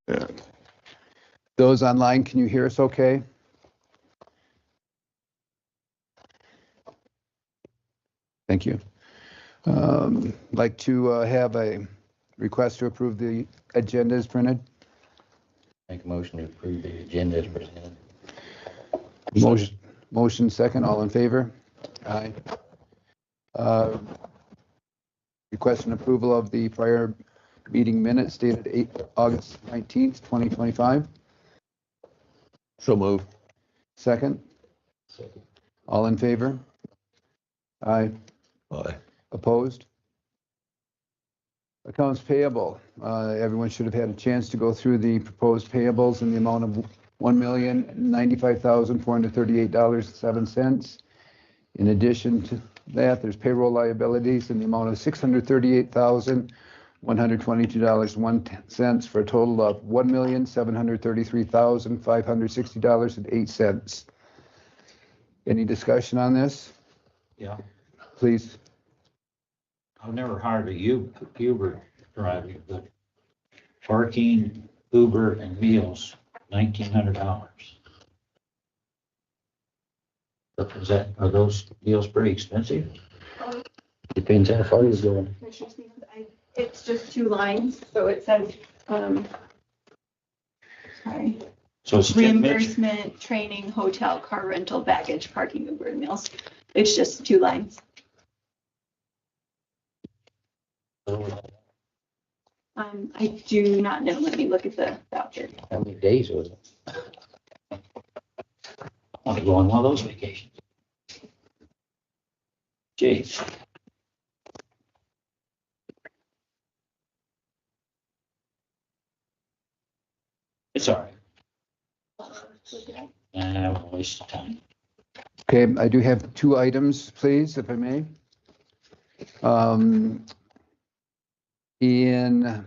Yeah. Those online, can you hear us okay? Thank you. Like to have a request to approve the agenda as printed. Make a motion to approve the agenda as presented. Motion second, all in favor? Aye. Request an approval of the prior meeting minutes dated August 19th, 2025. So move. Second, Second. all in favor? Aye. Aye. Opposed? Accounts payable. Everyone should have had a chance to go through the proposed payables in the amount of $1,095,438.07. In addition to that, there's payroll liabilities in the amount of $638,122.01 for a total of $1,733,560.08. Any discussion on this? Yeah, Please. I've never hired a Uber driver, but parking, Uber, and meals, $1,900. Are those meals pretty expensive? Depends how far you're going. It's just 2 lines, so it says, sorry, So it's reimbursement, training, hotel, car rental, baggage, parking, Uber, and meals. It's just 2 lines. I do not know. Let me look at the voucher. How many days was it? I want to go on one of those vacations. Jeez. It's all right. I won't waste of time. Okay, I do have 2 items, please, if I may. In,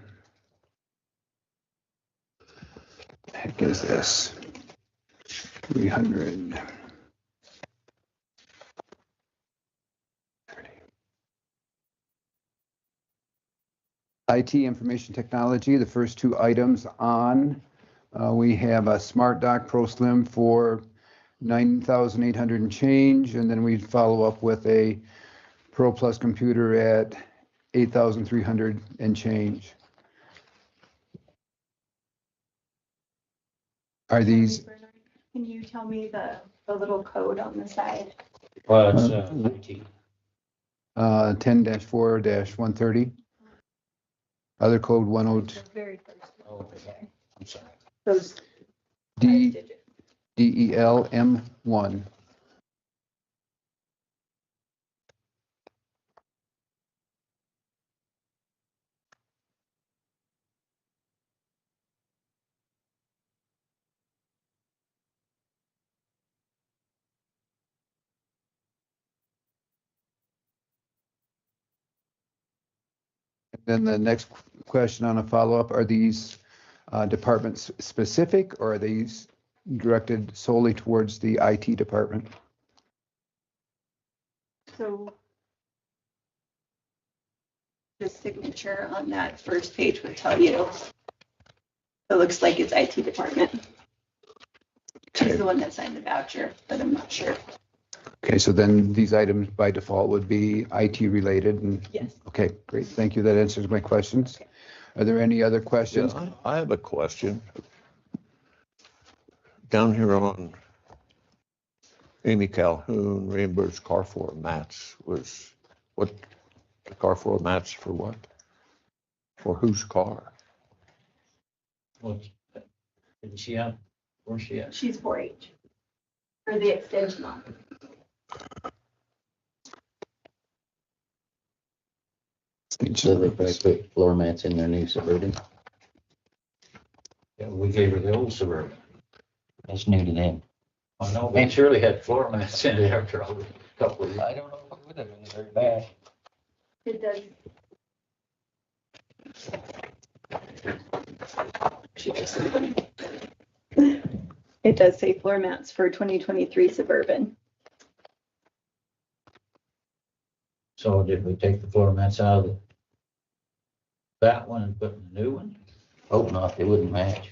heck is this? 300. IT, information technology, the first 2 items on, we have a Smart Dock Pro Slim for 9,800 and change, and then we follow up with a Pro Plus computer at 8,300 and change. Are these? Can you tell me the little code on the side? Well, it's IT. 10-4-130. Other code 102. The very first one. Oh, okay. I'm sorry. Those 5 digits. DELM1. Then the next question on a follow-up, are these departments specific, or are these directed solely towards the IT department? So the signature on that first page would tell you. It looks like it's IT department. She's the one that signed the voucher, but I'm not sure. Okay, so then these items by default would be IT related and. Yes. Okay, great. Thank you. That answers my questions. Are there any other questions? Yeah, I have a question. Down here on Amy Calhoun reimbursed car floor mats was what? The car floor mats for what? For whose car? Well, did she have, where's she at? She's 4-H for the extension on. So they probably put floor mats in their new Suburban. Yeah, we gave her the old Suburban. That's new to them. I know, they surely had floor mats in it after a couple of years. I don't know if it would have been very bad. It does. It does say floor mats for 2023 Suburban. So did we take the floor mats out of that one and put in the new one? Hope not, they wouldn't match.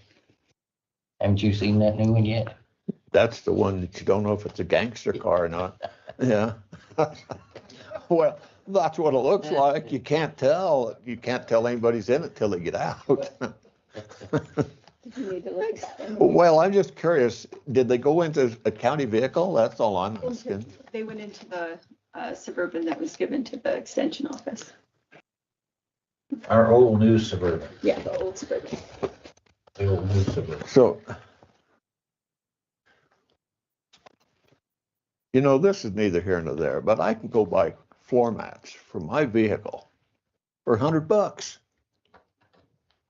Haven't you seen that new one yet? That's the one that you don't know if it's a gangster car or not. Yeah. Well, that's what it looks like. You can't tell. You can't tell anybody's in it till they get out. You need to look at them. Well, I'm just curious, did they go into a county vehicle? That's all I'm asking. They went into the Suburban that was given to the extension office. Our old new Suburban, Yeah, the old Suburban. the old new Suburban. So, you know, this is neither here nor there, but I can go buy floor mats for my vehicle for $100.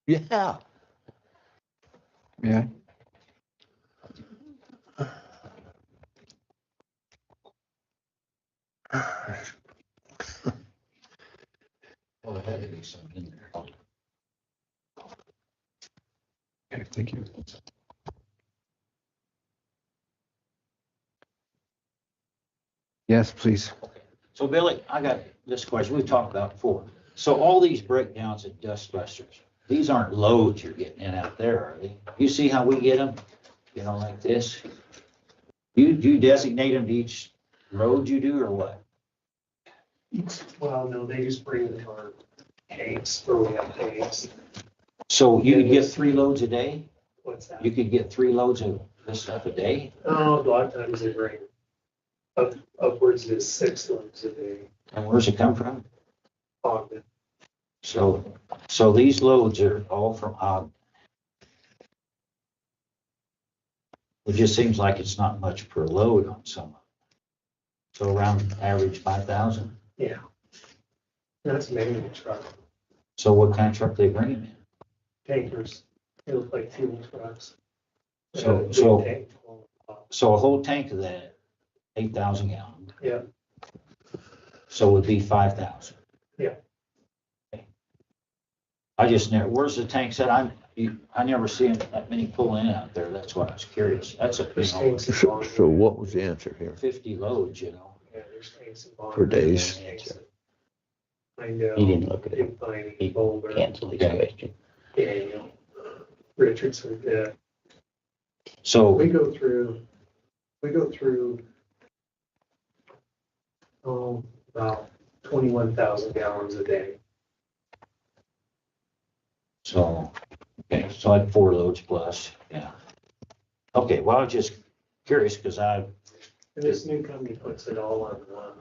Yeah. Yeah. Well, there had to be something in there. Okay, thank you. Yes, please. So Billy, I got this question we've talked about before. So all these breakdowns at dust busters, these aren't loads you're getting in out there, are they? You see how we get them, you know, like this? You designate them to each road you do or what? Well, no, they just bring them on tanks, or we have tanks. So you could get 3 loads a day? What's that? You could get 3 loads of this stuff a day? Oh, a lot of times they bring upwards to 6 loads a day. And where's it come from? Ogden. So these loads are all from Ogden. It just seems like it's not much per load on some of them. So around average 5,000. Yeah. That's mainly the truck. So what kind of truck they bring in? Tankers, they look like fuel trucks. So- Big so- tank full of- So a whole tank of that, 8,000 gallon. Yeah. So it would be 5,000. Yeah. Okay. I just never, where's the tanks at? I never see that many pull in out there. That's why I was curious. That's a, There's you know, tanks in So, Bonneville. so what was the answer here? 50 loads, you know. Yeah, there's tanks in Bonneville. For days? Tanks in Pinedale, He didn't look at it. Big Piney, He Boulder, Cancel his Okay. question. Daniel, Richardson, yeah. So, We go through, about 21,000 gallons a day. okay, so I had 4 loads plus, yeah. Okay, well, I was just curious because And this new company puts it all on one.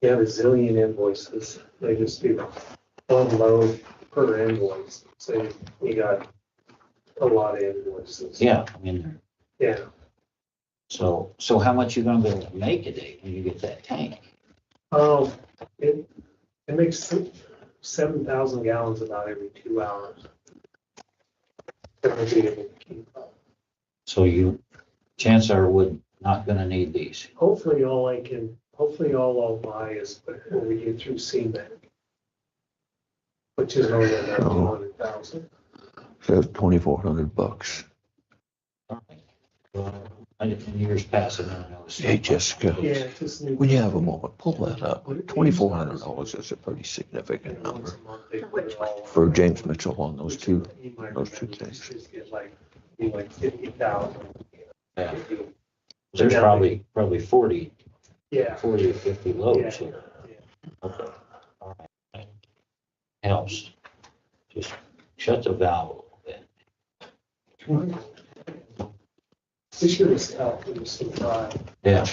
They have a zillion invoices. They just do one load per invoice. So you got a lot of invoices. yeah, I mean, Yeah. so how much you gonna be able to make a day when you get that tank? It makes 7,000 gallons about every 2 hours. Gonna be able to keep up. So chances are we're not gonna need these. Hopefully all I'll buy is when we get through CMAC, which is only about Oh. 200,000. Says $2,400. All right. Well, in years past, I never noticed. Hey, Jessica, Yeah, it's just new. when you have a moment, pull that up. $2,400 is a pretty significant number For which one? for James Mitchell on those two things. Just get like 50,000. Yeah. There's probably 40 Yeah. or 50 loads Yeah. here. Okay. All right. Helps. Just shut the valve a little bit. This year was tough, it was so dry. Yeah.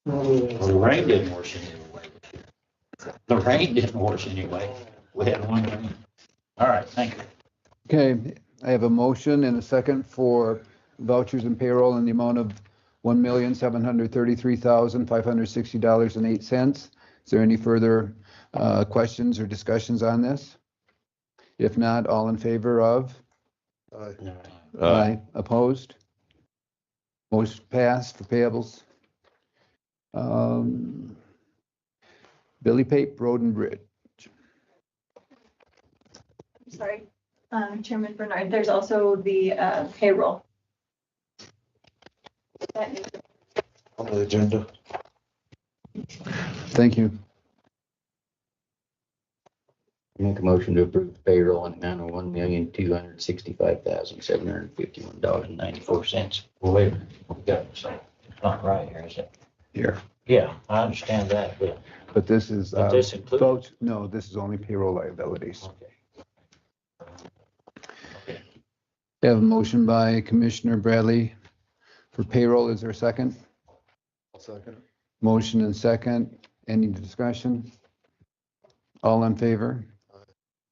Well, Well, the rain didn't wash any away. The rain didn't wash anyway. We had one rain. All right, thank you. Okay, I have a motion and a second for vouchers and payroll in the amount of $1,733,560.08. Is there any further questions or discussions on this? If not, all in favor of? Opposed? Motion passed for payables. Billy Pape, Road and Bridge. Sorry, Chairman Bernard, there's also the payroll. That needs On the agenda. Thank you. Make a motion to approve payroll in the amount of $1,265,751.94. Well, wait, we got something not right here, is it? Here. Yeah, I understand that, but But this is, But this includes- folks, no, this is only payroll liabilities. okay. We have a motion by Commissioner Bradley for payroll. Is there a second? Second. Motion and second. Any discussion? All in favor?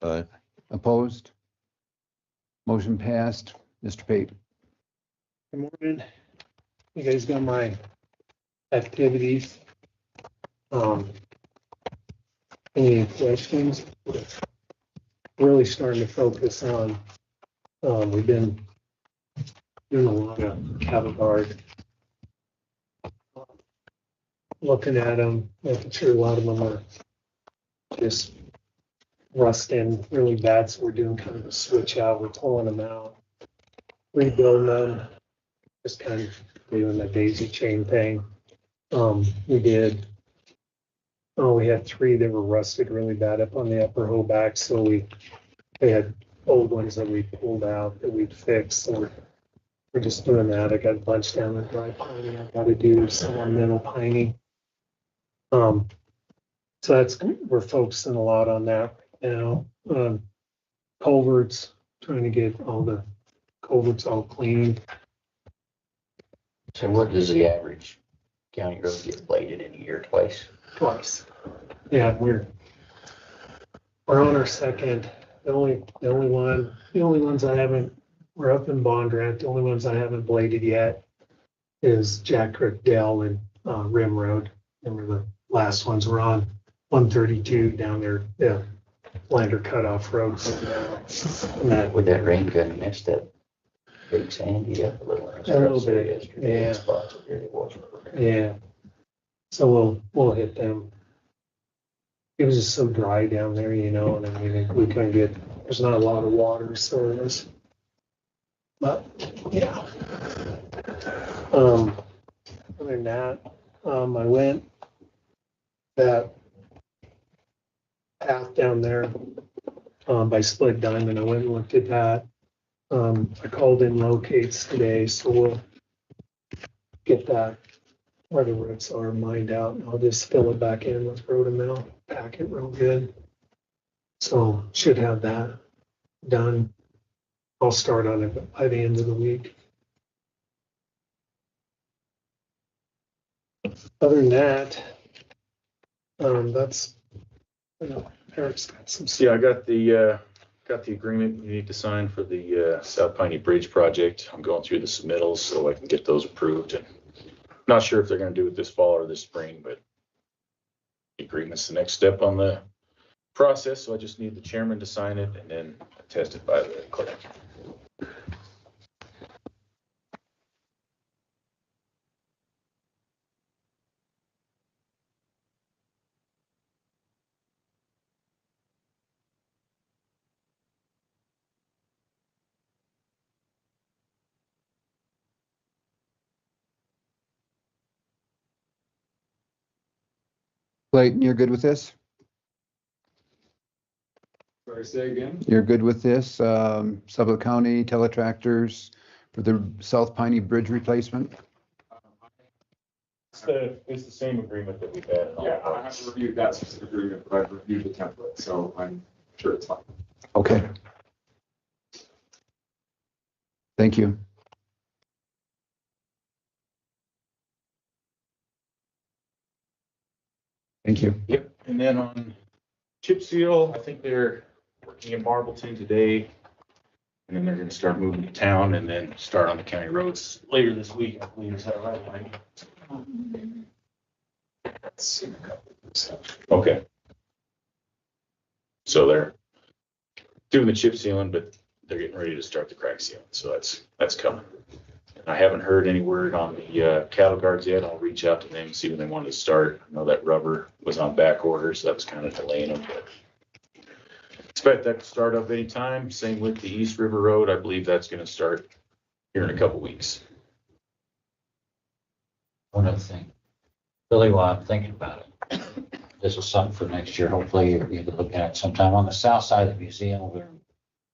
Aye. Opposed? Motion passed. Mr. Pate. Good morning. You guys got my activities. Any questions? Really starting to focus on, we've been doing a lot of cattle guard. Looking at them, making sure a lot of them are just rusting really bad, so we're doing kind of a switch out. We're pulling them out, rebuilding them, just kind of doing the daisy chain thing. We had 3 that were rusted really bad up on the upper hoe back, so they had old ones that we pulled out that we'd fixed, so we're just doing that. I got a bunch down in dry piney. I've got to do some ornamental piney. So we're focusing a lot on that right now. Culverts, trying to get all the culverts all cleaned. So what does the average county road get bladed in a year? Twice? Twice. Yeah, we're on our second. The only ones I haven't, we're up in Bondurant. The only ones I haven't bladed yet is Jack Creek Dell and Rim Road. Remember the last ones were on 132 down there, yeah, Lander Cutoff Road. And that, With that rain gun, messed that big sandy up a little. A little bit, Yesterday, yeah. Spots up there that wasn't. yeah. So we'll hit them. It was just so dry down there, and I mean, we couldn't get, there's not a lot of water, so it was, but, yeah. Other than that, I went that path down there, by Split Diamond. I went and looked at that. I called in locates today, so we'll get that, where the roots are, mined out, and I'll just fill it back in with Rhodamil, pack it real good. So should have that done. I'll start on it by the end of the week. Other than that, that's, Eric's got some stuff. Yeah, I got the agreement you need to sign for the South Piney Bridge project. I'm going through the submittals so I can get those approved, and not sure if they're gonna do it this fall or this spring, but the agreement's the next step on the process, so I just need the chairman to sign it and then attest it by the clerk. Clayton, you're good with this? Sorry, say again? You're good with this? Sublette County teletractors for the South Piney Bridge replacement? It's the same agreement that we've had. in all Yeah, I parts. haven't reviewed that specific agreement, but I've reviewed the template, so I'm sure it's fine. Okay. Thank you. Thank you. Yep, and then on chip seal, I think they're working in Marbleton today. And then they're gonna start moving to town and then start on the county roads later this week, I believe, is that right, Mike? Okay. So they're doing the chip sealing, but they're getting ready to start the crack sealing, so that's coming. I haven't heard any word on the cattle guards yet. I'll reach out to them and see when they wanted to start. I know that rubber was on back order, so that was kind of delaying them, but expect that to start up anytime. Same with the East River Road. I believe that's gonna start here in a couple weeks. One other thing, Billy, while I'm thinking about it, this is something for next year, hopefully, you can look at it sometime on the south side of the museum over in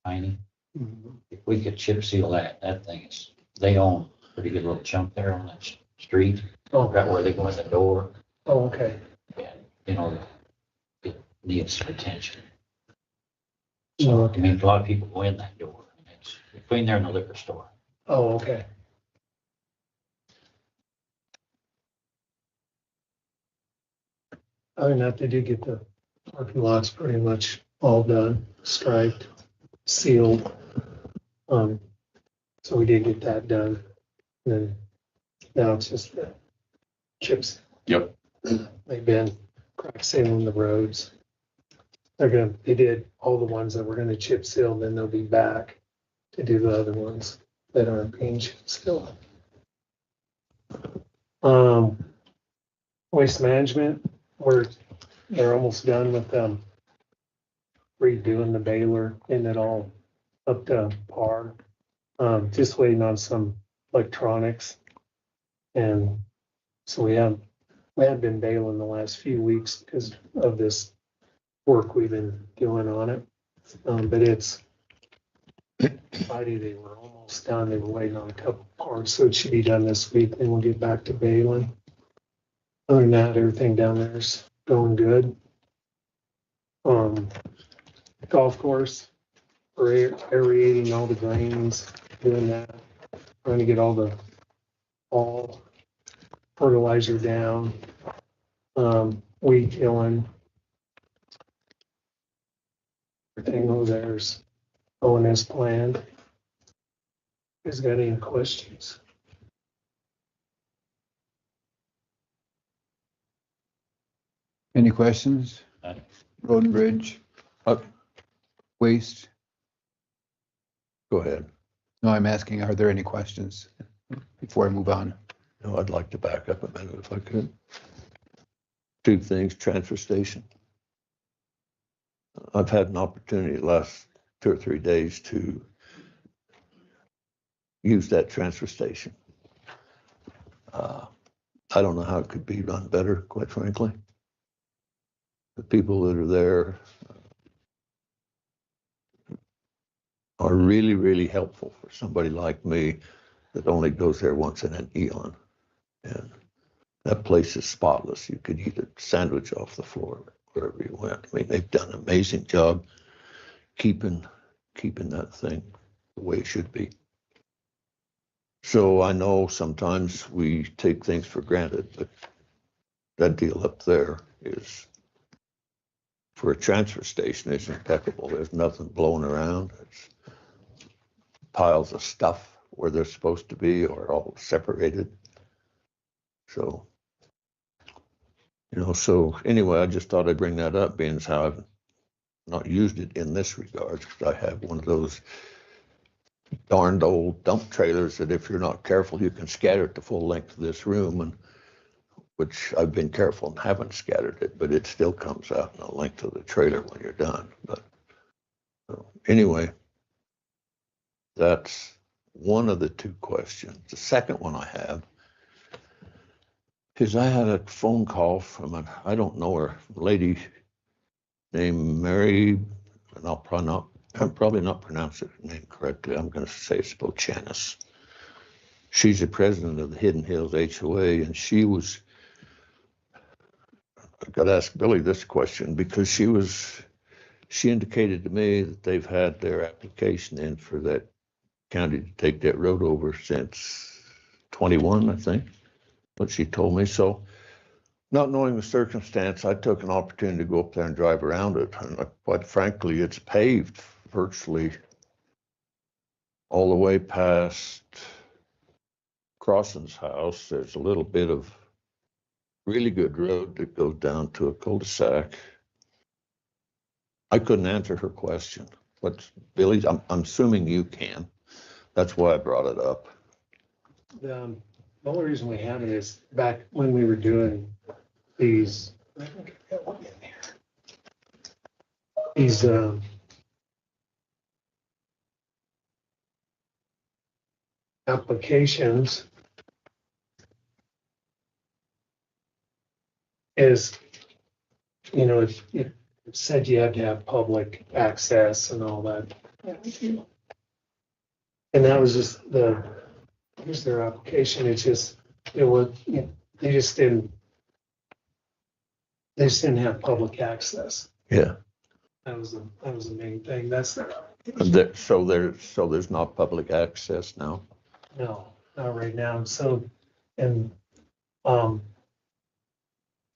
Piney. If we could chip seal that thing is, they own a pretty good little chunk there on that street, right where they go in the door. Oh, okay. And, you know, it needs some attention. Oh, So, I okay. mean, a lot of people go in that door, and it's between there and the liquor store. Oh, okay. Other than that, they did get the parking lots pretty much all done, striped, sealed. So we did get that done. And then now it's just the chips. Yep. They've been crack sealing the roads. They did all the ones that were gonna chip seal, then they'll be back to do the other ones that aren't being chip sealed. Waste management, they're almost done with redoing the baler, getting it all up to par. Just waiting on some electronics. And so we have been bailing the last few weeks because of this work we've been doing on it. But it's Friday, they were almost done. They were waiting on a couple parts, so it should be done this week. Then we'll get back to bailing. Other than that, everything down there's going good. Golf course, we're aerating all the drains, doing that, trying to get all the fall fertilizer down, weed killing. Everything over there's going as planned. You guys got any questions? Any questions? None. Road and bridge, waste? Go ahead. No, I'm asking, are there any questions before I move on? No, I'd like to back up a minute if I could. Two things, transfer station. I've had an opportunity the last 2 or 3 days to use that transfer station. I don't know how it could be run better, quite frankly. The people that are there are really, really helpful for somebody like me that only goes there once in an eon. And that place is spotless. You could eat a sandwich off the floor wherever you went. I mean, they've done an amazing job keeping that thing the way it should be. So I know sometimes we take things for granted, but that deal up there is, for a transfer station, it's impeccable. There's nothing blowing around. It's piles of stuff where they're supposed to be or all separated. So, so anyway, I just thought I'd bring that up, being as how I've not used it in this regard, because I have one of those darned old dump trailers that if you're not careful, you can scatter it the full length of this room, and which I've been careful and haven't scattered it, but it still comes out in the length of the trailer when you're done. But so anyway, that's one of the two questions. The second one I have is I had a phone call from I don't know her, lady named Mary, and I'm probably not pronouncing her name correctly. I'm going to say it's Bochanis. She's the president of the Hidden Hills HOA, and I've got to ask Billy this question because she indicated to me that they've had their application in for that county to take that road over since 21, I think, what she told me. So not knowing the circumstance, I took an opportunity to go up there and drive around it. And quite frankly, it's paved virtually all the way past Crossan's house. There's a little bit of really good road that goes down to a cul-de-sac. I couldn't answer her question. What's Billy's? I'm assuming you can. That's why I brought it up. The only reason we have it is back when we were doing these, I think I got one in here. These, applications is you know, it said you had to have public access and all that. And that was just here's their application. It's just, it was, you know, they just didn't have public access. Yeah. That was the main thing. That's their, So there's not public access now? no, not right now. So, and,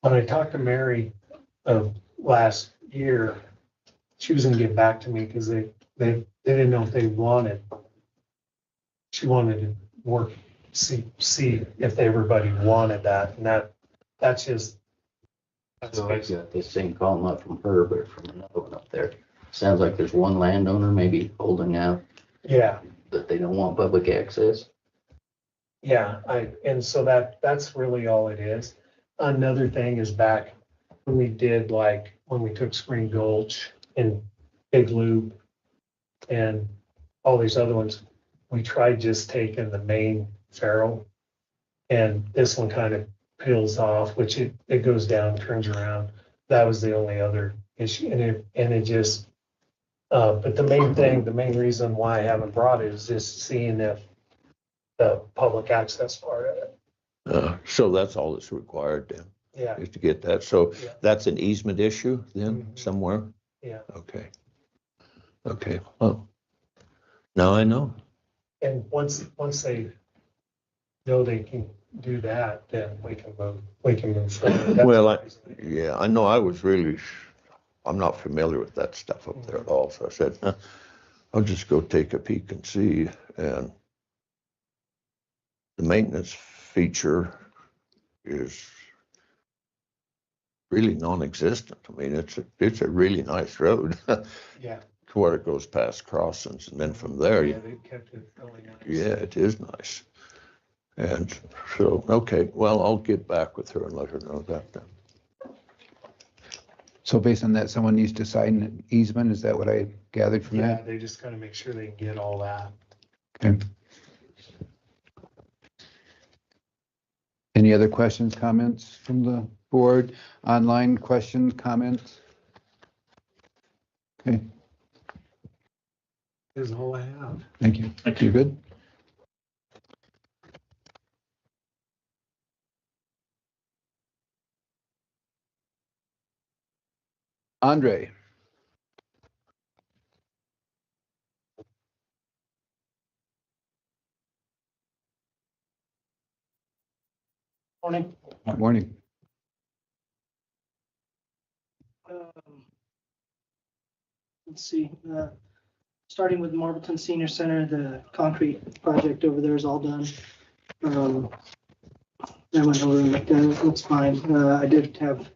when I talked to Mary last year, she was gonna get back to me because they didn't know if they wanted. She wanted to work, see if everybody wanted that, and that's just. That's So I got this same call, not from her, but from another one up there. Sounds like there's one landowner maybe holding out Yeah, that they don't want public access. yeah, and so that's really all it is. Another thing is back when we did, like, when we took Spring Gulch and Big Loop and all these other ones, we tried just taking the main ferrule, and this one kind of peels off, which it goes down, turns around. That was the only other issue, and it just, but the main reason why I haven't brought it is just seeing if the public access part of it. So that's all that's required then, Yeah, is to get that. So Yeah. that's an easement issue then, Mhm. somewhere? yeah. Okay. Okay, well, now I know. And once they know they can do that, then we can move forward. That's Well, the reason. Yeah, I know, I'm not familiar with that stuff up there at all, so I said, I'll just go take a peek and see, and the maintenance feature is really non-existent. I mean, it's a really nice road Yeah, to where it goes past crossings, and then from there, yeah, they kept it really nice. yeah, it is nice. And so, okay, well, I'll get back with her and let her know that then. So based on that, someone needs to sign an easement, is that what I gathered from Yeah, that? they just gotta make sure they can get all that. Okay. Any other questions, comments from the board? Online questions, comments? Okay, Is all I have. thank you. You good? Andre? Morning. Good morning. Let's see, starting with Marbleton Senior Center, the concrete project over there is all done. I went over and looked at it, looks fine. I did have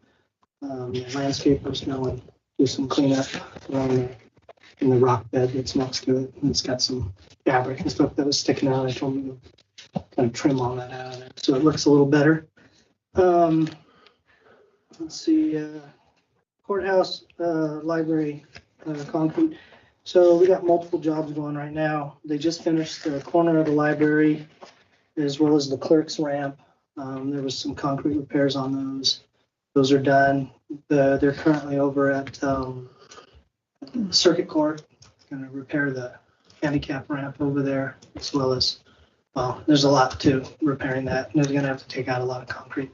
landscapers go and do some cleanup around in the rock bed that's next to it. And it's got some fabric and stuff that was sticking out. I told them to kind of trim all that out of it, so it looks a little better. Let's see, courthouse, library, concrete. So we got multiple jobs going right now. They just finished the corner of the library as well as the clerk's ramp. There was some concrete repairs on those. Those are done. They're currently over at Circuit Court, going to repair the handicap ramp over there, as well as, well, there's a lot to repairing that. They're going to have to take out a lot of concrete.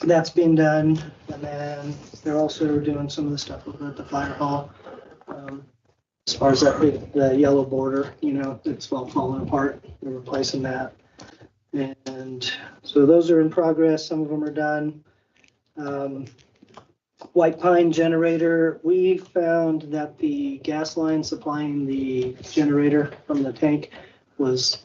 That's being done, and then they're also doing some of the stuff over at the fire hall. As far as that big, the yellow border, you know, it's all falling apart. They're replacing that. And so those are in progress. Some of them are done. White Pine generator, we found that the gas line supplying the generator from the tank was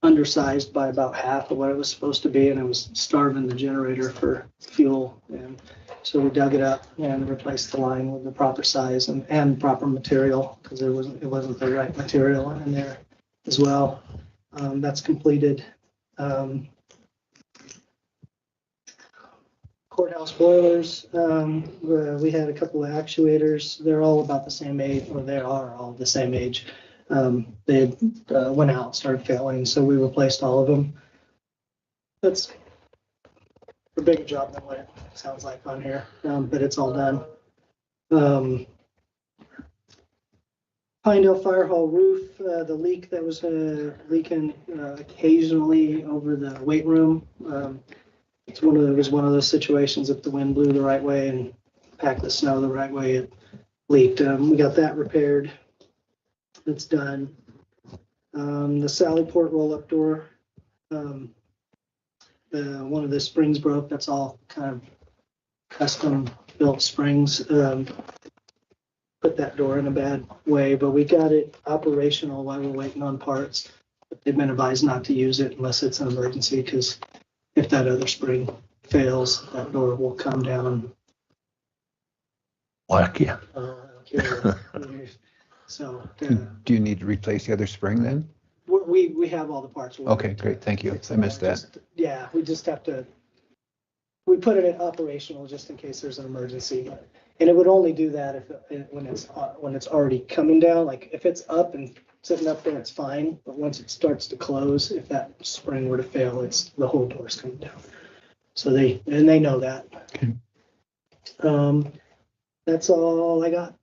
undersized by about half of what it was supposed to be, and it was starving the generator for fuel. And so we dug it up and replaced the line with the proper size and proper material, because it wasn't the right material in there as well. That's completed. Courthouse boilers, we had a couple of actuators. They're all about the same age, or they are all the same age. They had, went out, started failing, so we replaced all of them. That's a bigger job than what it sounds like on here, but it's all done. Pinedale Fire Hall roof, the leak that was leaking occasionally over the weight room. It was one of those situations, if the wind blew the right way and packed the snow the right way, it leaked. We got that repaired. It's done. The Sallyport roll-up door, one of the springs broke. That's all kind of custom built springs. Put that door in a bad way, but we got it operational while we're waiting on parts. But they've been advised not to use it unless it's an emergency, because if that other spring fails, that door will come down. Whack you. So Do you need to replace the other spring then? we have all the parts. Okay, great, thank you. I missed that. Yeah, we just have to, we put it in operational just in case there's an emergency. And it would only do that when it's already coming down. Like if it's up and sitting up there, it's fine. But once it starts to close, if that spring were to fail, the whole door's coming down. So they know that. Okay. That's all I got.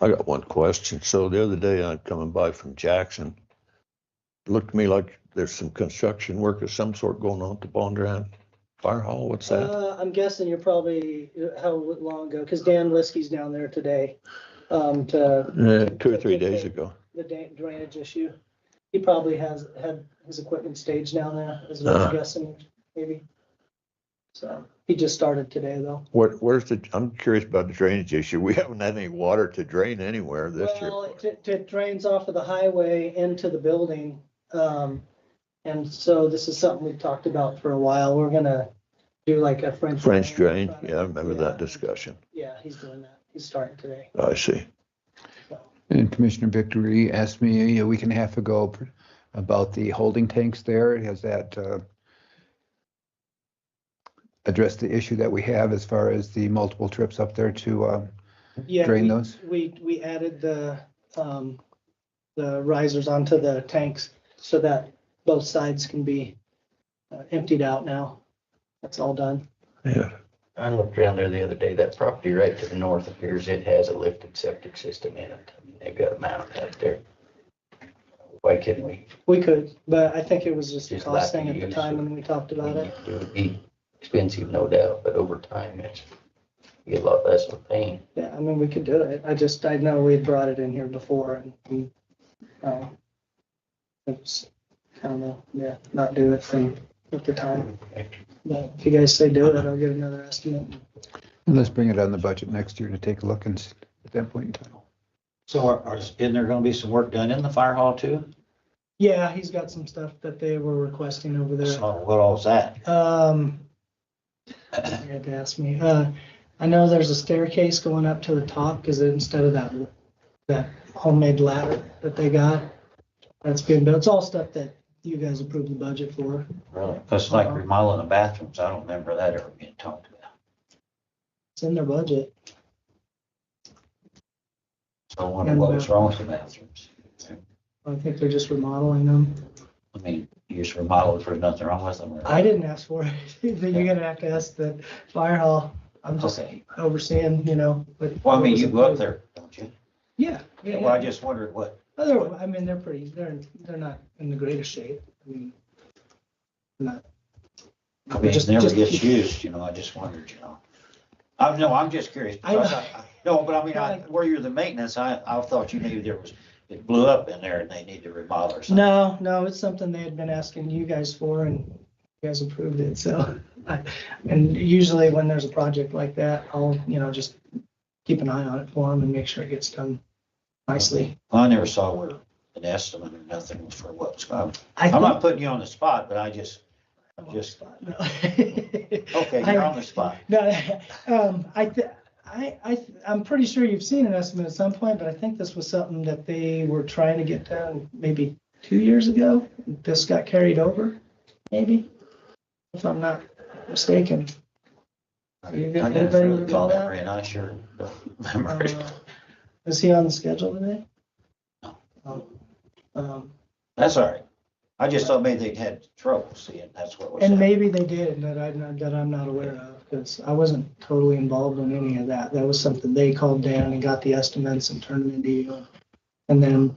I got one question. So the other day I'm coming by from Jackson. It looked to me like there's some construction work of some sort going on at the Bondurant Fire Hall. What's that? I'm guessing you're probably, how long ago? Because Dan Liskey's down there today. 2 2 or 3 days ago. The drainage issue. He probably had his equipment staged down there, is what I'm guessing, maybe. So he just started today, though. I'm curious about the drainage issue. We haven't had any water to drain anywhere this year. Well, it drains off of the highway into the building. And so this is something we've talked about for a while. We're gonna do like a French drain. Yeah, I remember that discussion. Yeah, he's doing that. He's starting today. I see. And Commissioner Victory asked me a week and a half ago about the holding tanks there. Has that addressed the issue that we have as far as the multiple trips up there to drain those? We added the risers onto the tanks so that both sides can be emptied out now. That's all done. Yeah. I looked around there the other day, that property right to the north appears it has a lifted septic system in it. I mean, they've got a mount out there. Why couldn't we? We could, but I think it was just a Just cost lack thing of at the use time of- when we talked about it. It would be expensive, no doubt, but over time, you get a lot less of pain. Yeah, I mean, we could do it. I know we had brought it in here before and it's kind of, not do it thing at the time. But if you guys say do it, I'll get another estimate. And let's bring it on the budget next year to take a look and see at that point in time. So isn't there gonna be some work done in the fire hall too? Yeah, he's got some stuff that they were requesting over there. So what all's that? You had to ask me. I know there's a staircase going up to the top because instead of that homemade ladder that they got, that's being built. It's all stuff that you guys approved the budget for. Really? Cause like remodeling the bathrooms, I don't remember that ever being talked about. It's in their budget. So I wonder what was wrong with the bathrooms. I think they're just remodeling them. I mean, you just remodeled, there's nothing wrong with them. or- I didn't ask for it. Then you're gonna have to ask the fire hall. I'm just Okay. overseeing, but. Well, I mean, you go up there, don't you? Yeah. Well, I just wondered what, I mean, they're not in the greatest shape. I mean, not. I mean, it never gets used, I just wondered, I'm just curious. I know. Because no, but I mean, where you're the maintenance, I thought you knew it blew up in there and they need to remodel or something. No, it's something they had been asking you guys for and you guys approved it, so. And usually when there's a project like that, I'll, just keep an eye on it for them and make sure it gets done nicely. Well, I never saw where an estimate or nothing was for what was coming. I I'm not putting you on the spot, but I'm just, No. okay, you're on the spot. No, I'm pretty sure you've seen an estimate at some point, but I think this was something that they were trying to get done maybe 2 years ago. This got carried over, maybe, if I'm not mistaken. You got I got a anybody really recall good that? memory and I sure don't remember it. Is he on the schedule today? No. Oh, That's all right. I just thought maybe they'd had trouble seeing, that's what was. And happening. maybe they did that I'm not aware of, because I wasn't totally involved in any of that. That was something they called down and got the estimates and turned them into you. And then,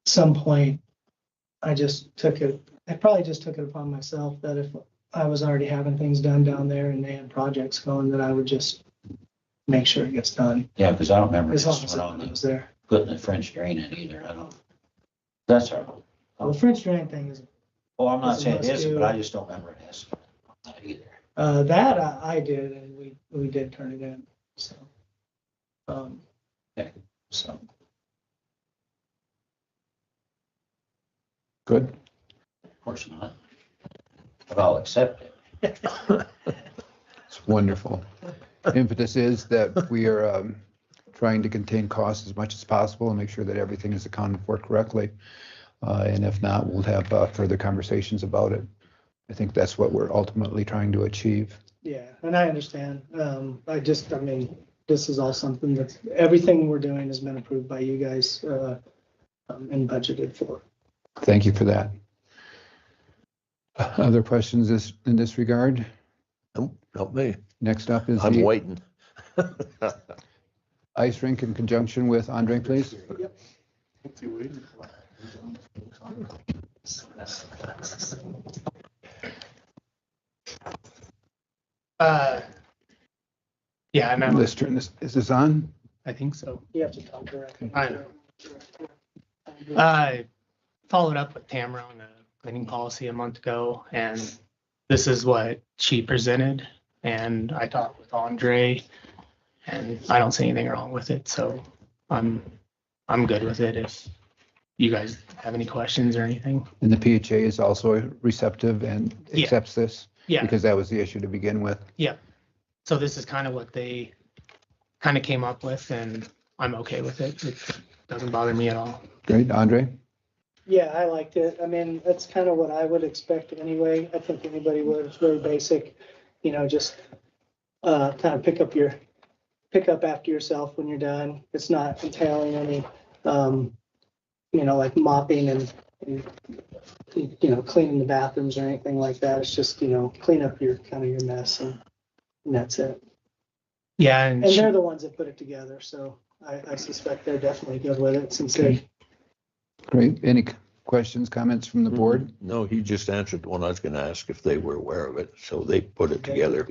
some point, I probably just took it upon myself that if I was already having things done down there and they had projects going, that I would just make sure it gets done. Yeah, because I don't remember As long this as one on it was the, there. putting the French drain in either, I don't. That's all right. Well, the French drain thing is, Oh, I'm not It's a saying it must isn't, do. but I just don't remember an estimate on that either. that I did, and we did turn it in, so. Okay. So, Good. Of course not. But I'll accept it. It's wonderful. Impetus is that we are trying to contain costs as much as possible and make sure that everything is accounted for correctly. And if not, we'll have further conversations about it. I think that's what we're ultimately trying to achieve. yeah, and I understand. I mean, this is all something that's, everything we're doing has been approved by you guys, and budgeted for. Thank you for that. Other questions in this regard? Nope, not me. Next up is I'm the waiting. ice rink in conjunction with Andre, please. Yeah, I know. Let's turn this, is this on? I think so. You have to talk directly. I know. I followed up with Tamara on the cleaning policy a month ago, and this is what she presented. And I talked with Andre, and I don't see anything wrong with it, so I'm good with it. If you guys have any questions or anything. And the PHA is also receptive and Yeah. accepts this? Yeah. Because that was the issue to begin with. So this is kind of what they kind of came up with, and I'm okay with it. It doesn't bother me at all. Great, Andre? Yeah, I liked it. I mean, that's kind of what I would expect anyway. I think anybody would. It's very basic, just kind of pick up after yourself when you're done. It's not entailing any, like mopping and cleaning the bathrooms or anything like that. It's just, clean up your mess and that's it. Yeah, And they're the ones that put it together, so I suspect they're definitely good with it since they. Great. Any questions, comments from the board? No, he just answered the one I was gonna ask if they were aware of it, so they put it together.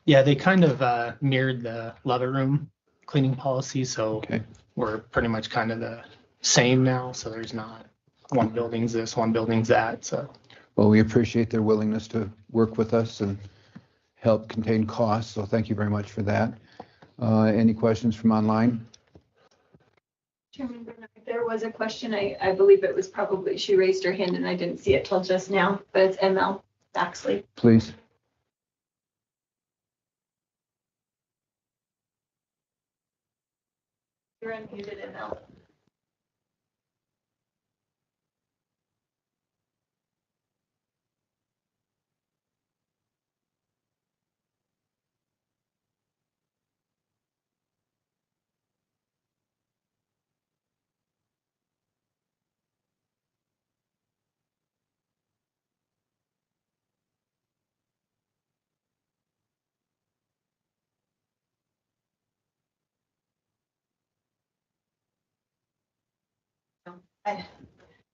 Yeah, they kind of mirrored the lover room cleaning policy, so Okay. we're pretty much kind of the same now. So there's not one building's this, one building's that. So Well, we appreciate their willingness to work with us and help contain costs, so thank you very much for that. Any questions from online? Chairman Bernard, there was a question, I believe it was probably, she raised her hand and I didn't see it till just now, but it's ML Baxley. Please. You're unmuted, ML.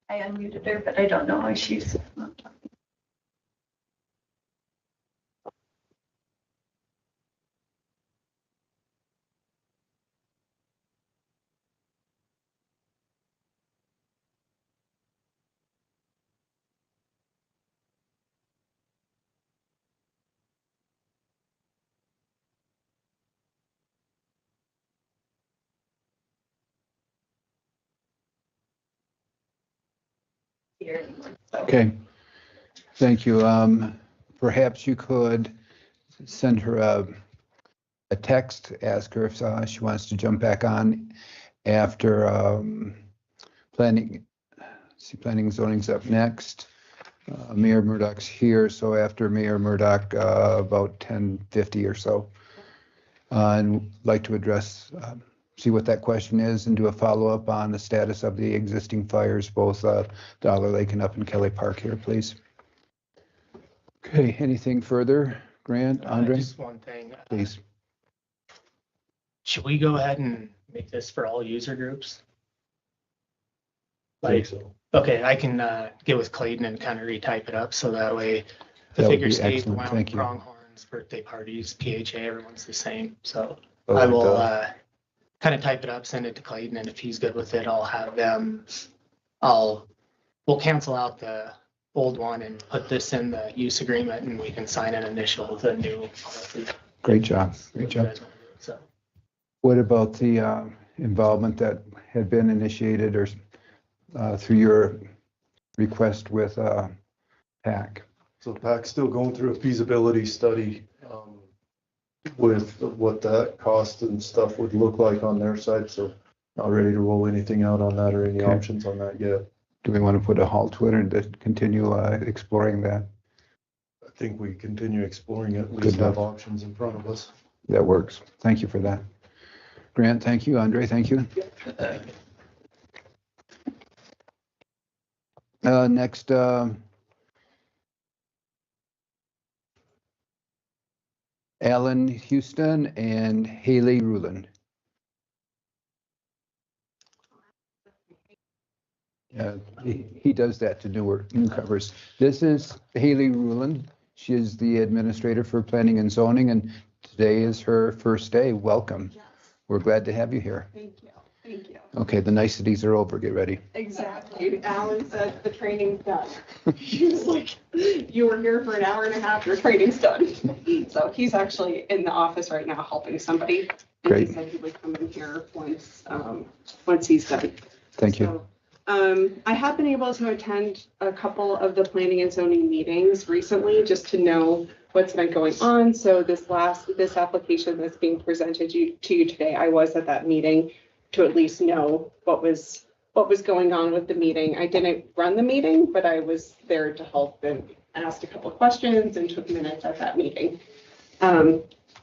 I unmuted her, but I don't know why she's not talking. Here anymore. So Okay. Thank you. Perhaps you could send her a text, ask her if she wants to jump back on after planning. See, planning and zoning's up next. Mayor Murdoch's here, so after Mayor Murdoch, about 10:50 or so. And like to address see what that question is and do a follow-up on the status of the existing fires, both Dollar Lake and up in Kelly Park here, please. Okay, anything further? Grant, Andre, Just one thing. please. Should we go ahead and make this for all user groups? I think Like, so. okay, I can get with Clayton and kind of retype it up so that way the That would figure be stays, excellent. around Thank you. pronghorns, birthday parties, PHA, everyone's the same. So I I like will that. kind of type it up, send it to Clayton, and if he's good with it, I'll have them, we'll cancel out the old one and put this in the use agreement and we can sign an initial, the new. Great job, great job. So, What about the involvement that had been initiated or through your request with PAC? So PAC's still going through a feasibility study with what that cost and stuff would look like on their side. So not ready to roll anything out on that or any Okay. options on that yet. Do we want to put a halt to it and just continue exploring that? I think we continue exploring it, at Good least have enough. options in front of us. That works. Thank you for that. Grant, thank you. Andre, thank you. Next, Alan Houston and Haley Rulin. He does that to newcomers. This is Haley Rulin. She is the administrator for planning and zoning, and today is her first day. Welcome. Yes, We're glad to have you here. thank you, thank you. Okay, the niceties are over. Get ready. Exactly. Alan said the training's done. He was like, you were here for an hour and a half, your training's done. So he's actually in the office right now helping somebody. And Great. he said he would come in here once he's done. Thank you. So, I have been able to attend a couple of the planning and zoning meetings recently just to know what's been going on. So this application that's being presented to you today, I was at that meeting to at least know what was going on with the meeting. I didn't run the meeting, but I was there to help and asked a couple of questions and took minutes at that meeting.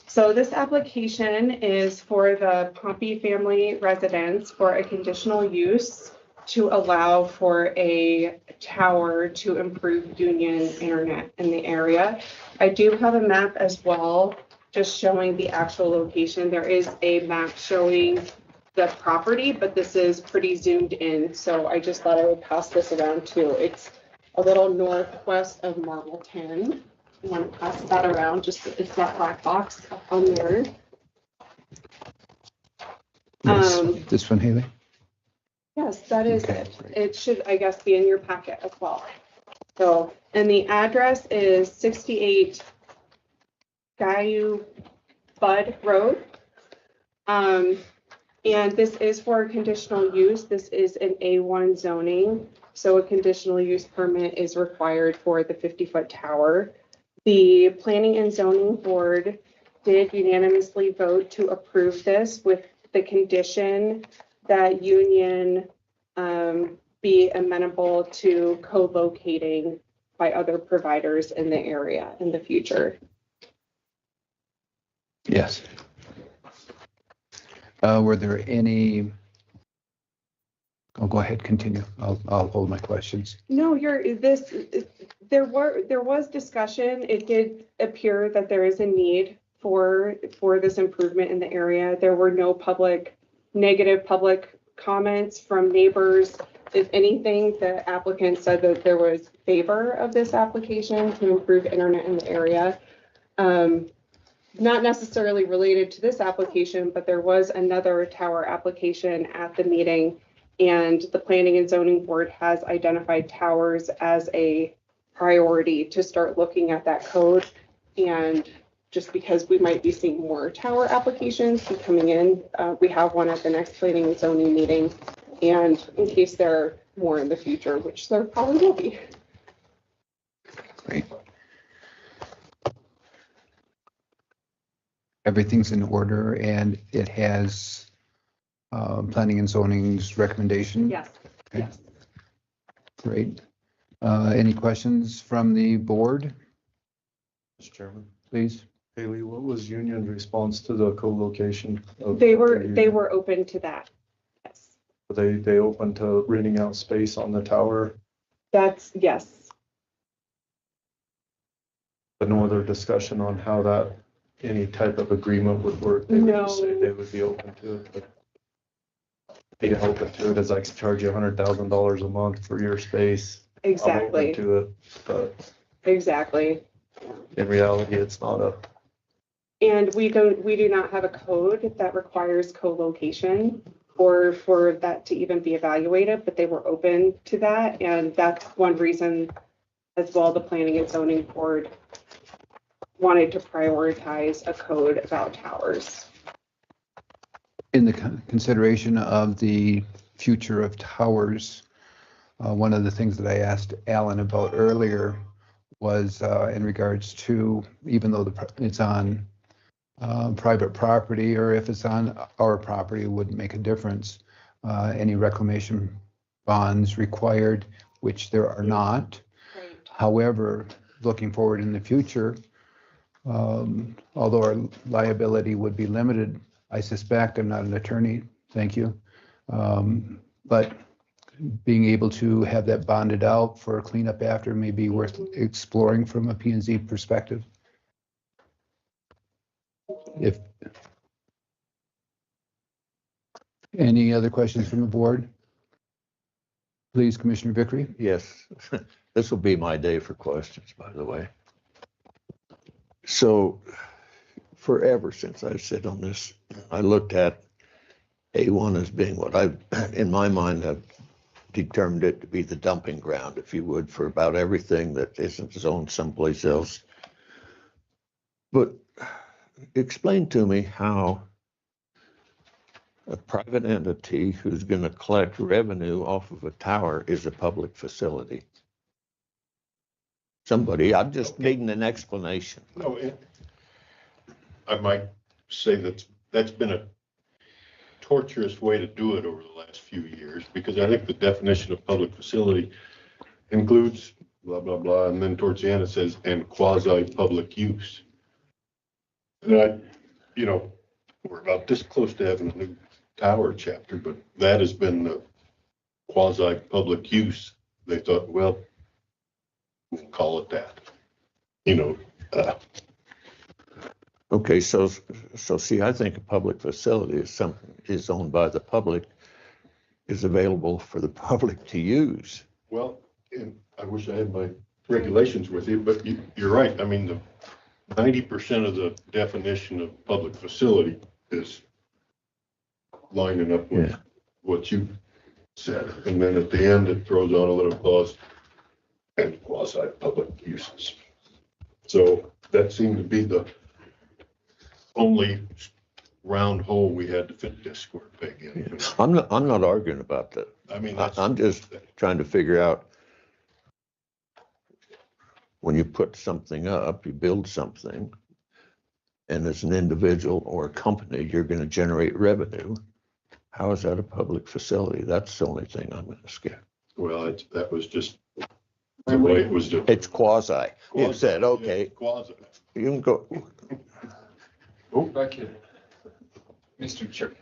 So this application is for the Pompey family residence for a conditional use to allow for a tower to improve union internet in the area. I do have a map as well, just showing the actual location. There is a map showing the property, but this is pretty zoomed in. So I just thought I would pass this around too. It's a little northwest of Marbleton. I want to pass that around, just it's that black box up on there. Yes. This one, Haley? Yes, that is Okay, it. great. It should, I guess, be in your packet as well. So, and the address is 68 Gayu Bud Road. And this is for a conditional use. This is an A1 zoning. So a conditional use permit is required for the 50-foot tower. The Planning and Zoning Board did unanimously vote to approve this with the condition that Union be amenable to co-locating by other providers in the area in the future. Yes. Were there any? Oh, go ahead, continue. I'll hold my questions. No, there was discussion. It did appear that there is a need for this improvement in the area. There were no negative public comments from neighbors. If anything, the applicant said that there was favor of this application to improve internet in the area. Not necessarily related to this application, but there was another tower application at the meeting, and the Planning and Zoning Board has identified towers as a priority to start looking at that code. And just because we might be seeing more tower applications coming in, we have one at the next Planning and Zoning meeting. And in case there are more in the future, which there probably will be. Great. Everything's in order and it has planning and zoning's recommendation? Yes, Okay. yes. Great. Any questions from the board, Mr. Chairman, please? Haley, what was Union's response to the co-location? of They the- were open to that. Yes, They open to renting out space on the tower, yes. but no other discussion on how that, any type of agreement would work. They would just say No. they would be open to it, but be open to it as I could charge you $100,000 a month for your space. I'm open Exactly, to it, but exactly. in reality, it's not a, And we do not have a code that requires co-location or for that to even be evaluated, but they were open to that. And that's one reason as well, the Planning and Zoning Board wanted to prioritize a code about towers. In the consideration of the future of towers, one of the things that I asked Alan about earlier was in regards to, even though it's on private property, or if it's on our property, it wouldn't make a difference. Any reclamation bonds required, which there are not. Right. However, looking forward in the future, although our liability would be limited, I suspect, I'm not an attorney, thank you, but being able to have that bonded out for cleanup after may be worth exploring from a P&Z perspective. If any other questions from the board? Please, Commissioner Vickery. Yes, this will be my day for questions, by the way. So forever since I sit on this, I looked at A1 as being what I, in my mind, have determined it to be the dumping ground, if you would, for about everything that isn't zoned someplace else. But explain to me how a private entity who's going to collect revenue off of a tower is a public facility. Somebody, I'm just needing an explanation. No, I might say that's been a torturous way to do it over the last few years, because I think the definition of public facility includes blah, blah, blah, and then towards the end it says, and quasi-public use. And we're about this close to having a new tower chapter, but that has been the quasi-public use. They thought, well, we'll call it that, Okay, so see, I think a public facility is something is owned by the public, is available for the public to use. Well, and I wish I had my regulations with you, but you're right. I mean, the 90% of the definition of public facility is lining up with what you said. And then at the end, it throws on a little clause and quasi-public uses. So that seemed to be the only round hole we had to fit this square peg in. I'm not arguing about that. I mean, I'm just trying to figure out, when you put something up, you build something, and as an individual or a company, you're going to generate revenue. How is that a public facility? That's the only thing I'm going to skip. Well, that was just the way it was. It's quasi. You said, okay, Quasi. you can go. Oh, back here. Mr. Chair.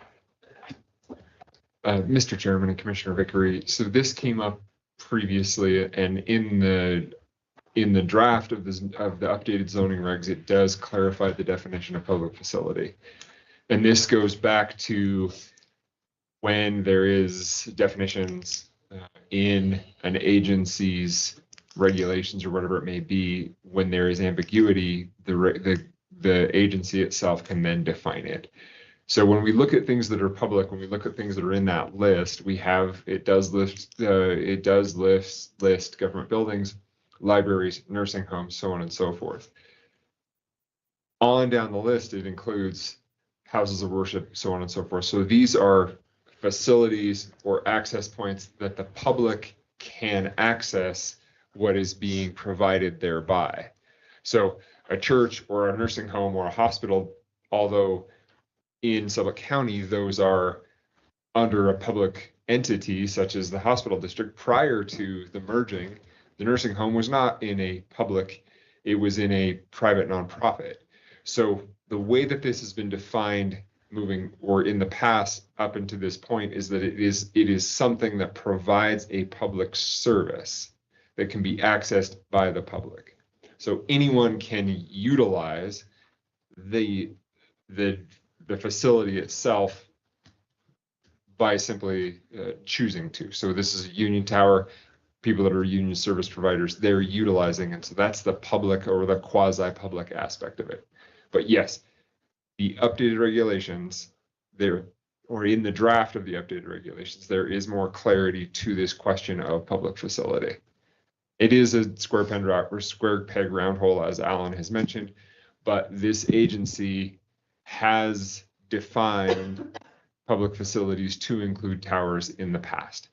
Mr. Chairman and Commissioner Vickery, so this came up previously, and in the draft of the updated zoning regs, it does clarify the definition of public facility. And this goes back to when there is definitions in an agency's regulations or whatever it may be, when there is ambiguity, the agency itself can then define it. So when we look at things that are public, when we look at things that are in that list, it does list government buildings, libraries, nursing homes, so on and so forth. On down the list, it includes houses of worship, so on and so forth. So these are facilities or access points that the public can access what is being provided thereby. So a church or a nursing home or a hospital, although in Sublette County, those are under a public entity such as the hospital district. Prior to the merging, the nursing home was not in a public, it was in a private nonprofit. So the way that this has been defined moving or in the past up until this point is that it is something that provides a public service that can be accessed by the public. So anyone can utilize the facility itself by simply choosing to. So this is a union tower. People that are union service providers, they're utilizing, and so that's the public or the quasi-public aspect of it. But yes, the updated regulations there, or in the draft of the updated regulations, there is more clarity to this question of public facility. It is a square peg round hole, as Alan has mentioned, but this agency has defined public facilities to include towers in the past.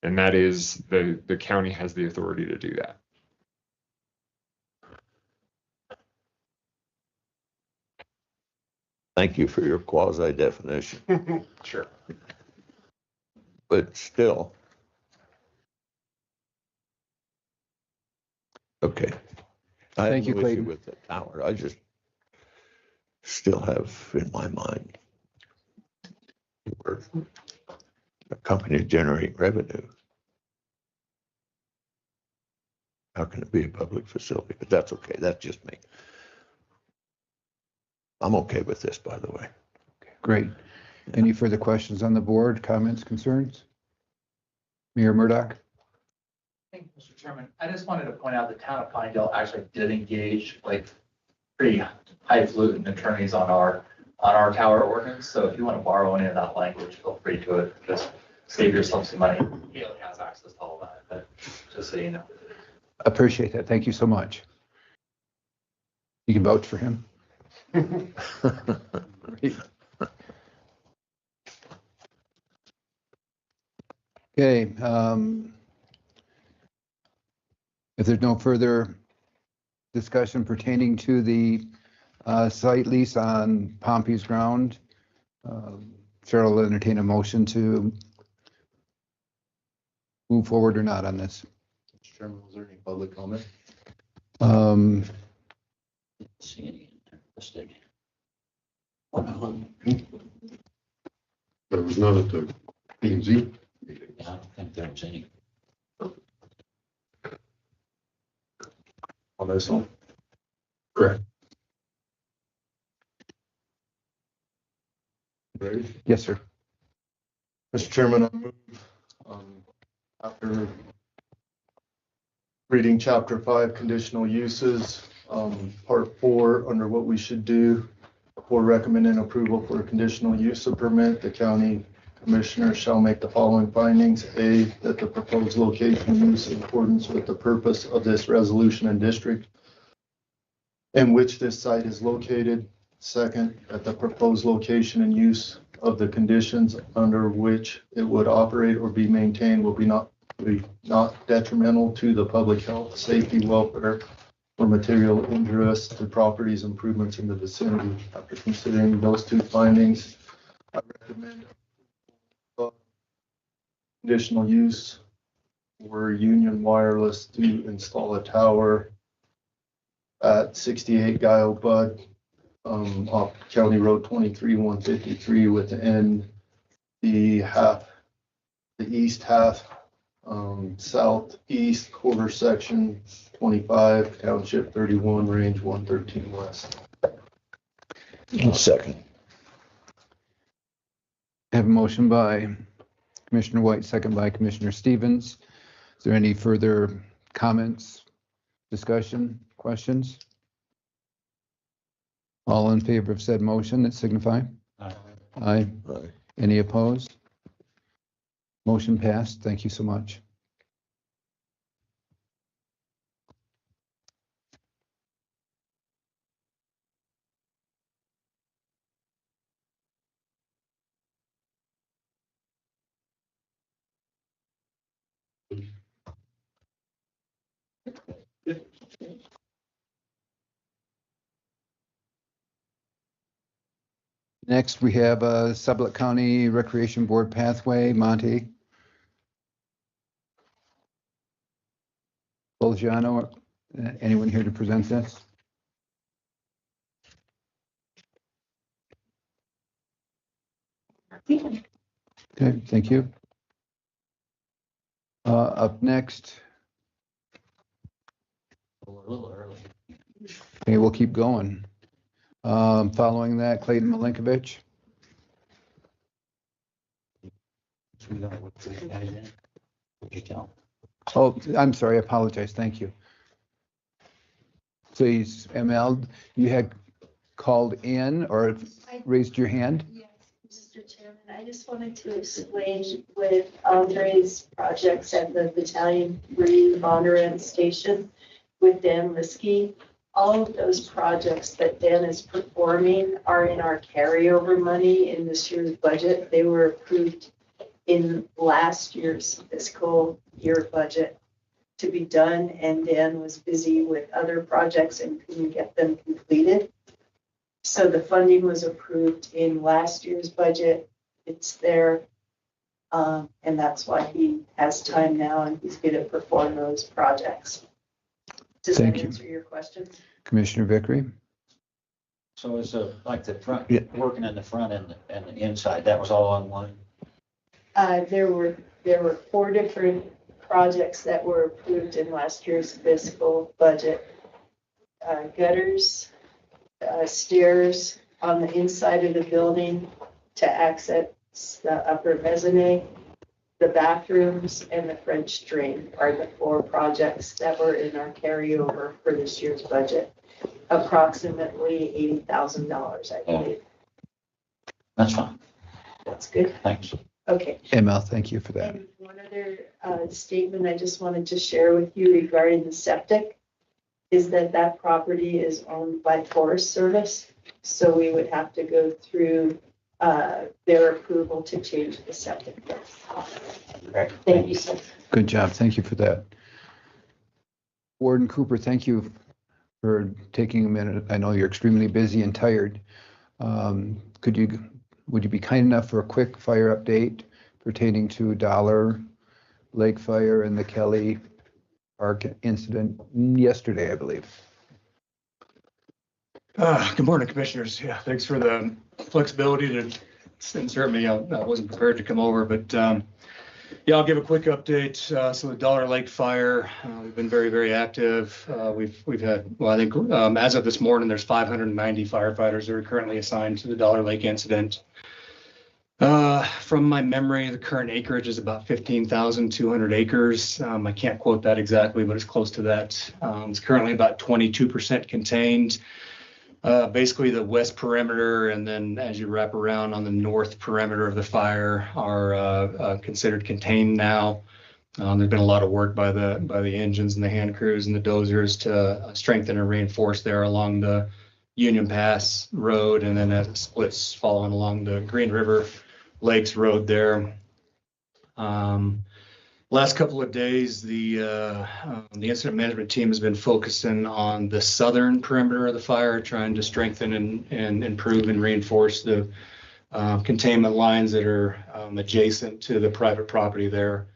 And that is the county has the authority to do that. Thank you for your quasi definition, Sure. but still. Okay. I have Thank you, no issue Clayton. with the tower. I just still have in my mind we're a company generating revenue. How can it be a public facility? But that's okay. That's just me. I'm okay with this, by the way. Great. Any further questions on the board, comments, concerns? Mayor Murdoch? Thank you, Mr. Chairman. I just wanted to point out the town of Pinedale actually did engage like pretty highfalutin attorneys on our tower ordinance. So if you want to borrow any of that language, feel free to it. Just save yourself some money. He has access to all that, but just so you know. Appreciate that. Thank you so much. You can vouch for him. Great. Okay. If there's no further discussion pertaining to the site lease on Pompey's ground, Cheryl will entertain a motion to move forward or not on this. Mr. Chairman, was there any public comment? See any interesting. There was none at the P and Z meeting. I don't think there was any. On this one? Correct. Ready? Yes, sir. Mr. Chairman, I move, after reading Chapter 5, Conditional Uses, Part 4, under what we should do before recommending approval for a conditional use of permit, the county commissioner shall make the following findings. A, that the proposed location and use in accordance with the purpose of this resolution and district in which this site is located. Second, that the proposed location and use of the conditions under which it would operate or be maintained will be not detrimental to the public health, safety, welfare, or material interest to properties improvements in the vicinity. After considering those two findings, I recommend conditional use for Union Wireless to install a tower at 68 Guile Bud off County Road 23-153 within the east half, southeast quarter section 25, Township 31, Range 113 West. Second. I have a motion by Commissioner White, second by Commissioner Stevens. Is there any further comments, discussion, questions? All in favor of said motion, that signify. Aye. Aye. Right. Any opposed? Motion passed. Thank you so much. Next, we have Sublette County Recreation Board Pathway, Monty. Bolgiano, anyone here to present this? Okay, thank you. Up next, We're a little early. okay, we'll keep going. Following that, Clayton Malinkovich. So we gotta look through the guys in. What'd you tell? Oh, I'm sorry, I apologize. Thank you. Please, ML, you had called in or raised your hand? Yes, Mr. Chairman, I just wanted to explain with Andre's projects at the Battalion Marine Bondurant Station with Dan Liskey. All of those projects that Dan is performing are in our carryover money in this year's budget. They were approved in last year's fiscal year budget to be done, and Dan was busy with other projects and couldn't get them completed. So the funding was approved in last year's budget. It's there. And that's why he has time now and he's going to perform those projects. Does that answer your questions? Commissioner Vickery? So it's like the front, Yeah. working in the front and the inside, that was all on one? There were 4 different projects that were approved in last year's fiscal budget. Gutters, stairs on the inside of the building to access the upper mezzanine, the bathrooms, and the French drain are the 4 projects that were in our carryover for this year's budget. Approximately $80,000, I believe. That's fine. That's good. Thanks. Okay. ML, thank you for that. And one other statement I just wanted to share with you regarding the septic is that property is owned by Forest Service. So we would have to go through their approval to change the septic. Right. Thank you, sir. Good job. Thank you for that. Warden Cooper, thank you for taking a minute. I know you're extremely busy and tired. Would you be kind enough for a quick fire update pertaining to Dollar Lake Fire and the Kelly Park incident yesterday, I believe? Good morning, Commissioners. Yeah, thanks for the flexibility to, and certainly I wasn't prepared to come over, but yeah, I'll give a quick update. So the Dollar Lake Fire, we've been very, very active. We've had, well, I think as of this morning, there's 590 firefighters that are currently assigned to the Dollar Lake incident. From my memory, the current acreage is about 15,200 acres. I can't quote that exactly, but it's close to that. It's currently about 22% contained. Basically the west perimeter, and then as you wrap around on the north perimeter of the fire are considered contained now. There's been a lot of work by the engines and the hand crews and the dozers to strengthen and reinforce there along the Union Pass Road, and then as it splits following along the Green River Lakes Road there. Last couple of days, the incident management team has been focusing on the southern perimeter of the fire, trying to strengthen and improve and reinforce the containment lines that are adjacent to the private property there.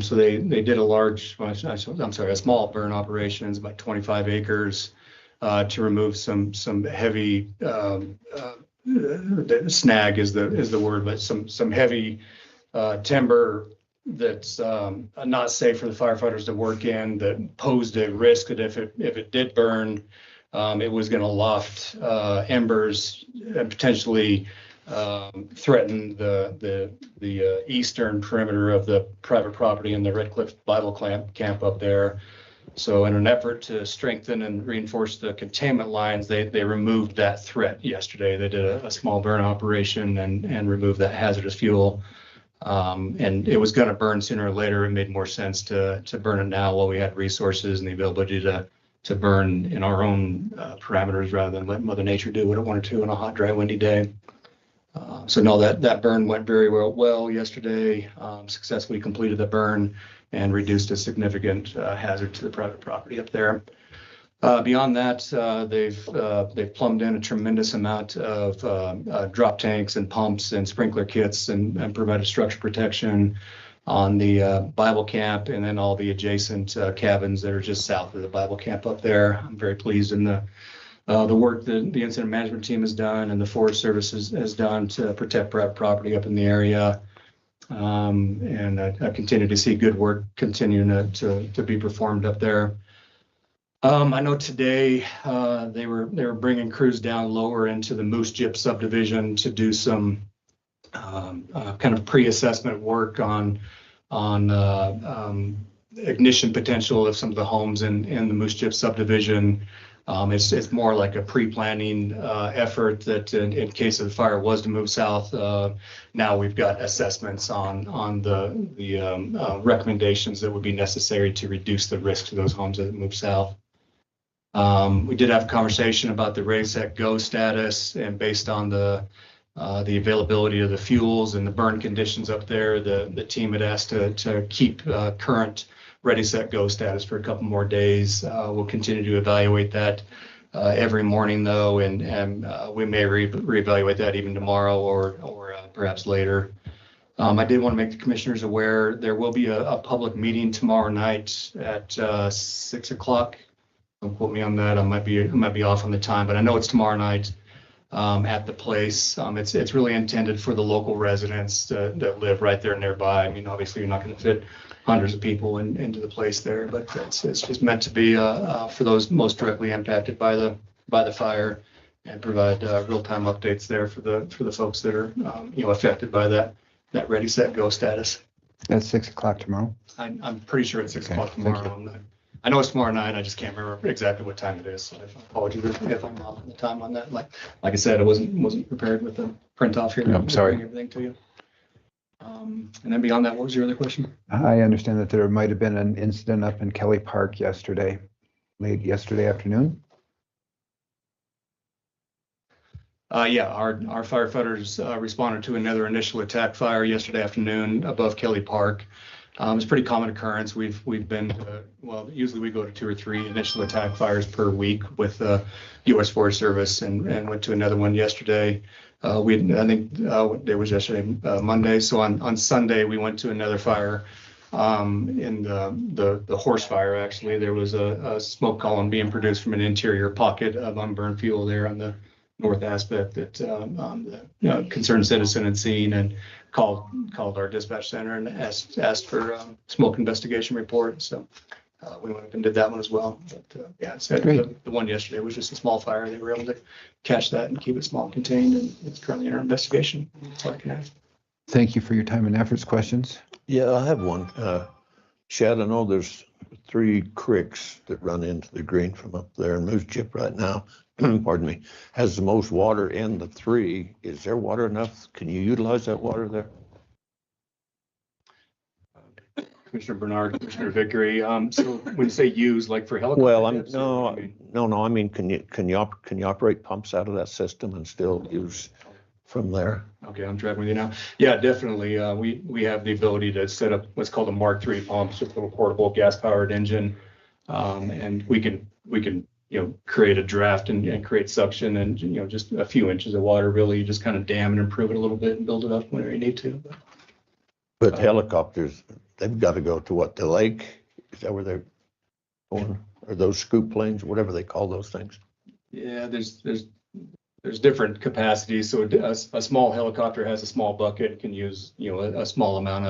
So they did a small burn operation, it's about 25 acres, to remove some heavy snag is the word, but some heavy timber that's not safe for the firefighters to work in, that posed a risk that if it did burn, it was going to loft embers and potentially threaten the eastern perimeter of the private property in the Red Cliff Bible Camp up there. So in an effort to strengthen and reinforce the containment lines, they removed that threat yesterday. They did a small burn operation and removed that hazardous fuel. And it was going to burn sooner or later. It made more sense to burn it now while we had resources and the ability to burn in our own parameters rather than let Mother Nature do what it wanted to on a hot, dry, windy day. So no, that burn went very well yesterday. Successfully completed the burn and reduced a significant hazard to the private property up there. Beyond that, they've plumbed in a tremendous amount of drop tanks and pumps and sprinkler kits and provided structure protection on the Bible camp and then all the adjacent cabins that are just south of the Bible camp up there. I'm very pleased in the the work that the incident management team has done and the Forest Service has done to protect property up in the area. And I continue to see good work continuing to be performed up there. I know today they were bringing crews down lower into the Moose Jip subdivision to do some kind of pre-assessment work on ignition potential of some of the homes in the Moose Jip subdivision. It's more like a pre-planning effort that in case of the fire was to move south, now we've got assessments on the recommendations that would be necessary to reduce the risk to those homes that move south. We did have a conversation about the Ready Set Go status, and based on the availability of the fuels and the burn conditions up there, the team had asked to keep current Ready Set Go status for a couple more days. We'll continue to evaluate that every morning though, and we may reevaluate that even tomorrow or perhaps later. I did want to make the commissioners aware there will be a public meeting tomorrow night at 6 o'clock. Don't quote me on that. I might be off on the time, but I know it's tomorrow night at the place. It's really intended for the local residents that live right there nearby. I mean, obviously you're not going to fit hundreds of people into the place there, but it's just meant to be for those most directly impacted by the fire, and provide real-time updates there for the folks that are affected by that Ready Set Go status. That's 6 o'clock tomorrow. I'm pretty sure it's 6 o'clock tomorrow. I know it's tomorrow night. I just can't remember exactly what time it is. So I apologize if I'm off on the time on that. Like I said, I wasn't prepared with the print off here. No, I'm sorry. Everything to you. And then beyond that, what was your other question? I understand that there might have been an incident up in Kelly Park late yesterday afternoon. Yeah, our firefighters responded to another initial attack fire yesterday afternoon above Kelly Park. It's a pretty common occurrence. We've been usually we go to 2 or 3 initial attack fires per week with the U.S. Forest Service, and went to another one yesterday. I think it was yesterday, Monday. So on Sunday we went to another fire in the horse fire. Actually, there was a smoke column being produced from an interior pocket of unburned fuel there on the north aspect that the concerned citizen had seen, and called our dispatch center and asked for smoke investigation report. So we went up and did that one as well. But yeah, the one yesterday was just a small fire. They were able to catch that and keep it small and contained, and it's currently under investigation. That's all I can add. Thank you for your time and efforts. Questions? Yeah, I have one. Shad, I know there's 3 creeks that run into the green from up there, and Moose Jip right now, pardon me, has the most water in the 3. Is there water enough? Can you utilize that water there? Commissioner Bernard, Commissioner Vickery. So when you say use, like for helicopter? Well, I mean, can you operate pumps out of that system and still use from there? Okay, I'm tracking with you now. Yeah, definitely. We have the ability to set up what's called a Mark III pump, just a little portable gas-powered engine, and we can create a draft and create suction, and just a few inches of water. Really, you just kind of dam and improve it a little bit and build it up whenever you need to. But helicopters, they've got to go to what, the lake? Is that where they're going? Or those scoop planes, whatever they call those things? Yeah, there's different capacities. So a small helicopter has a small bucket, can use a small amount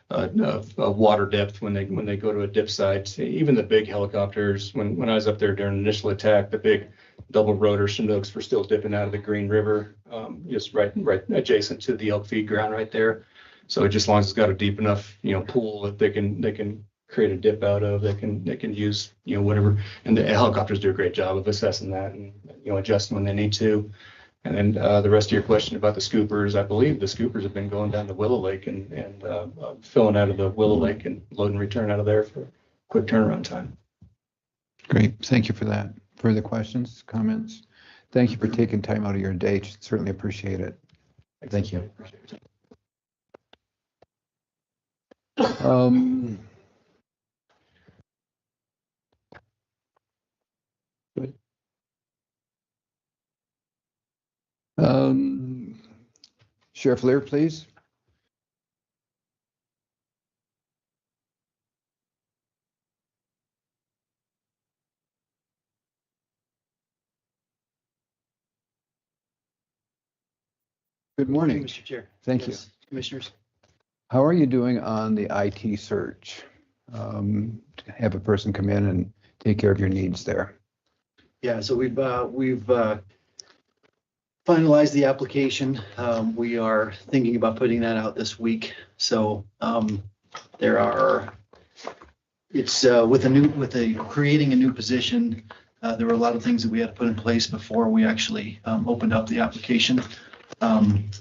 of water depth when they go to a dip site. Even the big helicopters, when I was up there during the initial attack, the big double rotor Chinooks were still dipping out of the Green River, just right adjacent to the elk feed ground right there. So just as long as it's got a deep enough pool that they can create a dip out of, they can use whatever. And the helicopters do a great job of assessing that and adjusting when they need to. And then the rest of your question about the scoopers, I believe the scoopers have been going down to Willow Lake and filling out of the Willow Lake and load and return out of there for quick turnaround time. Great. Thank you for that. Further questions, comments? Thank you for taking time out of your day. Certainly appreciate it. Thank you. Sheriff Lear, please. Good morning. Mr. Chair. Thank you. Yes, Commissioners. How are you doing on the IT search? To have a person come in and take care of your needs there. Yeah, so we've finalized the application. We are thinking about putting that out this week. So there are, it's creating a new position. There were a lot of things that we had to put in place before we actually opened up the application,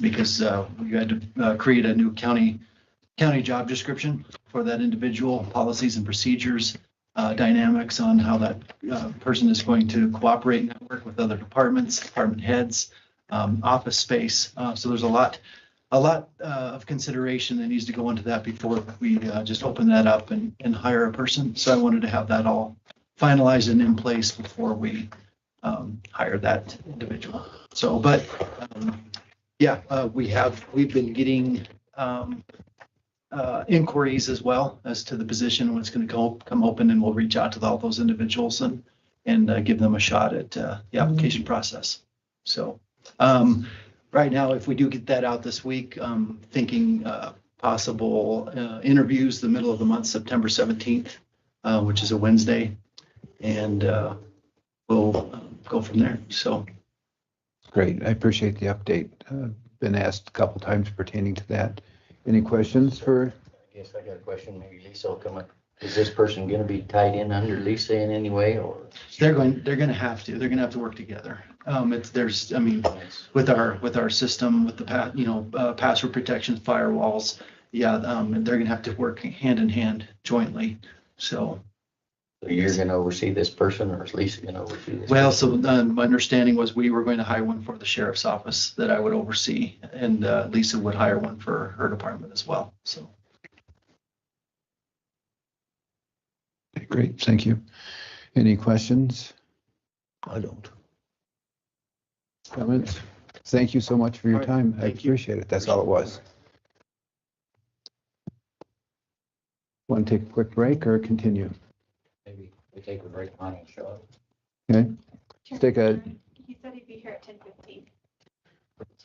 because we had to create a new county job description for that individual, policies and procedures, dynamics on how that person is going to cooperate and network with other departments, department heads, office space. So there's a lot of consideration that needs to go into that before we just open that up and hire a person. So I wanted to have that all finalized and in place before we hire that individual. So, but we've been getting inquiries as well as to the position when it's going to come open, and we'll reach out to all those individuals and give them a shot at the application process. So right now, if we do get that out this week, thinking possible interviews the middle of the month, September 17th, which is a Wednesday, and we'll go from there. So great. I appreciate the update. Been asked a couple times pertaining to that. Any questions for? I guess I got a question. Maybe Lisa will come up. Is this person going to be tied in under Lisa in any way, or? They're going to have to work together. With our system, with the password protection, firewalls, and they're going to have to work hand in hand jointly. So you're going to oversee this person, or is Lisa going to oversee this? Well, so my understanding was we were going to hire one for the sheriff's office that I would oversee, and Lisa would hire one for her department as well. So. Okay, great, thank you. Any questions? I don't. Comments? Thank you so much for your time. I appreciate it. That's all it was. Want to take a quick break or continue? Maybe we take a break on and show up. Okay. Take a. He said he'd be here at 10:15.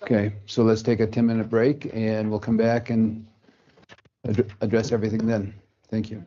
Okay, so let's take a 10-minute break and we'll come back and address everything then. Thank you.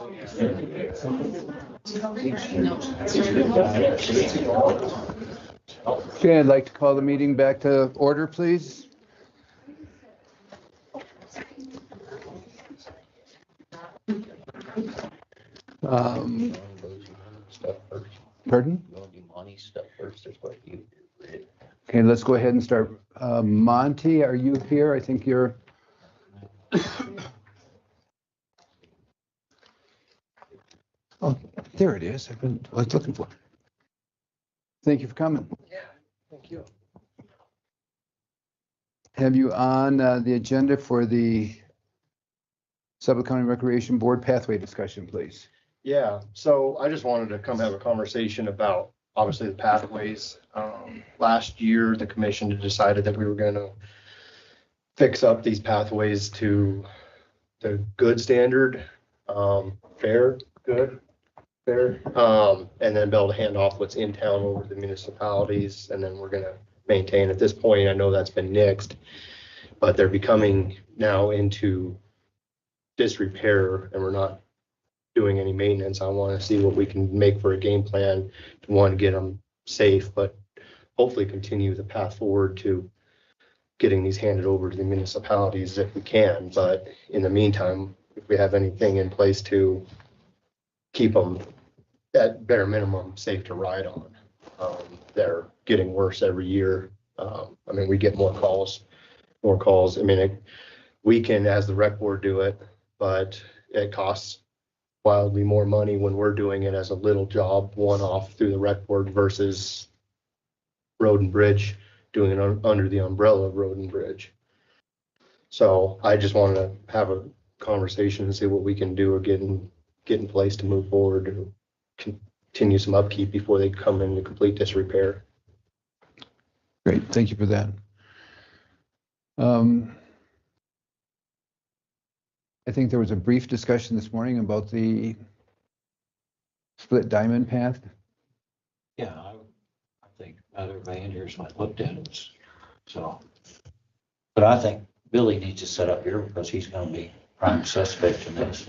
Okay, I'd like to call the meeting back to order, please. Stuff first. Pardon? You want to do Monty's stuff first, there's quite a few. Okay, let's go ahead and start. Monty, are you here? I think you're. Oh, there it is. I was looking for it. Thank you for coming. Yeah, thank you. Have you on the agenda for the Sublette County Recreation Board pathway discussion, please? Yeah, so I just wanted to come have a conversation about, obviously, the pathways. Last year, the commission had decided that we were gonna fix up these pathways to the good standard, fair, and then be able to hand off what's in town over to the municipalities, and then we're gonna maintain. At this point, I know that's been nixed, but they're becoming now into disrepair, and we're not doing any maintenance. I want to see what we can make for a game plan to, one, get them safe, but hopefully continue the path forward to getting these handed over to the municipalities if we can. But in the meantime, if we have anything in place to keep them at bare minimum safe to ride on. They're getting worse every year. I mean, we get more calls. I mean, we can, as the rec board, do it, but it costs wildly more money when we're doing it as a little job, one-off through the rec board versus Road and Bridge doing it under the umbrella of Road and Bridge. So I just wanted to have a conversation and see what we can do or get in place to move forward and continue some upkeep before they come into complete disrepair. Great, thank you for that. I think there was a brief discussion this morning about the split diamond path. Yeah, I think not everybody in here's looked at it, so. But I think Billy needs to set up here because he's gonna be prime suspect in this.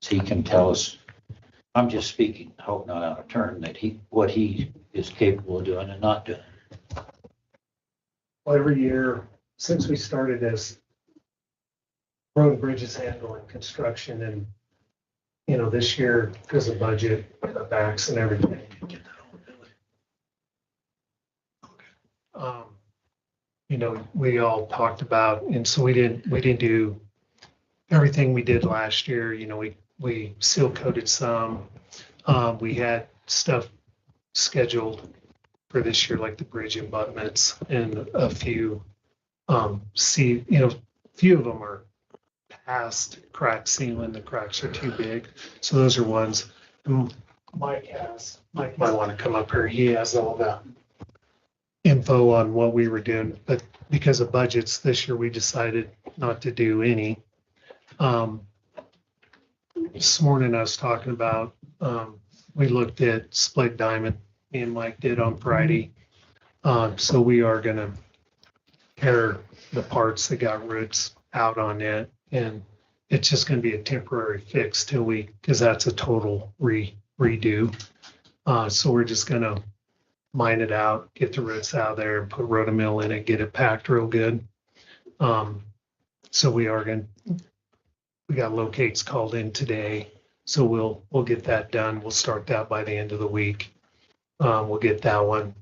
So he can tell us, I'm just speaking, hope not out of turn, that what he is capable of doing and not doing. Well, every year since we started this, Road and Bridge is handling construction, and, you know, this year, because of budget, the backs and everything. You know, we all talked about, and so we didn't do everything we did last year. You know, we seal coated some. We had stuff scheduled for this year, like the bridge abutments and a few, few of them are past crack sealing. The cracks are too big. So those are ones. Mike might want to come up here. He has all the info on what we were doing, but because of budgets this year, we decided not to do any. This morning I was talking about, we looked at split diamond, me and Mike did on Friday. So we are gonna tear the parts that got roots out on it, and it's just gonna be a temporary fix till because that's a total redo. So we're just gonna mine it out, get the roots out of there, and put rotomill in it, get it packed real good. So we got locates called in today, so we'll get that done. We'll start that by the end of the week. We'll get that one.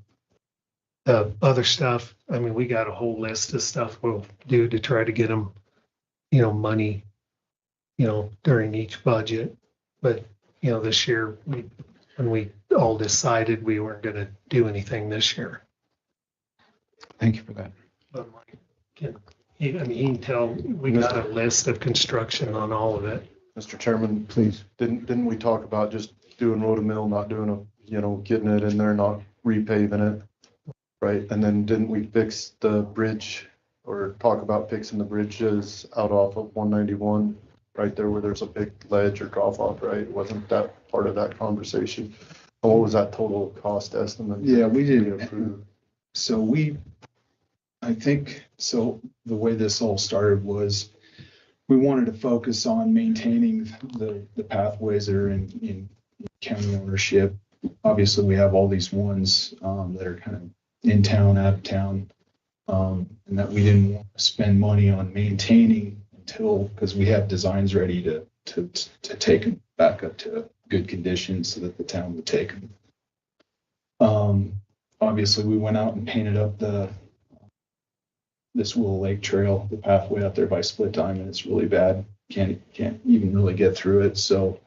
The other stuff, I mean, we got a whole list of stuff we'll do to try to get them, money, during each budget. But, this year, when we all decided we weren't going to do anything this year. Thank you for that. But Mike he can tell, we got a list of construction on all of it. Mr. Chairman, please. Didn't we talk about just doing rotomill, not doing getting it in there, not repaving it? Right, and then didn't we fix the bridge or talk about fixing the bridges out off of 191? Right there where there's a big ledge or drop off, right? Wasn't that part of that conversation? And what was that total cost estimate? Yeah, we did. So I think, so the way this all started was we wanted to focus on maintaining the pathways that are in county ownership. Obviously, we have all these ones that are kind of in town, out of town, and that we didn't want to spend money on maintaining until, because we have designs ready to take them back up to good condition so that the town would take them. Obviously, we went out and painted up this Willow Lake Trail, the pathway out there by Split Diamond. It's really bad. Can't even really get through it. So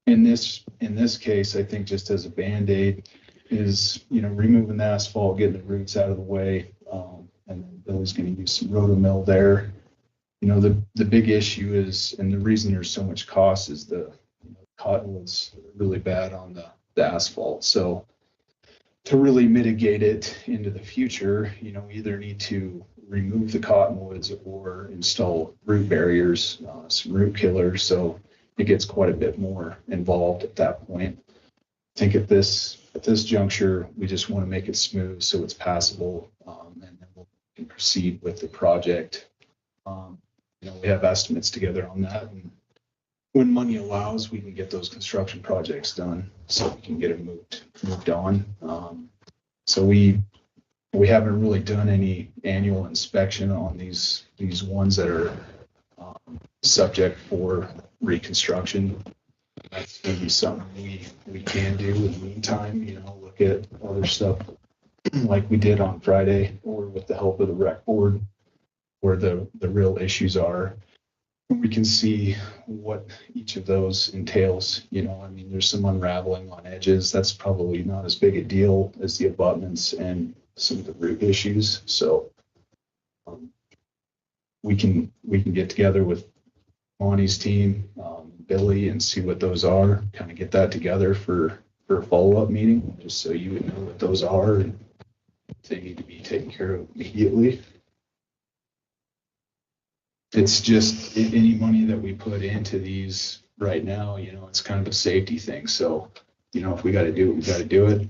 in this case, I think just as a Band-Aid is, removing the asphalt, getting the roots out of the way. And then Billy's going to use some rotomill there. The big issue is, and the reason there's so much cost is the cottonwoods really bad on the asphalt. So to really mitigate it into the future, we either need to remove the cottonwoods or install root barriers, some root killers. So it gets quite a bit more involved at that point. I think at this juncture, we just want to make it smooth so it's passable, and then we'll proceed with the project. We have estimates together on that, and when money allows, we can get those construction projects done so we can get them moved on. So we haven't really done any annual inspection on these ones that are subject for reconstruction. That's going to be something we can do in the meantime, look at other stuff like we did on Friday, or with the help of the rec board, where the real issues are. We can see what each of those entails. There's some unraveling on edges. That's probably not as big a deal as the abutments and some of the root issues. So we can get together with Monty's team, Billy, and see what those are, kind of get that together for a follow-up meeting, just so you would know what those are and if they need to be taken care of immediately. It's just any money that we put into these right now, it's kind of a safety thing. So, if we got to do it, we got to do it.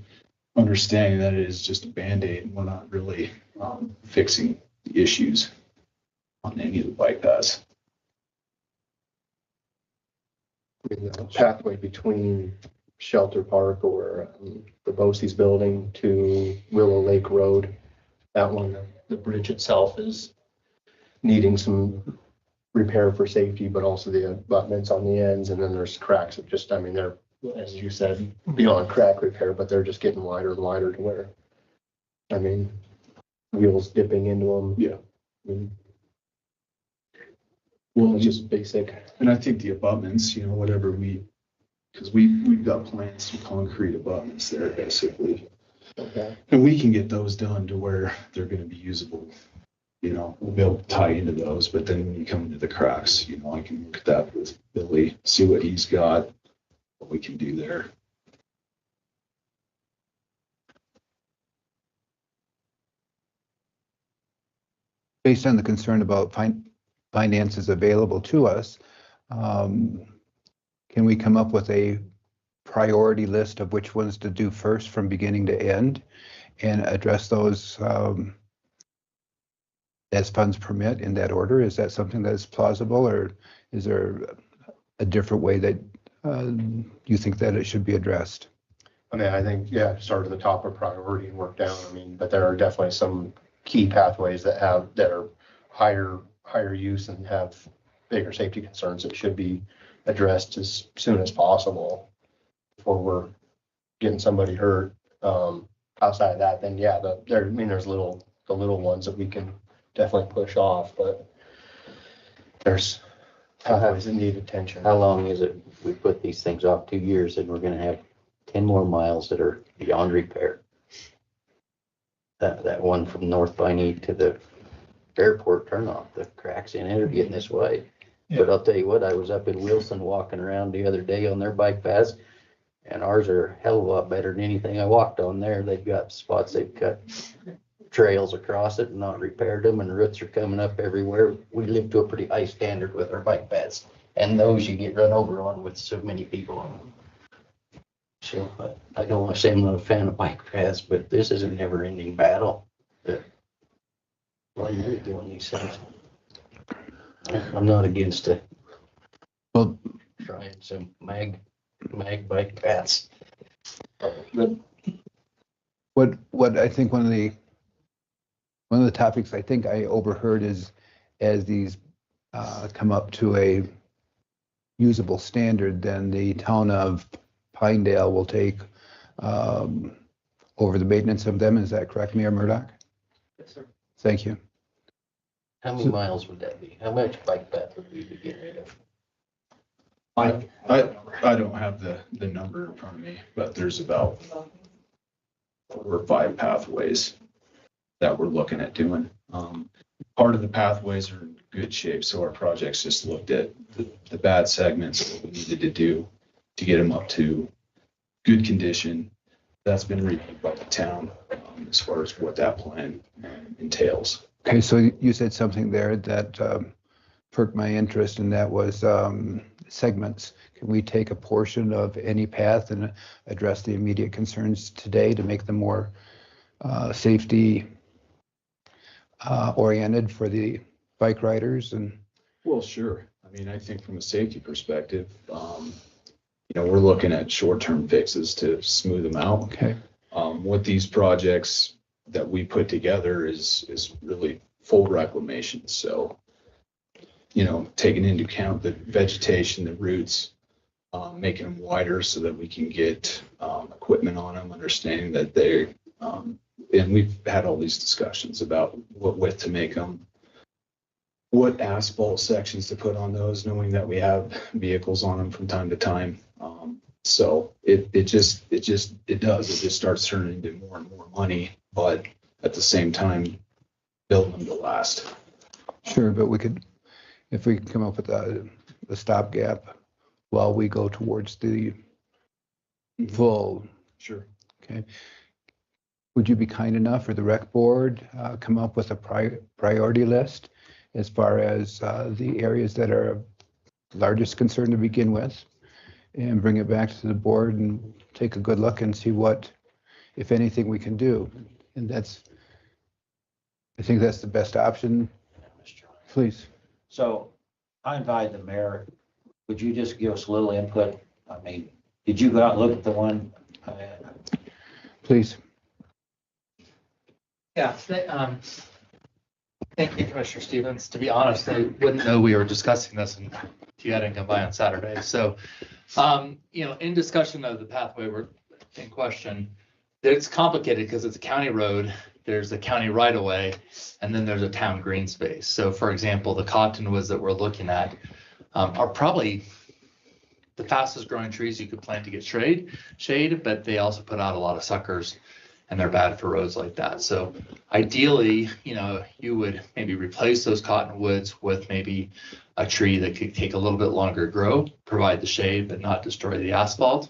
Understanding that it is just a Band-Aid and we're not really fixing the issues on any of the bike paths. The pathway between Shelter Park or the Bosse's building to Willow Lake Road, that one, the bridge itself is needing some repair for safety, but also the abutments on the ends, and then there's cracks that just, they're, as you said, beyond crack repair, but they're just getting wider and wider to where, wheels dipping into them. Yeah. Well, it's just basic. And I think the abutments, whatever because we've got plans, some concrete abutments there basically. Okay. And we can get those done to where they're going to be usable. We'll be able to tie into those, but then when you come into the cracks, I can look at that with Billy, see what he's got, what we can do there. Based on the concern about finances available to us, can we come up with a priority list of which ones to do first from beginning to end and address those as funds permit in that order? Is that something that's plausible, or is there a different way that you think that it should be addressed? I think, start at the top of priority and work down. But there are definitely some key pathways that are higher use and have bigger safety concerns that should be addressed as soon as possible before we're getting somebody hurt. Outside of that, then there's the little ones that we can definitely push off, but there's pathways that need attention. How long is it? We put these things off 2 years and we're gonna have 10 more miles that are beyond repair. That one from North Piney to the airport turnoff, the cracks in it are getting this wide. Yeah. But I'll tell you what, I was up in Wilson walking around the other day on their bike paths, and ours are a hell of a lot better than anything I walked on there. They've got spots they've cut trails across it and not repaired them, and roots are coming up everywhere. We live to a pretty high standard with our bike paths, and those you get run over on with so many people on them. So I don't want to say I'm not a fan of bike paths, but this is a never-ending battle. Why are you doing these things? I'm not against it. Well, Trying some mag bike paths. what I think one of the topics I think I overheard is as these come up to a usable standard, then the town of Pinedale will take over the maintenance of them. Is that correct, Mayor Murdoch? Yes, sir. Thank you. How many miles would that be? How much bike path would we be getting rid of? I don't have the number in front of me, but there's about 4 or 5 pathways that we're looking at doing. Part of the pathways are in good shape, so our projects just looked at the bad segments, what we needed to do to get them up to good condition. That's been reviewed by the town as far as what that plan entails. Okay, so you said something there that perked my interest, and that was segments. Can we take a portion of any path and address the immediate concerns today to make them more safety oriented for the bike riders? And Well, sure. I mean, I think from a safety perspective, we're looking at short-term fixes to smooth them out. Okay. What these projects that we put together is really full reclamation. So, taking into account the vegetation, the roots, making them wider so that we can get equipment on them, understanding that they, and we've had all these discussions about what width to make them, what asphalt sections to put on those, knowing that we have vehicles on them from time to time. So it just starts turning into more and more money, but at the same time, building them to last. sure, but if we could come up with a stopgap while we go towards the full. Sure. Okay. Would you be kind enough, or the rec board, come up with a priority list as far as the areas that are of largest concern to begin with, and bring it back to the board and take a good look and see what, if anything, we can do? And I think that's the best option. Please. So I invite the mayor, would you just give us a little input? I mean, did you go out and look at the one? Please. Yeah, thank you, Commissioner Stevens. To be honest, I wouldn't know we were discussing this and you hadn't come by on Saturday. So, in discussion of the pathway we're in question, it's complicated because it's a county road, there's a county right of way, and then there's a town green space. So for example, the cottonwoods that we're looking at are probably the fastest growing trees you could plant to get shade, but they also put out a lot of suckers, and they're bad for roads like that. So ideally, you would maybe replace those cottonwoods with maybe a tree that could take a little bit longer to grow, provide the shade, but not destroy the asphalt.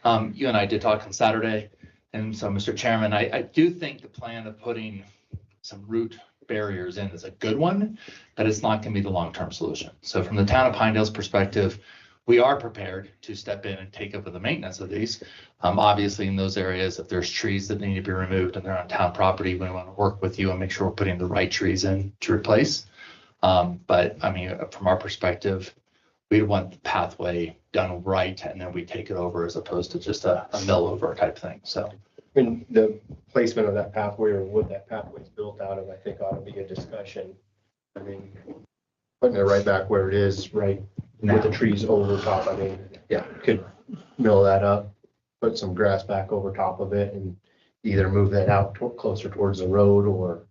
You and I did talk on Saturday. And so, Mr. Chairman, I do think the plan of putting some root barriers in is a good one, but it's not going to be the long-term solution. So from the town of Pinedale's perspective, we are prepared to step in and take over the maintenance of these. Obviously, in those areas, if there's trees that need to be removed and they're on town property, we want to work with you and make sure we're putting the right trees in to replace. But I mean, from our perspective, we want the pathway done right, and then we take it over as opposed to just a mill over type thing. So, I mean, the placement of that pathway or what that pathway is built out of, I think ought to be a discussion. I mean, putting it right back where it is, right, with the trees over top. I mean, yeah, could mill that up, put some grass back over top of it, and either move that out closer towards the road or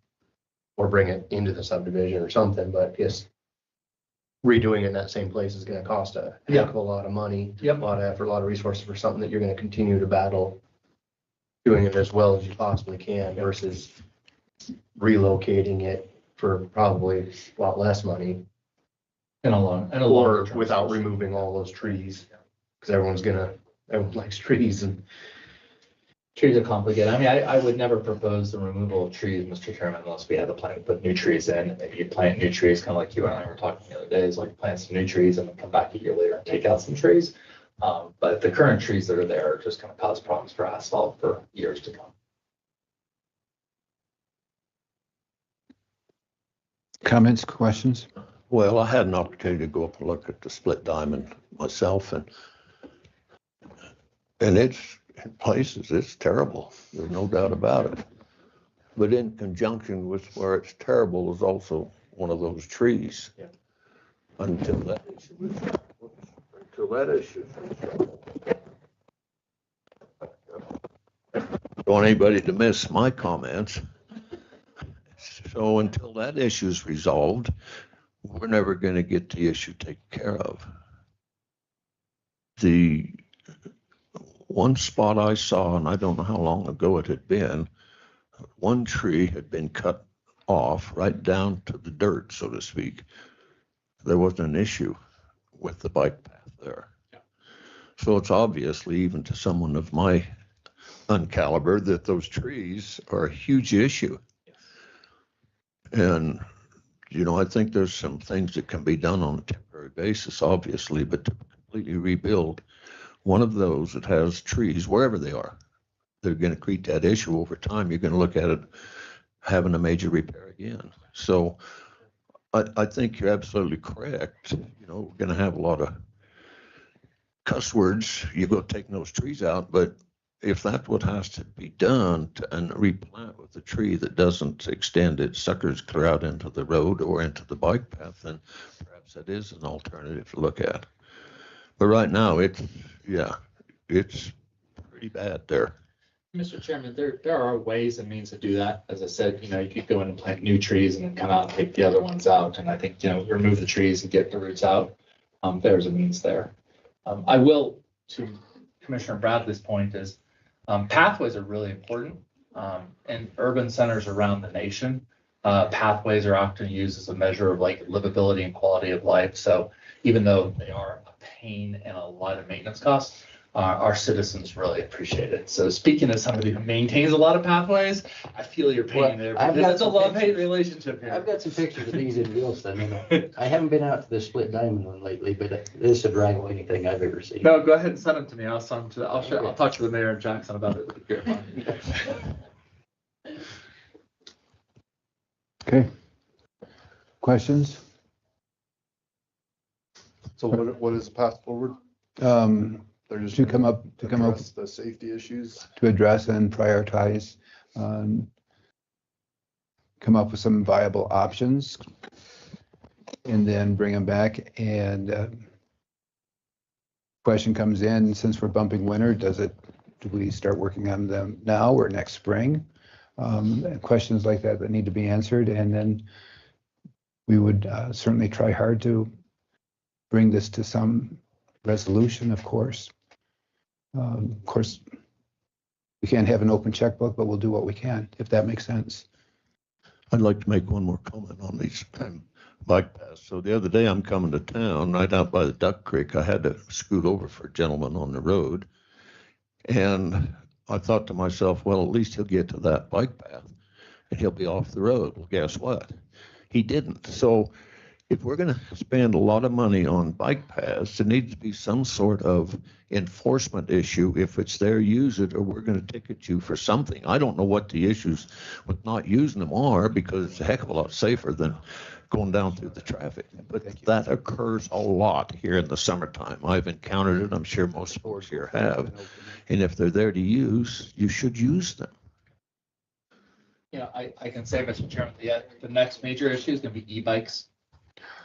bring it into the subdivision or something. But just redoing it in that same place is going to cost a heck of a lot of money, a lot of effort, a lot of resources for something that you're going to continue to battle doing it as well as you possibly can versus relocating it for probably a lot less money. Or without removing all those trees, because everyone likes trees, and trees are complicated. I mean, I would never propose the removal of trees, Mr. Chairman, unless we had the plan to put new trees in. Maybe you plant new trees, kind of like you and I were talking the other day, is like plant some new trees and then come back a year later and take out some trees. But the current trees that are there are just going to cause problems for asphalt for years to come. Comments, questions? Well, I had an opportunity to go up and look at the split diamond myself, and it's, in places, it's terrible. There's no doubt about it. But in conjunction with where it's terrible is also one of those trees. Yeah. Until that issue. Don't want anybody to miss my comments. So until that issue is resolved, we're never going to get the issue taken care of. The one spot I saw, and I don't know how long ago it had been, one tree had been cut off right down to the dirt, so to speak. There wasn't an issue with the bike path there. Yeah. So it's obviously, even to someone of my uncaliber, that those trees are a huge issue. Yes. And, you know, I think there's some things that can be done on a temporary basis, obviously, but to completely rebuild one of those that has trees, wherever they are, they're going to create that issue over time. You're going to look at it having a major repair again. So I think you're absolutely correct. You know, we're going to have a lot of cuss words. You go taking those trees out, but if that's what has to be done and replant with a tree that doesn't extend its suckers clear out into the road or into the bike path, then perhaps that is an alternative to look at. But right now, it's pretty bad there. Mr. Chairman, there are ways and means to do that. As I said, you know, you could go in and plant new trees and then come out and take the other ones out. And I think, you know, remove the trees and get the roots out. There's a means there. I will, to Commissioner Bradley's point, is pathways are really important. In urban centers around the nation, pathways are often used as a measure of like livability and quality of life. So even though they are a pain and a lot of maintenance costs, our citizens really appreciate it. So speaking as somebody who maintains a lot of pathways, I feel your pain there. It's a love-hate relationship here. I've got some pictures of these in Wilson. I haven't been out to the split diamond one lately, but this is a drag away anything I've ever seen. No, go ahead and send them to me. I'll send them to. I'll talk to the mayor in Jackson about it. Okay. Questions? So what is the path forward? They're just To come up address the safety issues. to address and prioritize, come up with some viable options, and then bring them back. And question comes in, since we're bumping winter, do we start working on them now or next spring? Questions like that need to be answered, and then we would certainly try hard to bring this to some resolution, of course. Of course, we can't have an open checkbook, but we'll do what we can, if that makes sense. I'd like to make one more comment on these bike paths. So the other day, I'm coming to town, right out by the Duck Creek. I had to scoot over for a gentleman on the road. And I thought to myself, well, at least he'll get to that bike path and he'll be off the road. Well, guess what? He didn't. So if we're going to spend a lot of money on bike paths, there needs to be some sort of enforcement issue. If it's there, use it, or we're going to ticket you for something. I don't know what the issues with not using them are, because it's a heck of a lot safer than going down through the traffic. But that occurs a lot here in the summertime. I've encountered it. I'm sure most stores here have. And if they're there to use, you should use them. Yeah, I can say, Mr. Chairman, the next major issue is going to be e-bikes.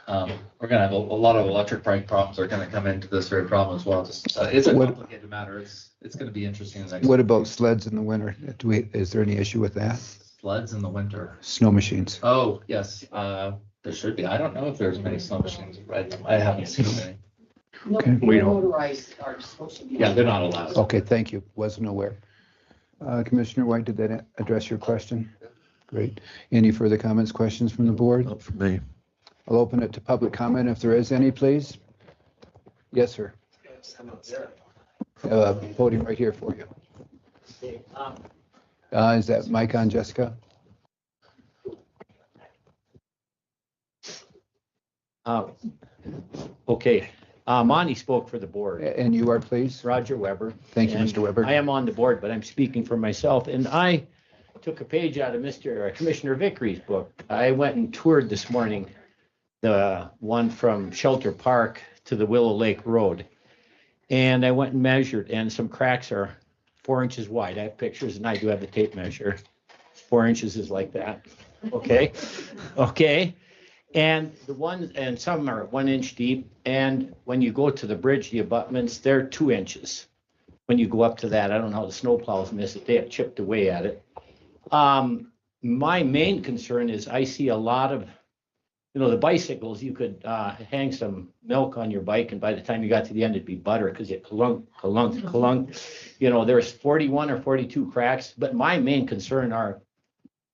We're going to have a lot of electric bike problems are going to come into this very problem as well. It's a complicated matter. It's going to be interesting. What about sleds in the winter? Is there any issue with that? Sleds in the winter? Snow machines. Oh, yes. There should be. I don't know if there's many snow machines right now. I haven't seen many. Okay. We don't. Motorized are supposed to be. Yeah, they're not allowed. Okay, thank you. Wasn't aware. Commissioner White, did that address your question? Great. Any further comments, questions from the board? Not for me. I'll open it to public comment if there is any, please. Yes, sir. Podium right here for you. Is that mic on, Jessica? Okay, Monty spoke for the board. And you are, please? Roger Weber. Thank you, And Mr. Weber. I am on the board, but I'm speaking for myself, and I took a page out of Commissioner Vickery's book. I went and toured this morning the one from Shelter Park to the Willow Lake Road. And I went and measured, and some cracks are 4 inches wide. I have pictures, and I do have the tape measure. 4 inches is like that. Okay. Okay. And and some are 1 inch deep. And when you go to the bridge, the abutments, they're 2 inches. When you go up to that, I don't know how the snowplows miss it. They have chipped away at it. My main concern is I see a lot of, the bicycles, you could hang some milk on your bike, and by the time you got to the end, it'd be butter because it clunk, clunk, clunk. There's 41 or 42 cracks, but my main concern are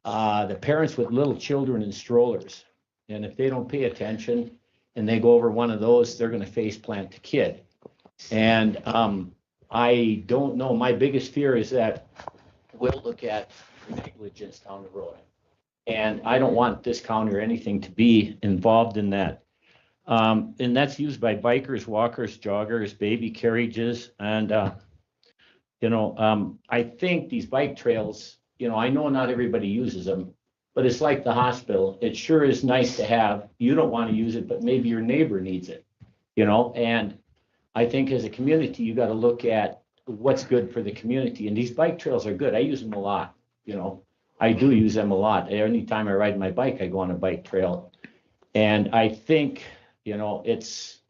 the parents with little children in strollers. And if they don't pay attention and they go over one of those, they're going to face plant the kid. And I don't know. My biggest fear is that we'll look at negligence down the road. And I don't want this county or anything to be involved in that. And that's used by bikers, walkers, joggers, baby carriages. And, I think these bike trails, I know not everybody uses them, but it's like the hospital. It sure is nice to have. You don't want to use it, but maybe your neighbor needs it, and I think as a community, you got to look at what's good for the community. And these bike trails are good. I use them a lot, I do use them a lot. Anytime I ride my bike, I go on a bike trail. And I think, it's,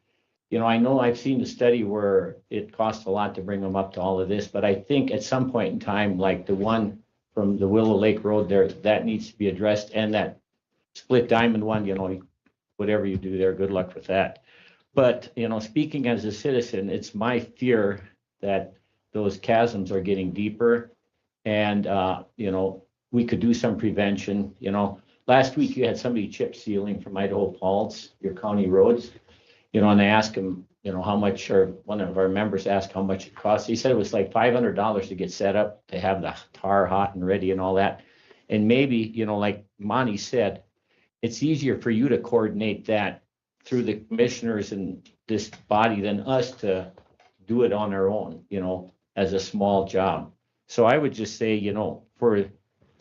I know I've seen the study where it costs a lot to bring them up to all of this, but I think at some point in time, like the one from the Willow Lake Road there, that needs to be addressed. And that split diamond one, whatever you do there, good luck with that. But, speaking as a citizen, it's my fear that those chasms are getting deeper. And, we could do some prevention. Last week you had somebody chip sealing from Idaho Falls, your county roads, and I asked him, how much, or one of our members asked how much it costs. He said it was like $500 to get set up, to have the tar hot and ready and all that. And maybe, like Monty said, it's easier for you to coordinate that through the commissioners and this body than us to do it on our own, as a small job. So I would just say, for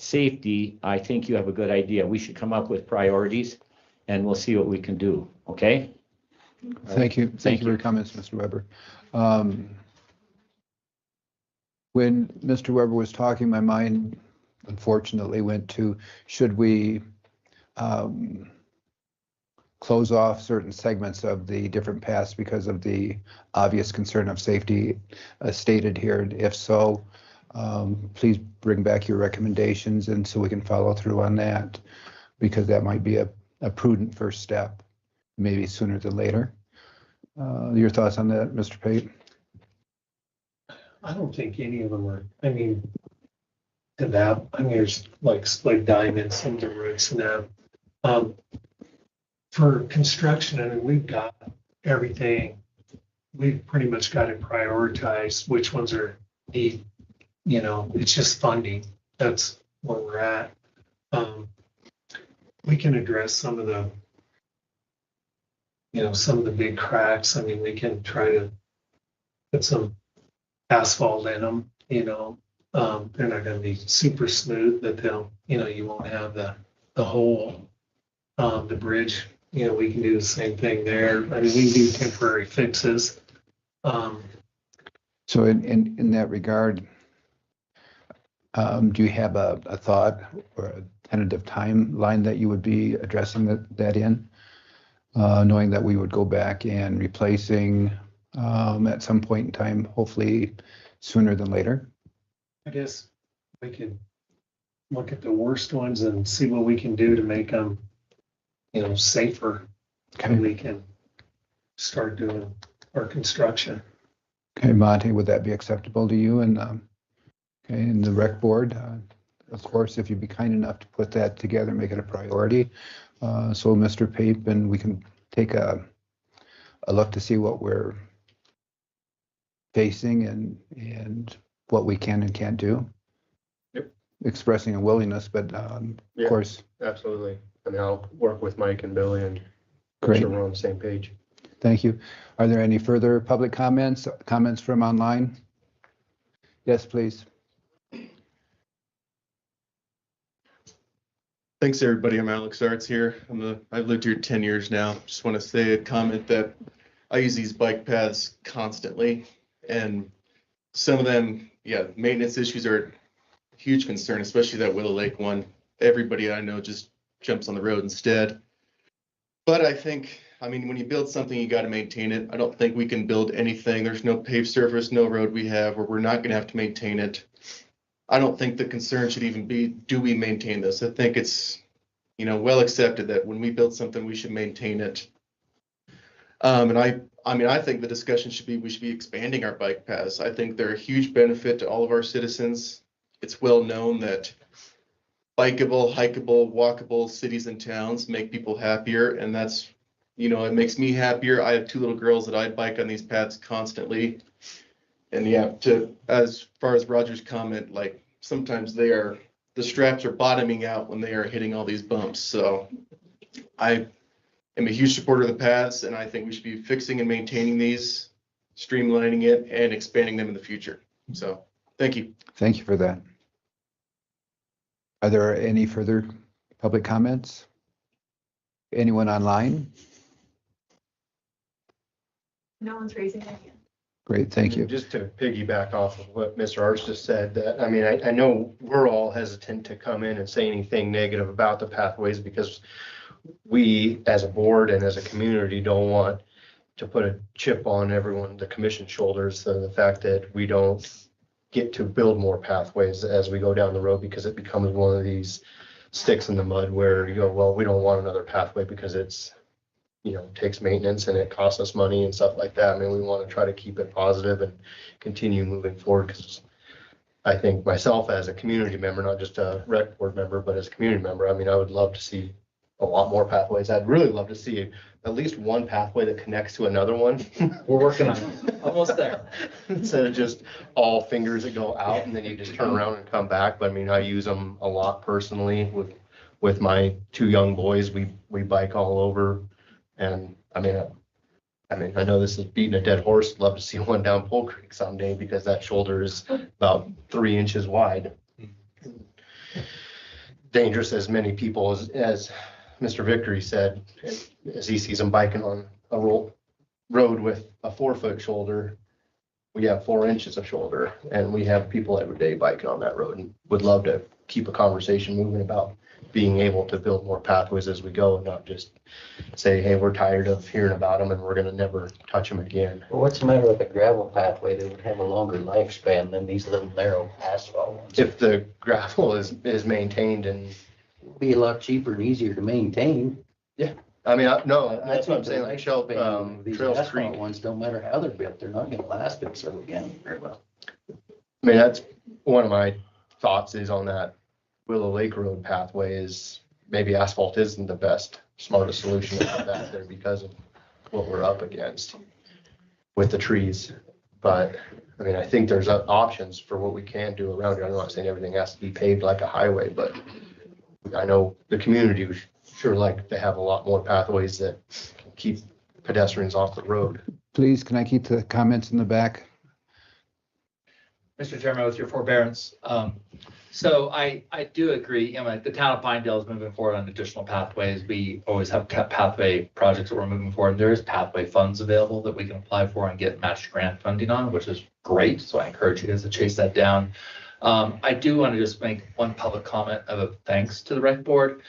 safety, I think you have a good idea. We should come up with priorities and we'll see what we can do. Okay? Thank you. Thank you for your comments, Mr. Weber. When Mr. Weber was talking, my mind unfortunately went to, should we close off certain segments of the different paths because of the obvious concern of safety stated here? If so, please bring back your recommendations and so we can follow through on that, because that might be a prudent first step, maybe sooner than later. Your thoughts on that, Mr. Pate? I don't think any of them are, to that, there's like split diamonds, some of the roots and that. For construction, we've got everything. We've pretty much got it prioritized, which ones are neat. It's just funding. That's where we're at. We can address some of the, some of the big cracks. We can try to put some asphalt in them, they're not going to be super smooth, but they'll, you won't have the hole. The bridge, we can do the same thing there. We can do temporary fixes. So in that regard, do you have a thought or a tentative timeline that you would be addressing that in, knowing that we would go back and replacing at some point in time, hopefully sooner than later? I guess we could look at the worst ones and see what we can do to make them, safer. Okay. And we can start doing our construction. Okay, Monty, would that be acceptable to you? And and the rec board, of course, if you'd be kind enough to put that together, make it a priority. So Mr. Pape, and we can take a look to see what we're facing and what we can and can't do. Yep. Expressing a willingness, but of course. Absolutely. I'll work with Mike and Billy and make Great. sure we're on the same page. Thank you. Are there any further public comments from online? Yes, please. Thanks, everybody. I'm Alex Arts here. I've lived here 10 years now. Just want to say a comment that I use these bike paths constantly, and some of them, yeah, maintenance issues are a huge concern, especially that Willow Lake one. Everybody I know just jumps on the road instead. But I think, I mean, when you build something, you got to maintain it. I don't think we can build anything. There's no paved surface, no road we have where we're not going to have to maintain it. I don't think the concern should even be, do we maintain this? I think it's, you know, well accepted that when we build something, we should maintain it. And I mean, I think the discussion should be, we should be expanding our bike paths. I think they're a huge benefit to all of our citizens. It's well known that bikeable, hikeable, walkable cities and towns make people happier. And that's, you know, it makes me happier. I have 2 little girls that I bike on these paths constantly. And yeah, as far as Roger's comment, like sometimes the straps are bottoming out when they are hitting all these bumps. So I am a huge supporter of the paths, and I think we should be fixing and maintaining these, streamlining it, and expanding them in the future. So thank you. Thank you for that. Are there any further public comments? Anyone online? No one's raising their hand. Great, thank you. Just to piggyback off of what Mr. Arts just said, that, I mean, I know we're all hesitant to come in and say anything negative about the pathways because we, as a board and as a community, don't want to put a chip on everyone, the commission's shoulders, so the fact that we don't get to build more pathways as we go down the road, because it becomes one of these sticks in the mud where you go, well, we don't want another pathway because it's, you know, takes maintenance and it costs us money and stuff like that. I mean, we want to try to keep it positive and continue moving forward, because I think myself as a community member, not just a rec board member, but as a community member, I mean, I would love to see a lot more pathways. I'd really love to see at least one pathway that connects to another one. We're working on it. Almost there. Instead of just all fingers that go out and then you just turn around and come back. But I mean, I use them a lot personally with my 2 young boys. We bike all over. And I mean, I know this is beating a dead horse. Love to see one down Pole Creek someday, because that shoulder is about 3 inches wide. Dangerous as many people, as Mr. Victory said, as he sees them biking on a road with a 4-foot shoulder, we have 4 inches of shoulder, and we have people every day biking on that road, and would love to keep a conversation moving about being able to build more pathways as we go, and not just say, hey, we're tired of hearing about them and we're gonna never touch them again. Well, what's the matter with a gravel pathway that would have a longer lifespan than these little narrow asphalt ones? If the gravel is maintained and be a lot cheaper and easier to maintain. Yeah, I mean, no, that's what I'm saying, like These Trails asphalt Creek. ones, don't matter how they're built, they're not gonna last it so again very well. I mean, that's one of my thoughts is on that Willow Lake Road pathway is maybe asphalt isn't the best, smartest solution to have that there because of what we're up against with the trees. But I mean, I think there's options for what we can do around here. I'm not saying everything has to be paved like a highway, but I know the community would sure like to have a lot more pathways that keep pedestrians off the road. Please, can I keep the comments in the back? Mr. Chairman, with your forbearance, so I do agree, you know, the town of Pinedale is moving forward on additional pathways. We always have kept pathway projects that we're moving forward. There is pathway funds available that we can apply for and get matched grant funding on, which is great. So I encourage you guys to chase that down. I do want to just make one public comment of a thanks to the rec board.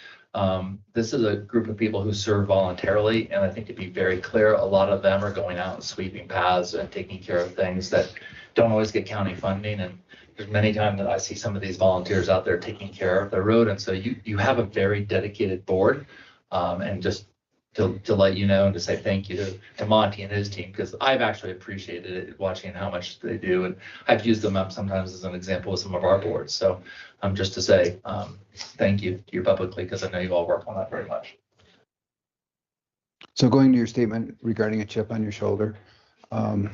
This is a group of people who serve voluntarily, and I think to be very clear, a lot of them are going out and sweeping paths and taking care of things that don't always get county funding. And there's many times that I see some of these volunteers out there taking care of their road. And so you have a very dedicated board, and just to let you know and to say thank you to Monty and his team, because I've actually appreciated it watching how much they do. And I've used them up sometimes as an example with some of our boards. So just to say thank you to you publicly, because I know you all work on that very much. So going to your statement regarding a chip on your shoulder, I'm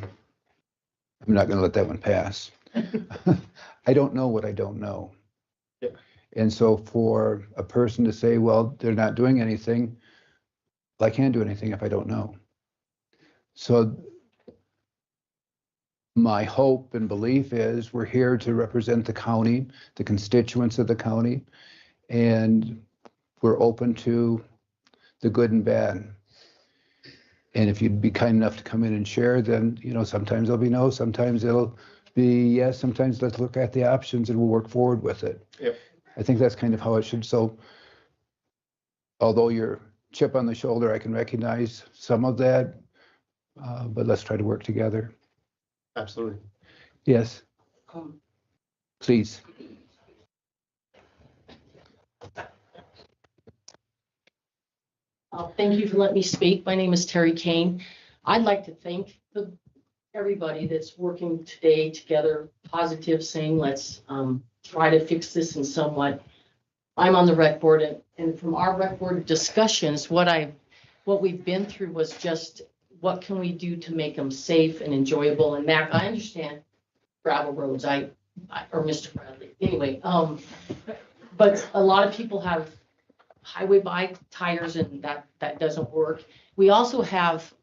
not going to let that one pass. I don't know what I don't know. Yeah. And so for a person to say, well, they're not doing anything, well, I can't do anything if I don't know. So my hope and belief is we're here to represent the county, the constituents of the county, and we're open to the good and bad. And if you'd be kind enough to come in and share, then, sometimes there'll be no, sometimes it'll be yes, sometimes let's look at the options and we'll work forward with it. Yep. I think that's kind of how it should. So although your chip on the shoulder, I can recognize some of that, but let's try to work together. Absolutely. Yes. Please. Thank you for letting me speak. My name is Terry Kane. I'd like to thank everybody that's working today together, positive, saying let's try to fix this in somewhat. I'm on the rec board, and from our rec board discussions, what we've been through was just what can we do to make them safe and enjoyable. And Mac, I understand gravel roads. Or Mr. Bradley. Anyway, but a lot of people have highway bike tires, and that doesn't work. We also have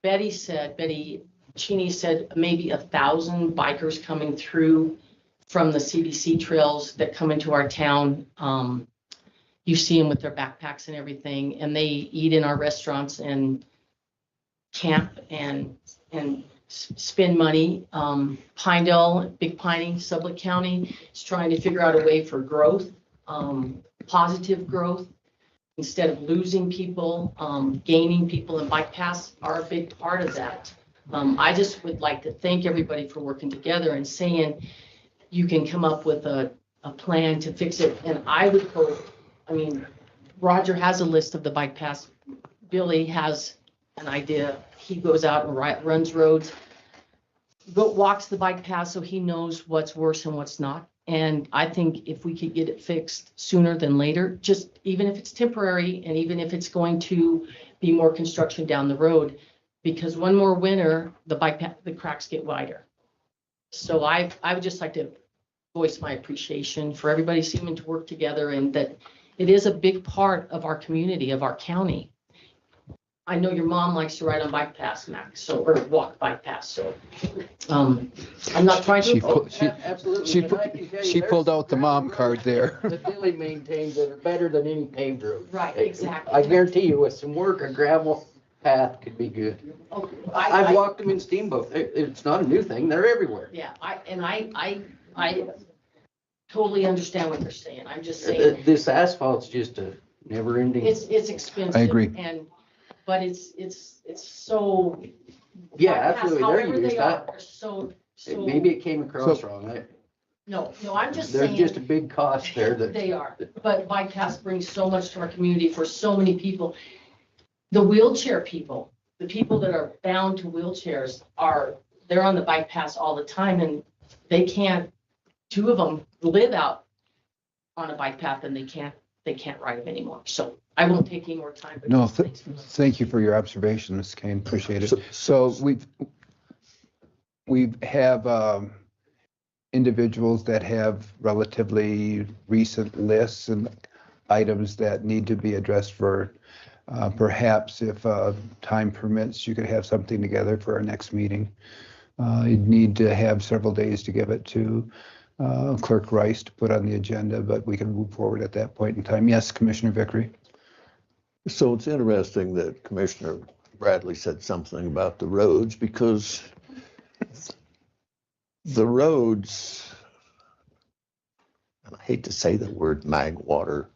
Betty Cheney said maybe 1,000 bikers coming through from the CBC trails that come into our town. You see them with their backpacks and everything, and they eat in our restaurants and camp and spend money. Pinedale, Big Piney, Sublette County is trying to figure out a way for growth, positive growth, instead of losing people, gaining people, and bike paths are a big part of that. I just would like to thank everybody for working together and saying you can come up with a plan to fix it. And I would hope, Roger has a list of the bike paths. Billy has an idea. He goes out and runs roads, walks the bike path so he knows what's worse and what's not. And I think if we could get it fixed sooner than later, just even if it's temporary and even if it's going to be more construction down the road, because one more winter, the bike path, the cracks get wider. So I would just like to voice my appreciation for everybody seeming to work together, and that it is a big part of our community, of our county. I know your mom likes to ride on bike paths, Max, or walk bike paths, so I'm not trying to. Absolutely. She pulled out the mom card there. The Billy maintains that are better than any paved road. Right, exactly. I guarantee you, with some work, a gravel path could be good. Okay, I've walked them in Steamboat. It's not a new thing. They're everywhere. Yeah, I totally understand what you're saying. I'm just saying. This asphalt's just a never ending. It's expensive. I agree. But it's so. Yeah, absolutely. However They're used. they are so. Maybe it came across wrong. No, I'm just saying. There's just a big cost there that. They are, but bike paths bring so much to our community for so many people. The wheelchair people, the people that are bound to wheelchairs they're on the bike paths all the time, and they can't, two of them live out on a bike path and they can't ride it anymore. So I won't take any more time. No, thank you for your observation, Ms. Kane. Appreciate it. So we have individuals that have relatively recent lists and items that need to be addressed for perhaps if time permits, you could have something together for our next meeting. You'd need to have several days to give it to Clerk Rice to put on the agenda, but we can move forward at that point in time. Yes, Commissioner Vickery. So it's interesting that Commissioner Bradley said something about the roads, because the roads, and I hate to say the word mag water,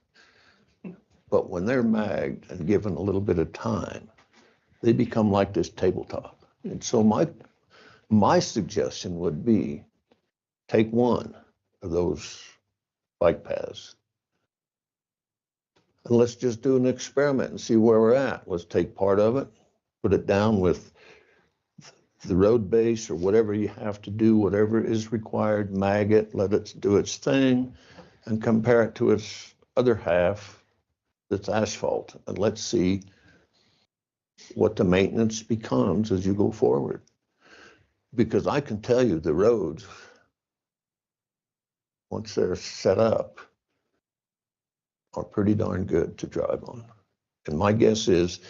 but when they're magged and given a little bit of time, they become like this tabletop. And so my suggestion would be take one of those bike paths and let's just do an experiment and see where we're at. Let's take part of it, put it down with the road base or whatever you have to do, whatever is required, mag it, let it do its thing, and compare it to its other half that's asphalt, and let's see what the maintenance becomes as you go forward. Because I can tell you the roads, once they're set up, are pretty darn good to drive on. And my guess is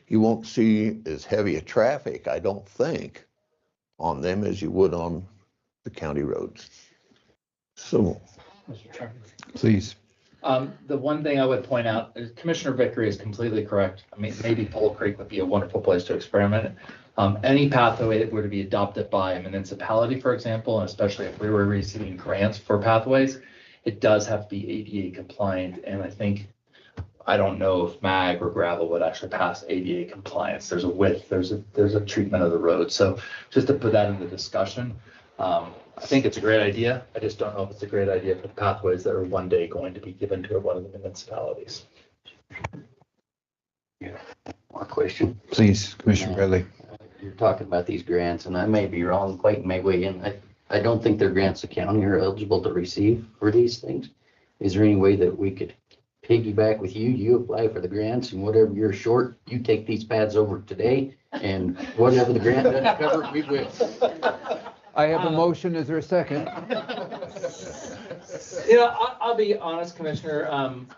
you won't see as heavy a traffic, I don't think, on them as you would on the county roads. So, please. The one thing I would point out is Commissioner Vickery is completely correct. I mean, maybe Pole Creek would be a wonderful place to experiment. Any pathway that were to be adopted by a municipality, for example, and especially if we were receiving grants for pathways, it does have to be ADA compliant. And I don't know if mag or gravel would actually pass ADA compliance. There's a width, there's a treatment of the road. So just to put that into discussion, I think it's a great idea. I just don't know if it's a great idea for the pathways that are one day going to be given to one of the municipalities. More question. Please, Commissioner Bradley. You're talking about these grants, and I may be wrong, quite my way in. I don't think they're grants the county are eligible to receive for these things. Is there any way that we could piggyback with you? You apply for the grants, and whatever you're short, you take these pads over today, and whatever the grant doesn't cover, we will. I have a motion. Is there a second? I'll be honest, Commissioner.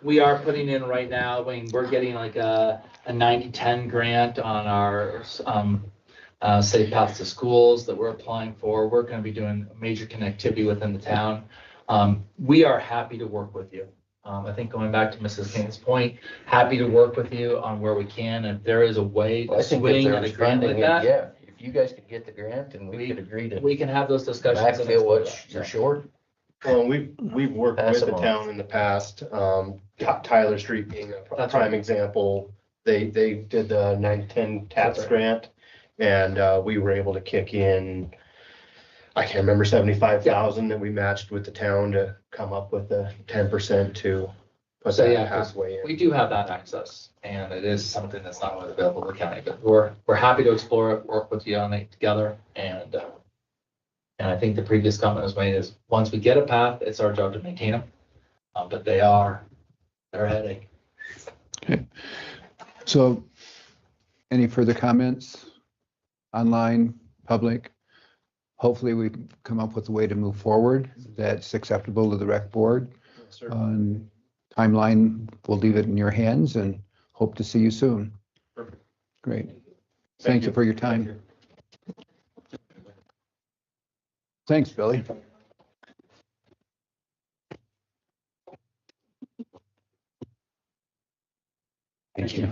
We are putting in right now, we're getting like a 90-10 grant on our Safe Paths to Schools that we're applying for. We're going to be doing major connectivity within the town. We are happy to work with you. I think going back to Mrs. King's point, happy to work with you on where we can. If there is a way to swing at a grant like that. Yeah, if you guys could get the grant and we could agree to. We can have those discussions. Backfill what you're short. Well, we've worked with the town in the past, Tyler Street being a prime example. They did the 910 TAPS grant, and we were able to kick in, I can't remember, 75,000 that we matched with the town to come up with the 10% to put that pathway in. We do have that access, and it is something that's not really available to the county, but we're happy to explore it, work with you on it together, and I think the previous comment was made is once we get a path, it's our job to maintain them, but they're a headache. Okay. So any further comments? Online, public? Hopefully we can come up with a way to move forward that's acceptable to the rec board. Timeline, we'll leave it in your hands and hope to see you soon. Perfect. Great. Thank you for your time. Thanks, Billy. Thank you.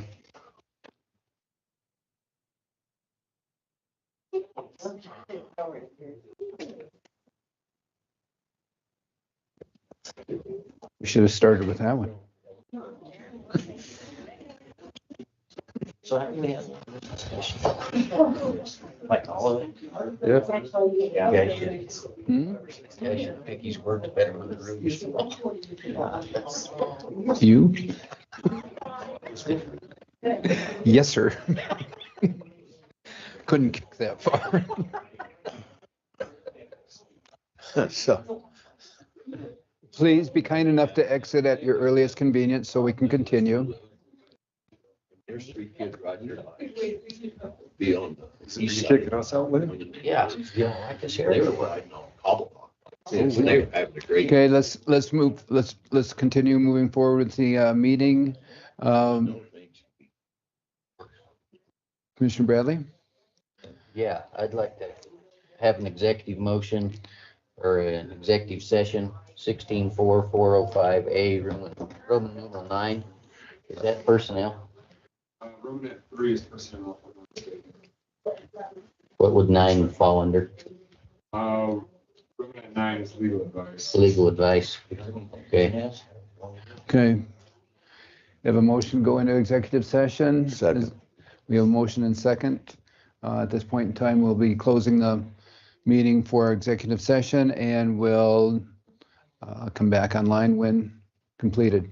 We should have started with that one. So how many have this discussion? Like all of it? Yeah. Yeah, you should. Yeah, you should pick his words better with the rooms. You? Yes, sir. Couldn't kick that far. So, please be kind enough to exit at your earliest convenience so we can continue. There's 3 kids right here. Beyond. You kicking us out, Lynn? Yeah, you don't like this They area. were riding on cobble. They were having a great. Okay, let's continue moving forward with the meeting. Commissioner Bradley? Yeah, I'd like to have an executive motion or an executive session, 164405A, Roman numeral 9. Is that personnel? Roman 3 is personnel. What would 9 fall under? Roman 9 is legal advice. Legal advice. Okay. Okay. We have a motion to go into executive session. Second. We have a motion and second. At this point in time, we'll be closing the meeting for executive session and we'll come back online when completed.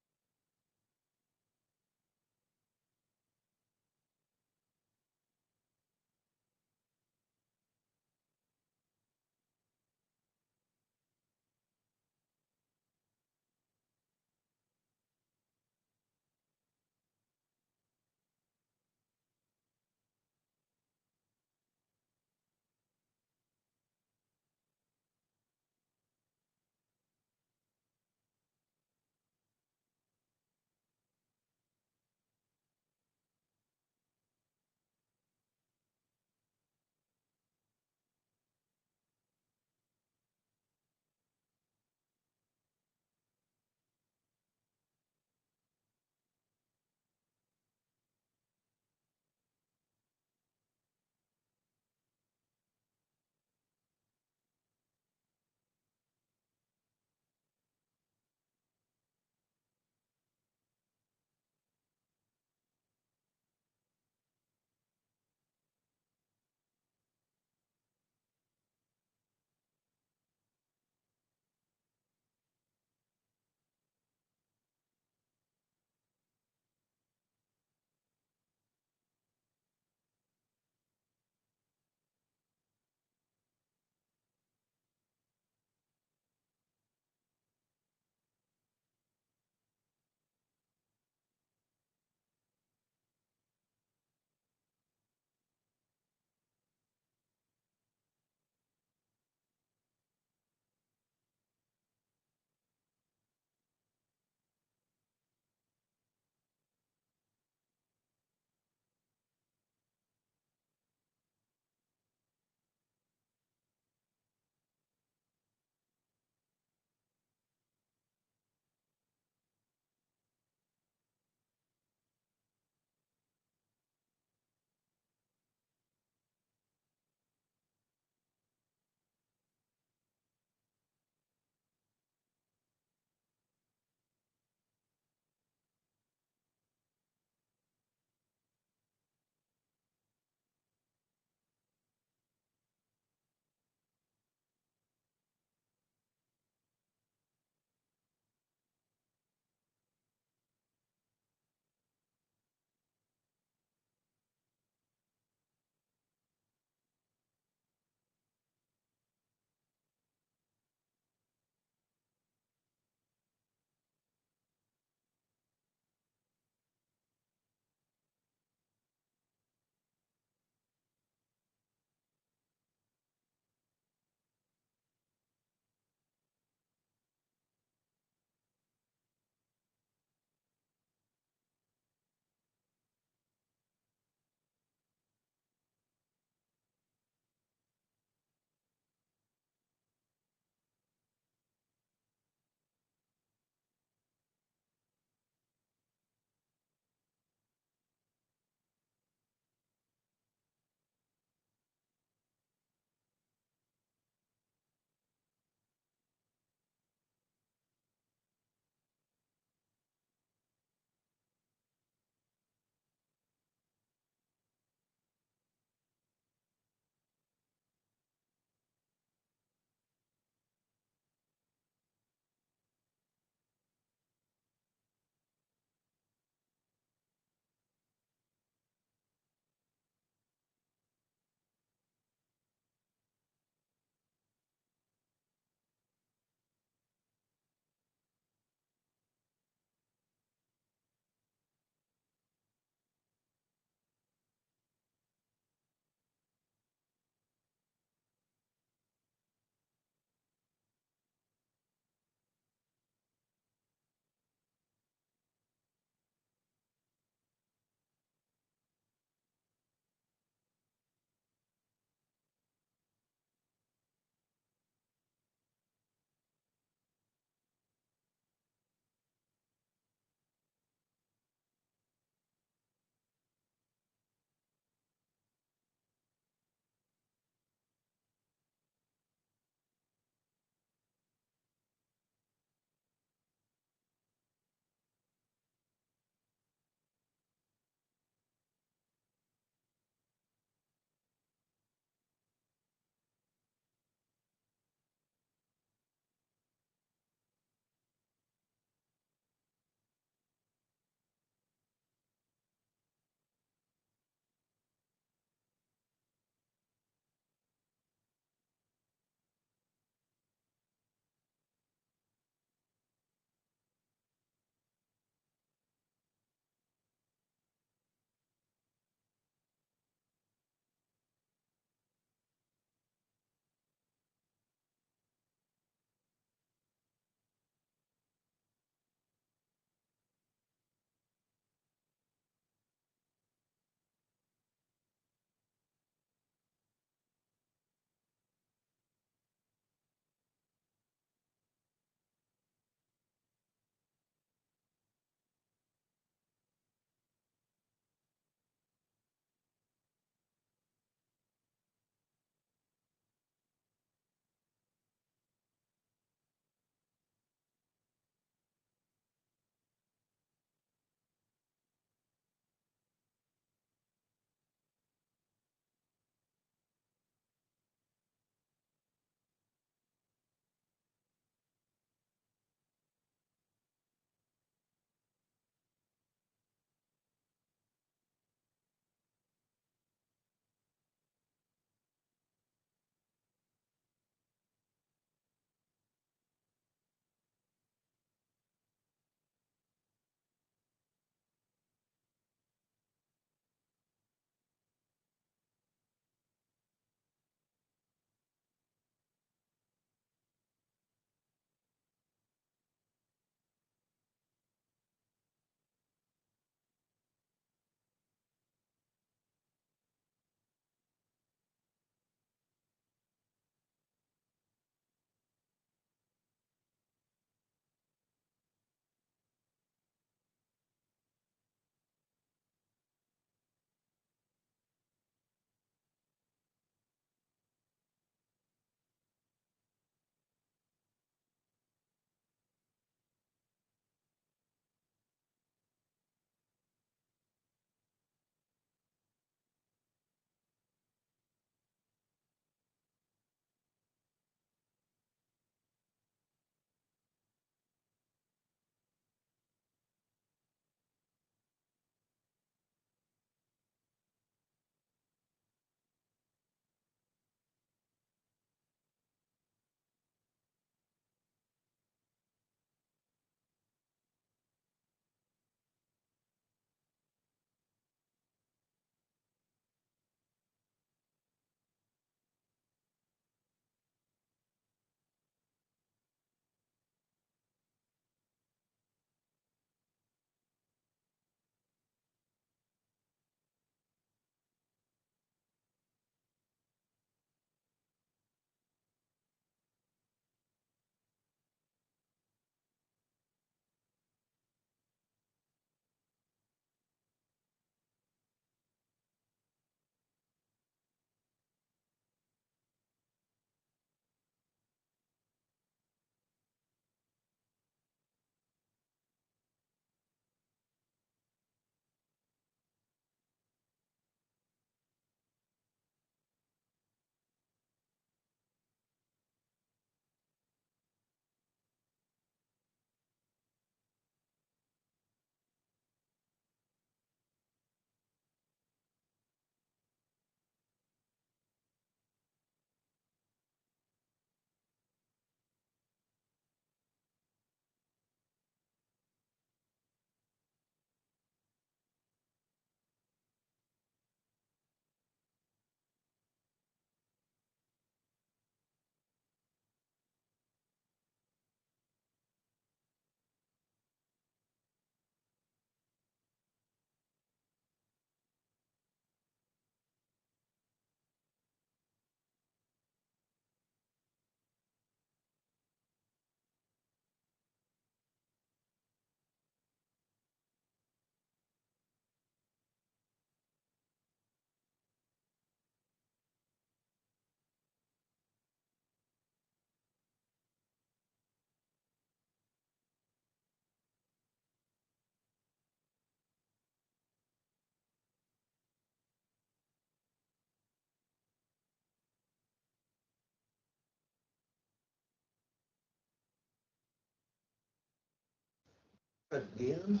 Again?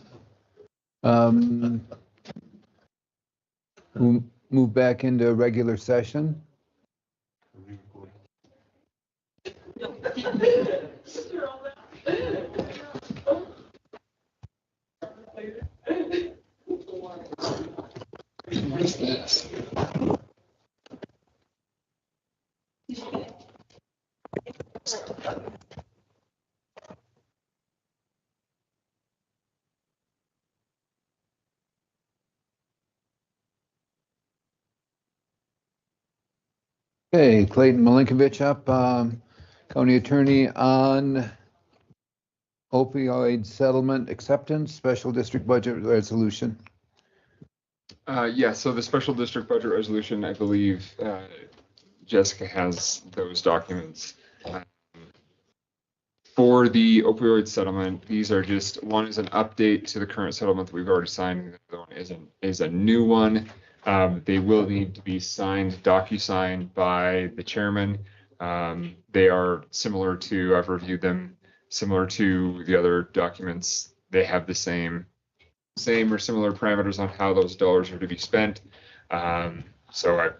We'll move back into regular session. What is this? Okay, Clayton Malinkovich up, County Attorney on opioid settlement acceptance, special district budget resolution. Yeah, so the special district budget resolution, I believe Jessica has those documents. For the opioid settlement, these are just, one is an update to the current settlement that we've already signed, and the other one is a new one. They will need to be signed, DocuSigned by the chairman. They are similar to, I've reviewed them, similar to the other documents. They have the same or similar parameters on how those dollars are to be spent. So I'm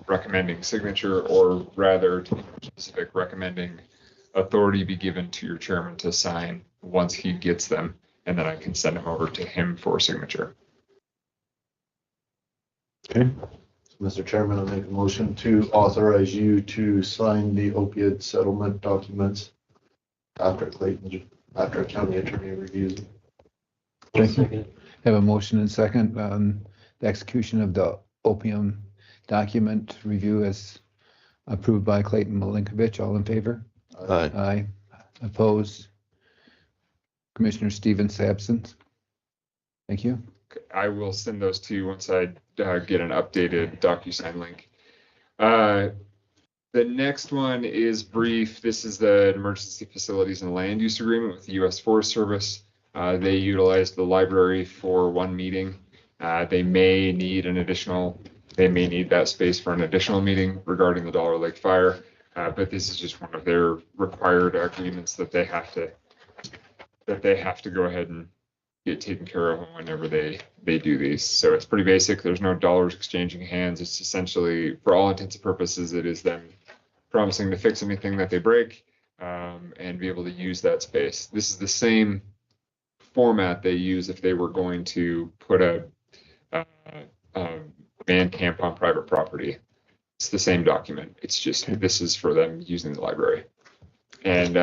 recommending signature, or rather, to be more specific, recommending authority be given to your chairman to sign once he gets them, and then I can send them over to him for signature. Okay. Mr. Chairman, I make a motion to authorize you to sign the opiate settlement documents after county attorney reviews them. Thank you. Have a motion and second, the execution of the opium document review as approved by Clayton Malinkovich. All in favor? Aye. Aye. Opposed? Commissioner Stevens absent. Thank you. I will send those to you once I get an updated DocuSign link. The next one is brief. This is the Emergency Facilities and Land Use Agreement with the U.S. Forest Service. They utilized the library for one meeting. They may need that space for an additional meeting regarding the Dollar Lake fire. But this is just one of their required agreements that they have to go ahead and get taken care of whenever they do these. So it's pretty basic. There's no dollars exchanging hands. It's essentially, for all intents and purposes, it is them promising to fix anything that they break, and be able to use that space. This is the same format they use if they were going to put a man camp on private property. It's the same document. It's just, this is for them using the library. And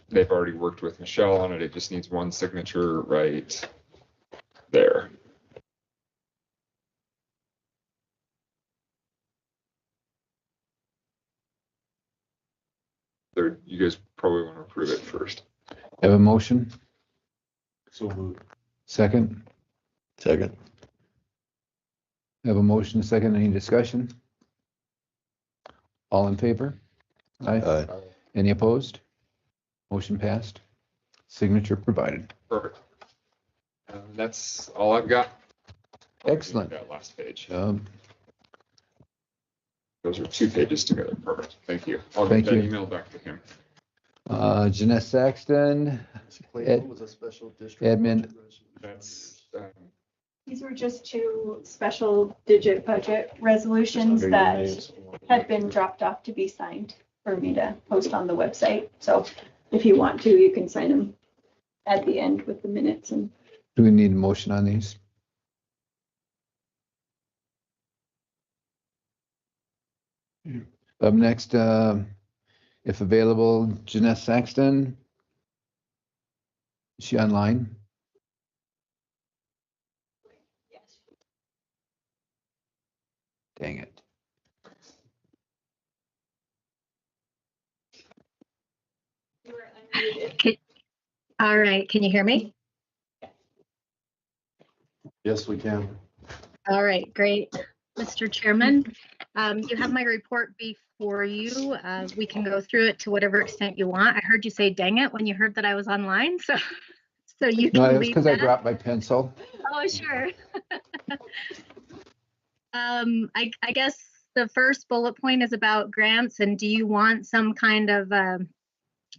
they've already worked with Michelle on it. It just needs one signature right there. You guys probably want to approve it first. Have a motion? So moved. Second? Second. Have a motion, a second, any discussion? All in favor? Aye. Aye. Any opposed? Motion passed. Signature provided. Perfect. That's all I've got. Excellent. That last page. Those are 2 pages together. Perfect. Thank you. I'll Thank get that you. email back to him. Jeanette Saxton, Clayton was a special district. admin. That's These were just 2 special digit budget resolutions Just under your that names. had been dropped off to be signed for me to post on the website. So if you want to, you can sign them at the end with the minutes. And Do we need a motion on these? Up next, if available, Jeanette Saxton. Is she online? Dang it. All right, can you hear me? Yes, we can. All right, great. Mr. Chairman, you have my report before you. We can go through it to whatever extent you want. I heard you say dang it when you heard that I was online, so you No, can it was leave because I that. dropped my pencil. Oh, sure. I guess the first bullet point is about grants, and do you want some kind of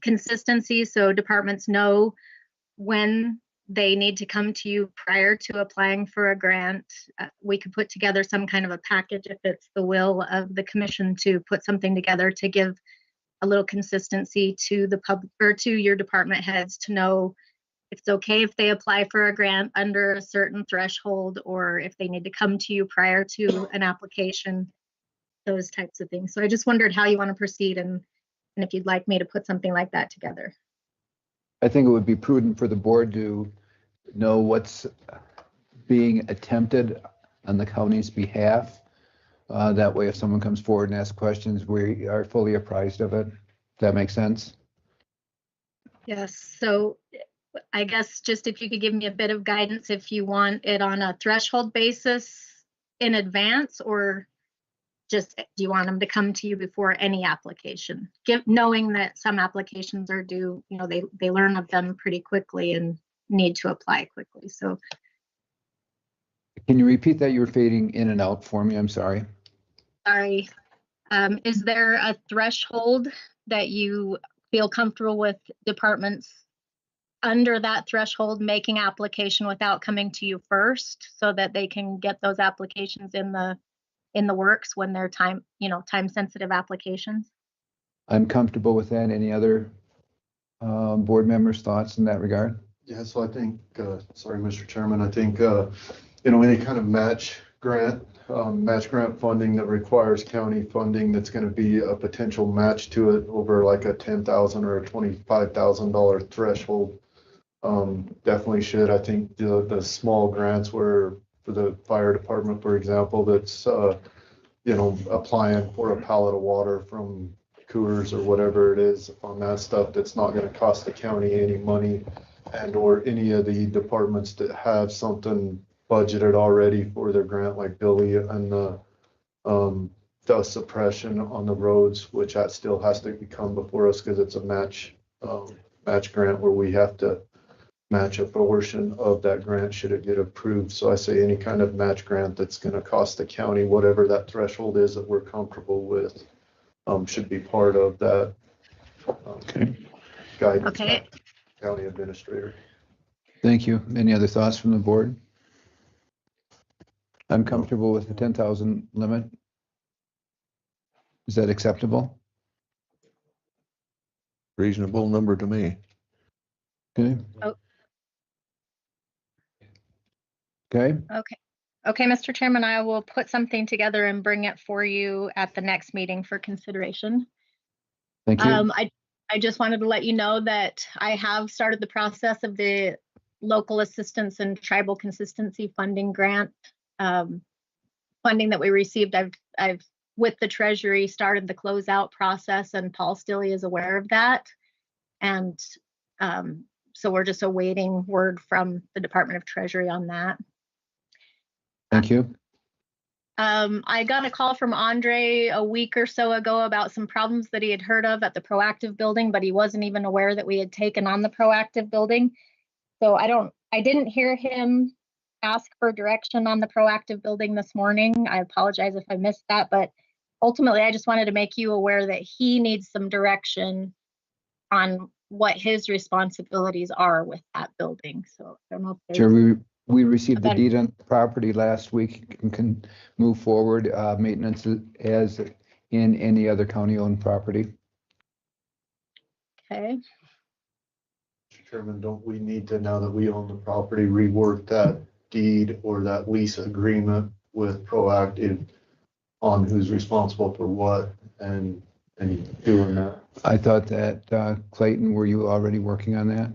consistency so departments know when they need to come to you prior to applying for a grant, we could put together some kind of a package if it's the will of the commission to put something together to give a little consistency to the public or to your department heads to know if it's okay if they apply for a grant under a certain threshold, or if they need to come to you prior to an application, those types of things. So I just wondered how you want to proceed and if you'd like me to put something like that together. I think it would be prudent for the board to know what's being attempted on the county's behalf. That way, if someone comes forward and asks questions, we are fully apprised of it. Does that make sense? Yes, so I guess just if you could give me a bit of guidance, if you want it on a threshold basis in advance, or just do you want them to come to you before any application? Knowing that some applications are due, you know, they learn of them pretty quickly and need to apply quickly. So can you repeat that? You were fading in and out for me. I'm sorry. sorry. Is there a threshold that you feel comfortable with departments under that threshold making application without coming to you first, so that they can get those applications in the works when they're time sensitive applications? I'm comfortable with that. Any other board members' thoughts in that regard? Yeah, so I think, sorry, Mr. Chairman, I think, any kind of match grant funding that requires county funding that's going to be a potential match to it over like a $10,000 or a $25,000 threshold. Definitely should. I think the small grants where for the fire department, for example, that's, applying for a pallet of water from Coors or whatever it is on that stuff, that's not going to cost the county any money, and or any of the departments that have something budgeted already for their grant, like Billy and the dust suppression on the roads, which that still has to come before us because it's a match grant where we have to match a portion of that grant should it get approved. So I say any kind of match grant that's going to cost the county whatever that threshold is that we're comfortable with should be part of that guidance. Okay. County administrator. Thank you. Any other thoughts from the board? I'm comfortable with the 10,000 limit. Is that acceptable? Reasonable number to me. Okay. Oh. Okay. Okay, Mr. Chairman, I will put something together and bring it for you at the next meeting for consideration. Thank you. I just wanted to let you know that I have started the process of the local assistance and tribal consistency funding grant funding that we received. I've with the Treasury started the closeout process, and Paul Stilley is aware of that. And so we're just awaiting word from the Department of Treasury on that. Thank you. I got a call from Andre a week or so ago about some problems that he had heard of at the Proactive building, but he wasn't even aware that we had taken on the Proactive building. So I didn't hear him ask for direction on the Proactive building this morning. I apologize if I missed that, but ultimately I just wanted to make you aware that he needs some direction on what his responsibilities are with that building. So I don't know if Sure, we received the deed on the property last week and can move forward maintenance as in any other county-owned property. Okay. Mr. Chairman, don't we need to, now that we own the property, rework that deed or that lease agreement with Proactive on who's responsible for what and doing that? I thought that, Clayton, were you already working on that?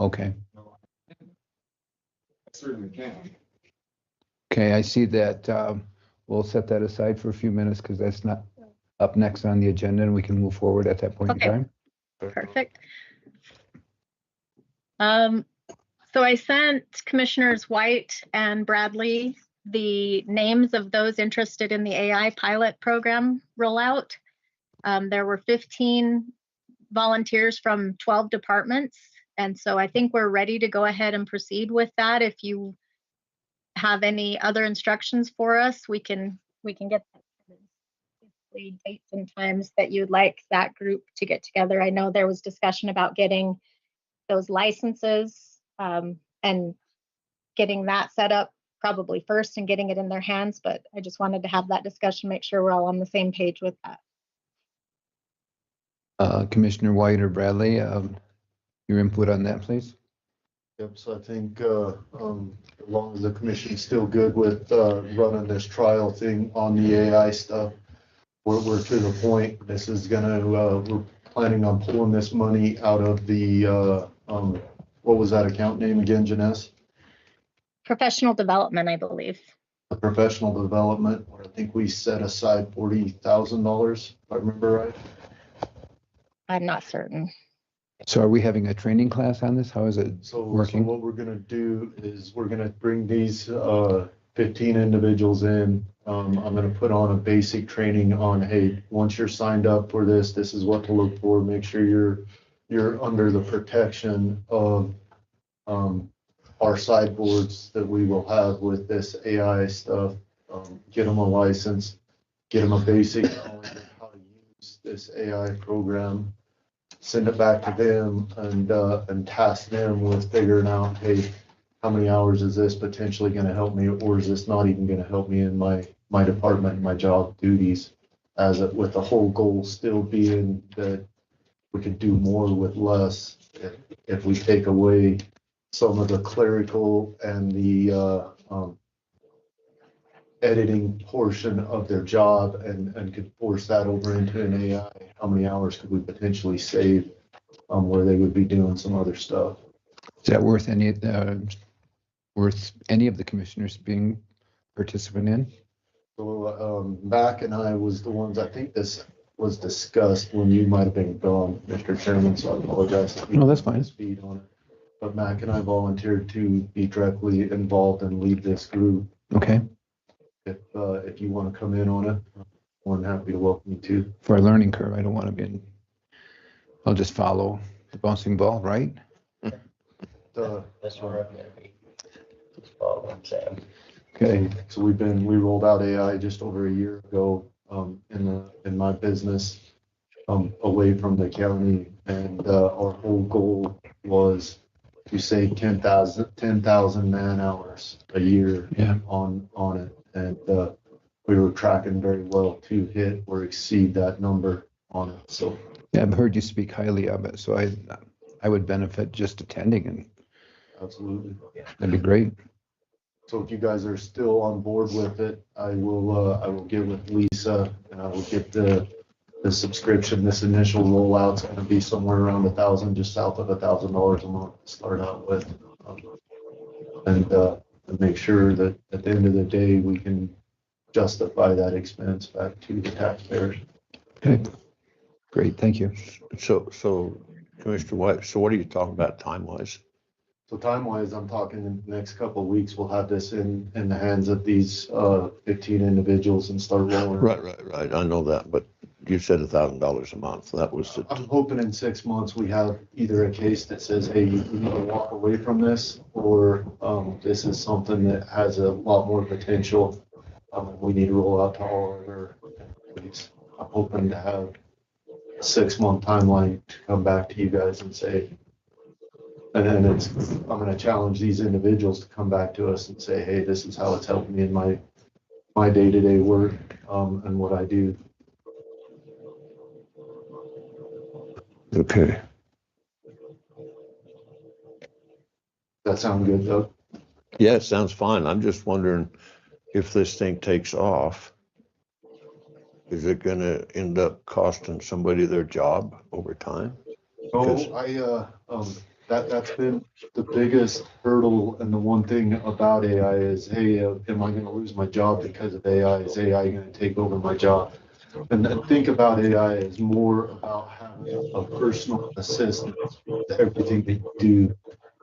Okay. Certainly can. Okay, I see that. We'll set that aside for a few minutes because that's not up next on the agenda, and we can move forward at that point in time. Perfect. So I sent Commissioners White and Bradley the names of those interested in the AI pilot program rollout. There were 15 volunteers from 12 departments. And so I think we're ready to go ahead and proceed with that. If you have any other instructions for us, we can get that. possibly dates and times that you'd like that group to get together. I know there was discussion about getting those licenses and getting that set up probably first and getting it in their hands, but I just wanted to have that discussion, make sure we're all on the same page with that. Commissioner White or Bradley, your input on that, please. Yep, so I think, as long as the commission's still good with, running this trial thing on the AI stuff, we're to the point. This is gonna, we're planning on pulling this money out of the, what was that account name again, Janess? Professional development, I believe. The professional development, where I think we set aside $40,000, if I remember right. I'm not certain. So are we having a training class on this? How is it So working? what we're gonna do is we're gonna bring these 15 individuals in. I'm gonna put on a basic training on, hey, once you're signed up for this, this is what to look for. Make sure you're under the protection of our sideboards that we will have with this AI stuff. Get them a license, get them a basic knowledge of how to use this AI program. Send it back to them and task them with figuring out, hey, how many hours is this potentially going to help me, or is this not even going to help me in my department, my job duties, with the whole goal still being that we could do more with less if we take away some of the clerical and the editing portion of their job and could force that over into an AI. How many hours could we potentially save where they would be doing some other stuff? Is that worth any of the commissioners being participant in? So Mac and I was the ones, I think this was discussed when you might have been gone, Mr. Chairman, so I apologize. No, that's fine. Speed on it. But Mac and I volunteered to be directly involved and lead this group. Okay. If you want to come in on it, I'm more than happy to welcome you to. For a learning curve, I don't want to be in. I'll just follow the bouncing ball, right? That's where I'm gonna be. Just following Sam. Okay. So we rolled out AI just over a year ago in my business away from the county, and our whole goal was to save 10,000 man hours a year on it. And we were tracking very well to hit or exceed that number on it. So yeah, I've heard you speak highly of it, so I would benefit just attending, and absolutely, that'd be great. So if you guys are still on board with it, I will get with Lisa and I will get the subscription. This initial rollout's going to be somewhere around $1,000, just south of $1,000 a month to start out with, and make sure that at the end of the day we can justify that expense back to the taxpayers. Okay, great, thank you. So Commissioner White, so what are you talking about time-wise? So time-wise, I'm talking in the next couple of weeks, we'll have this in the hands of these 15 individuals and start rolling. Right. I know that, but you said $1,000 a month. That was the. I'm hoping in 6 months we have either a case that says, hey, you need to walk away from this, or this is something that has a lot more potential. We need to roll out to all of our employees. I'm hoping to have a 6-month timeline to come back to you guys and say, and then I'm going to challenge these individuals to come back to us and say, hey, this is how it's helped me in my day-to-day work and what I do. Okay. That sound good, Doug? Yeah, it sounds fine. I'm just wondering if this thing takes off, is it going to end up costing somebody their job over time? That's been the biggest hurdle, and the one thing about AI is, hey, am I going to lose my job because of AI? Is AI going to take over my job? And think about AI as more about having a personal assistant to everything that you do.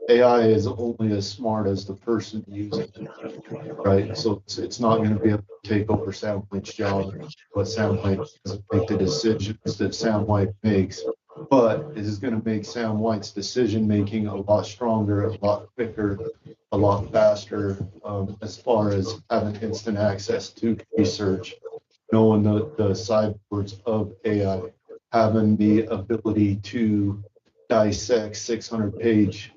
AI is only as smart as the person using it, right? So it's not going to be able to take over Sam White's job, but Sam White doesn't make the decisions that Sam White makes. But it is going to make Sam White's decision making a lot stronger, a lot quicker, a lot faster, as far as having instant access to research, knowing the sideboards of AI, having the ability to dissect 600-page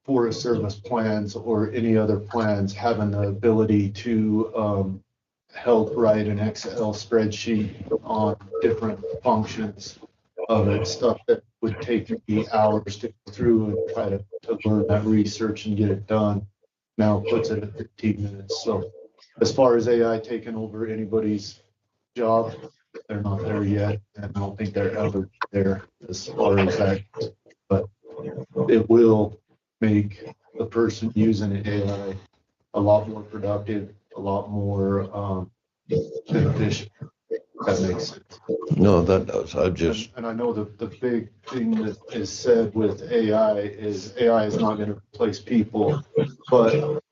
Forest Service plans or any other plans, having the ability to help write an Excel spreadsheet on different functions of it, stuff that would take me hours to go through and try to learn that research and get it done. Now puts it at 15 minutes. So as far as AI taking over anybody's job, they're not there yet, and I don't think they're ever there as far as that. But it will make the person using AI a lot more productive, a lot more beneficial. That makes sense. No, that does. And I know the big thing that is said with AI is not going to replace people, but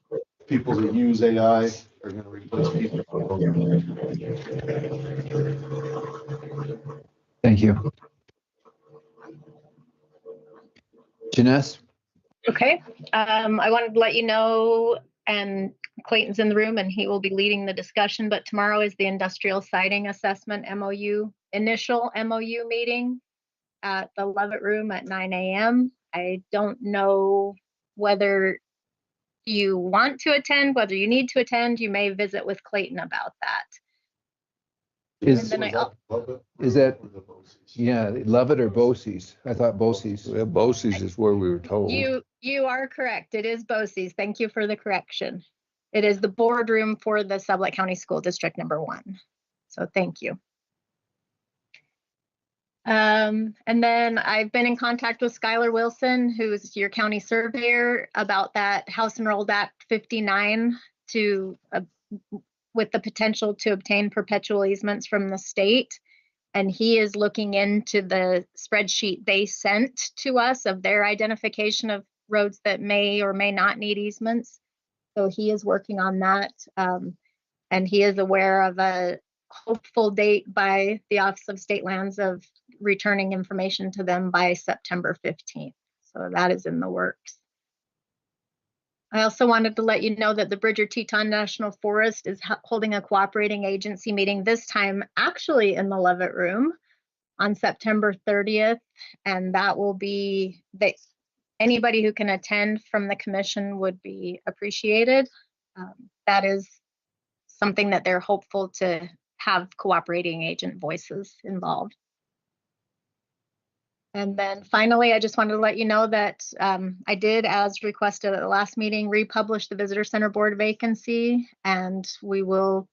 people that use AI are going to replace people. Thank you. Janess? Okay, I wanted to let you know, and Clayton's in the room and he will be leading the discussion, but tomorrow is the industrial siding assessment initial MOU meeting at the Levitt Room at 9 a.m. I don't know whether you want to attend, whether you need to attend. You may visit with Clayton about that. Is that, yeah, Levitt or Bosse's? I thought Bosse's. Yeah, Bosse's is where we were told. You are correct. It is Bosse's. Thank you for the correction. It is the boardroom for the Sublette County School District number 1. So thank you. And then I've been in contact with Skylar Wilson, who's your county surveyor, about that House Enrolled Act 59 with the potential to obtain perpetual easements from the state. And he is looking into the spreadsheet they sent to us of their identification of roads that may or may not need easements. So he is working on that. And he is aware of a hopeful date by the Office of State Lands of returning information to them by September 15th. So that is in the works. I also wanted to let you know that the Bridger Teton National Forest is holding a cooperating agency meeting, this time actually in the Levitt Room on September 30th. And that will be, anybody who can attend from the commission would be appreciated. That is something that they're hopeful to have cooperating agent voices involved. And then finally, I just wanted to let you know that I did, as requested at the last meeting, republish the Visitor Center Board vacancy, and we will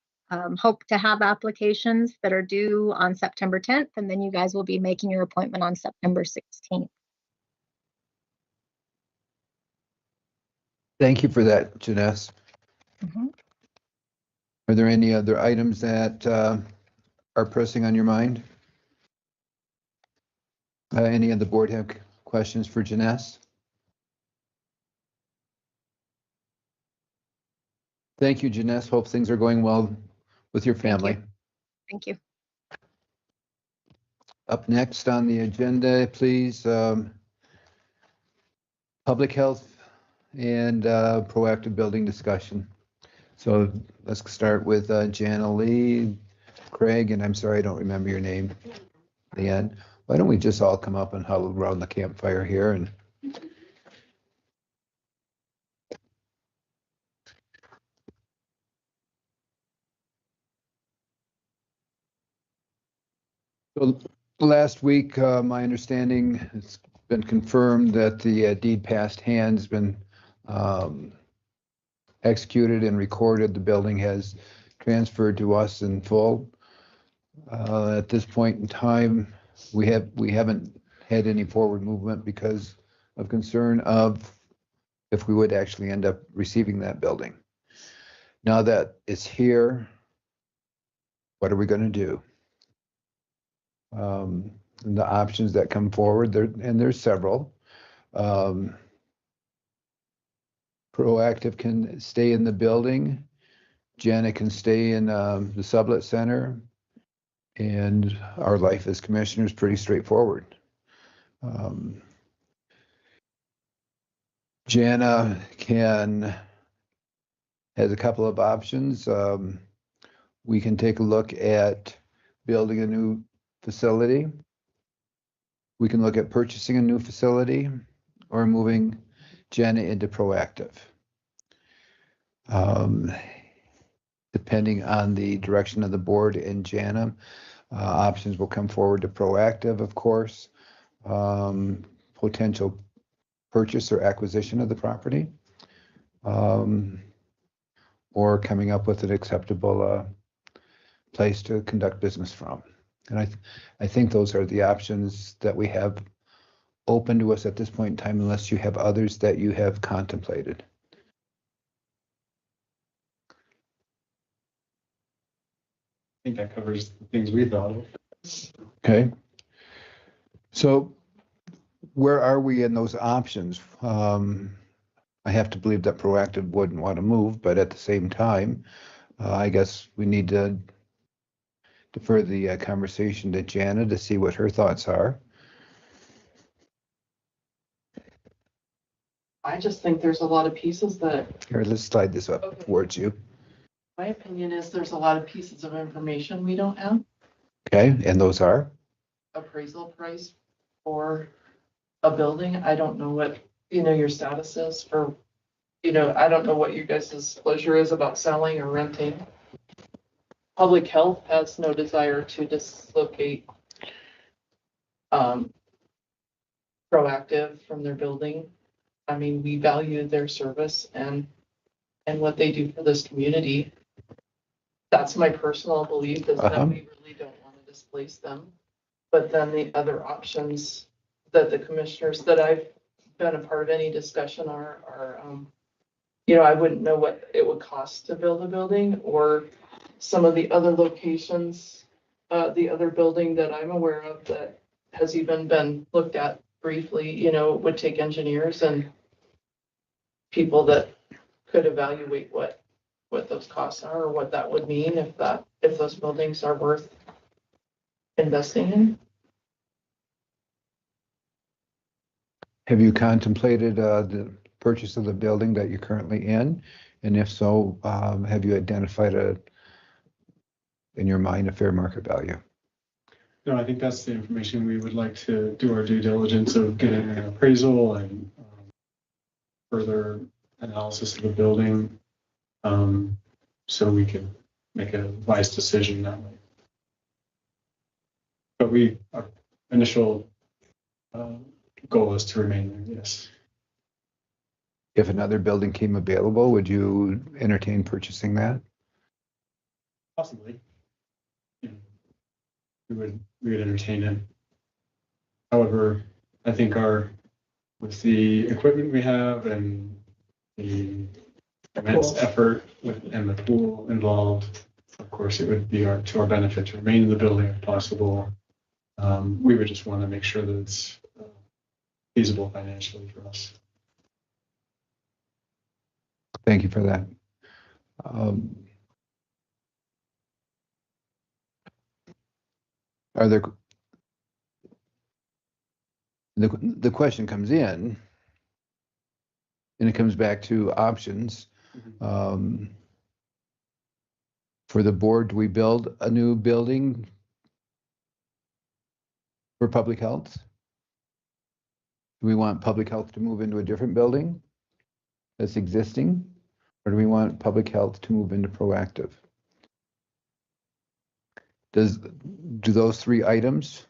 hope to have applications that are due on September 10th, and then you guys will be making your appointment on September 16th. Thank you for that, Janess. Mm-hmm. Are there any other items that are pressing on your mind? Any of the board have questions for Janess? Thank you, Janess. Hope things are going well with your family. Thank you. Up next on the agenda, please, public health and proactive building discussion. So let's start with Jana Lee, Craig, and I'm sorry, I don't remember your name, Leanne. Why don't we just all come up and huddle around the campfire here and so last week, my understanding, it's been confirmed that the deed passed hands been executed and recorded. The building has transferred to us in full. At this point in time, we haven't had any forward movement because of concern of if we would actually end up receiving that building. Now that it's here, what are we going to do? And the options that come forward, there's several. Proactive can stay in the building. Janet can stay in the Sublette Center. And our life as commissioners is pretty straightforward. Jana can has a couple of options. We can take a look at building a new facility. We can look at purchasing a new facility or moving Jenna into proactive. Depending on the direction of the board and Jana, options will come forward to proactive, of course. Potential purchase or acquisition of the property. Or coming up with an acceptable place to conduct business from. And I think those are the options that we have open to us at this point in time, unless you have others that you have contemplated. I think that covers the things we thought of. Okay. So where are we in those options? I have to believe that proactive wouldn't want to move, but at the same time, I guess we need to defer the conversation to Jana to see what her thoughts are. I just think there's a lot of pieces that, Here, let's slide this up towards you. my opinion is there's a lot of pieces of information we don't have. Okay, and those are? Appraisal price for a building. I don't know what, your status is for, I don't know what you guys' pleasure is about selling or renting. Public health has no desire to dislocate proactive from their building. I mean, we value their service and what they do for this community. That's my personal belief, is that we really don't want to displace them. But then the other options that the commissioners that I've been a part of any discussion are I wouldn't know what it would cost to build a building, or some of the other locations, the other building that I'm aware of that has even been looked at briefly, would take engineers and people that could evaluate what those costs are, or what that would mean if those buildings are worth investing in. Have you contemplated the purchase of the building that you're currently in? And if so, have you identified in your mind, a fair market value? No, I think that's the information we would like to do our due diligence of getting an appraisal and further analysis of the building, so we can make a wise decision that way. But our initial goal is to remain there, yes. If another building came available, would you entertain purchasing that? Possibly. We would entertain it. However, I think with the equipment we have and the immense effort and the pool involved, of course, it would be to our benefit to remain in the building if possible. We would just want to make sure that it's feasible financially for us. Thank you for that. Are there, the question comes in, and it comes back to options. For the board, do we build a new building for public health? Do we want public health to move into a different building that's existing? Or do we want public health to move into proactive? Do those three items,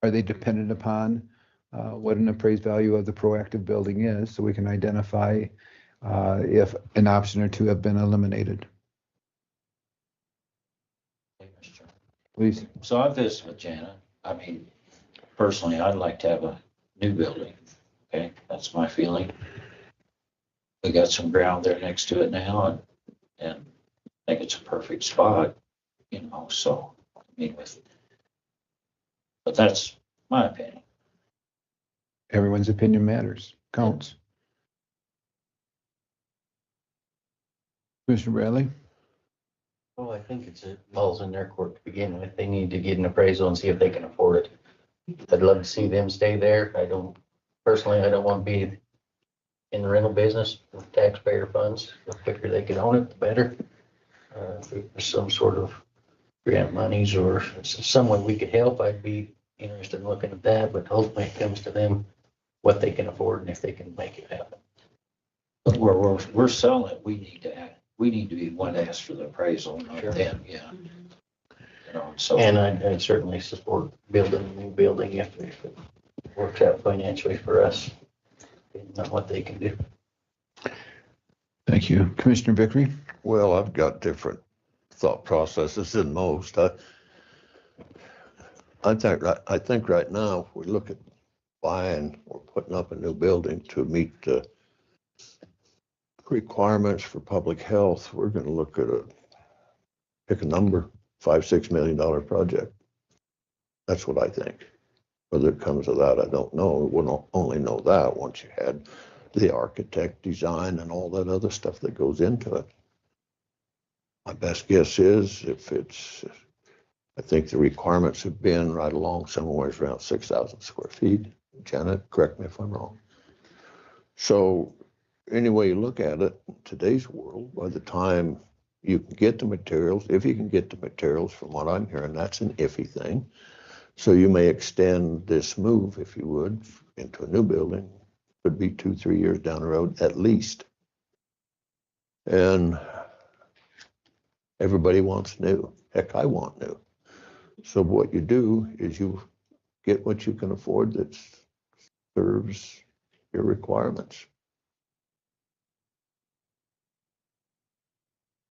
are they dependent upon what an appraised value of the proactive building is, so we can identify if an option or two have been eliminated? Please. So I visited with Jana. I mean, personally, I'd like to have a new building. Okay, that's my feeling. We got some ground there next to it now, and I think it's a perfect spot, so, I mean, but that's my opinion. Everyone's opinion matters, counts. Commissioner Bradley? Well, I think it falls in their court to begin with. They need to get an appraisal and see if they can afford it. I'd love to see them stay there. I don't want to be in the rental business with taxpayer funds. The quicker they can own it, the better. If there's some sort of grant monies or some way we could help, I'd be interested in looking at that, but ultimately it comes to them, what they can afford and if they can make it happen. But we're selling it, we need to be one to ask for the appraisal, not them, yeah. You know, so. And I'd certainly support building a new building if it works out financially for us, depending on what they can do. Thank you. Commissioner Vickery? Well, I've got different thought processes than most. I think right now, if we look at buying or putting up a new building to meet the requirements for public health, we're going to look at pick a number, $5-6 million project. That's what I think. Whether it comes to that, I don't know. We'll only know that once you had the architect design and all that other stuff that goes into it. My best guess is I think the requirements have been right along somewhere around 6,000 square feet. Janet, correct me if I'm wrong. So any way you look at it, in today's world, by the time you can get the materials, if you can get the materials, from what I'm hearing, that's an iffy thing. So you may extend this move, if you would, into a new building. Could be 2-3 years down the road at least. And everybody wants new. Heck, I want new. So what you do is you get what you can afford that serves your requirements.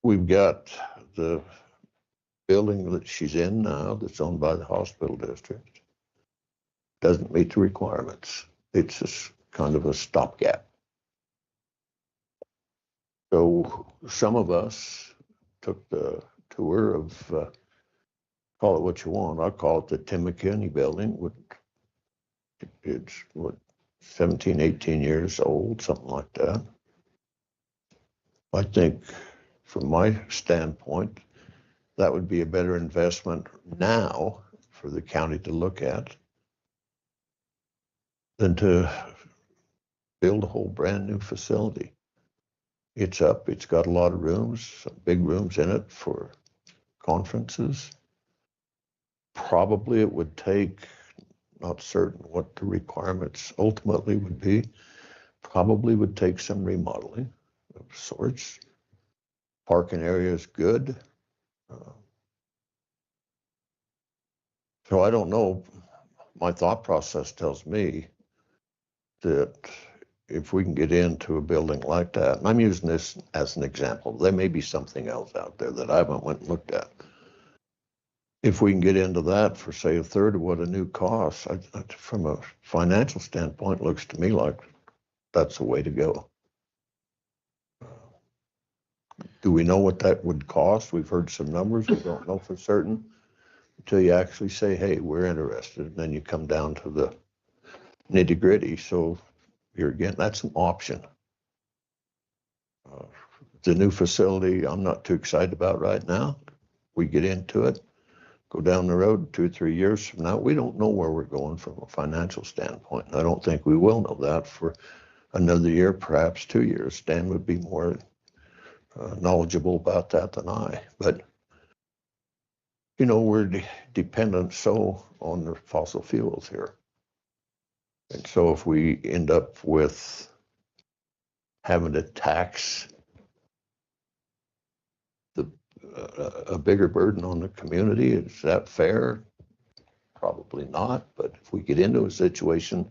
We've got the building that she's in now that's owned by the hospital district. Doesn't meet the requirements. It's just kind of a stopgap. So some of us took the tour of, call it what you want. I'll call it the Tim McKinney building. It's 17, 18 years old, something like that. I think from my standpoint, that would be a better investment now for the county to look at than to build a whole brand new facility. It's up, it's got a lot of rooms, some big rooms in it for conferences. Probably it would take, not certain what the requirements ultimately would be, probably would take some remodeling of sorts. Parking area is good. So I don't know. My thought process tells me that if we can get into a building like that, and I'm using this as an example, there may be something else out there that I haven't went and looked at. If we can get into that for, say, a third of what a new costs, from a financial standpoint, looks to me like that's the way to go. Do we know what that would cost? We've heard some numbers. We don't know for certain until you actually say, hey, we're interested. And then you come down to the nitty gritty. So here again, that's an option. The new facility, I'm not too excited about right now. We get into it, go down the road 2 or 3 years from now. We don't know where we're going from a financial standpoint. I don't think we will know that for another year, perhaps 2 years. Stan would be more knowledgeable about that than I. But, you know, we're dependent so on the fossil fuels here. And so if we end up with having to tax a bigger burden on the community, is that fair? Probably not. But if we get into a situation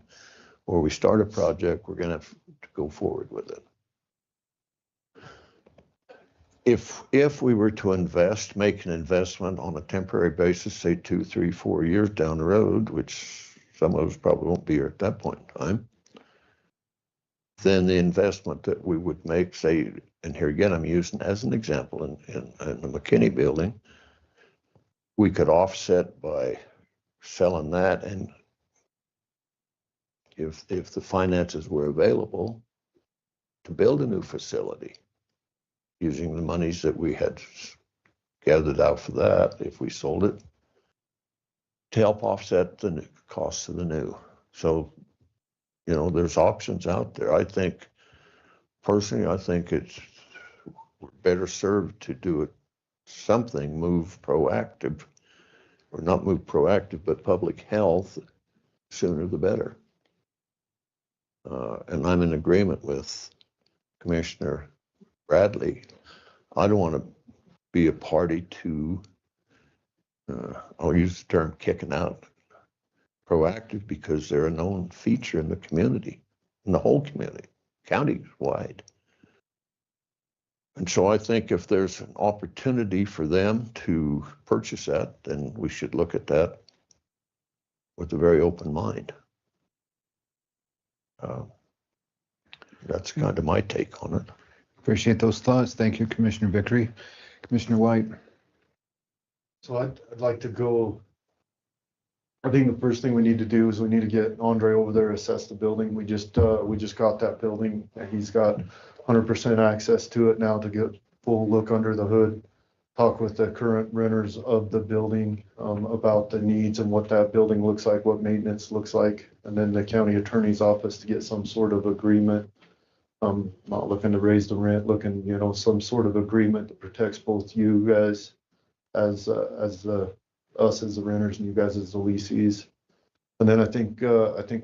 where we start a project, we're going to have to go forward with it. If we were to make an investment on a temporary basis, say 2, 3, 4 years down the road, which some of us probably won't be here at that point in time, then the investment that we would make, say, and here again, I'm using as an example in the McKinney building, we could offset by selling that, and if the finances were available to build a new facility, using the monies that we had gathered out for that, if we sold it, to help offset the costs of the new. So, you know, there's options out there. I think personally, I think we're better served to do it something, move proactive, or not move proactive, but public health, sooner the better. And I'm in agreement with Commissioner Bradley. I don't want to be a party to, I'll use the term kicking out proactive, because they're a known feature in the community, in the whole community, county-wide. And so I think if there's an opportunity for them to purchase that, then we should look at that with a very open mind. That's kind of my take on it. Appreciate those thoughts. Thank you, Commissioner Vickery. Commissioner White. So I'd like to go, I think the first thing we need to do is we need to get Andre over there, assess the building. We just got that building, and he's got 100% access to it now to get full look under the hood, talk with the current renters of the building about the needs and what that building looks like, what maintenance looks like, and then the county attorney's office to get some sort of agreement. Not looking to raise the rent, looking, some sort of agreement that protects both you guys as us as the renters and you guys as the lessees. And then I think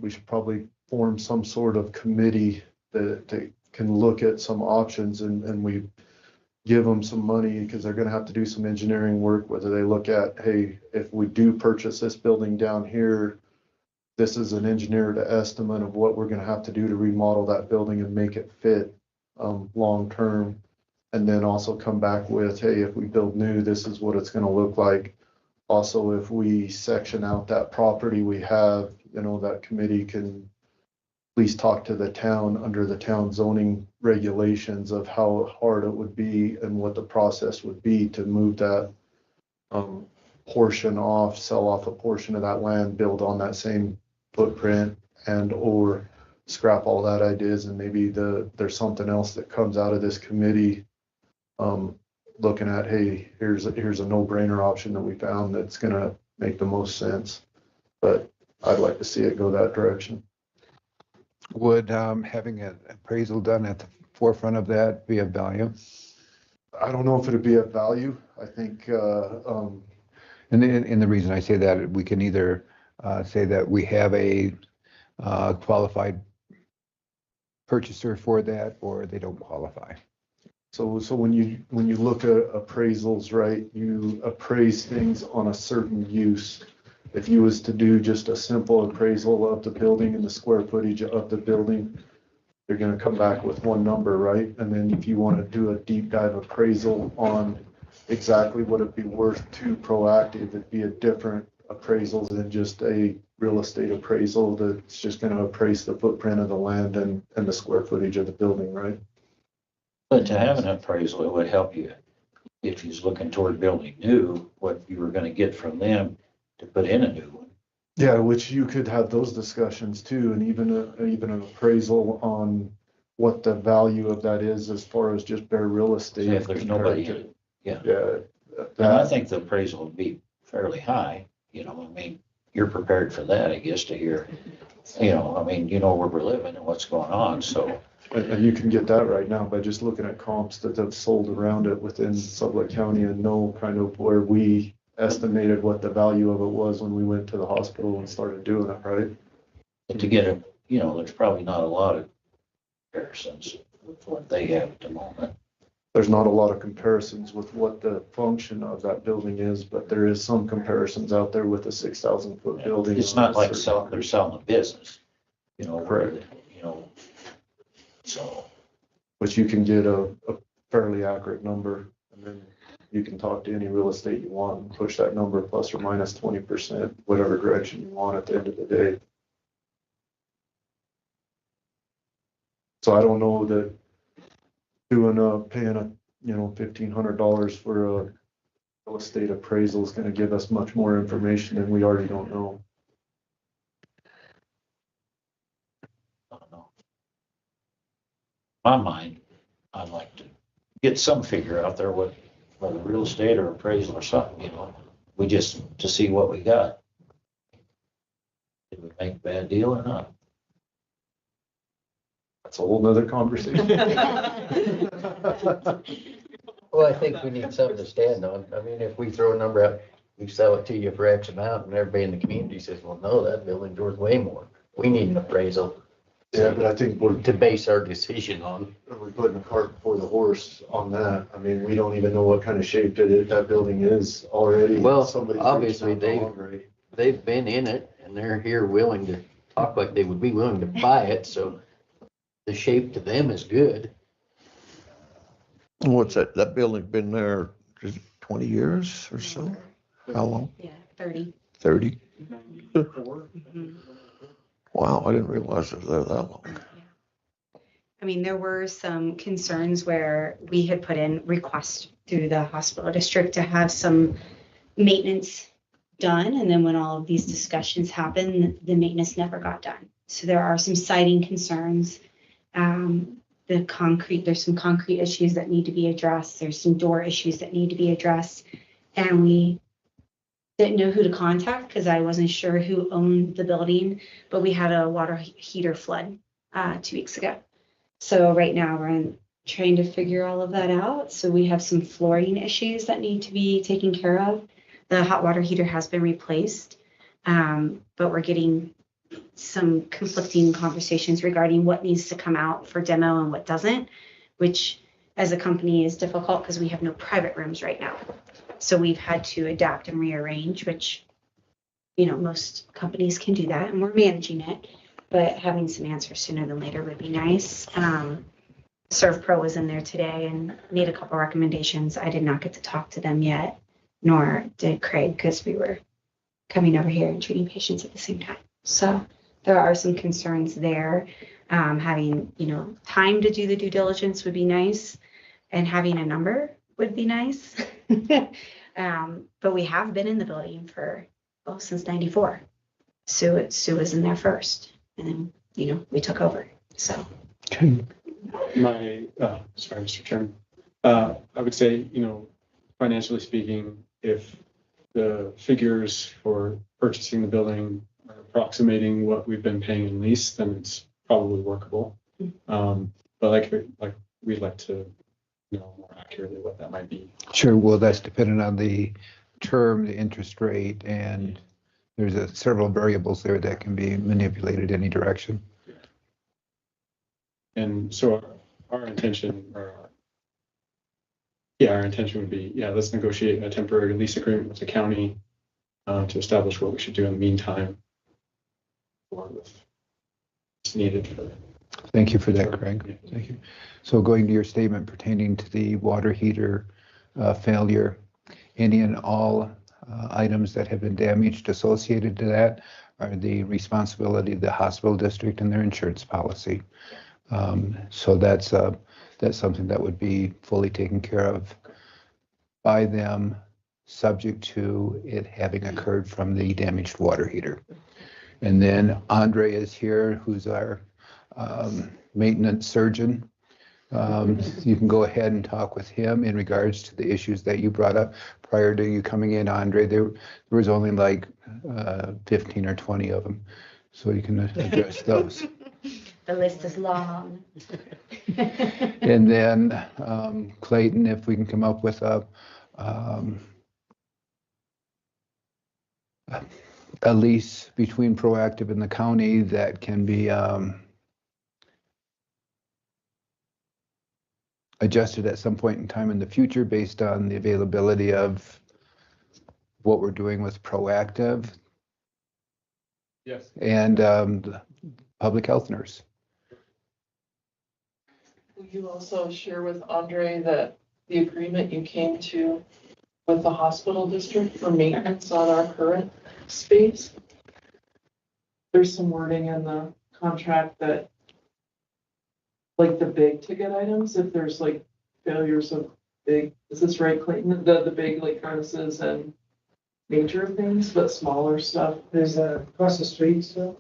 we should probably form some sort of committee that can look at some options, and we give them some money, because they're going to have to do some engineering work, whether they look at, hey, if we do purchase this building down here, this is an engineered estimate of what we're going to have to do to remodel that building and make it fit long term. And then also come back with, hey, if we build new, this is what it's going to look like. Also, if we section out that property we have, that committee can at least talk to the town under the town zoning regulations of how hard it would be and what the process would be to move that portion off, sell off a portion of that land, build on that same footprint, and or scrap all that ideas, and maybe there's something else that comes out of this committee looking at, hey, here's a no-brainer option that we found that's gonna make the most sense. But I'd like to see it go that direction. Would having an appraisal done at the forefront of that be of value? I don't know if it'd be of value. I think and the reason I say that, we can either say that we have a qualified purchaser for that, or they don't qualify. So when you look at appraisals, right, you appraise things on a certain use. If you was to do just a simple appraisal of the building and the square footage of the building, you're gonna come back with one number, right? And then if you want to do a deep dive appraisal on exactly what it'd be worth to proactive, it'd be a different appraisal than just a real estate appraisal that's just gonna appraise the footprint of the land and the square footage of the building, right? But to have an appraisal, it would help you if he's looking toward building new, what you were gonna get from them to put in a new one. Yeah, which you could have those discussions too, and even an appraisal on what the value of that is as far as just bare real estate. So if there's nobody in it, yeah. Yeah. And I think the appraisal would be fairly high, I mean, you're prepared for that, I guess, to hear, where we're living and what's going on, so. And you can get that right now by just looking at comps that have sold around it within Sublette County and know kind of where we estimated what the value of it was when we went to the hospital and started doing it, right? But to get there's probably not a lot of comparisons with what they have at the moment. There's not a lot of comparisons with what the function of that building is, but there is some comparisons out there with a 6,000 foot building. It's not like they're selling a business, Correct. So. But you can get a fairly accurate number, and then you can talk to any real estate you want and push that number plus or minus 20%, whatever direction you want at the end of the day. So I don't know that paying $1,500 for a real estate appraisal is going to give us much more information than we already don't know. I don't know. In my mind, I'd like to get some figure out there, whether real estate or appraisal or something, we just to see what we got. Did we make a bad deal or not? that's a whole nother conversation. Well, I think we need something to stand on. I mean, if we throw a number out, we sell it to you for X amount, and everybody in the community says, well, no, that building's worth way more. We need an appraisal. Yeah, but I think we're, To base our decision on. we're putting the cart before the horse on that. I mean, we don't even know what kind of shape that building is already. Well, Somebody's obviously, reached out to Andre. they've been in it, and they're here willing to talk like they would be willing to buy it, so the shape to them is good. What's that? That building been there 20 years or so? How long? Yeah, 30. 30? Mhm. Wow, I didn't realize it was there that long. I mean, there were some concerns where we had put in requests through the hospital district to have some maintenance done. And then when all of these discussions happened, the maintenance never got done. So there are some siding concerns. There's some concrete issues that need to be addressed. There's some door issues that need to be addressed. And we didn't know who to contact because I wasn't sure who owned the building, but we had a water heater flood 2 weeks ago. So right now we're trying to figure all of that out. So we have some flooring issues that need to be taken care of. The hot water heater has been replaced, but we're getting some conflicting conversations regarding what needs to come out for demo and what doesn't, which as a company is difficult because we have no private rooms right now. So we've had to adapt and rearrange, which, you know, most companies can do that and we're managing it, but having some answers sooner than later would be nice. ServPro was in there today and made a couple recommendations. I did not get to talk to them yet, nor did Craig, because we were coming over here and treating patients at the same time. So there are some concerns there. Having, you know, time to do the due diligence would be nice, and having a number would be nice. But we have been in the building since '94. Sue was in there first, and then, you know, we took over. So. Sorry, Mr. Chairman. I would say, you know, financially speaking, if the figures for purchasing the building are approximating what we've been paying in lease, then it's probably workable. But like we'd like to know more accurately what that might be. Sure. Well, that's dependent on the term, the interest rate, and there's several variables there that can be manipulated any direction. And so our intention would be, let's negotiate a temporary lease agreement with the county to establish what we should do in the meantime. Or if it's needed for. Thank you for that, Craig. Thank you. So going to your statement pertaining to the water heater failure, any and all items that have been damaged associated to that are the responsibility of the hospital district and their insurance policy. So that's something that would be fully taken care of by them, subject to it having occurred from the damaged water heater. And then Andre is here, who's our maintenance surgeon. You can go ahead and talk with him in regards to the issues that you brought up prior to you coming in, Andre. There was only like 15 or 20 of them, so you can address those. The list is long. And then Clayton, if we can come up with a lease between Proactive and the county that can be adjusted at some point in time in the future based on the availability of what we're doing with Proactive. Yes. And the public health nurse. Will you also share with Andre that the agreement you came to with the hospital district for maintenance on our current space? There's some wording in the contract that, like the big ticket items, if there's like failures of big, is this right, Clayton? The big like furnaces and major things, but smaller stuff. There's across the street still.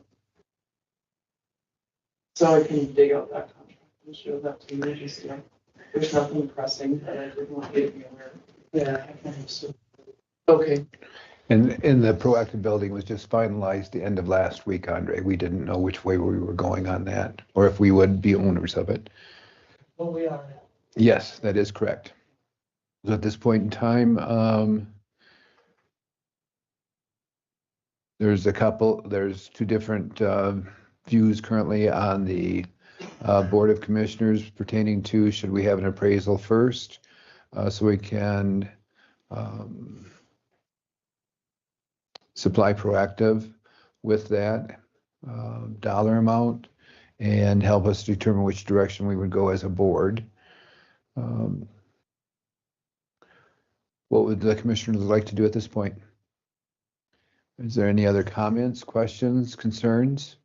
So I can dig out that contract and show that to you. Just, there's nothing pressing that I didn't want you to be aware of. Yeah, I can assume. Okay. And the proactive building was just finalized the end of last week, Andre. We didn't know which way we were going on that, or if we would be owners of it. Well, we are. Yes, that is correct. So at this point in time, there's two different views currently on the Board of Commissioners pertaining to should we have an appraisal first, so we can supply proactive with that dollar amount and help us determine which direction we would go as a board. What would the commissioners like to do at this point? Is there any other comments, questions, concerns?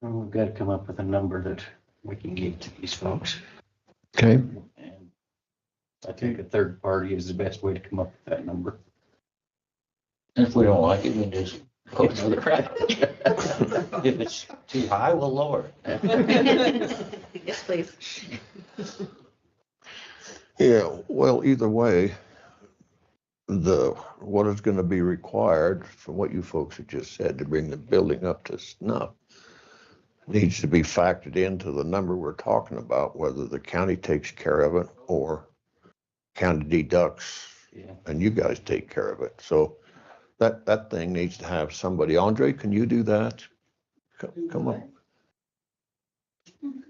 Well, we've got to come up with a number that we can give to these folks. Okay. And I think a third party is the best way to come up with that number. If we don't like it, we just go another route. If it's too high, we'll lower it. Yes, please. Yeah, well, either way, what is going to be required from what you folks have just said to bring the building up to snuff needs to be factored into the number we're talking about, whether the county takes care of it or county deducts and you guys take care of it. So that thing needs to have somebody. Andre, can you do that? Come on.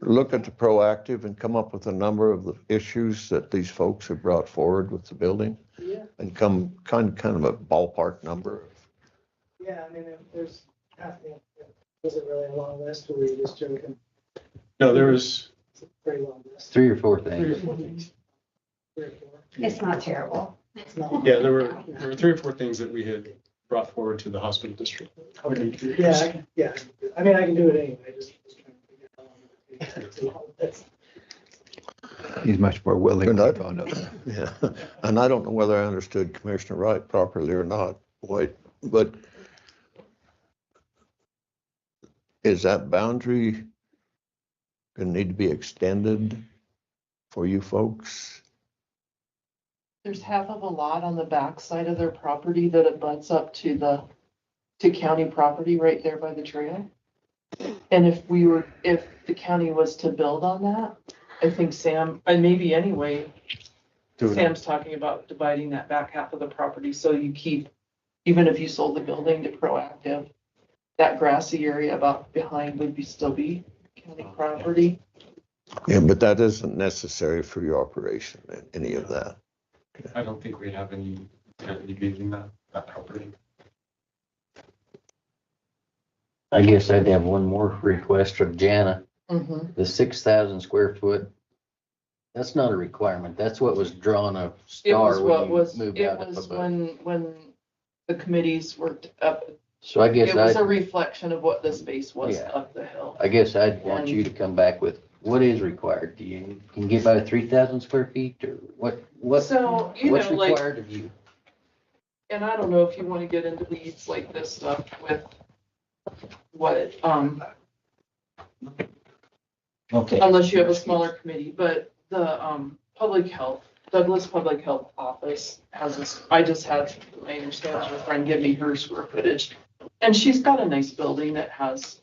Look at the proactive and come up with a number of the issues that these folks have brought forward with the building. Yeah. And come kind of a ballpark number. Yeah, I mean, there's, was it really a long list or were you just joking? No, there was It's a pretty long list. 3 or 4 Three or things. 4 things. 3 or 4. It's not terrible. It's not. Yeah, there were 3 or 4 things that we had brought forward to the hospital district. Yeah, I mean, I can do it anyway, just trying to figure out how long it takes. He's much more willing And to I- found out. Yeah, and I don't know whether I understood Commissioner Wright properly or not, but is that boundary gonna need to be extended for you folks? There's half of a lot on the back side of their property that abuts up to county property right there by the trail. And if the county was to build on that, I think Sam, and maybe anyway, Sam's talking about dividing that back half of the property, so you keep, even if you sold the building to Proactive, that grassy area about behind would still be county property. Yeah, but that isn't necessary for your operation, any of that. I don't think we have any using that property. I guess I'd have one more request from Jana. Mm-hmm. The 6,000 square foot, that's not a requirement. That's what was drawn a It star was when what you was, moved it out of was the. when the committees worked up. So I guess It was a reflection of what the space was Yeah. up the hill. I guess I'd want you to come back with what is required. Do you can get by 3,000 square feet or what? So, What's like, required of you? and I don't know if you want to get into weeds like this stuff with what, Okay. unless you have a smaller committee, but the, public health, Douglas Public Health Office has this, I just had my interstellar friend give me her square footage. And she's got a nice building that has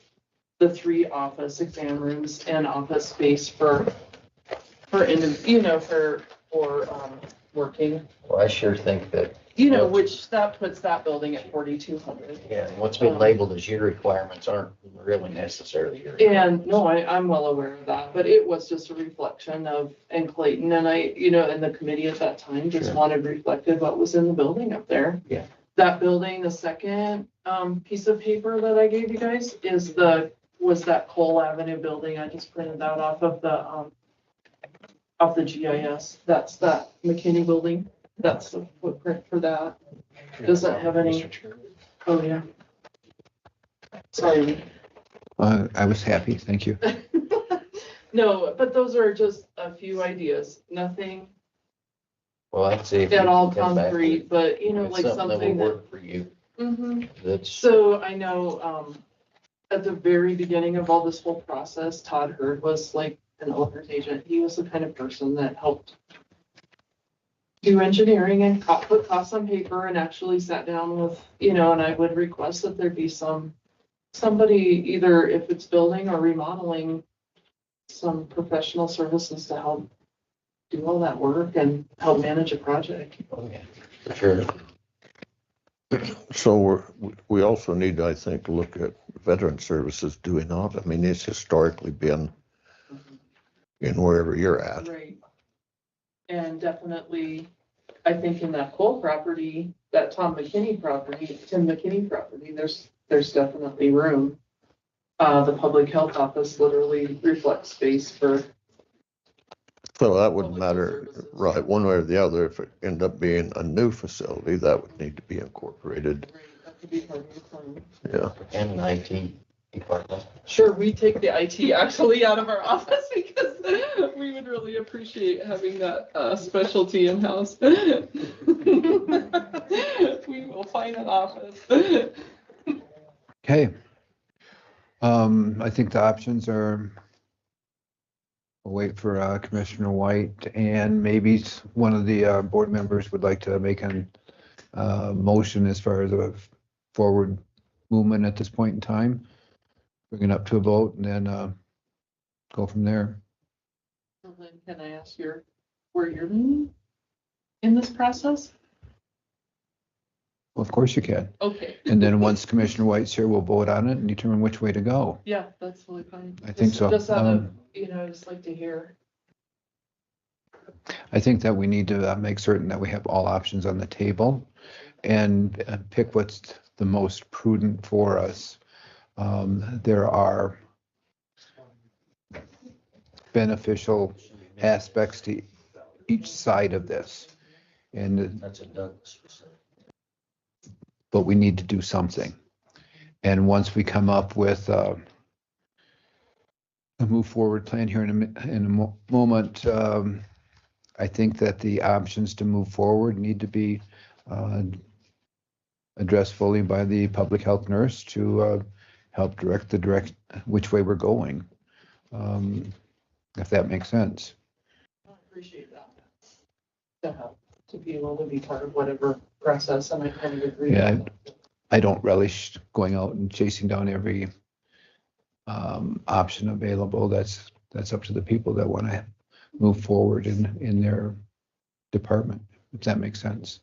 the 3 office exam rooms and office space for working. Well, I sure think that, Which that puts that building at 4,200. yeah, what's been labeled as your requirements aren't really necessarily your. And no, I'm well aware of that, but it was just a reflection and Clayton and I, and the committee at that time just Sure. wanted reflected what was in the building up there. Yeah. That building, the second, piece of paper that I gave you guys was that Cole Avenue building. I just printed that off of the GIS. That's that McKinney building. That's the footprint for that. Doesn't have any, oh yeah. Sorry. I was happy, thank you. No, but those are just a few ideas, nothing Well, I'd say. if you at all can come back concrete, but with like that something will that. work for you. Mhm. That's, So I know, at the very beginning of all this whole process, Todd Hurd was like an owner's agent. He was the kind of person that helped do engineering and put costs on paper and actually sat down with, and I would request that there be somebody, either if it's building or remodeling, some professional services to help do all that work and help manage a project. For sure. So we also need to, I think, look at veteran services, do we not? I mean, it's historically been in wherever you're at. Right. And definitely, I think in that Cole property, that Tim McKinney property, there's definitely room. The public health office literally reflects space for. So that wouldn't matter, right, one way or the other. If it ended up being a new facility, that would need to be incorporated. Right, that could be part of your plan. Yeah. And an IT department. Sure, we take the IT actually out of our office because we would really appreciate having that specialty in-house. We will find an office. Okay. I think the options are, we'll wait for Commissioner White, and maybe one of the board members would like to make a motion as far as a forward movement at this point in time. Bring it up to a vote and then go from there. Well, then can I ask where you're leaning in this process? Well, of course you can. Okay. And then once Commissioner White's here, we'll vote on it and determine which way to go. Yeah, that's totally fine. I think so. Just out of, I just like to hear. I think that we need to make certain that we have all options on the table and pick what's the most prudent for us. There are beneficial aspects to each side of this. And That's a Douglas facility. but we need to do something. And once we come up with a move forward plan here in a moment, I think that the options to move forward need to be addressed fully by the public health nurse to help direct which way we're going, if that makes sense. I appreciate that. To help, to be able to be part of whatever process, and I kind of agree. Yeah, I don't relish going out and chasing down every option available. That's up to the people that want to move forward in their department, if that makes sense.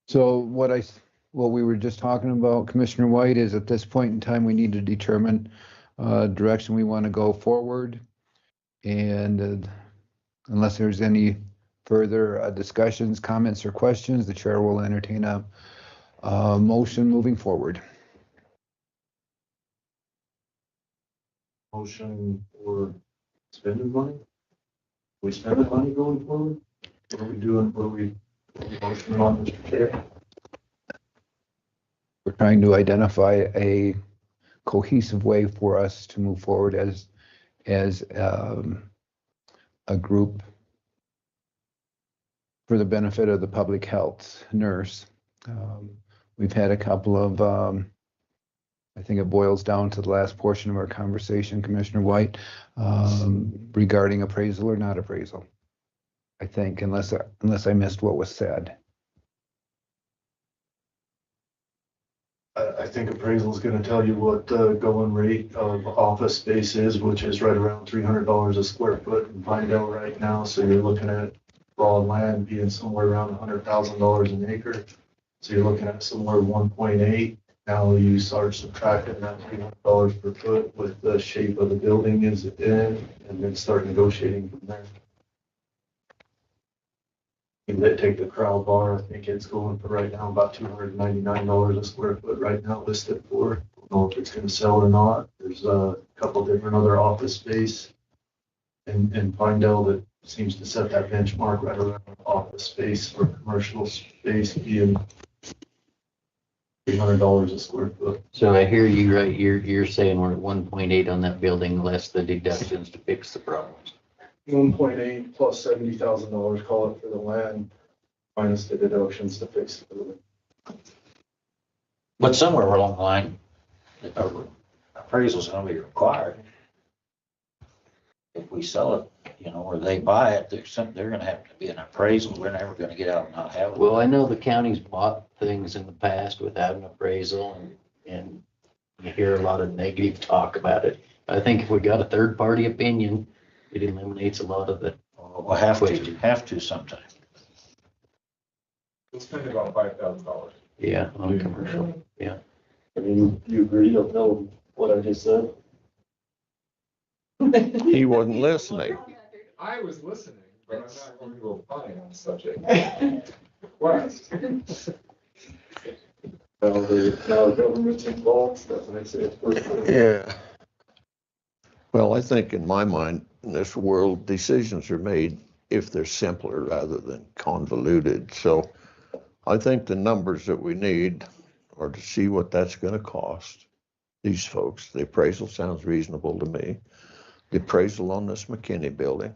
So what we were just talking about, Commissioner White, is at this point in time, we need to determine direction we want to go forward. And unless there's any further discussions, comments, or questions, the chair will entertain a motion moving forward. Motion for spending money? We spending money going forward? What are we doing? What are we motioning on, Mr. Chair? We're trying to identify a cohesive way for us to move forward as a group for the benefit of the public health nurse. We've had a couple of, I think it boils down to the last portion of our conversation, Commissioner White, regarding appraisal or not appraisal. I think, unless I missed what was said. I think appraisal is going to tell you what the going rate of office space is, which is right around $300 a square foot in Pinedale right now. So you're looking at raw land being somewhere around $100,000 an acre. So you're looking at somewhere 1.8. Now you start subtracting that $300 per foot with the shape of the building is in, and then start negotiating from there. They take the crowd bar, I think it's going for right now about $299 a square foot right now listed for. Don't know if it's gonna sell or not. There's a couple different other office space in Pinedale that seems to set that benchmark right around office space or commercial space being $300 a square foot. So I hear you right, you're saying we're at 1.8 on that building, less the deductions to fix the problems. 1.8 plus $70,000, call it, for the land, minus the deductions to fix the building. But somewhere along the line, appraisal's gonna be required. If we sell it you know, or they buy it, they're gonna have to be an appraisal. We're never gonna get out and not have it. Well, I know the county's bought things in the past without an appraisal and you hear a lot of negative talk about it. I think if we got a third party opinion, it eliminates a lot of the. We'll have to sometime. We'll spend about $5,000. Yeah, on commercial, yeah. I mean, you agree, don't know what I just said? He wasn't listening. I was listening, but I'm not going to opine on the subject. What? Now the government's involved, that's what I say. Yeah. Well, I think in my mind, in this world, decisions are made if they're simpler rather than convoluted. So I think the numbers that we need are to see what that's going to cost these folks. The appraisal sounds reasonable to me. The appraisal on this McKinney building,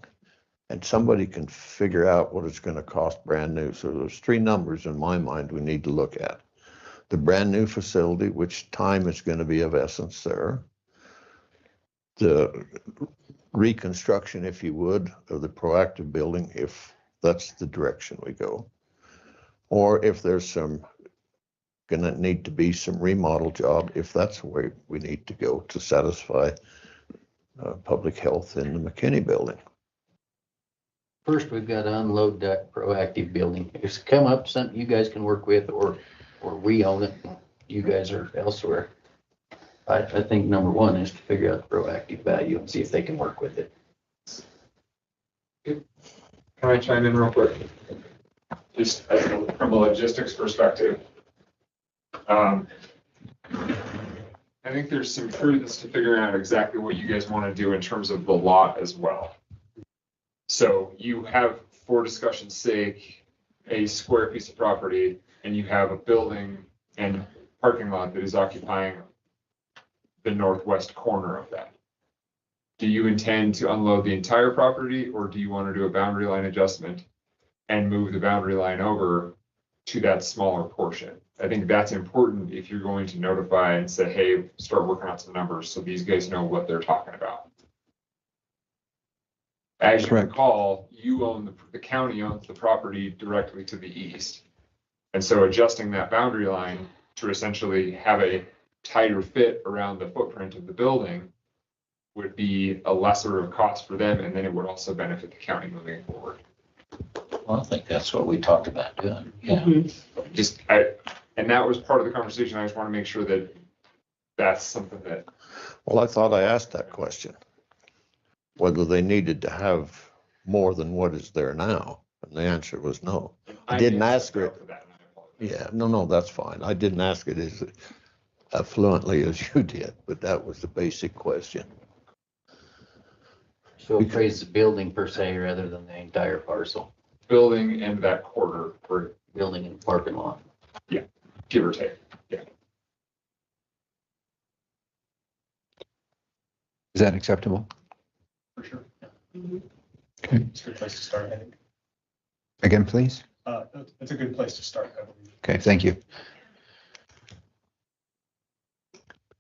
and somebody can figure out what it's going to cost brand new. So there's three numbers in my mind we need to look at. The brand new facility, which time is going to be of essence there. The reconstruction, if you would, of the proactive building, if that's the direction we go. Or if there's gonna need to be some remodel job, if that's the way we need to go to satisfy public health in the McKinney building. First, we've got to unload that proactive building. If it's come up, something you guys can work with, or we own it, you guys are elsewhere. I think number one is to figure out the proactive value and see if they can work with it. Can I chime in real quick? Just from a logistics perspective. I think there's some prudence to figuring out exactly what you guys want to do in terms of the lot as well. So you have, for discussion's sake, a square piece of property, and you have a building and parking lot that is occupying the northwest corner of that. Do you intend to unload the entire property, or do you want to do a boundary line adjustment and move the boundary line over to that smaller portion? I think that's important if you're going to notify and say, hey, start working out some numbers so these guys know what they're talking about. As you recall, you own the county owns the property directly to the east. And so adjusting that boundary line to essentially have a tighter fit around the footprint of the building would be a lesser of cost for them, and then it would also benefit the county moving forward. Well, I think that's what we talked about doing, yeah. And that was part of the conversation. I just want to make sure that that's something that. Well, I thought I asked that question, whether they needed to have more than what is there now. And the answer was no. I didn't ask it. Yeah, no, that's fine. I didn't ask it as fluently as you did, but that was the basic question. So appraise the building per se rather than the entire parcel. Building and that quarter for building and parking lot. Yeah, give or take. Yeah. Is that acceptable? For sure. Okay. It's a good place to start, I think. Again, please. It's a good place to start, I believe. Okay, thank you.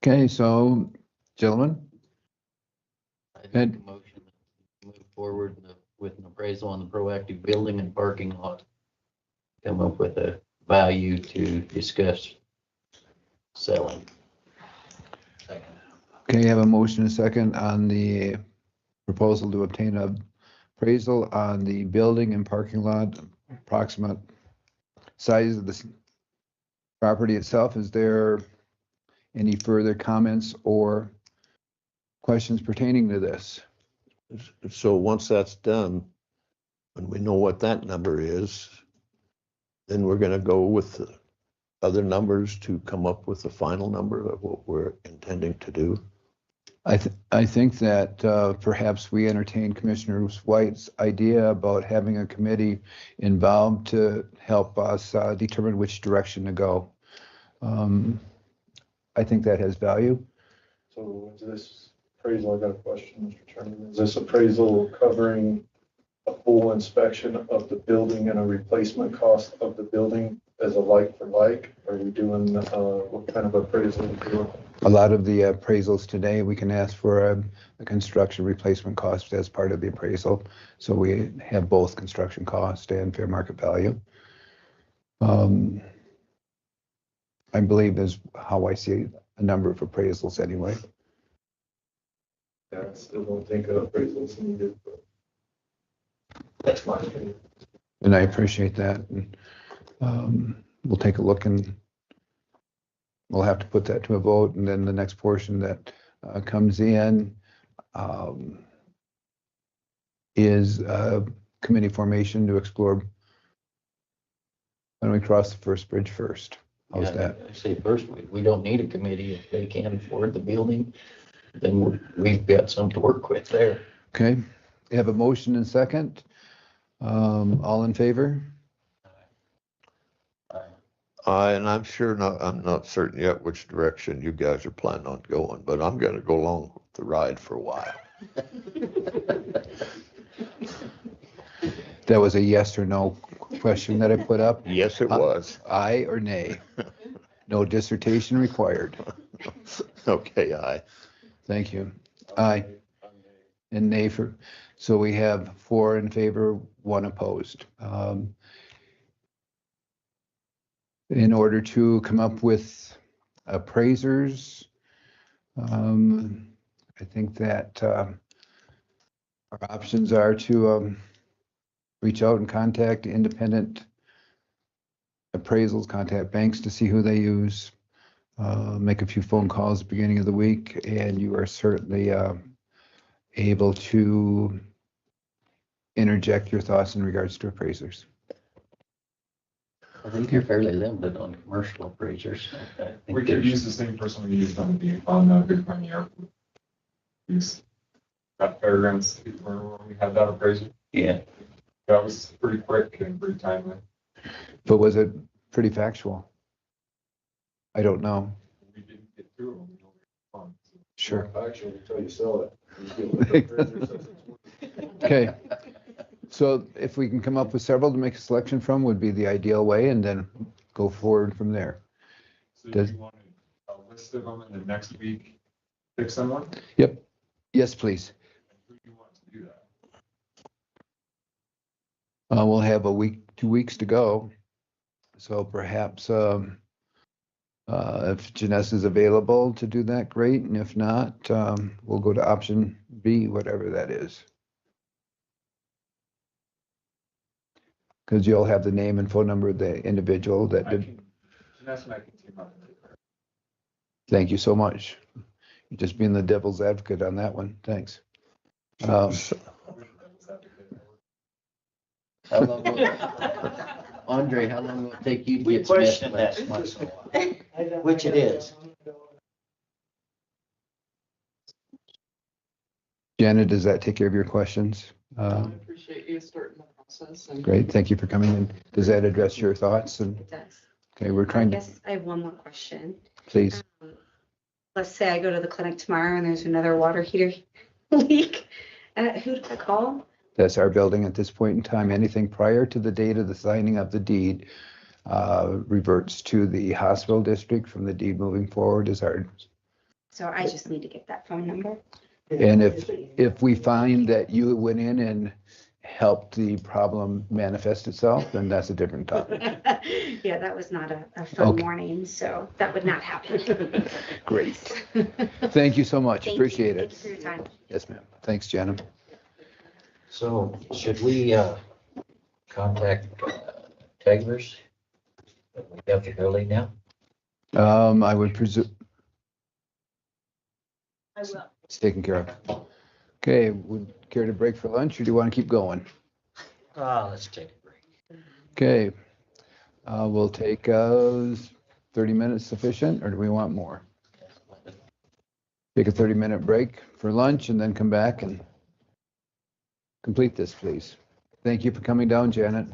Okay, so gentlemen. I make a motion to move forward with an appraisal on the proactive building and parking lot. Come up with a value to discuss selling. Okay, you have a motion and a second on the proposal to obtain a appraisal on the building and parking lot, approximate size of the property itself. Is there any further comments or questions pertaining to this? So once that's done, when we know what that number is, then we're going to go with the other numbers to come up with the final number of what we're intending to do. I think that perhaps we entertain Commissioner White's idea about having a committee involved to help us determine which direction to go. I think that has value. So is this appraisal, I got a question, Mr. Chairman. Is this appraisal covering a full inspection of the building and a replacement cost of the building as a like for like? Are we doing, what kind of appraisal are we doing? A lot of the appraisals today, we can ask for a construction replacement cost as part of the appraisal. So we have both construction cost and fair market value. I believe is how I see a number of appraisals anyway. Yeah, I still don't think appraisals needed, but that's my opinion. And I appreciate that. And, we'll take a look and we'll have to put that to a vote. And then the next portion that comes in is committee formation to explore. Why don't we cross the first bridge first? How's Yeah, that? I say first, we don't need a committee. If they can't afford the building, then we've got some to work with there. Okay, we have a motion and second. All in favor? And I'm sure not, I'm not certain yet which direction you guys are planning on going, but I'm gonna go along with the ride for a while. That was a yes or no question that I put up? Yes, it was. Aye or nay? No dissertation required. Okay, aye. Thank you. Aye. And nay for, so we have 4 in favor, 1 opposed. In order to come up with appraisers, I think that our options are to reach out and contact independent appraisals, contact banks to see who they use, make a few phone calls at the beginning of the week, and you are certainly able to interject your thoughts in regards to appraisers. I think you're fairly limited on commercial appraisers. I think We could there's- use the same person we used on the Big Pine Airport. Use that fairgrounds where we had that appraisal. Yeah. That was pretty quick and pretty timely. But was it pretty factual? I don't know. We didn't get through it when we don't get funds. Sure. Actually, until you sell it. Okay. So if we can come up with several to make a selection from would be the ideal way, and then go forward from there. So Does- you want a list of them and then next week pick someone? Yep. Yes, please. Who do you want to do that? We'll have a week, 2 weeks to go. So perhaps if Janessa is available to do that, great. And if not, we'll go to option B, whatever that is. Because you'll have the name and phone number of the individual that did. Janessa and I can team up. Thank you so much. You're just being the devil's advocate on that one. Thanks. How long will, Andre, how long will it take you to We get some question that estimates? once in a while, which it is. Janet, does that take care of your questions? I appreciate you starting the process. And Great, thank you for coming in. Does that address your thoughts? And It does. okay, we're I trying to, guess I have one more question. please. Let's say I go to the clinic tomorrow and there's another water heater leak. Who do I call? That's our building at this point in time. Anything prior to the date of the signing of the deed reverts to the hospital district. From the deed moving forward is our. So I just need to get that phone number. And if we find that you went in and helped the problem manifest itself, then that's a different topic. Yeah, that was not a fun Okay. morning, so that would not happen. Great. Thank you so much. Thank you. Appreciate Thank it. you for your time. Yes, ma'am. Thanks, Jenna. So should we contact Teglers? We have the building now? I would presume I will. it's taken care of. Okay, would care to break for lunch or do you want to keep going? Let's take a break. Okay, we'll take 30 minutes sufficient, or do we want more? Take a 30-minute break for lunch and then come back and complete this, please. Thank you for coming down, Janet.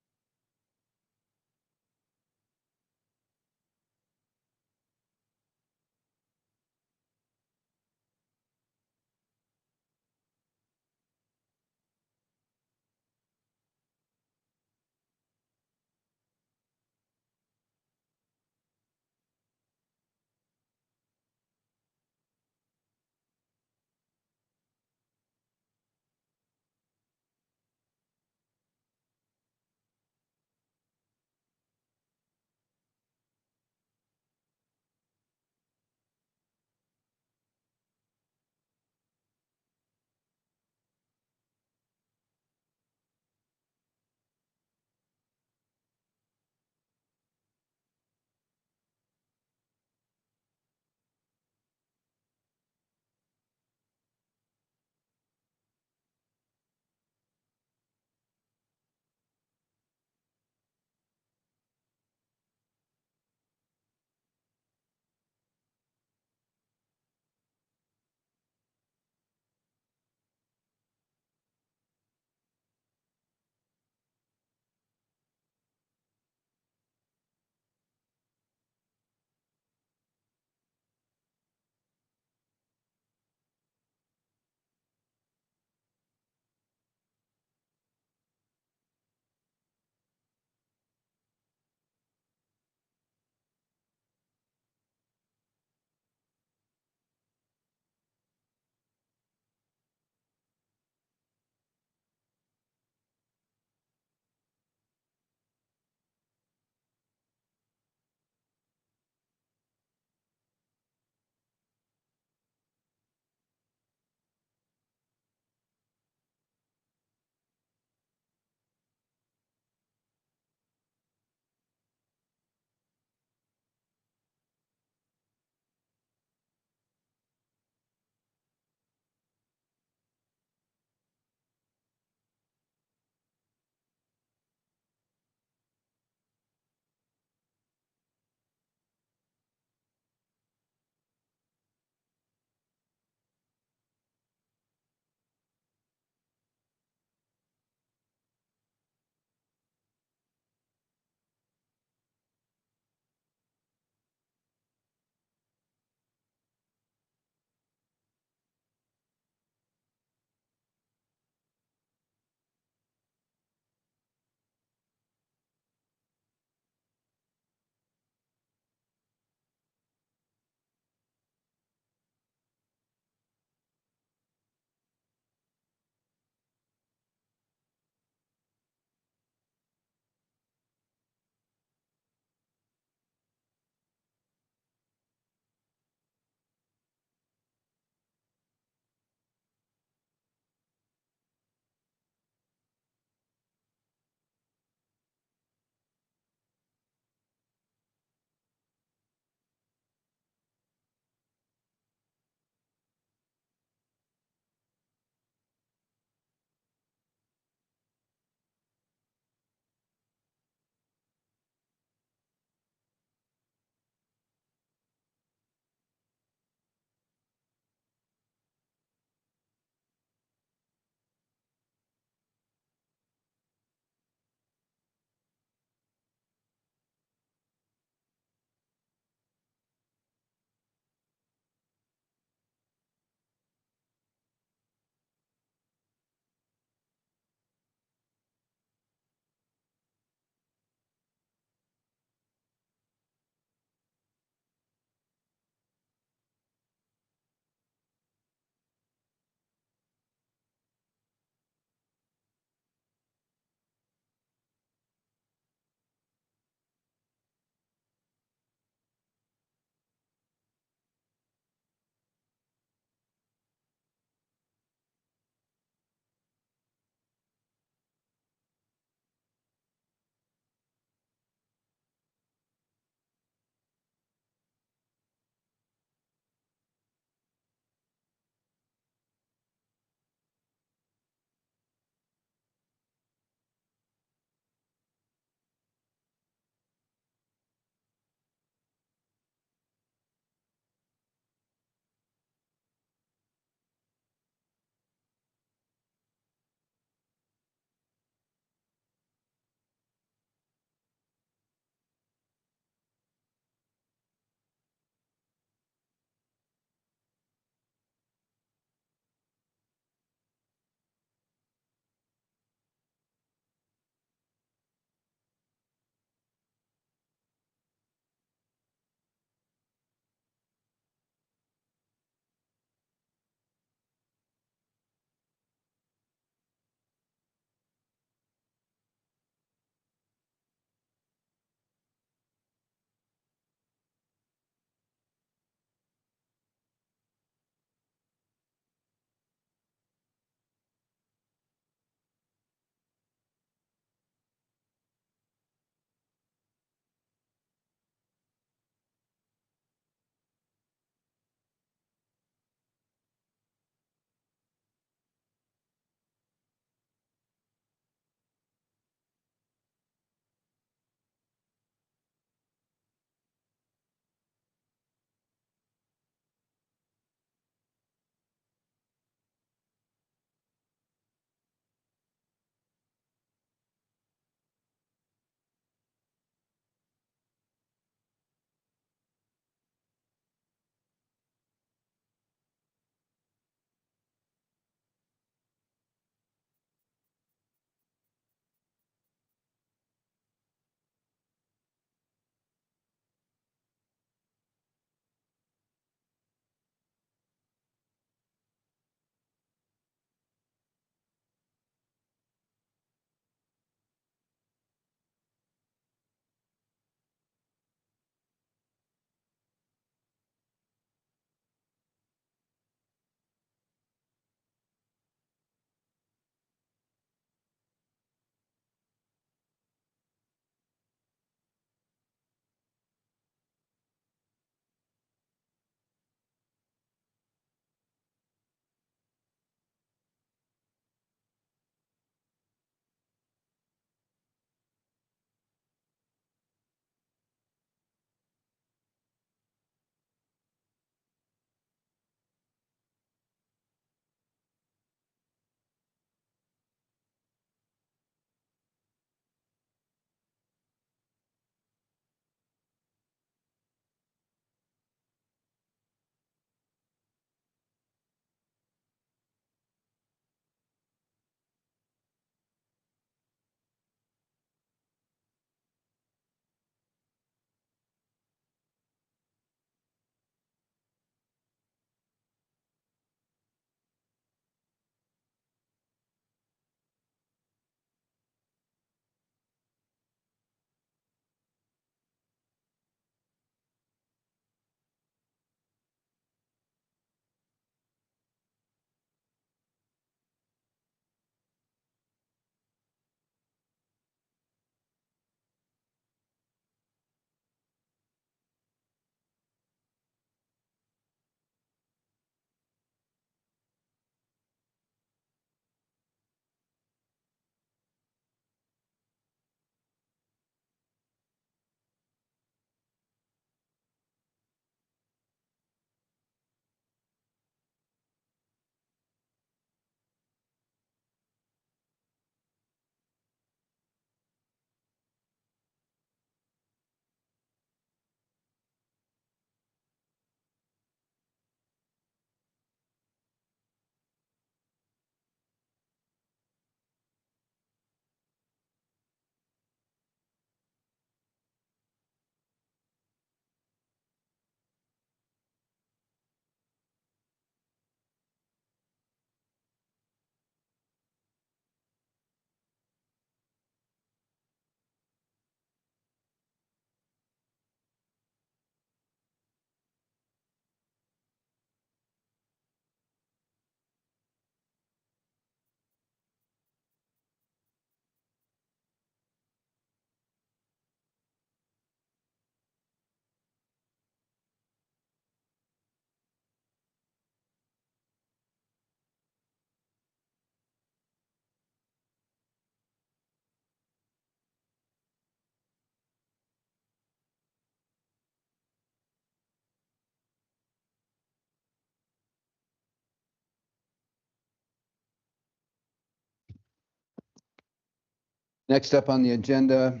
Next up on the agenda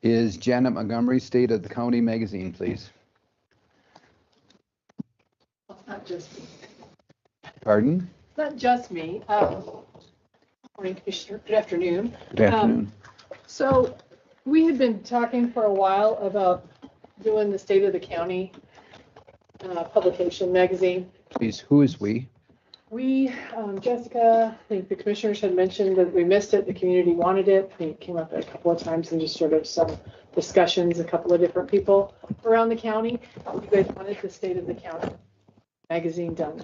is Janet Montgomery, State of the County Magazine, please. Not just me. Pardon? Not just me. Morning, Commissioner. Good afternoon. Good afternoon. So we had been talking for a while about doing the State of the County publication magazine. Please, who is we? We, Jessica, I think the commissioners had mentioned that we missed it, the community wanted it. I think it came up a couple of times in just sort of some discussions, a couple of different people around the county. You guys wanted the State of the County magazine done,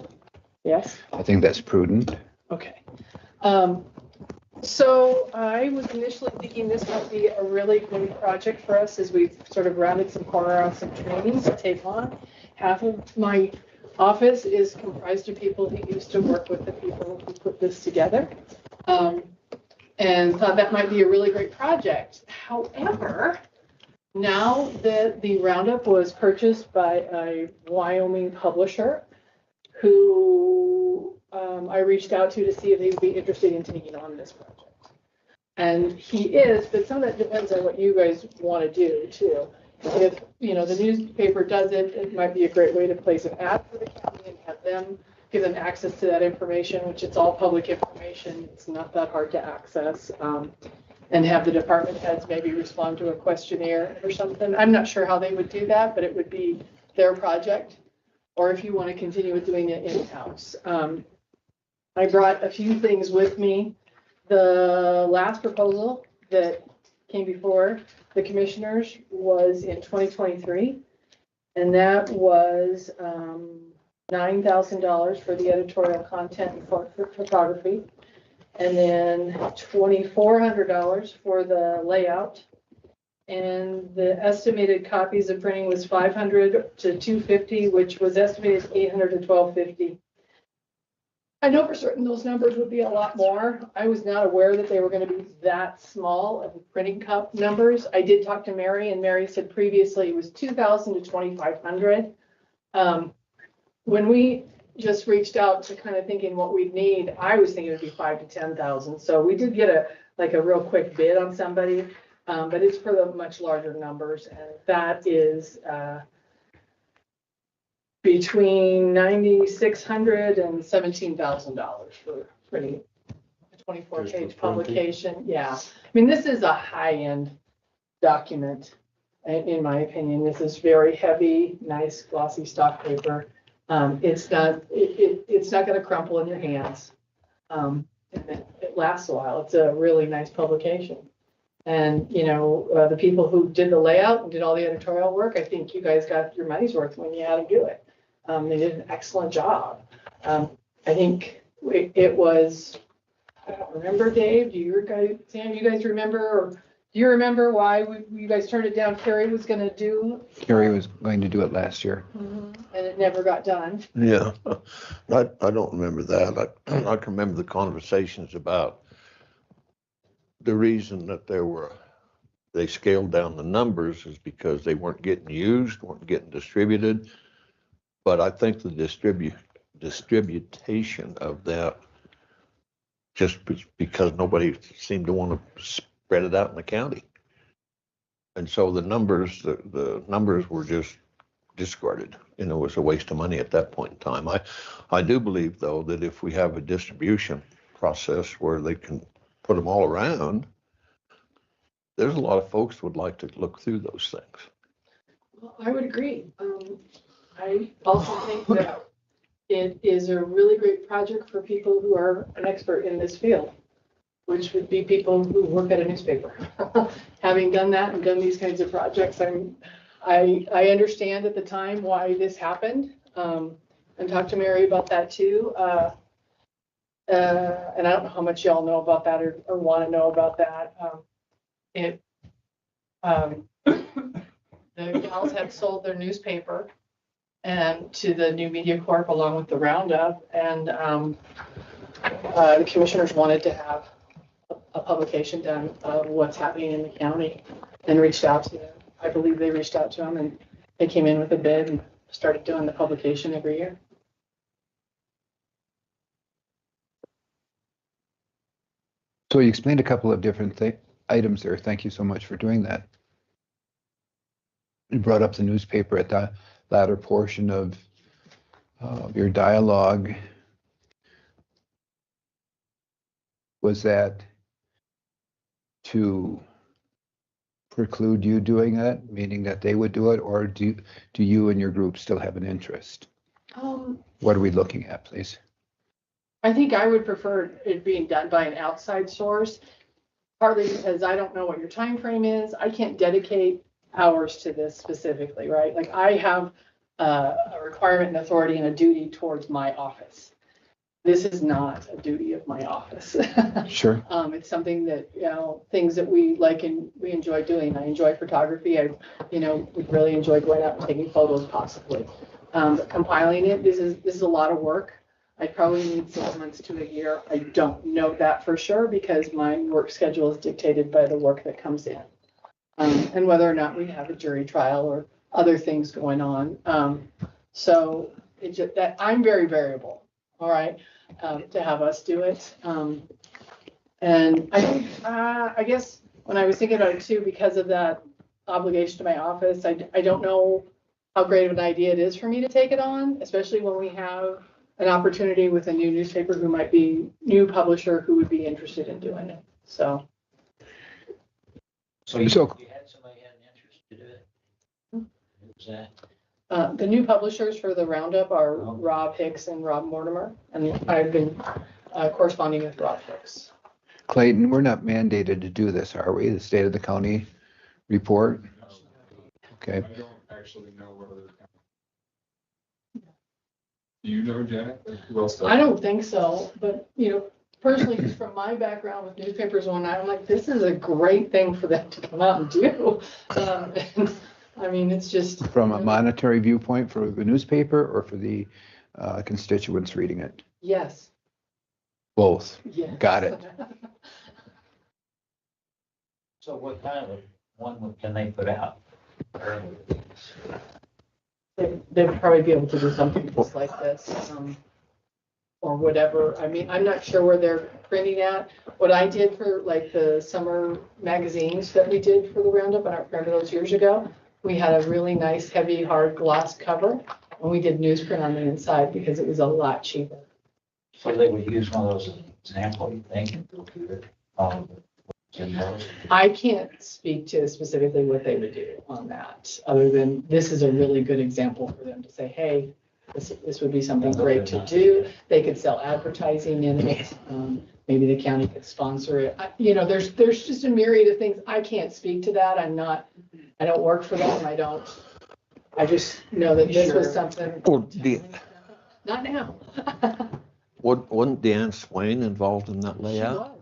yes? I think that's prudent. Okay. So I was initially thinking this might be a really great project for us as we've sort of rounded some corner on some trainings to take on. Half of my office is comprised of people who used to work with the people who put this together, and thought that might be a really great project. However, now that the roundup was purchased by a Wyoming publisher who I reached out to see if he would be interested in taking on this project. And he is, but some of that depends on what you guys want to do too. If, you know, the newspaper does it, it might be a great way to place an ad for the county and have them, give them access to that information, which it's all public information. It's not that hard to access. And have the department heads maybe respond to a questionnaire or something. I'm not sure how they would do that, but it would be their project. Or if you want to continue with doing it in-house. I brought a few things with me. The last proposal that came before the commissioners was in 2023, and that was $9,000 for the editorial content and for photography, and then $2,400 for the layout. And the estimated copies of printing was 500 to 250, which was estimated 800 to 1250. I know for certain those numbers would be a lot more. I was not aware that they were going to be that small of printing cup numbers. I did talk to Mary, and Mary said previously it was 2,000 to 2,500. When we just reached out to kind of thinking what we'd need, I was thinking it would be 5,000 to 10,000. So we did get a real quick bid on somebody, but it's for the much larger numbers, and that is between $9,600 and $17,000 for printing a 24-page publication. Yeah, I mean, this is a high-end document, in my opinion. This is very heavy, nice, glossy stock paper. It's not going to crumple in your hands. And it lasts a while. It's a really nice publication. And, you know, the people who did the layout and did all the editorial work, I think you guys got your money's worth when you had to do it. They did an excellent job. I think it was, I don't remember, Dave, Sam, you guys remember, or do you remember why you guys turned it down? Carrie was going to do. Carrie was going to do it last year. And it never got done. Yeah, I don't remember that. I can remember the conversations about the reason that they scaled down the numbers is because they weren't getting used, weren't getting distributed. But I think the distribution of that, just because nobody seemed to want to spread it out in the county. And so the numbers were just discarded. You know, it was a waste of money at that point in time. I do believe, though, that if we have a distribution process where they can put them all around, there's a lot of folks would like to look through those things. Well, I would agree. I also think that it is a really great project for people who are an expert in this field, which would be people who work at a newspaper. Having done that and done these kinds of projects, I understand at the time why this happened, and talked to Mary about that too. And I don't know how much y'all know about that or want to know about that. The gals had sold their newspaper and to the New Media Corp along with the Roundup, and the commissioners wanted to have a publication done of what's happening in the county, and reached out to them. I believe they reached out to them, and they came in with a bid and started doing the publication every year. So you explained a couple of different items there. Thank you so much for doing that. You brought up the newspaper at the latter portion of your dialogue. Was that to preclude you doing that, meaning that they would do it, or do you and your group still have an interest? What are we looking at, please? I think I would prefer it being done by an outside source, partly because I don't know what your time frame is. I can't dedicate hours to this specifically, right? Like I have a requirement and authority and a duty towards my office. This is not a duty of my office. Sure. It's something that, things that we like and we enjoy doing. I enjoy photography. I, would really enjoy going out and taking photos possibly. But compiling it, this is a lot of work. I probably need 6 months to a year. I don't know that for sure because my work schedule is dictated by the work that comes in. And whether or not we have a jury trial or other things going on. So it's just that I'm very variable, all right, to have us do it. And I think, I guess when I was thinking about it too, because of that obligation to my office, I don't know how great of an idea it is for me to take it on, especially when we have an opportunity with a new newspaper who might be new publisher who would be interested in doing it. So you had somebody had an interest to do it? Who was that? The new publishers for the Roundup are Rob Hicks and Rob Mortimer, and I've been corresponding with Rob Hicks. Clayton, we're not mandated to do this, are we? The state of the county report? Okay. I don't actually know whether. Do you know, Janet? Who else does? I don't think so, but personally, just from my background with newspapers one night, I'm like, this is a great thing for them to come out and do. And, I mean, it's just From a monetary viewpoint for the newspaper or for the constituents reading it? yes. Both. Yes. Got it. So what kind of one can they put out? They'd probably be able to do something just like this, or whatever. I mean, I'm not sure where they're printing at. What I did for like the summer magazines that we did for the Roundup, I don't remember those years ago, we had a really nice heavy hard gloss cover and we did newsprint on the inside because it was a lot cheaper. So they would use one of those as an example, you think? I can't speak to specifically what they would do on that, other than this is a really good example for them to say, hey, this would be something great to do. They could sell advertising in it. Maybe the county could sponsor it. There's just a myriad of things. I can't speak to that. I don't work for them. I just know that this was something. Well, Not now. wasn't Deanne Swain involved in that She layout? was.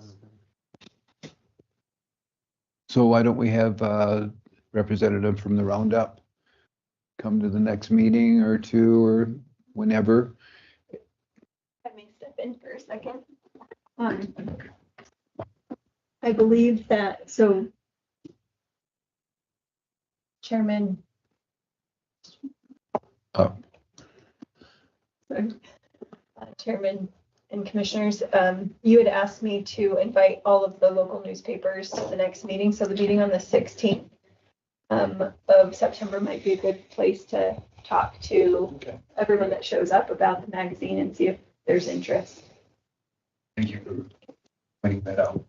So why don't we have a representative from the Roundup come to the next meeting or two or whenever? Let me step in for a second. I believe that, so Chairman. Oh. Sorry. Chairman and Commissioners, you had asked me to invite all of the local newspapers to the next meeting. So the meeting on the 16th of September might be a good place to talk to everyone that shows up about the magazine and see if there's interest. Thank you for pointing that out.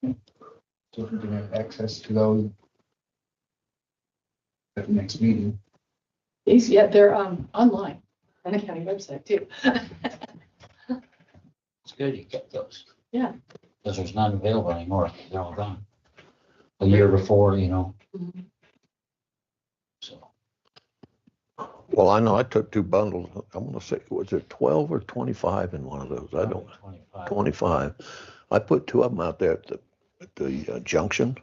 So if we can have access to those at the next meeting. Yeah, they're online on the county website too. It's good you kept those. Yeah. Because there's none available anymore. They're all gone. A year before, So. Well, I know I took 2 bundles. I want to say, was it 12 or 25 in one of those? I don't. 25. I put 2 of them out there at the junction,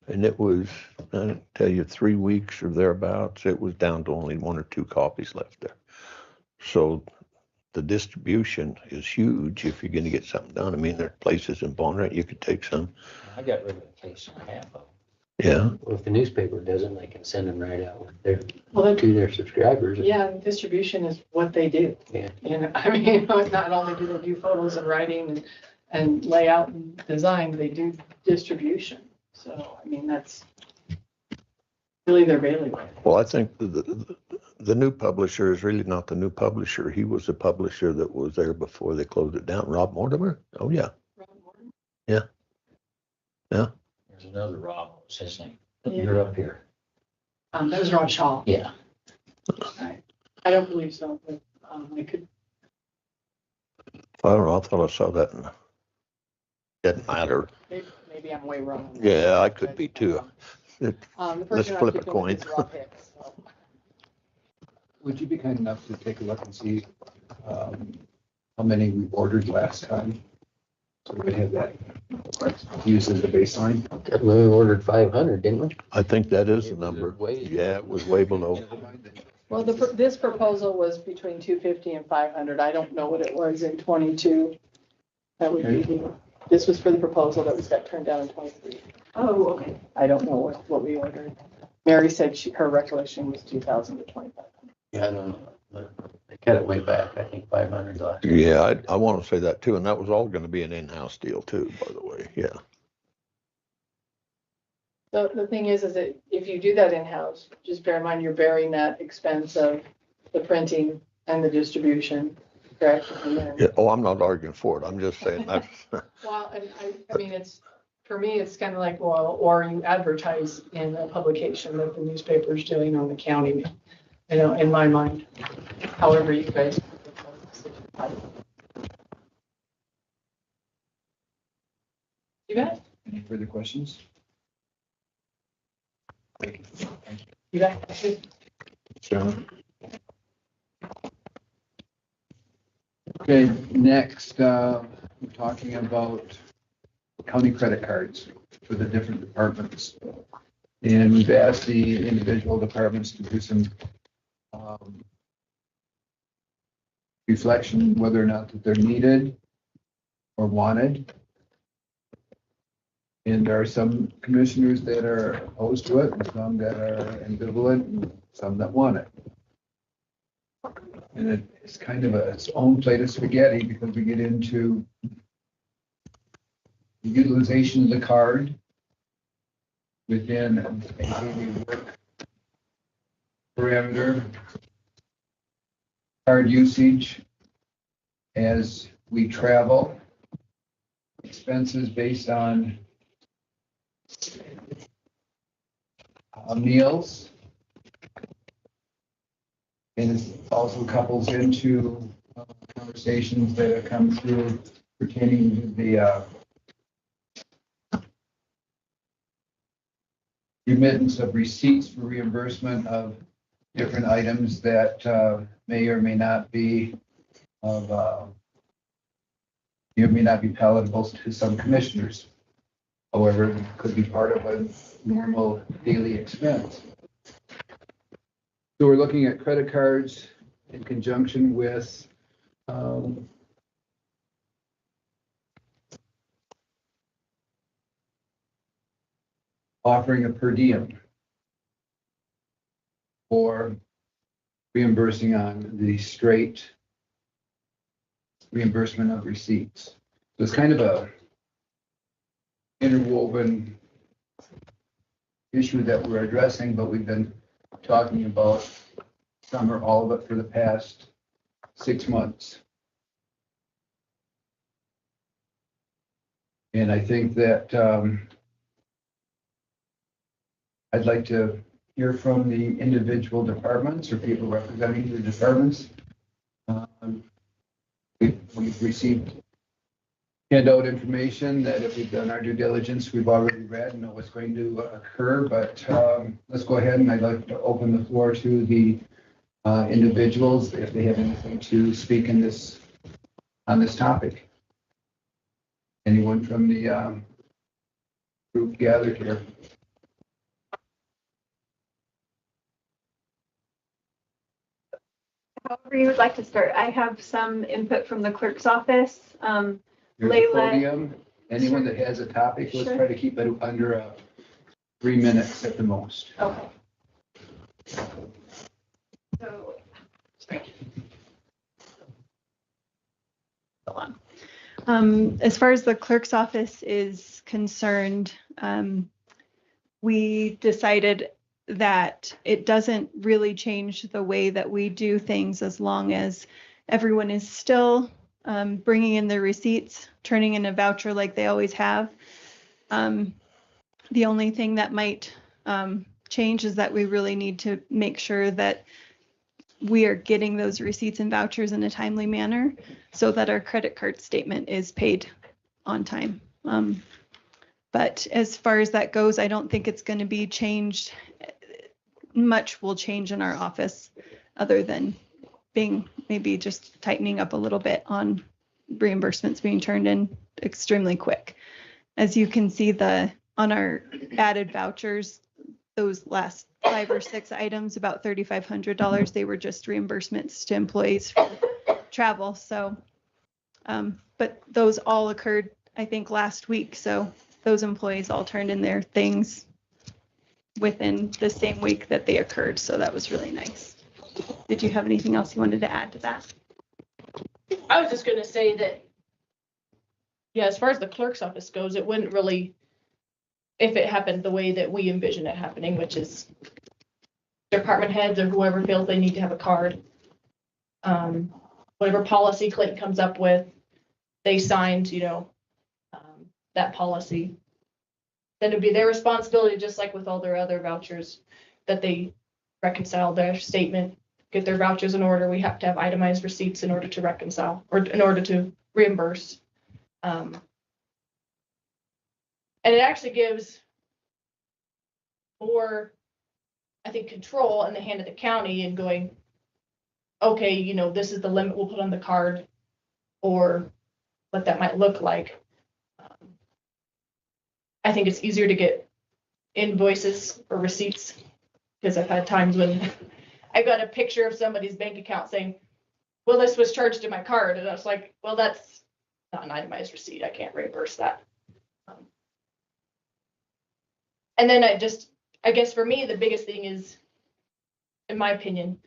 and it was, I tell you, 3 weeks or thereabouts. It was down to only 1 or 2 copies left there. So the distribution is huge if you're going to get something done. I mean, there are places in Bonnet you could take some. I got rid of a case and a half of them. Yeah. Well, if the newspaper doesn't, they can send them right out with their, Well, to their subscribers. Yeah, distribution is what they do. Yeah. And I mean, not only do they do photos and writing and layout and design, they do distribution. So, I mean, that's really their bailiwick. Well, I think the new publisher is really not the new publisher. He was the publisher that was there before they closed it down. Rob Mortimer? Oh, yeah. Yeah. Yeah. There's another Rob, what's his name? Yeah. You're up here. That was Rob Shaw. Yeah. I don't believe so, but I could. I don't know. I thought I saw that. Doesn't matter. Maybe I'm way wrong. Yeah, I could be too. The Let's person I'm flip a keeping coin. with is Rob Hicks, so. Would you be kind enough to take a look and see how many we ordered last time? So we have that used as a baseline. We ordered 500, didn't we? I think that is the number. Yeah, it was way below. Well, this proposal was between 250 and 500. I don't know what it was in 22. That would be, this was for the proposal that was got turned down in 23. Oh, okay. I don't know what we ordered. Mary said her recollection was 2,000 to 2,500. Yeah, I don't know. But they cut it way back. I think 500 last. Yeah, I want to say that too. And that was all going to be an in-house deal too, by the way. Yeah. The thing is that if you do that in-house, just bear in mind you're bearing that expense of the printing and the distribution, correct? And then, Yeah. Oh, I'm not arguing for it. I'm just saying that's. well, and I mean, for me, it's kind of like, well, or you advertise in a publication that the newspaper's doing on the county, you know, in my mind. However you guys. You bet. Any further questions? You bet. Okay, next, we're talking about county credit cards for the different departments. And we've asked the individual departments to do some reflection, whether or not that they're needed or wanted. And there are some commissioners that are opposed to it, and some that are ambivalent, and some that want it. And it's kind of its own plate of spaghetti, because we get into the utilization of the card within a daily work parameter, card usage as we travel, expenses based on meals, and it also couples into conversations that have come through pertaining to the remittance of receipts for reimbursement of different items that may or may not be palatable to some commissioners. However, it could be part of a normal daily expense. So we're looking at credit cards in conjunction with offering a per diem or reimbursing on the straight reimbursement of receipts. So it's kind of a interwoven issue that we're addressing, but we've been talking about some or all of it for the past 6 months. And I think that I'd like to hear from the individual departments or people representing the departments. We've received handout information that if we've done our due diligence, we've already read and know what's going to occur, but let's go ahead, and I'd like to open the floor to the individuals if they have anything to speak on this topic. Anyone from the group gathered here? However you would like to start. I have some input from the clerk's office. There's a Layla. podium. Anyone that has a topic, let's try to keep it under 3 minutes at the most. Okay. So, hold on. As far as the clerk's office is concerned, we decided that it doesn't really change the way that we do things as long as everyone is still bringing in their receipts, turning in a voucher like they always have. The only thing that might change is that we really need to make sure that we are getting those receipts and vouchers in a timely manner so that our credit card statement is paid on time. But as far as that goes, I don't think it's going to be changed. Much will change in our office other than being maybe just tightening up a little bit on reimbursements being turned in extremely quick. As you can see, on our added vouchers, those last 5 or 6 items, about $3,500, they were just reimbursements to employees for travel. So, but those all occurred, I think, last week. So those employees all turned in their things within the same week that they occurred. So that was really nice. Did you have anything else you wanted to add to that? I was just going to say that, yeah, as far as the clerk's office goes, it wouldn't really, if it happened the way that we envision it happening, which is department heads or whoever feels they need to have a card. Whatever policy Clayton comes up with, they signed, that policy. Then it'd be their responsibility, just like with all their other vouchers, that they reconcile their statement, get their vouchers in order. We have to have itemized receipts in order to reconcile or in order to reimburse. And it actually gives more, I think, control in the hand of the county and going, okay, this is the limit we'll put on the card, or what that might look like. I think it's easier to get invoices or receipts, because I've had times when I got a picture of somebody's bank account saying, well, this was charged to my card. And I was like, well, that's not an itemized receipt. I can't reimburse that. And then I guess for me, the biggest thing is, in my opinion,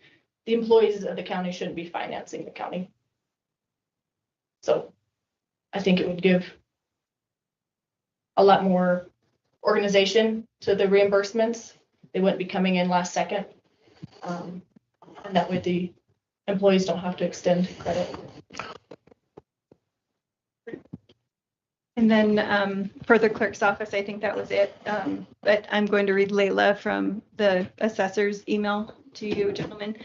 the employees of the county shouldn't be financing the county. So I think it would give a lot more organization to the reimbursements. They wouldn't be coming in last second. And that way the employees don't have to extend credit. And then for the clerk's office, I think that was it. But I'm going to read Layla from the assessor's email to you, gentlemen.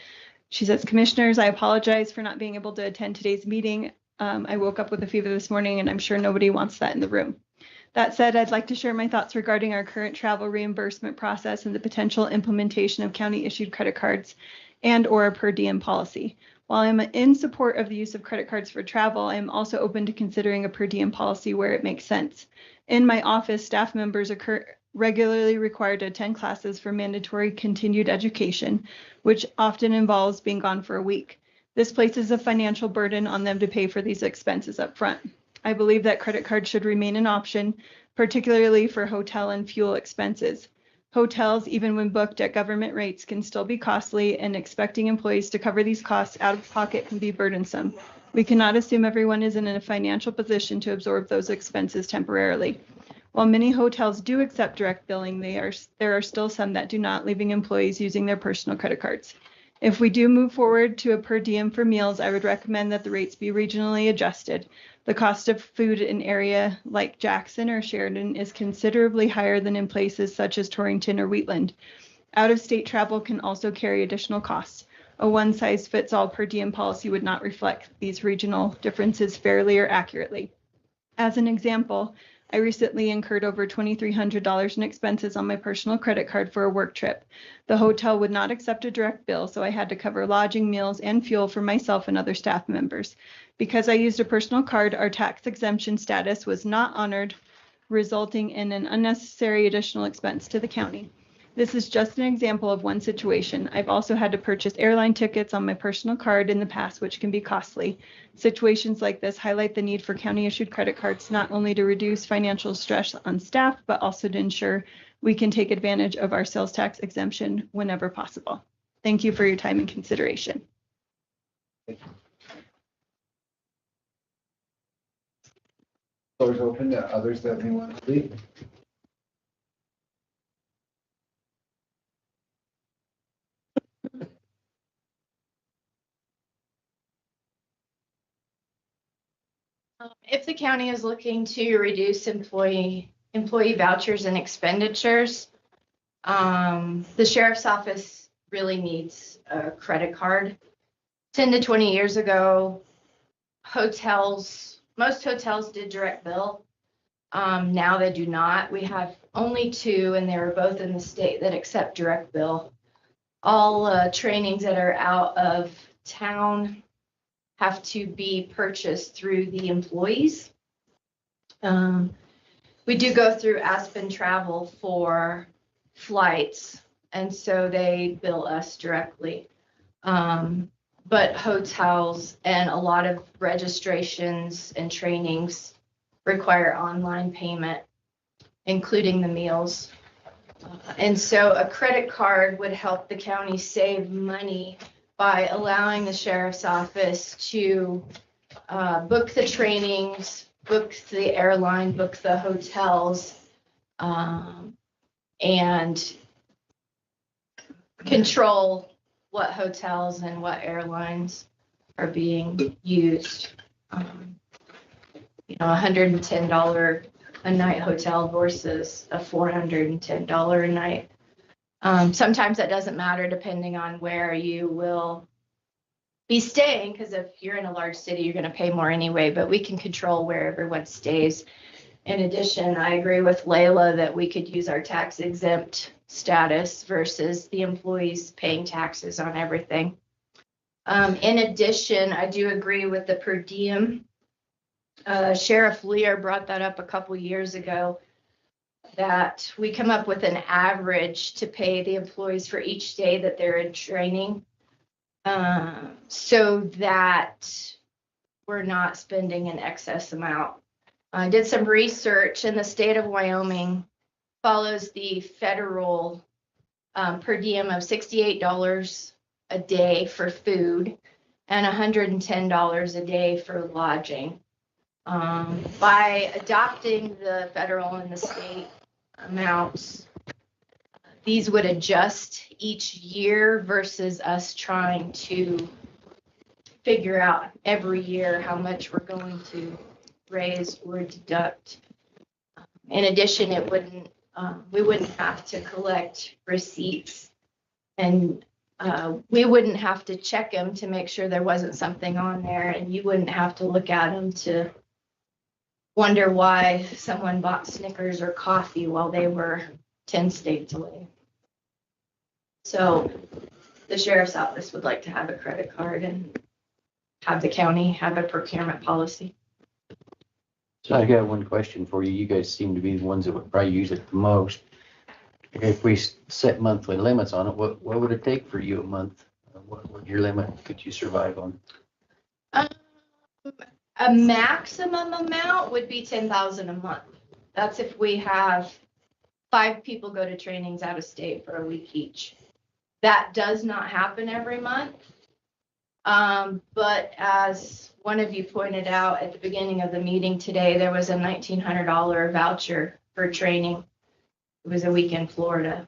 She says, Commissioners, I apologize for not being able to attend today's meeting. I woke up with a fever this morning, and I'm sure nobody wants that in the room. That said, I'd like to share my thoughts regarding our current travel reimbursement process and the potential implementation of county-issued credit cards and/or a per diem policy. While I'm in support of the use of credit cards for travel, I am also open to considering a per diem policy where it makes sense. In my office, staff members are regularly required to attend classes for mandatory continued education, which often involves being gone for a week. This places a financial burden on them to pay for these expenses up front. I believe that credit cards should remain an option, particularly for hotel and fuel expenses. Hotels, even when booked at government rates, can still be costly, and expecting employees to cover these costs out of pocket can be burdensome. We cannot assume everyone is in a financial position to absorb those expenses temporarily. While many hotels do accept direct billing, there are still some that do not, leaving employees using their personal credit cards. If we do move forward to a per diem for meals, I would recommend that the rates be regionally adjusted. The cost of food in an area like Jackson or Sheridan is considerably higher than in places such as Torrington or Wheatland. Out-of-state travel can also carry additional costs. A one-size-fits-all per diem policy would not reflect these regional differences fairly or accurately. As an example, I recently incurred over $2,300 in expenses on my personal credit card for a work trip. The hotel would not accept a direct bill, so I had to cover lodging, meals, and fuel for myself and other staff members. Because I used a personal card, our tax exemption status was not honored, resulting in an unnecessary additional expense to the county. This is just an example of one situation. I've also had to purchase airline tickets on my personal card in the past, which can be costly. Situations like this highlight the need for county-issued credit cards, not only to reduce financial stress on staff, but also to ensure we can take advantage of our sales tax exemption whenever possible. Thank you for your time and consideration. Floor's open to others that may want to speak. If the county is looking to reduce employee vouchers and expenditures, the sheriff's office really needs a credit card. 10 to 20 years ago, most hotels did direct bill. Now they do not. We have only 2, and they were both in the state that accept direct bill. All trainings that are out of town have to be purchased through the employees. We do go through Aspen Travel for flights, and so they bill us directly. But hotels and a lot of registrations and trainings require online payment, including the meals. And so a credit card would help the county save money by allowing the sheriff's office to book the trainings, book the airline, book the hotels, and control what hotels and what airlines are being used. $110 a night hotel versus a $410 a night. Sometimes that doesn't matter depending on where you will be staying, because if you're in a large city, you're going to pay more anyway, but we can control where everyone stays. In addition, I agree with Layla that we could use our tax exempt status versus the employees paying taxes on everything. In addition, I do agree with the per diem. Sheriff Lear brought that up a couple years ago, that we come up with an average to pay the employees for each day that they're in training, so that we're not spending an excess amount. I did some research, and the state of Wyoming follows the federal per diem of $68 a day for food and $110 a day for lodging. By adopting the federal and the state amounts, these would adjust each year versus us trying to figure out every year how much we're going to raise or deduct. In addition, we wouldn't have to collect receipts, and we wouldn't have to check them to make sure there wasn't something on there, and you wouldn't have to look at them to wonder why someone bought Snickers or coffee while they were 10 states away. So the sheriff's office would like to have a credit card and have the county have a procurement policy. So I got one question for you. You guys seem to be the ones that would probably use it the most. If we set monthly limits on it, what would it take for you a month? What would your limit could you survive on? A maximum amount would be $10,000 a month. That's if we have 5 people go to trainings out of state for a week each. That does not happen every month. But as one of you pointed out at the beginning of the meeting today, there was a $1,900 voucher for training. It was a week in Florida.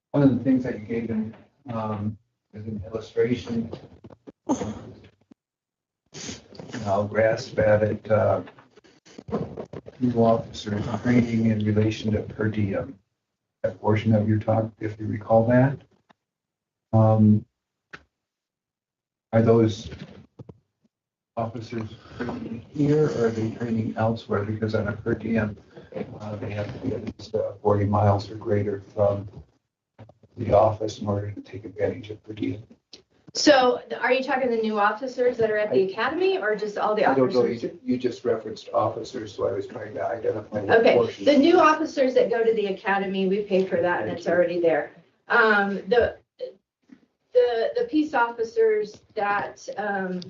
One of the things that you gave them is an illustration. I'll grasp at it. New officers training in relation to per diem. That portion of your talk, if you recall that. Are those officers training here, or are they training elsewhere? Because on a per diem, they have to be at least 40 miles or greater from the office in order to take advantage of per diem. So are you talking the new officers that are at the academy, or just all the officers? I don't know, you just referenced officers, so I was trying to identify what Okay, portion. the new officers that go to the academy, we pay for that, and it's already there. The peace officers that are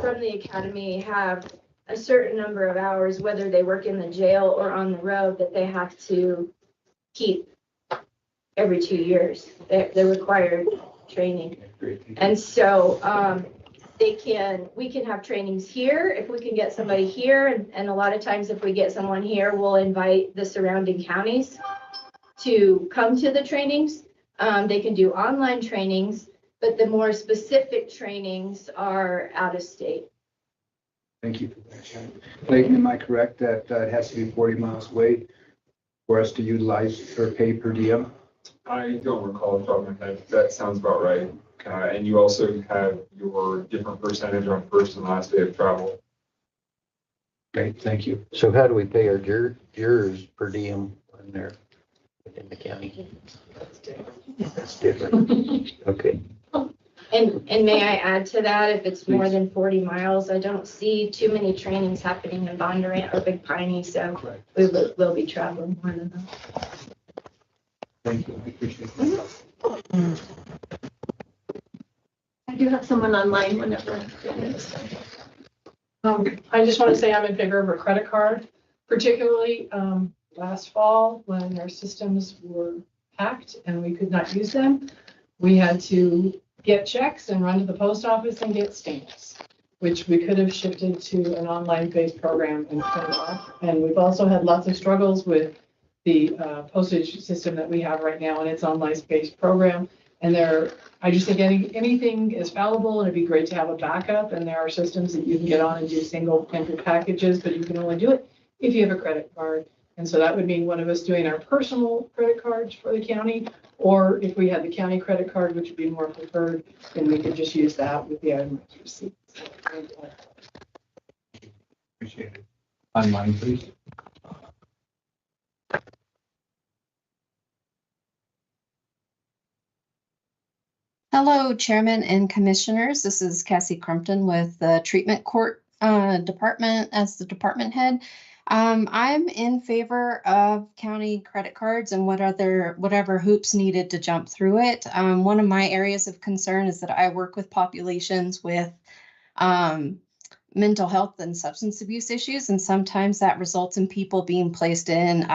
from the academy have a certain number of hours, whether they work in the jail or on the road, that they have to keep every 2 years. They're required training. Great. And so, we can have trainings here if we can get somebody here. And a lot of times if we get someone here, we'll invite the surrounding counties to come to the trainings. They can do online trainings, but the more specific trainings are out of state. Thank you for that, Shannon. Clayton, am I correct that it has to be 40 miles away for us to utilize for pay per diem? I don't recall from my head. That sounds about right. And you also have your different percentage on first and last day of travel. Great, thank you. So how do we pay our jurors per diem when they're within the county? That's different. Okay. And may I add to that, if it's more than 40 miles, I don't see too many trainings happening in Bondurant or Big Piney, so we'll be traveling more than that. Thank you, I appreciate that. I do have someone online whenever. I just want to say I'm in favor of a credit card, particularly last fall when our systems were hacked and we could not use them. We had to get checks and run to the post office and get stamps, which we could have shifted to an online-based program and turned off. And we've also had lots of struggles with the postage system that we have right now and its online-based program. And I just think anything is fallible, and it'd be great to have a backup. And there are systems that you can get on and do single entry packages, but you can only do it if you have a credit card. And so that would mean one of us doing our personal credit cards for the county, or if we had the county credit card, which would be more preferred, then we could just use that with the itemized receipts. Appreciate it. Online, please. Hello, Chairman and Commissioners. This is Cassie Crumpton with the Treatment Court Department as the department head. I'm in favor of county credit cards and whatever hoops needed to jump through it. One of my areas of concern is that I work with populations with mental health and substance abuse issues, and sometimes that results in people being placed in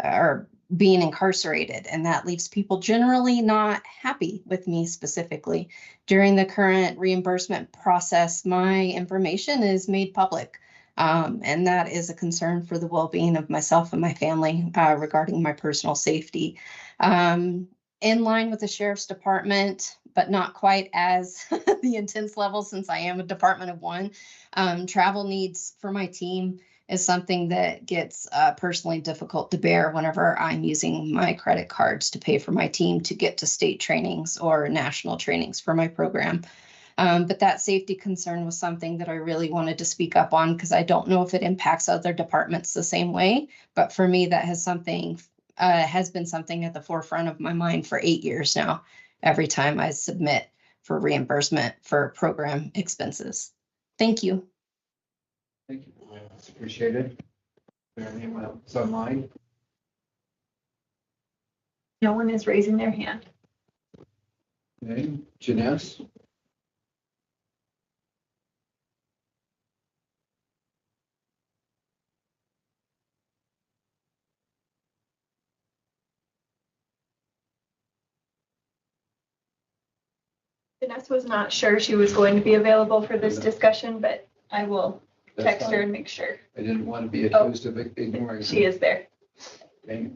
or being incarcerated, and that leaves people generally not happy with me specifically. During the current reimbursement process, my information is made public, and that is a concern for the well-being of myself and my family regarding my personal safety. In line with the Sheriff's Department, but not quite as the intense level since I am a department of one, travel needs for my team is something that gets personally difficult to bear whenever I'm using my credit cards to pay for my team to get to state trainings or national trainings for my program. But that safety concern was something that I really wanted to speak up on because I don't know if it impacts other departments the same way. But for me, that has been something at the forefront of my mind for 8 years now, every time I submit for reimbursement for program expenses. Thank you. Thank you. Appreciate it. Is there anyone else online? No one is raising their hand. Okay, Janess? Vanessa was not sure she was going to be available for this discussion, but I will text her and make sure. I didn't want to be accused of ignoring. She is there. Okay.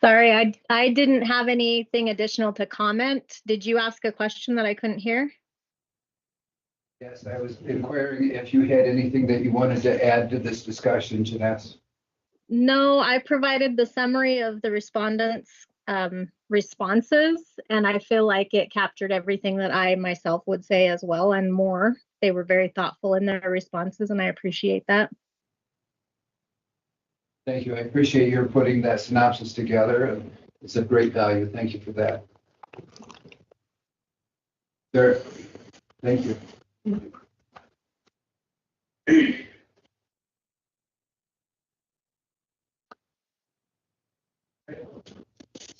Sorry, I didn't have anything additional to comment. Did you ask a question that I couldn't hear? Yes, I was inquiring if you had anything that you wanted to add to this discussion, Janess. No, I provided the summary of the respondents' responses, and I feel like it captured everything that I myself would say as well and more. They were very thoughtful in their responses, and I appreciate that. Thank you. I appreciate your putting that synopsis together. It's of great value. Thank you for that. There. Thank you.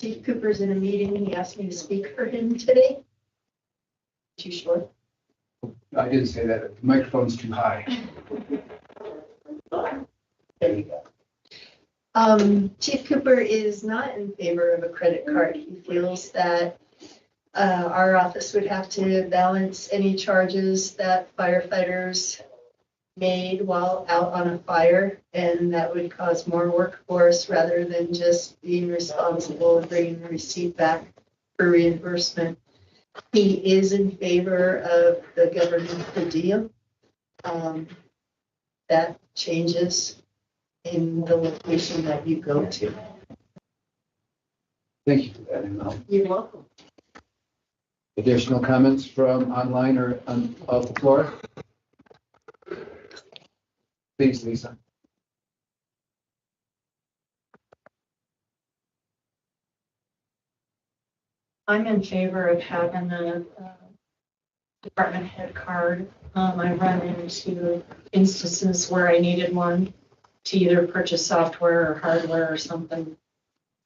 Chief Cooper's in a meeting and he asked me to speak for him today. Too short. I didn't say that. The microphone's too high. There you go. Chief Cooper is not in favor of a credit card. He feels that our office would have to balance any charges that firefighters made while out on a fire, and that would cause more work for us rather than just being responsible and bringing the receipt back for reimbursement. He is in favor of the government per diem. That changes in the location that you go to. Thank you for that, Emma. You're welcome. Additional comments from online or on the floor? Please, Lisa. I'm in favor of having a department head card. I run into instances where I needed one to either purchase software or hardware or something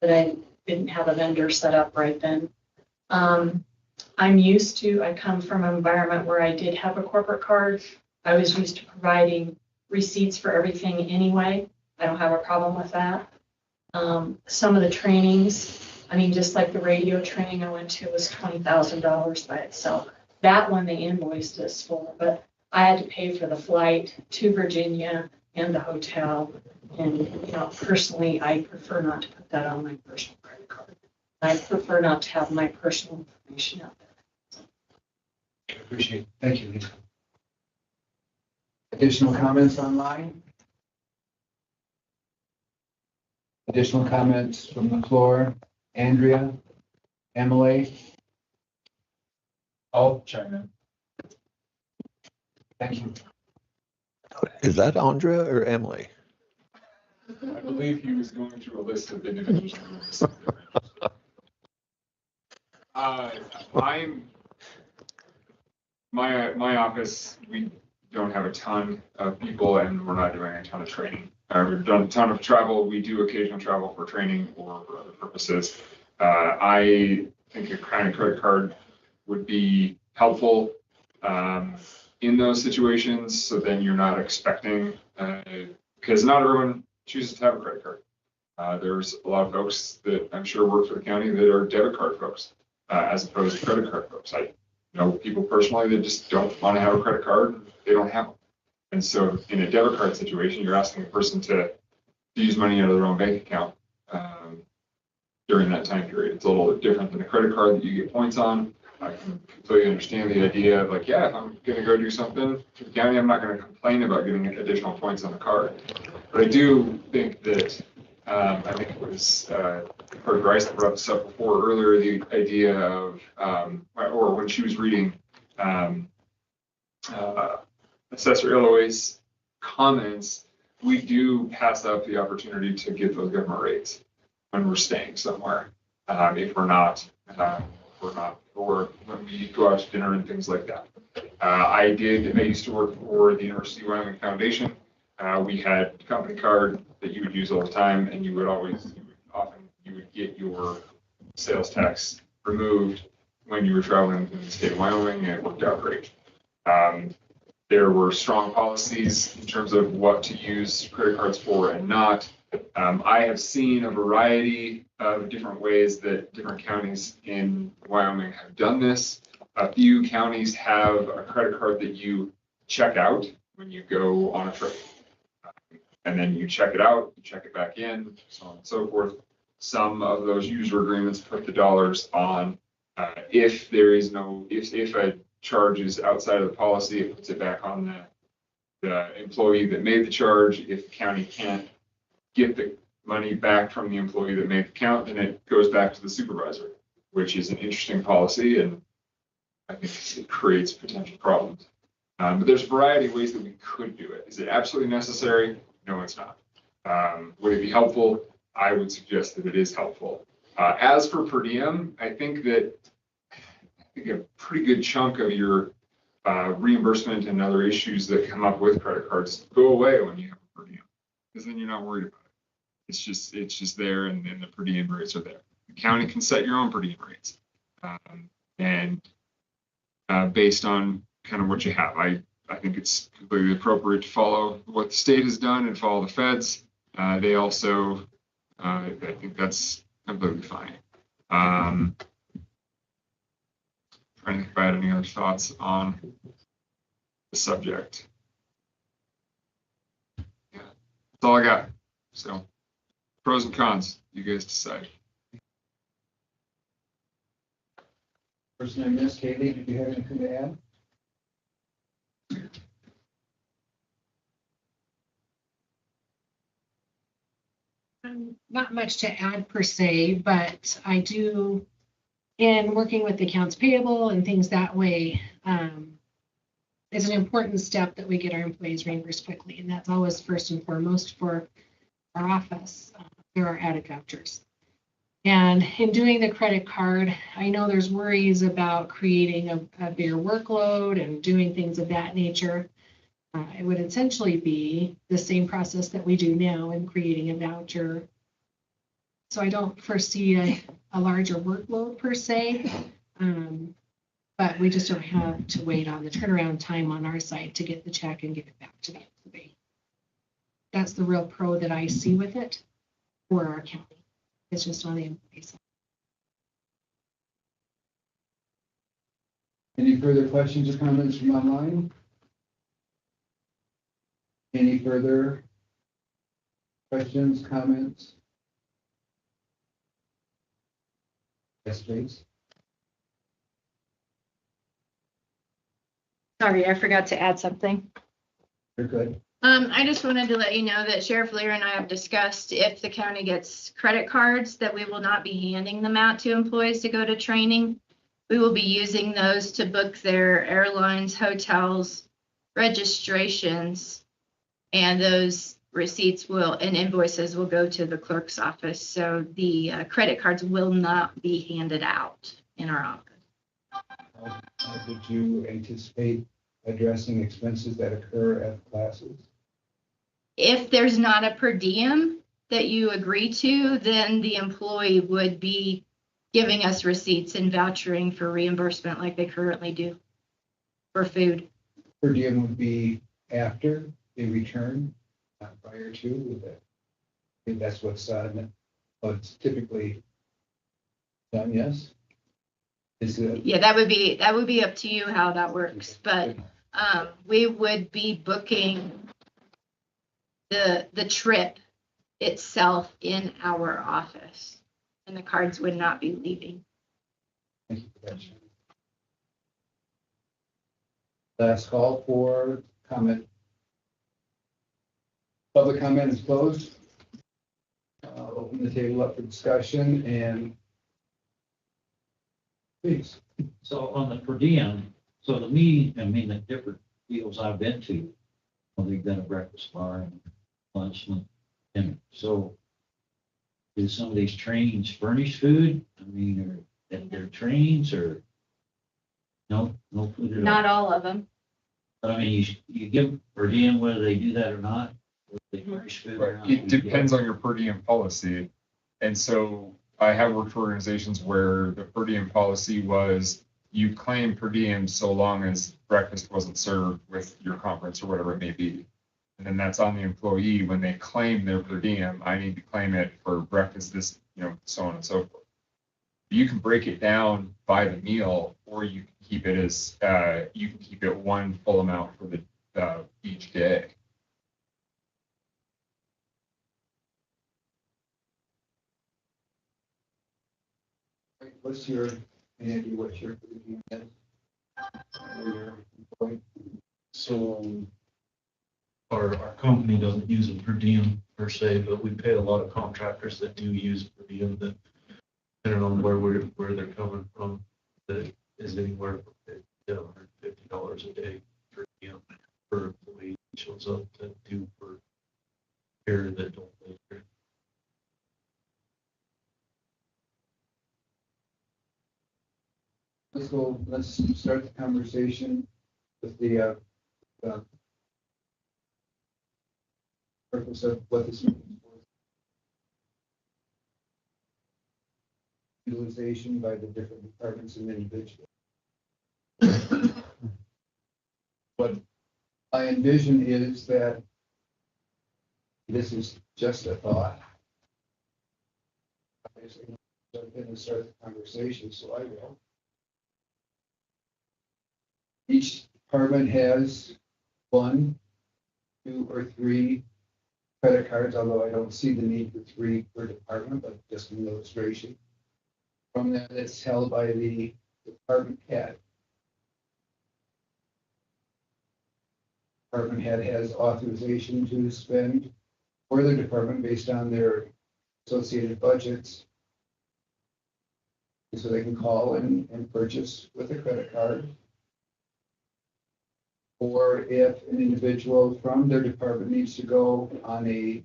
that I didn't have a vendor set up right then. I come from an environment where I did have a corporate card. I was used to providing receipts for everything anyway. I don't have a problem with that. Some of the trainings, I mean, just like the radio training I went to was $20,000 by itself. That one they invoiced us for, but I had to pay for the flight to Virginia and the hotel. And, you know, personally, I prefer not to put that on my personal credit card. I prefer not to have my personal information out there. Appreciate it. Thank you, Lisa. Additional comments online? Additional comments from the floor? Andrea? Emily? I'll chime in. Thank you. Is that Andrea or Emily? I believe he was going through a list of individuals. My office, we don't have a ton of people and we're not doing a ton of training. We've done a ton of travel. We do occasional travel for training or for other purposes. I think a kind of credit card would be helpful in those situations. So then you're not expecting, because not everyone chooses to have a credit card. There's a lot of folks that I'm sure work for the county that are debit card folks, as opposed to credit card folks. I know people personally that just don't want to have a credit card. They don't have them. And so in a debit card situation, you're asking a person to use money out of their own bank account during that time period. It's a little bit different than a credit card that you get points on. I can completely understand the idea of like, yeah, if I'm going to go do something for the county, I'm not going to complain about getting additional points on the card. But I do think that, I think it was Kurt Grice that brought this up before earlier, the idea of, or when she was reading Assessor Eloy's comments, we do pass up the opportunity to get those government rates when we're staying somewhere. If we're not, or when we go out to dinner and things like that. I used to work for the University of Wyoming Foundation. We had a company card that you would use all the time, and you would get your sales tax removed when you were traveling in the state of Wyoming, and it worked out great. There were strong policies in terms of what to use credit cards for and not. I have seen a variety of different ways that different counties in Wyoming have done this. A few counties have a credit card that you check out when you go on a trip. And then you check it out, you check it back in, so on and so forth. Some of those user agreements put the dollars on. If a charge is outside of the policy, it puts it back on the employee that made the charge. If the county can't get the money back from the employee that made the count, then it goes back to the supervisor, which is an interesting policy, and I think it creates potential problems. But there's a variety of ways that we could do it. Is it absolutely necessary? No, it's not. Would it be helpful? I would suggest that it is helpful. As for per diem, I think a pretty good chunk of your reimbursement and other issues that come up with credit cards go away when you have a per diem, because then you're not worried about it. It's just there, and then the per diem rates are there. The county can set your own per diem rates, and based on kind of what you have. I think it's completely appropriate to follow what the state has done and follow the feds. They also I think that's completely fine. Trying to think if I had any other thoughts on the subject. Yeah, that's all I got. So pros and cons, you guys decide. Person I missed, Kaylee, did you have anything to add? Not much to add per se, but I do, in working with the accounts payable and things that way, it's an important step that we get our employees reimbursed quickly. And that's always first and foremost for our office. There are added vouchers. And in doing the credit card, I know there's worries about creating a bigger workload and doing things of that nature. It would essentially be the same process that we do now in creating a voucher. So I don't foresee a larger workload per se, but we just don't have to wait on the turnaround time on our side to get the check and get it back to the employee. That's the real pro that I see with it for our county. It's just on the employee side. Any further questions or comments from online? Any further questions, comments? Yes, please. Sorry, I forgot to add something. You're good. I just wanted to let you know that Sheriff Lear and I have discussed if the county gets credit cards, that we will not be handing them out to employees to go to training. We will be using those to book their airlines, hotels, registrations, and those receipts and invoices will go to the clerk's office. So the credit cards will not be handed out in our office. How would you anticipate addressing expenses that occur at classes? If there's not a per diem that you agree to, then the employee would be giving us receipts and vouchering for reimbursement like they currently do for food. Per diem would be after they return, not prior to, with that. I think that's what's typically done, yes? Is it? Yeah, that would be up to you how that works, but we would be booking the trip itself in our office, and the cards would not be leaving. Thank you for that. Last call for comment. Public comment is closed. Open the table up for discussion and please. So on the per diem, so to me, I mean, the different deals I've been to, they've done a breakfast bar and lunch and dinner. So do some of these trains furnish food? I mean, are their trains or no food at all? Not all of them. But I mean, you give per diem whether they do that or not. They furnish food or not. It depends on your per diem policy. And so I have worked for organizations where the per diem policy was you claim per diem so long as breakfast wasn't served with your conference or whatever it may be. And then that's on the employee when they claim their per diem. I need to claim it for breakfast, this, so on and so forth. You can break it down by the meal, or you can keep it as you can keep it one full amount for the each day. What's your per diem is? So our company doesn't use a per diem per se, but we pay a lot of contractors that do use per diem that, depending on where they're coming from, that is anywhere from $150 a day per diem per employee shows up to do for care that don't live here. Let's start the conversation with the purpose of what this means. Utilization by the different departments and individuals. What I envision is that this is just a thought. guess I can jump in and start the conversation, so I will. Each department has 1, 2, or 3 credit cards, although I don't see the need for 3 per department, but just an illustration. From that, it's held by the department head. Department head has authorization to spend for the department based on their associated budgets. So they can call and purchase with a credit card. Or if an individual from their department needs to go on a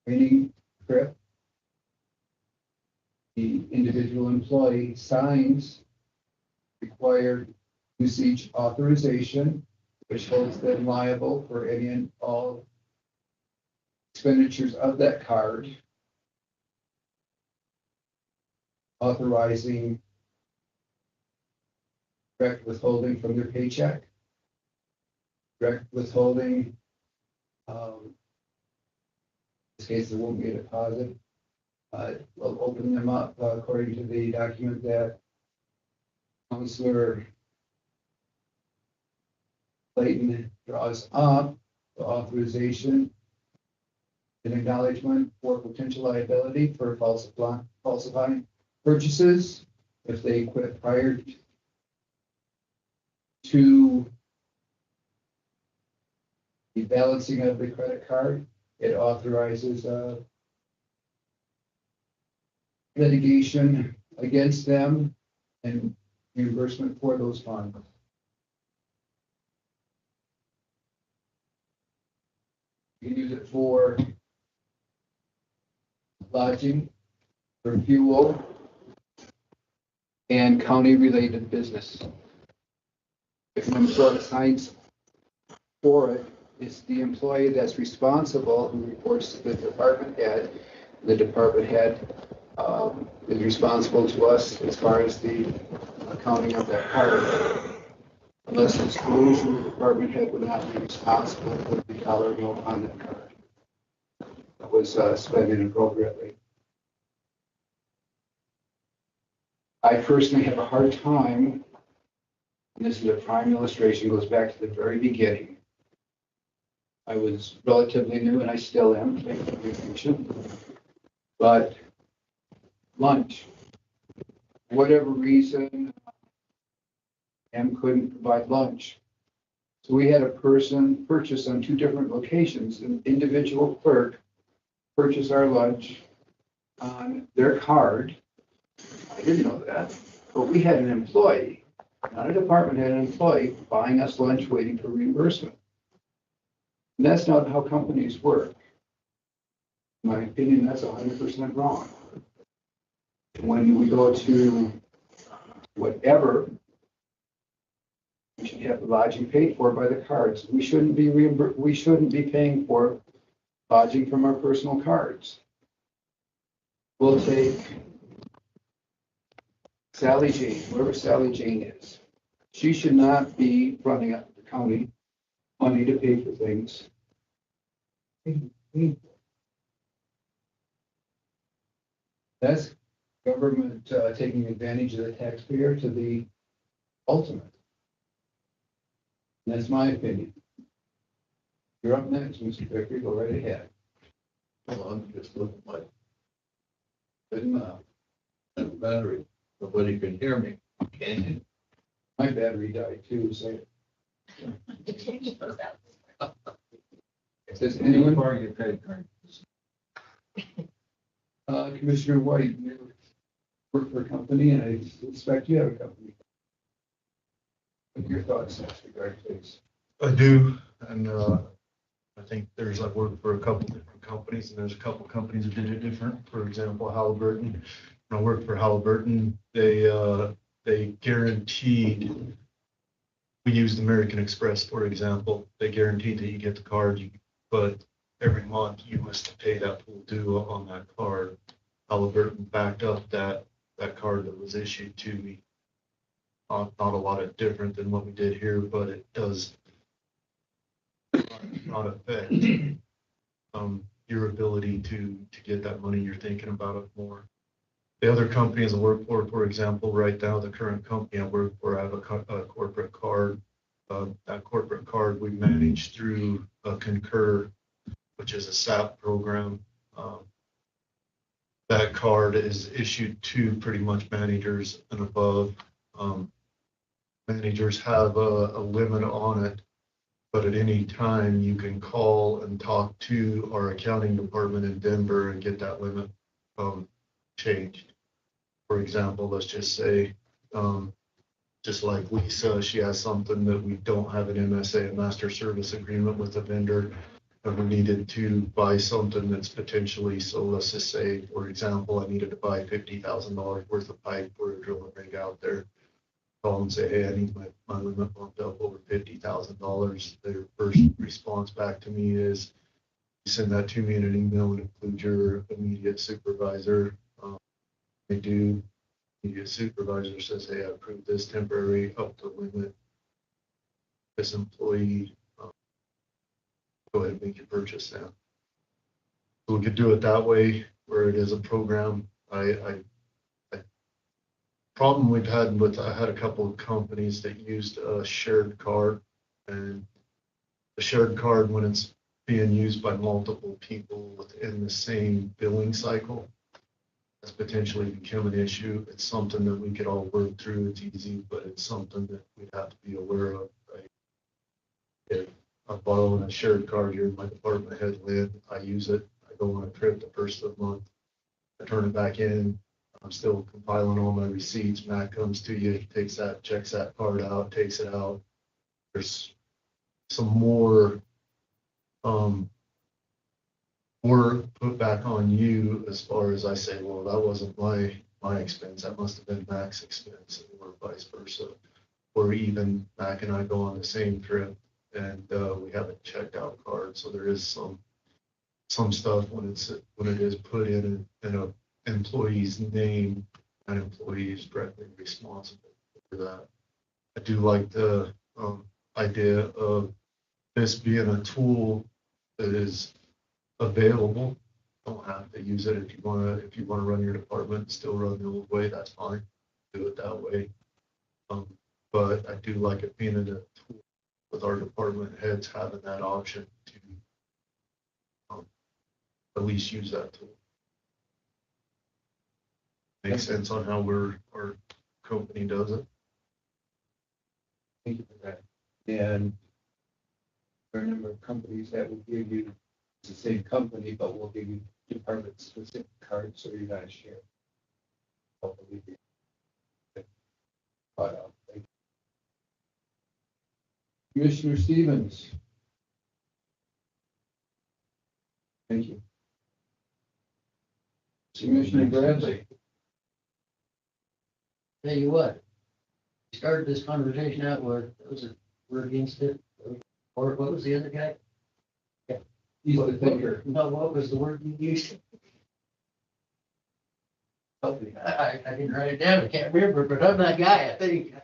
training trip, the individual employee signs required usage authorization, which holds them liable for any and all expenditures of that card, authorizing direct withholding from their paycheck, direct withholding, in this case, there won't be a deposit. We'll open them up according to the document that Counselor Clayton draws up, the authorization and acknowledgement for potential liability for falsifying purchases if they quit prior to the balancing of the credit card. It authorizes litigation against them and reimbursement for those funds. You can use it for lodging, for fuel, and county-related business. If an employee signs for it, it's the employee that's responsible who reports to the department head. The department head is responsible to us as far as the accounting of that card. Unless it's collusion, the department head would not be responsible for the dollar amount on that card that was spent inappropriately. I personally have a hard time, and this is a prime illustration, goes back to the very beginning. I was relatively new, and I still am, but lunch, for whatever reason, M couldn't provide lunch. So we had a person purchase on 2 different locations, an individual clerk purchase our lunch on their card. I didn't know that, but we had an employee, not a department head, an employee buying us lunch waiting for reimbursement. And that's not how companies work. In my opinion, that's 100% wrong. When we go to whatever, we should have the lodging paid for by the cards. We shouldn't be paying for lodging from our personal cards. We'll take Sally Jane, whoever Sally Jane is. She should not be running up the county money to pay for things. That's government taking advantage of the taxpayer to the ultimate. And that's my opinion. You're up next, Mr. Vickery. Go right ahead. Well, I'm just looking like battery. Nobody can hear me. Can you? My battery died too, so. Does anyone? Borrow your credit card. Commissioner White, you work for a company, and I suspect you have a company. What are your thoughts in this regard, please? I do, and I think there's, I've worked for a couple different companies, and there's a couple companies that did it different. For example, Halliburton. When I worked for Halliburton, they guaranteed, we used American Express, for example. They guaranteed that you get the card, but every month you was to pay that full due on that card. Halliburton backed up that card that was issued to me. Not a lot of different than what we did here, but it does not affect your ability to get that money. You're thinking about it more. the other companies I work for example, right now, the current company I work for, I have a corporate card. That corporate card we manage through Concur, which is a SAP program. That card is issued to pretty much managers and above. Managers have a limit on it, but at any time you can call and talk to our accounting department in Denver and get that limit changed. For example, let's just say, just like Lisa, she has something that we don't have an MSA, a master service agreement with a vendor, and we needed to buy something that's potentially, so let's just say, for example, I needed to buy $50,000 worth of pipe for a drilling rig out there. Call and say, hey, I need my limit bumped up over $50,000. Their first response back to me is, you send that to me in an email and include your immediate supervisor. They do. Immediate supervisor says, hey, I approved this temporary up to limit. This employee, go ahead and make your purchase now. So we could do it that way, where it is a program. Problem we've had with, I had a couple of companies that used a shared card, and the shared card, when it's being used by multiple people within the same billing cycle, that's potentially become an issue. It's something that we could all work through. It's easy, but it's something that we'd have to be aware of. Right? If I'm borrowing a shared card here, my department head lid, I use it. I go on a trip the first of the month. I turn it back in. I'm still compiling all my receipts. Matt comes to you, takes that, checks that card out, takes it out. There's some more work put back on you as far as I say, well, that wasn't my expense. That must have been Mac's expense, or vice versa. Or even Mac and I go on the same trip and we have a checked out card. So there is some stuff when it is put in a employee's name, and employee is directly responsible for that. I do like the idea of this being a tool that is available. Don't have to use it if you want to run your department and still run the old way, that's fine. Do it that way. But I do like it being in a tool with our department heads having that option to at least use that tool. Makes sense on how our company does it. Thank you for that. And there are a number of companies that will give you the same company, but will give you department specific cards, so you're not sharing. Commissioner Stevens. Thank you. Commissioner Bradley. Tell you what, we started this conversation out with, we're against it, or what was the other guy? He's the thinker. No, what was the word you used? I didn't write it down, I can't remember, but I'm that guy, I think.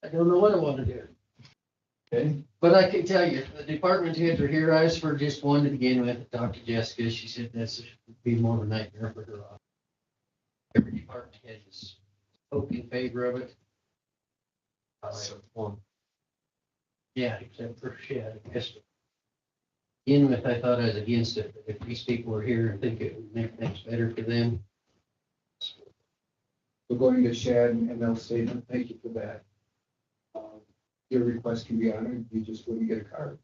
I don't know what I want to do. Okay. But I can tell you, the department heads are here. I asked for just one to begin with. Talked to Jessica. She said this would be more of a nightmare for her. Every department head is in favor of it. Yeah, except for Shad, I guess. In with, I thought I was against it, but if these people are here and think it would make things better for them. We're going to Shad and they'll statement. Thank you for that. Your request can be honored. You just wouldn't get a card.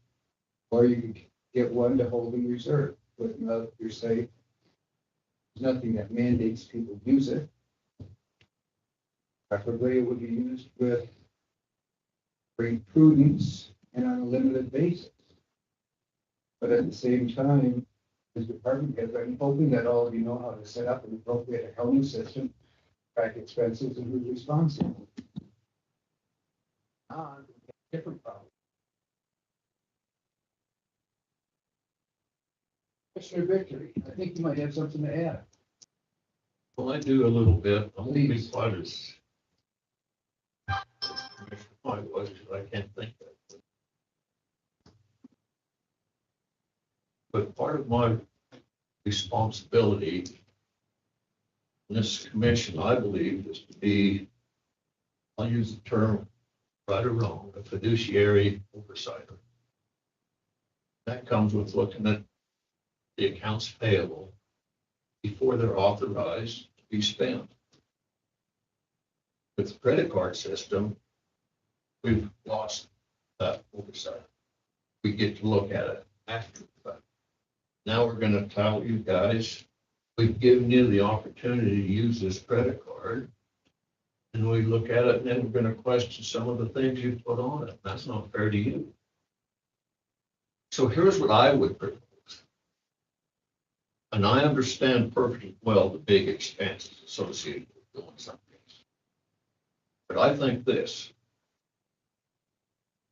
Or you can get one to hold in reserve. But you're safe. There's nothing that mandates people use it. Preferably it would be used with great prudence and on a limited basis. But at the same time, as department heads, I'm hoping that all of you know how to set up an appropriate accounting system, track expenses, and who's responsible. Different problem. Commissioner Victory, I think you might have something to add. Well, I do a little bit. I won't be quite as I can't think of it. But part of my responsibility This commission, I believe, is to be, I'll use the term right or wrong, a fiduciary oversight. That comes with looking at the accounts payable before they're authorized to be spent. With the credit card system, we've lost that oversight. We get to look at it after the fact. Now we're going to tell you guys, we've given you the opportunity to use this credit card. And we look at it and then we're going to question some of the things you put on it. That's not fair to you. So here's what I would propose. And I understand perfectly well the big expenses associated with doing something. But I think this.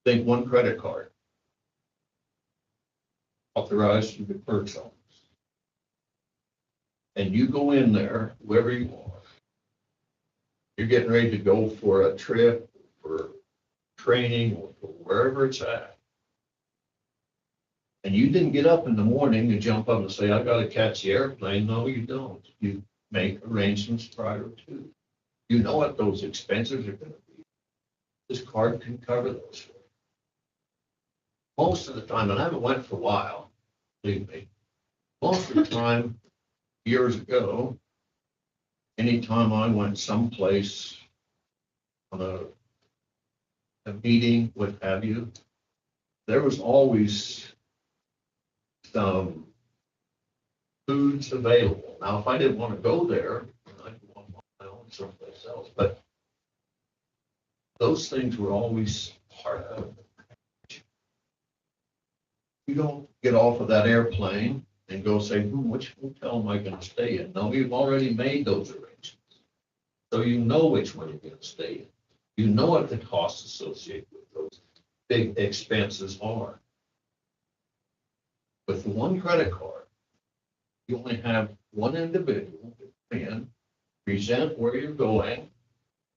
Think one credit card authorized through the clerk's office. And you go in there, whoever you are, you're getting ready to go for a trip, for training, or for wherever it's at. And you didn't get up in the morning and jump up and say, I got to catch the airplane. No, you don't. You make arrangements prior to. You know what those expenses are going to be. This card can cover those for you. Most of the time, and I haven't went for a while, believe me, most of the time, years ago, anytime I went someplace on a meeting, what have you, there was always some foods available. Now, if I didn't want to go there, I'd go on my own someplace else. But those things were always part of it. You don't get off of that airplane and go say, which hotel am I going to stay in? No, you've already made those arrangements. So you know which one you're going to stay in. You know what the costs associated with those big expenses are. With the one credit card, you only have one individual that can present where you're going,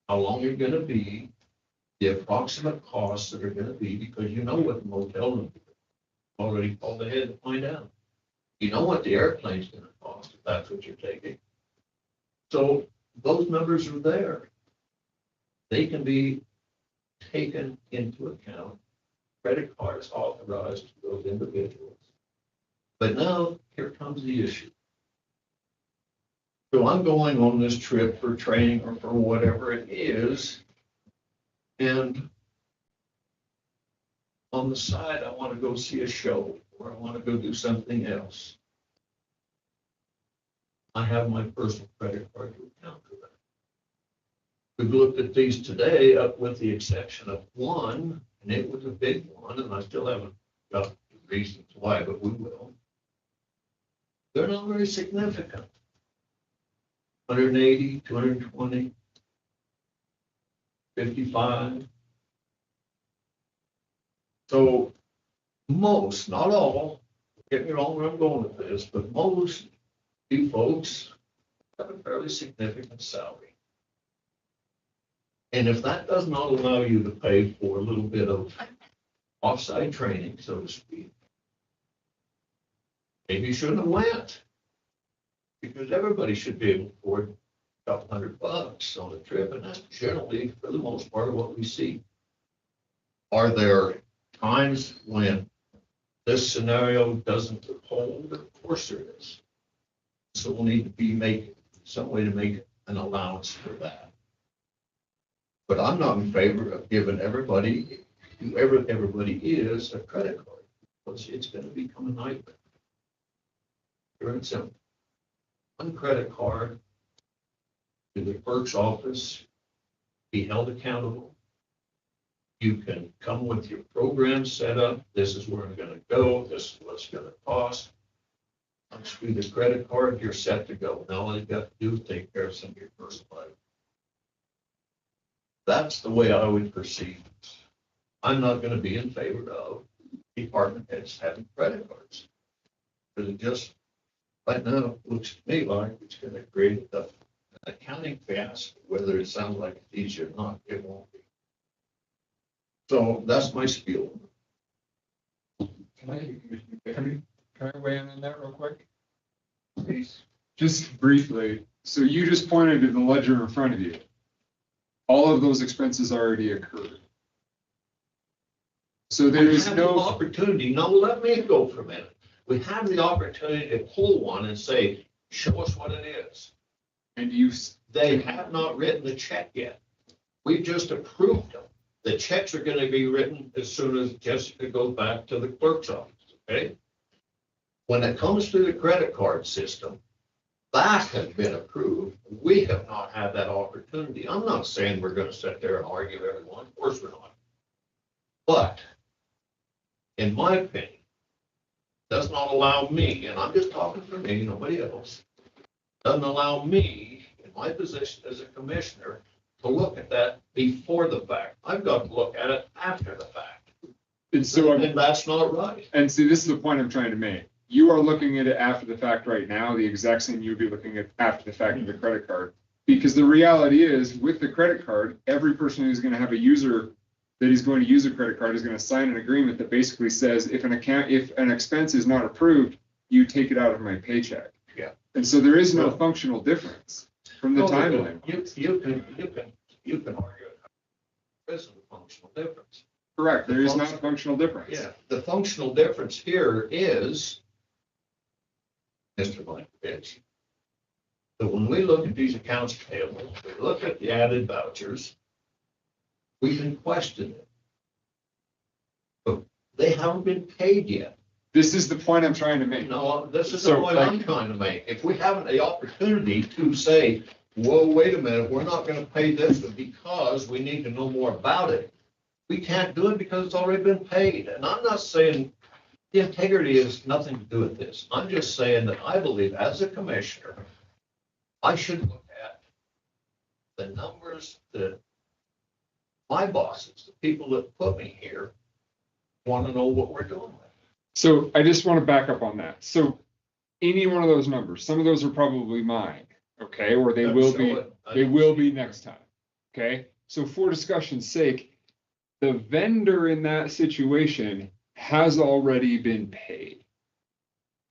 how long you're going to be, the approximate costs that are going to be, because you know what the motel room is. Already called ahead to find out. You know what the airplane's going to cost if that's what you're taking. So those numbers are there. They can be taken into account. Credit cards authorized to those individuals. But now here comes the issue. So I'm going on this trip for training or for whatever it is, and on the side, I want to go see a show or I want to go do something else. I have my personal credit card to account for that. We've looked at these today, up with the exception of one, and it was a big one, and I still haven't got the reasons why, but we will. They're not very significant. 180, 220, 55. So most, not all, get me wrong where I'm going with this, but most you folks have a fairly significant salary. And if that does not allow you to pay for a little bit of offsite training, so to speak, maybe you shouldn't have went. Because everybody should be able to afford a couple $100 on a trip, and that's generally, for the most part, what we see. Are there times when this scenario doesn't hold? Of course there is. So we'll need to be making some way to make an allowance for that. But I'm not in favor of giving everybody, whoever everybody is, a credit card, because it's going to become a nightmare. Pure and simple. One credit card to the clerk's office, be held accountable. You can come with your program set up. This is where I'm going to go. This is what's going to cost. Once you do the credit card, you're set to go. Now all you've got to do is take care of some of your personal items. That's the way I would proceed. I'm not going to be in favor of department heads having credit cards. Because it just, right now, it looks to me like it's going to create an accounting fiasco. Whether it sounds like it's easy or not, it won't be. So that's my spiel. Can I weigh in on that real quick? Just briefly, So you just pointed to the ledger in front of you. All of those expenses already occurred. So there We is have the no, opportunity, no, let me go for a minute. We have the opportunity to pull one and say, show us what it is. and you, They have not written the check yet. We've just approved them. The checks are gonna be written as soon as Jessica goes back to the clerk's office, okay? When it comes to the credit card system, that has been approved. We have not had that opportunity. I'm not saying we're gonna sit there and argue everyone, of course we're not. But in my opinion, does not allow me, and I'm just talking for me, nobody else, doesn't allow me, in my position as a commissioner, to look at that before the fact. I've got to look at it after the fact. and so, And that's not right. and see, this is the point I'm trying to make. You are looking at it after the fact right now, the exact same you'd be looking at after the fact of the credit card. Because the reality is, with the credit card, every person who's going to have a user that is going to use a credit card is going to sign an agreement that basically says, if an expense is not approved, you take it out of my paycheck. Yeah. And so there is no functional difference from the timeline. You can argue it. There isn't a functional difference. Correct, there is not a functional difference. Yeah, the functional difference here is, Mr. Blankovich, that when we look at these accounts payable, we look at the added vouchers, we can question it. But they haven't been paid yet. This is the point I'm trying to make. No, this is So, the point I'm trying to make. If we haven't the opportunity to say, whoa, wait a minute, we're not gonna pay this because we need to know more about it. We can't do it because it's already been paid. And I'm not saying the integrity has nothing to do with this. I'm just saying that I believe as a commissioner, I should look at the numbers that my bosses, the people that put me here, want to know what we're doing with. So I just want to back up on that. So any one of those numbers, some of those are probably mine, okay? Or they will be next time, okay? So for discussion's sake, the vendor in that situation has already been paid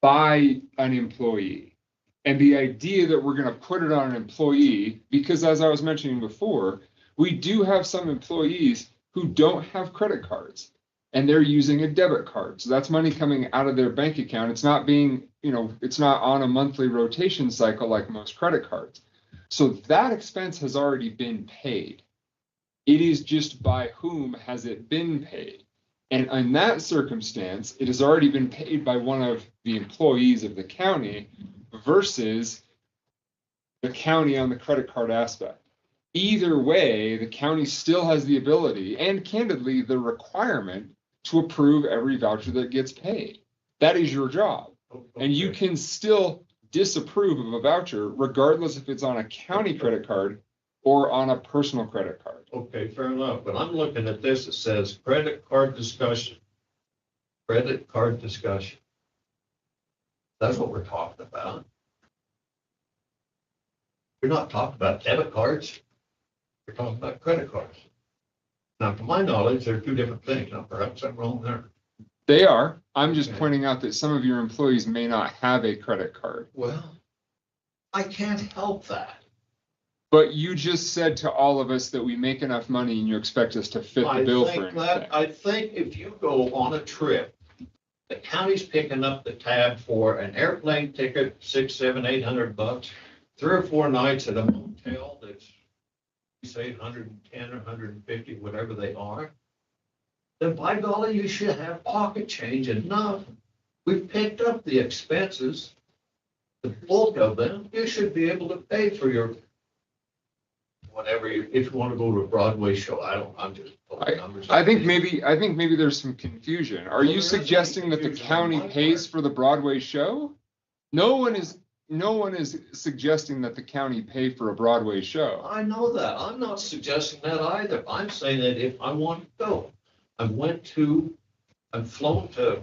by an employee. And the idea that we're going to put it on an employee, because as I was mentioning before, we do have some employees who don't have credit cards and they're using a debit card. So that's money coming out of their bank account. It's not being, it's not on a monthly rotation cycle like most credit cards. So that expense has already been paid. It is just by whom has it been paid? And in that circumstance, it has already been paid by one of the employees of the county versus the county on the credit card aspect. Either way, the county still has the ability and candidly the requirement to approve every voucher that gets paid. That is your job. And you can still disapprove of a voucher regardless if it's on a county credit card or on a personal credit card. Okay, fair enough. But I'm looking at this, it says credit card discussion. Credit card discussion. That's what we're talking about. We're not talking about debit cards. We're talking about credit cards. Now, to my knowledge, they're two different things. Now, perhaps I'm wrong there. They are. I'm just pointing out that some of your employees may not have a credit card. Well, I can't help that. But you just said to all of us that we make enough money and you expect us to fit the bill for anything. I think if you go on a trip, the county's picking up the tab for an airplane ticket, $600, $700, $800, 3 or 4 nights at a motel that's, say, 110 or 150, whatever they are. Then by golly, you should have pocket change enough. We've picked up the expenses, the bulk of them. You should be able to pay for your whatever, if you want to go to a Broadway show. I'm just pulling numbers. I think maybe there's some confusion. Are you suggesting that the county pays for the Broadway show? No one is suggesting that the county pay for a Broadway show. I know that. I'm not suggesting that either. I'm saying that if I want to go, I've flown to,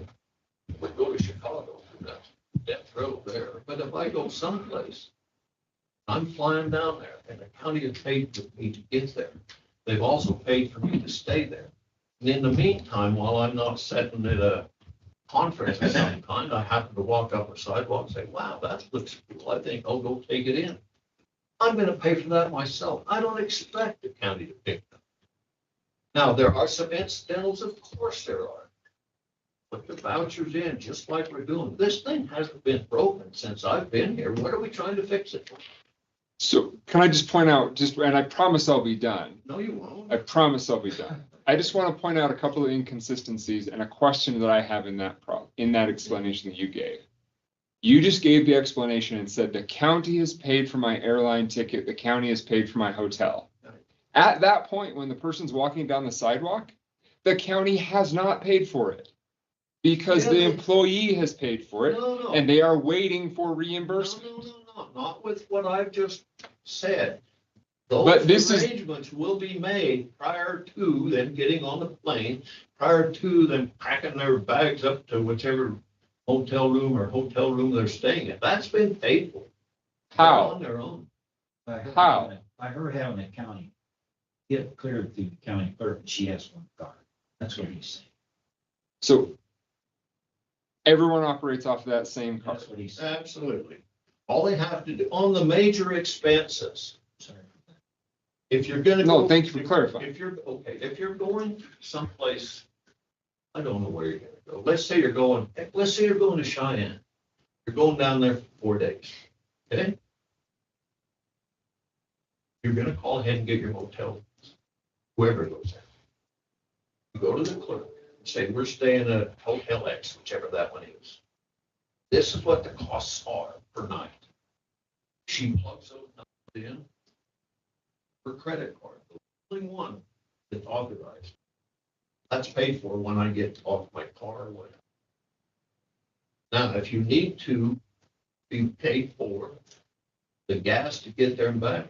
we go to Chicago for that death row there. But if I go someplace, I'm flying down there and the county has paid for me to get there. They've also paid for me to stay there. And in the meantime, while I'm not sitting at a conference of some kind, I happen to walk up a sidewalk and say, wow, that looks cool. I think I'll go take it in. I'm gonna pay for that myself. I don't expect the county to pick them. Now, there are some incidentals, of course there are. Put the vouchers in, just like we're doing. This thing hasn't been broken since I've been here. What are we trying to fix it for? So can I just point out, and I promise I'll be done. No, you won't. I promise I'll be done. I just want to point out a couple of inconsistencies and a question that I have in that explanation that you gave. You just gave the explanation and said the county has paid for my airline ticket, the county has paid for my hotel. At that point, when the person's walking down the sidewalk, the county has not paid for it because the employee has paid for it and they are waiting for reimbursement. No, not with what I've just said. But Those arrangements will be made prior to them getting on the plane, prior to them packing their bags up to whichever hotel room they're staying at. That's been paid for. How? They're on their own. How? By her having a county, get cleared through the county clerk, and she has one card. That's what he's saying. So everyone operates off of that same card. That's what he's saying. Absolutely. All they have to do on the major expenses. Sorry. If you're gonna No, go. thank you for clarifying. If you're going someplace, I don't know where you're gonna go. Let's say you're going to Cheyenne. You're going down there for 4 days, okay? You're gonna call ahead and get your hotel, whoever goes there. You go to the clerk and say, we're staying at Hotel X, whichever that one is. This is what the costs are per night. She plugs those numbers in. Her credit card, the only one that's authorized. That's paid for when I get off my car or whatever. Now, if you need to be paid for the gas to get there and back,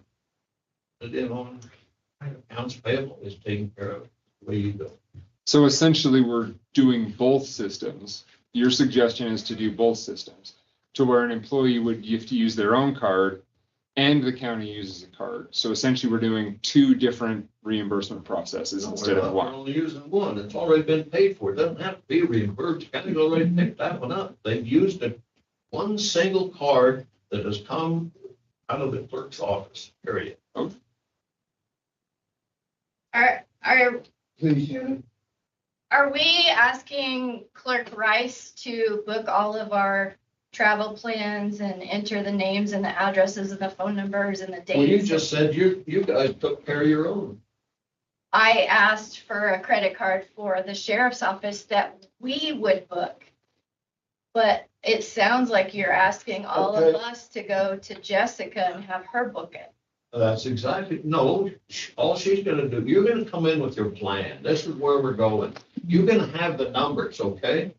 put it in on accounts payable is taken care of. The way you go. So essentially, we're doing both systems. Your suggestion is to do both systems, to where an employee would have to use their own card and the county uses a card. So essentially, we're doing two different reimbursement processes instead of one. We're only using one. It's already been paid for. It doesn't have to be reimbursed. The county's already picked that one up. They've used one single card that has come out of the clerk's office, period. Okay. Please, Shannon. Are we asking Clerk Rice to book all of our travel plans and enter the names and the addresses and the phone numbers and the dates? Well, you just said you guys took care of your own. I asked for a credit card for the sheriff's office that we would book. But it sounds like you're asking all of us to go to Jessica and have her book it. That's exactly, no, all she's gonna do, you're gonna come in with your plan. This is where we're going. You're gonna have the numbers, okay?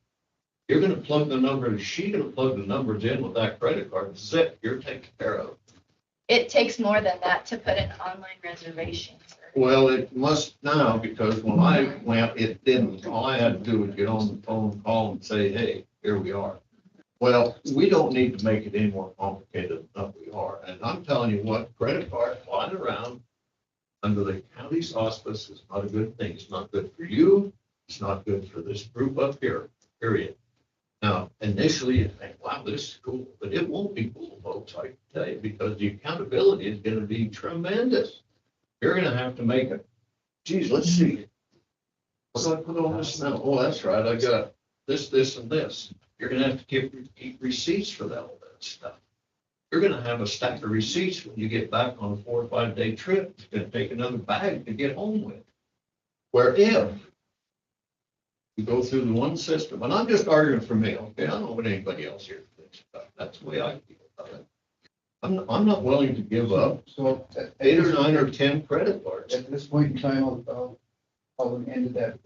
You're gonna plug the numbers, she's gonna plug the numbers in with that credit card. Zip, you're taken care of. It takes more than that to put an online reservation. Well, it must now, because when I went, it didn't. All I had to do was get on the phone, call and say, hey, here we are. Well, we don't need to make it any more complicated than we are. And I'm telling you what, credit card flying around under the county's auspice is not a good thing. It's not good for you. It's not good for this group up here, period. Now, initially you think, wow, this is cool, but it won't be cool, folks, I can tell you, because the accountability is going to be tremendous. You're going to have to make it. Geez, let's see. What do I put on this now? Oh, that's right. I got this, and this. You're going to have to keep receipts for all that stuff. You're going to have a stack of receipts when you get back on a 4 or 5 day trip. It's going to take another bag to get home with. Where if you go through the one system, and I'm just arguing for me, okay? I don't know what anybody else here thinks about it. That's the way I feel about it. I'm not willing to give up 8 or 9 or 10 credit cards. At this point in time, I'll end that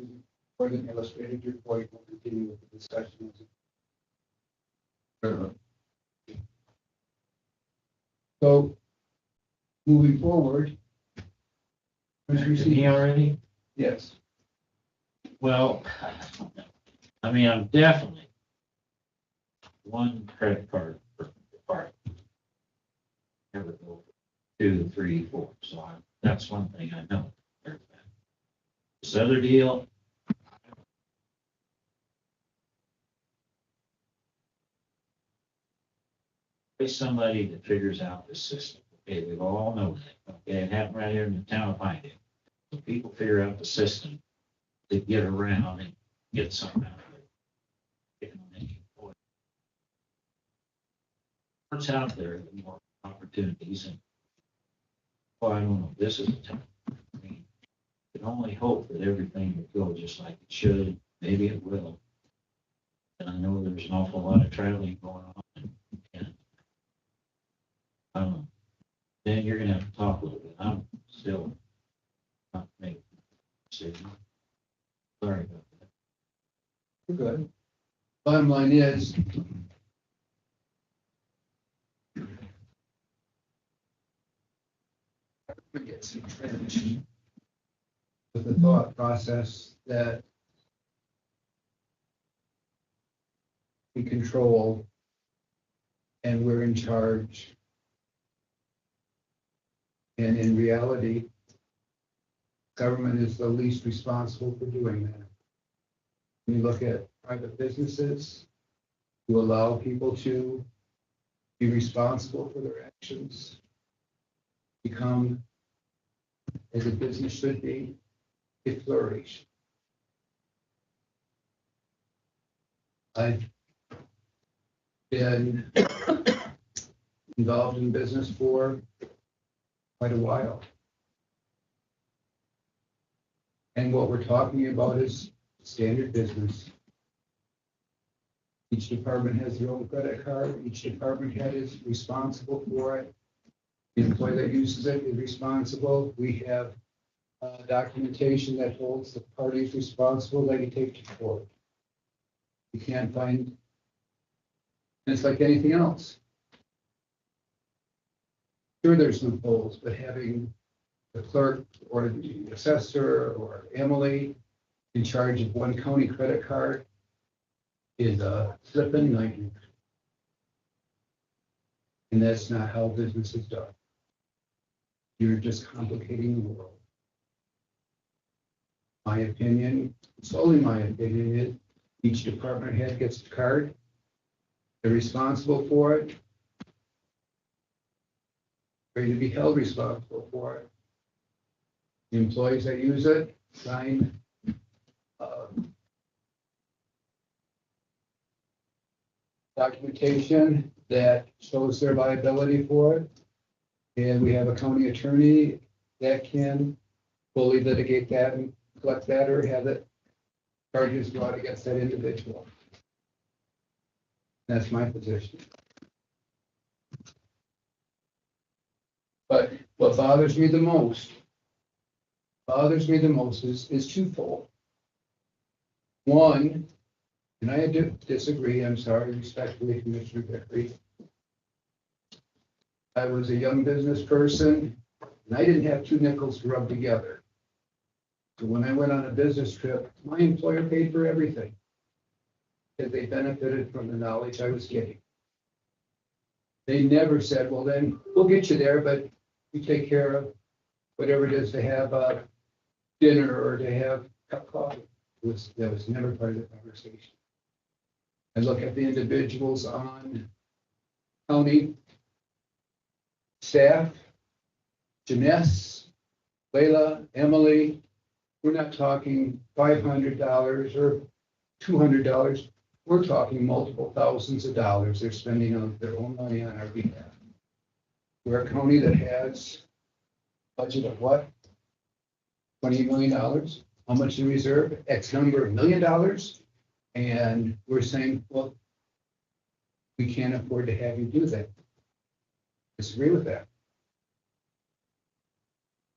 for the illustrated report. We'll continue with the discussion. So, moving forward. Me already? Yes. Well, I mean, I'm definitely one credit card per department. Never go 2, 3, 4. So that's one thing I know. This other deal. Somebody that figures out the system. Okay, we all know that. Okay, it happened right here in the town of Pinedale. So people figure out the system to get around and get something out of it. You know, they can avoid. What's out there, the more opportunities and, well, I don't know, this is a time. I mean, you can only hope that everything will go just like it should. Maybe it will. And I know there's an awful lot of traveling going on. And then you're gonna have to talk a little bit. I'm still not making a decision. Sorry about that. We're good. Bottom line is, we get some trench with the thought process that we control and we're in charge. And in reality, government is the least responsible for doing that. When you look at private businesses who allow people to be responsible for their actions, become, as a business should be, a flourish. I've been involved in business for quite a while. And what we're talking about is standard business. Each department has their own credit card. Each department head is responsible for it. The employee that uses it is responsible. We have documentation that holds the parties responsible that you take to court. You can't find, and it's like anything else. Sure, there's loopholes, but having the clerk or the assessor or Emily in charge of one county credit card is a flipping nightmare. And that's not how business is done. You're just complicating the world. My opinion, solely my opinion, is each department head gets a card. They're responsible for it. Ready to be held responsible for it. The employees that use it sign documentation that shows their liability for it. And we have a county attorney that can fully litigate that and collect that or have it charges brought against that individual. That's my position. But what bothers me the most is twofold. One, and I do disagree, I'm sorry, respectfully, Commissioner Vickery. I was a young business person, and I didn't have two nickels to rub together. So when I went on a business trip, my employer paid for everything because they benefited from the knowledge I was getting. They never said, well, then we'll get you there, but we take care of whatever it is to have dinner or to have a cup of coffee. That was never part of the conversation. I look at the individuals on county staff, Janess, Layla, Emily. We're not talking $500 or $200. We're talking multiple thousands of dollars they're spending on their own money on our behalf. We're a county that has a budget of what? $28 million. How much in reserve? X number of $1 million. And we're saying, well, we can't afford to have you do that. Disagree with that.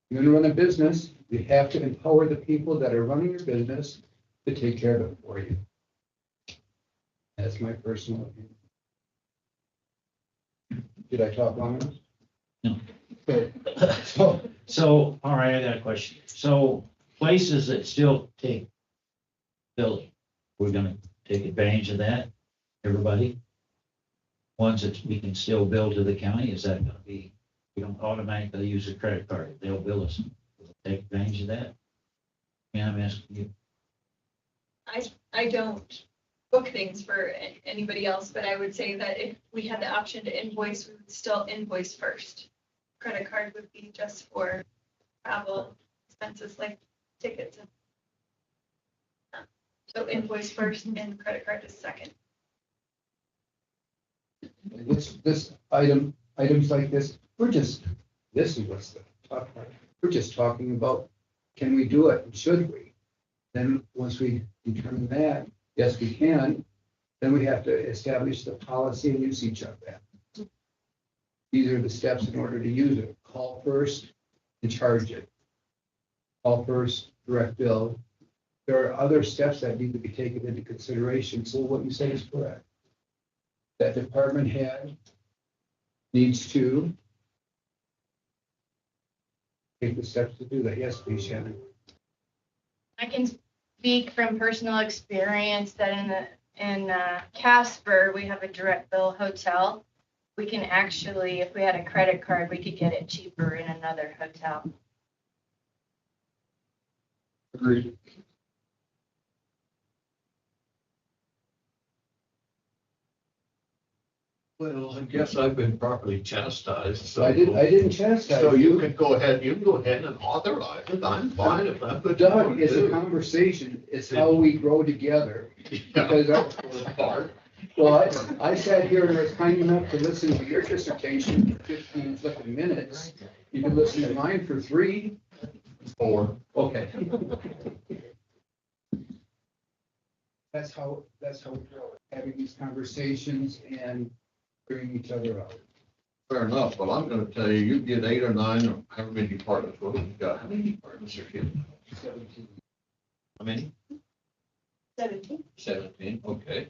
You're going to run a business, you have to empower the people that are running your business to take care of it for you. That's my personal opinion. Did I talk long enough? No. Okay. So, all right, I got a question. So places that still take building, we're gonna take advantage of that, everybody? Ones that we can still bill to the county, is that gonna be, we don't automatically use a credit card, they'll bill us, we'll take advantage of that? Yeah, I'm asking you. I don't book things for anybody else, but I would say that if we had the option to invoice, we would still invoice first. credit card would be just for travel expenses like tickets. So invoice first and credit card is second. This items like this, this is what's the tough part. We're just talking about, can we do it and should we? Then once we determine that, yes, we can, then we have to establish the policy and usage of that. These are the steps in order to use it. Call first and charge it. Call first, direct bill. There are other steps that need to be taken into consideration. So what you said is correct. That department head needs to take the steps to do that. Yes, please, Shannon. I can speak from personal experience that in Casper, we have a direct bill hotel. We can actually, if we had a credit card, we could get it cheaper in another hotel. Agreed. Well, I guess I've been properly chastised, so. I didn't chastise So you you. can go ahead and authorize it, I'm fine if that's what you Doug, want it's to a do. conversation. It's how we grow together. Because I sat here and was kind enough to listen to your dissertation for 15 flipping minutes. You can listen to mine for 3. 4. Okay. That's how we grow, having these conversations and bringing each other out. Fair enough, well, I'm gonna tell you, you get 8 or 9, or however many departments, what have you got, how many departments are here? 17. How many? 17. 17, okay.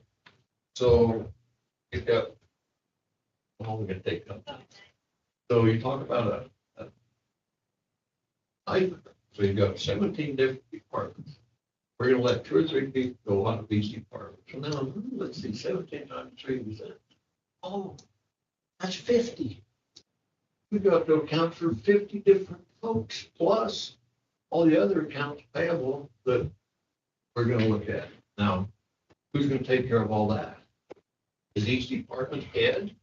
So, you've got, how long we gonna take up? So you talk about so you've got 17 different departments. We're gonna let 2 or 3 people go out of these departments. So now, let's see, 17 times 3 is that? Oh, that's 50. We've got to account for 50 different folks, plus all the other accounts payable that we're gonna look at. Now, who's gonna take care of all that? Is each department head?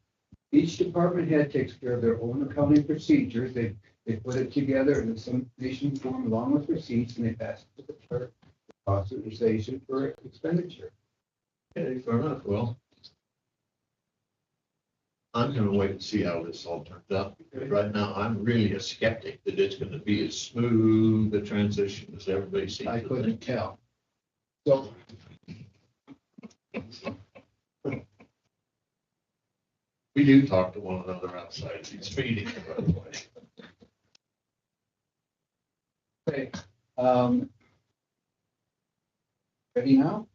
Each department head takes care of their own accounting procedures. They put it together in a summation form along with receipts, and they pass it to the clerk for authorization for expenditure. Okay, fair enough. Well, I'm gonna wait and see how this all turns out, because right now I'm really a skeptic that it's gonna be as smooth a transition as everybody seems. I couldn't tell. So we do talk to one another outside these meetings, by the way. Okay, ready now?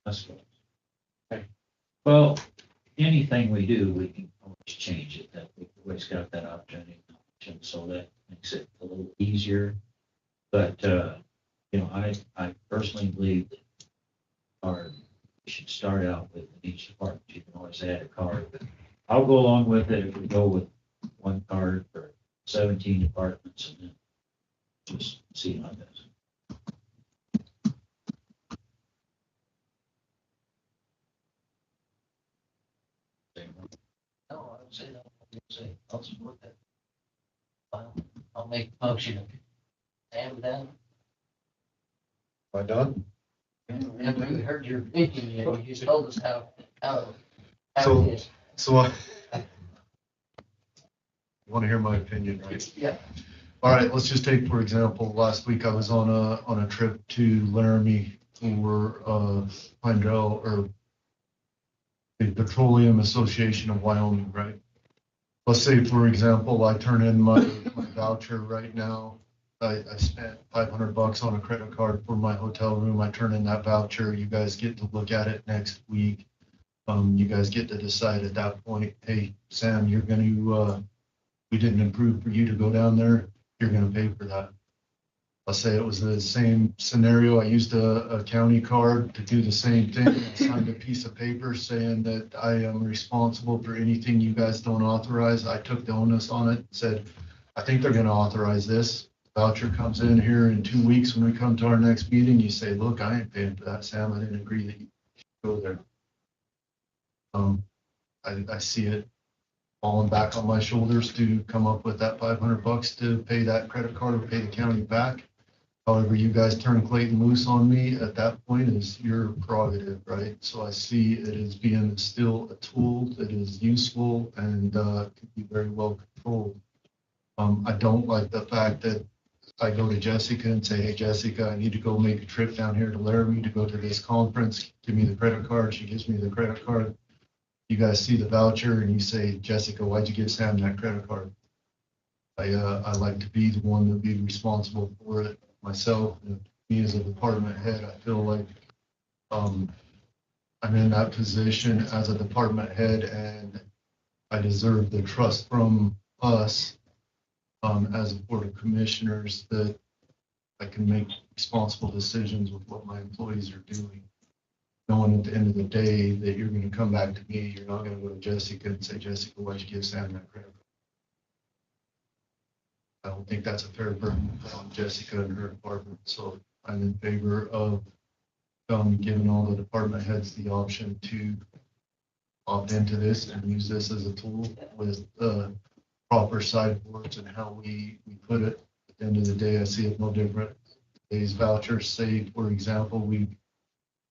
That's good. Okay. Well, anything we do, we can always change it, that we've always got that opportunity. And so that makes it a little easier. But, I personally believe that we should start out with each department. You can always add a card, but I'll go along with it if we go with one card for 17 departments and then just see how it goes. No, I would say that. I'll support that. I'll make a motion. Sam, then. Am I done? We haven't really heard your opinion yet. You just told us how So- it is. So I want to hear my opinion, right? Yeah. All right, let's just take, for example, last week I was on a trip to Laramie for Pinedale, or the Petroleum Association of Wyoming, right? Let's say, for example, I turn in my voucher right now. I spent $500 on a credit card for my hotel room. I turn in that voucher. You guys get to look at it next week. You guys get to decide at that point, hey, Sam, you're going to, we didn't approve for you to go down there. You're going to pay for that. Let's say it was the same scenario. I used a county card to do the same thing. I signed a piece of paper saying that I am responsible for anything you guys don't authorize. I took the onus on it, said, I think they're going to authorize this. Voucher comes in here in 2 weeks when we come to our next meeting. You say, look, I ain't paying for that, Sam. I didn't agree that you should go there. I see it falling back on my shoulders to come up with that $500 to pay that credit card or pay the county back. However, you guys turn Clayton loose on me at that point is your prerogative, right? So I see it as being still a tool that is useful and can be very well controlled. I don't like the fact that I go to Jessica and say, hey, Jessica, I need to go make a trip down here to Laramie to go to this conference. Give me the credit card. She gives me the credit card. You guys see the voucher and you say, Jessica, why'd you give Sam that credit card? I like to be the one to be responsible for it myself. And me as a department head, I feel like I'm in that position as a department head and I deserve the trust from us as a board of commissioners that I can make responsible decisions with what my employees are doing. Knowing at the end of the day that you're going to come back to me, you're not going to go to Jessica and say, Jessica, why'd you give Sam that credit card? I don't think that's a fair burden on Jessica and her department. So I'm in favor of giving all the department heads the option to opt into this and use this as a tool with proper sideboards and how we put it. At the end of the day, I see it no different. Today's vouchers, say, for example, we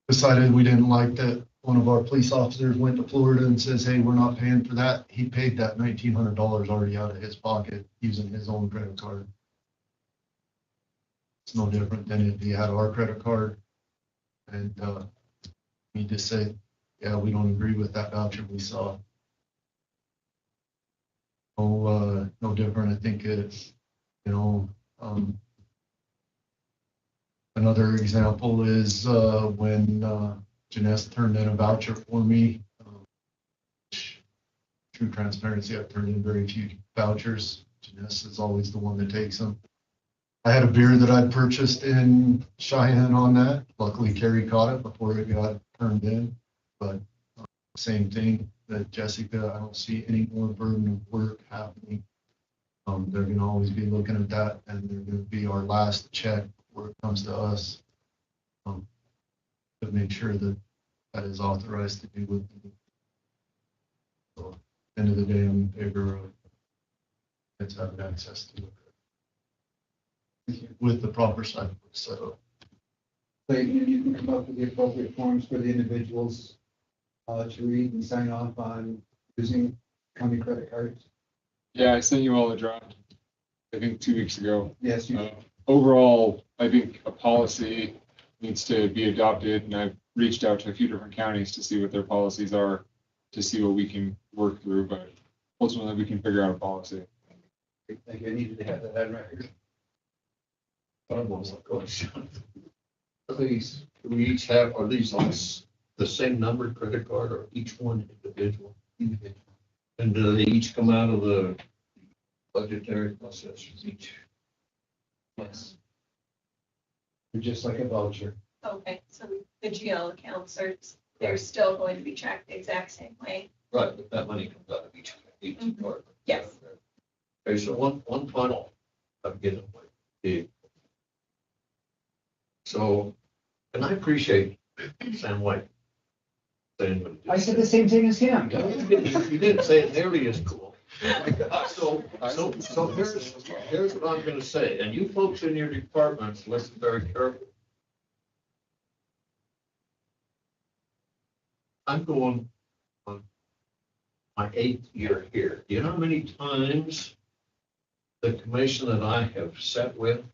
decided we didn't like that one of our police officers went to Florida and says, hey, we're not paying for that. He paid that $1,900 already out of his pocket using his own credit card. It's no different than if he had our credit card and we just say, yeah, we don't agree with that voucher we saw. No different. I think it's, another example is when Janessa turned in a voucher for me. True transparency, I've turned in very few vouchers. Janessa is always the one that takes them. I had a beer that I'd purchased in Cheyenne on that. Luckily, Carrie caught it before it got turned in. But same thing that Jessica, I don't see any more burden of work happening. They're going to always be looking at that, and they're going to be our last check where it comes to us to make sure that that is authorized to do with them. So at the end of the day, I'm in favor of it's having access to it with the proper side set up. Clayton, you can come up with the appropriate forms for the individuals to read and sign off on using county credit cards. Yeah, I sent you all a draft, I think 2 weeks ago. Yes, you did. Overall, I think a policy needs to be adopted, and I've reached out to a few different counties to see what their policies are, to see what we can work through, but ultimately we can figure out a policy. I think I needed to have that on record. These, we each have, are these on the same number credit card or each one individual? Individual. And do they each come out of the budgetary process each? Yes. They're just like a voucher. Okay, so the GL accounts are, they're still going to be tracked the exact same way. Right, but that money comes out of each department. Yes. Okay, so one final, I'm getting away. So, and I appreciate Sam White saying what he did. I said the same thing as him. You didn't say it nearly as cool. So here's what I'm gonna say, and you folks in your departments, listen very carefully. I'm going on my 8th year here. Do you know how many times the commission that I have sat with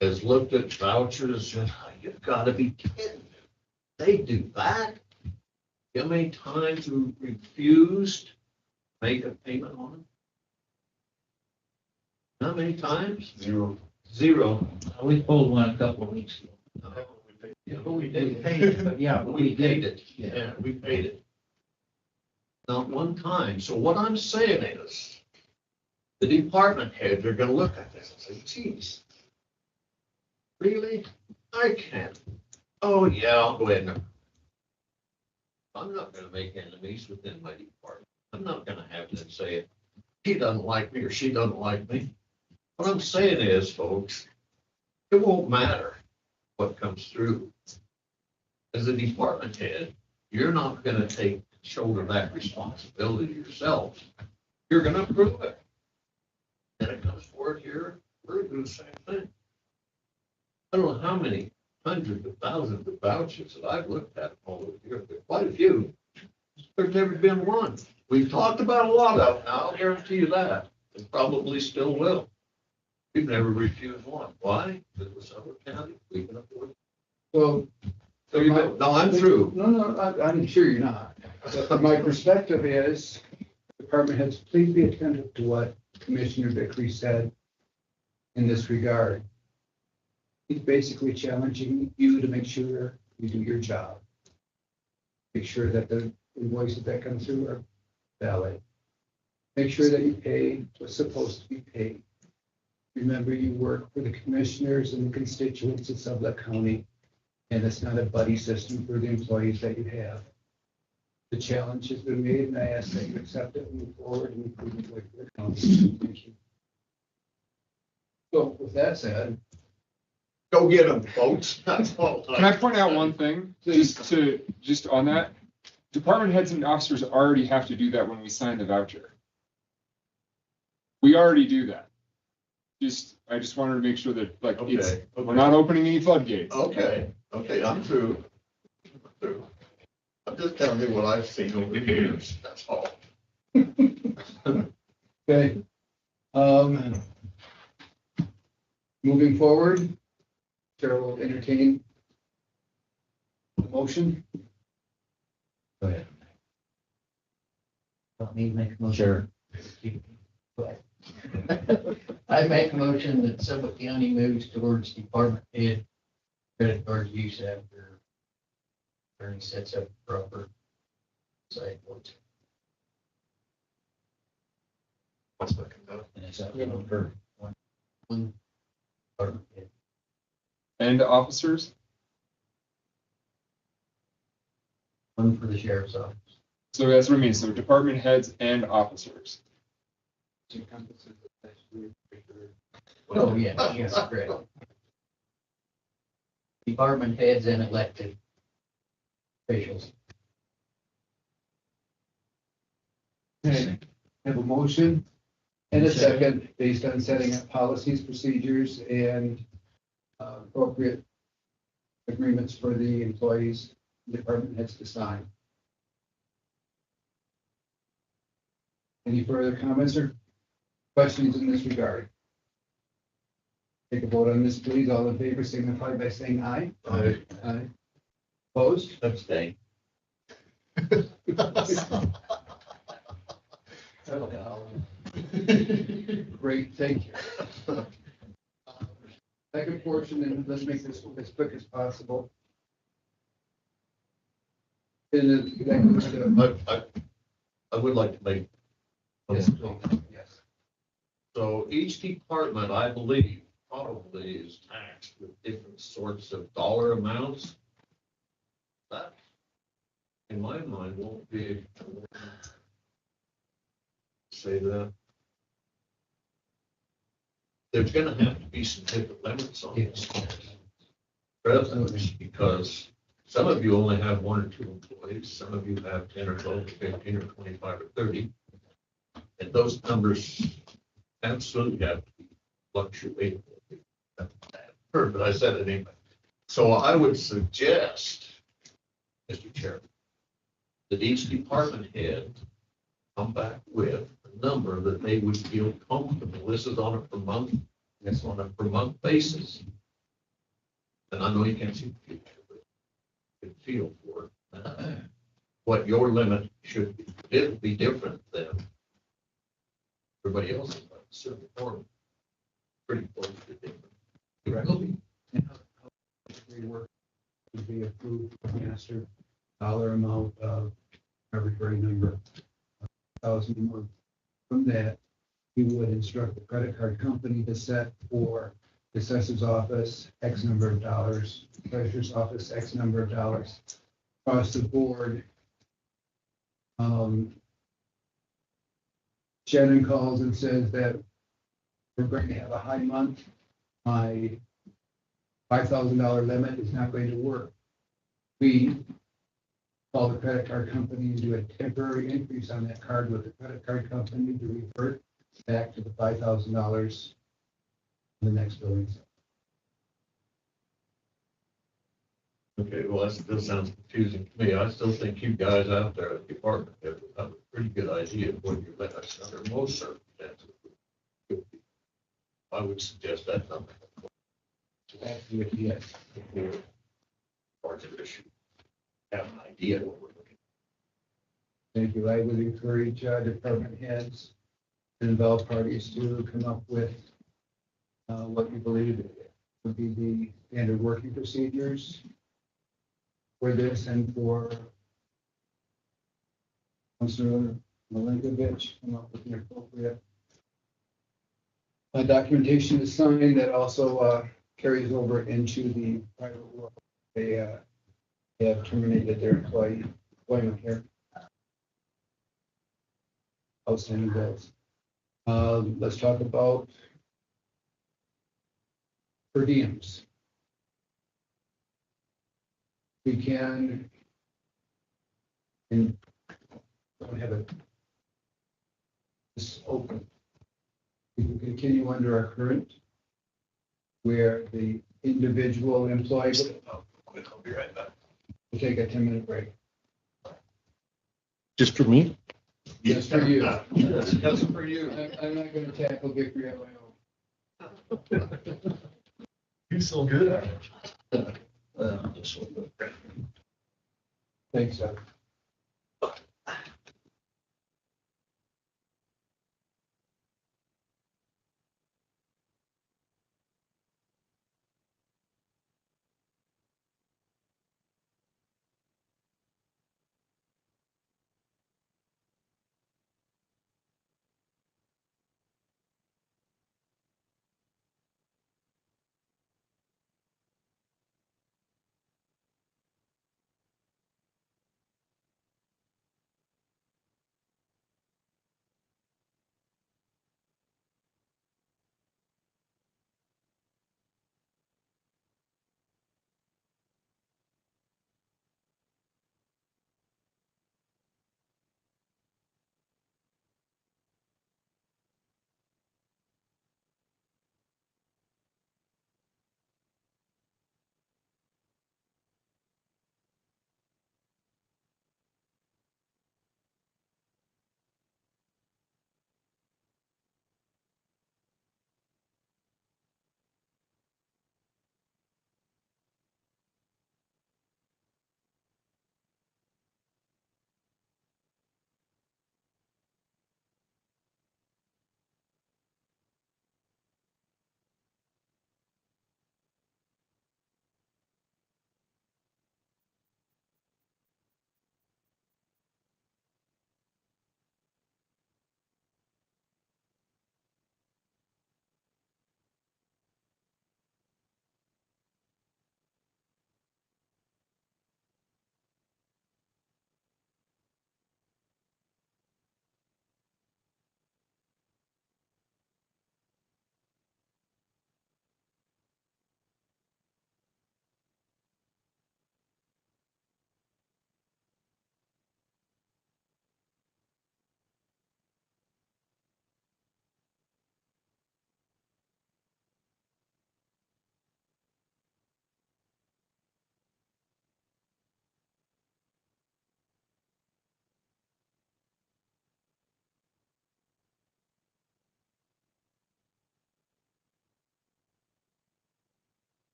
has looked at vouchers and you've got to be kidding. They do that? You know how many times we refused to make a payment on them? How many times? Zero. We pulled one a couple of weeks ago. Yeah, but we did. Paid it, but yeah, but We paid it. Yeah, we paid it. Not one time. So what I'm saying is, the department heads are gonna look at this and say, geez, really? I can't. Oh, yeah, I'll go ahead and. I'm not gonna make enemies within my department. I'm not gonna have them say, he doesn't like me or she doesn't like me. What I'm saying is, folks, it won't matter what comes through. As a department head, you're not gonna shoulder that responsibility yourself. you're gonna approve it. And it comes forward here, we're gonna do the same thing. I don't know how many hundreds of thousands of vouchers that I've looked at all over here, but quite a few. There's never been one. We've talked about a lot of them, I'll guarantee you that, and probably still will. We've never refused one. Why? Because we're Suffolk County, we can afford it. So. So you, no, I'm through. No, I'm sure you're not. But my perspective is, department heads, please be attentive to what Commissioner Vickery said in this regard. He's basically challenging you to make sure you do your job. Make sure that the invoices that come through are valid. Make sure that you pay what's supposed to be paid. Remember, you work for the commissioners and the constituents of Sublette County, and it's not a buddy system for the employees that you have. The challenge has been made, and I ask that you accept it, move forward, and improve it with the county. Thank you. So with that said, Go get them, folks. That's all. Can I point out one thing, just on that? Department heads and officers already have to do that when we sign the voucher. We already do that. I just wanted to make sure that, like, Okay. we're not opening any floodgates. Okay, I'm through. I'm just telling you what I've seen over the years, that's all. okay. Moving forward, Chair will entertain a motion. Go ahead. Want me to make a motion? Sure. Go ahead. I make a motion that Suffolk County moves towards department head credit card use after attorney sets up proper site. What's that about? And it's up for one department head. And officers? One for the sheriff's office. So that's what I mean, so department heads and officers. Oh, yeah, yes, great. Department heads and elected officials. Okay. Have a motion and a second based on setting up policies, procedures, and appropriate agreements for the employees, department heads to sign. Any further comments or questions in this regard? Take a vote on this, please. All in favor signify by saying aye. Aye. Aye. Opposed? Abstain. Great, thank you. Second portion, and let's make this as quick as possible. And that goes to, I would like to make. yes, please. Yes. So each department, I believe, probably is taxed with different sorts of dollar amounts. That, in my mind, won't be. Say that. There's gonna have to be some different limits on this. Presidents, because some of you only have 1 or 2 employees, some of you have 10 or 12 or 15 or 25 or 30. And those numbers absolutely have to be fluctuating. But I said it anyway. So I would suggest, Mr. Chairman, that each department head come back with a number that they would feel comfortable. This is on a per month, it's on a per month basis. And I know you can't see the future, but you can feel for it. What your limit should be. It'll be different than everybody else's, but certainly form pretty close to different. It will be. Work would be approved, master dollar amount of arbitrary number, 1,000 a month. From that, we would instruct the credit card company to set for the assessor's office X number of dollars, treasurer's office X number of dollars, across the board. Shannon calls and says that we're going to have a high month. My $5,000 limit is not going to work. We call the credit card company and do a temporary increase on that card with the credit card company to revert back to the $5,000 the next billing cycle. Okay, well, that still sounds confusing to me. I still think you guys out there at the department have a pretty good idea of what you let us under most circumstances. I would suggest that number. Absolutely, yes. Parts of the issue. Have an idea what we're looking Thank you. I would encourage department heads and involved parties to come up with what you believe would be the standard working procedures for this and for Councilor Malinkovich, come up with the appropriate documentation to sign that also carries over into the private world. They have terminated their employment here. Outstanding bills. Let's talk about per diems. We can, and don't have it this open. We can continue under our current, where the individual employee. Oh, quick, I'll be right back. We'll take a 10-minute break. Just for me? Just for you. That's for you. I'm not going to tackle victory on my own. You're so good at it. Thanks, Doug.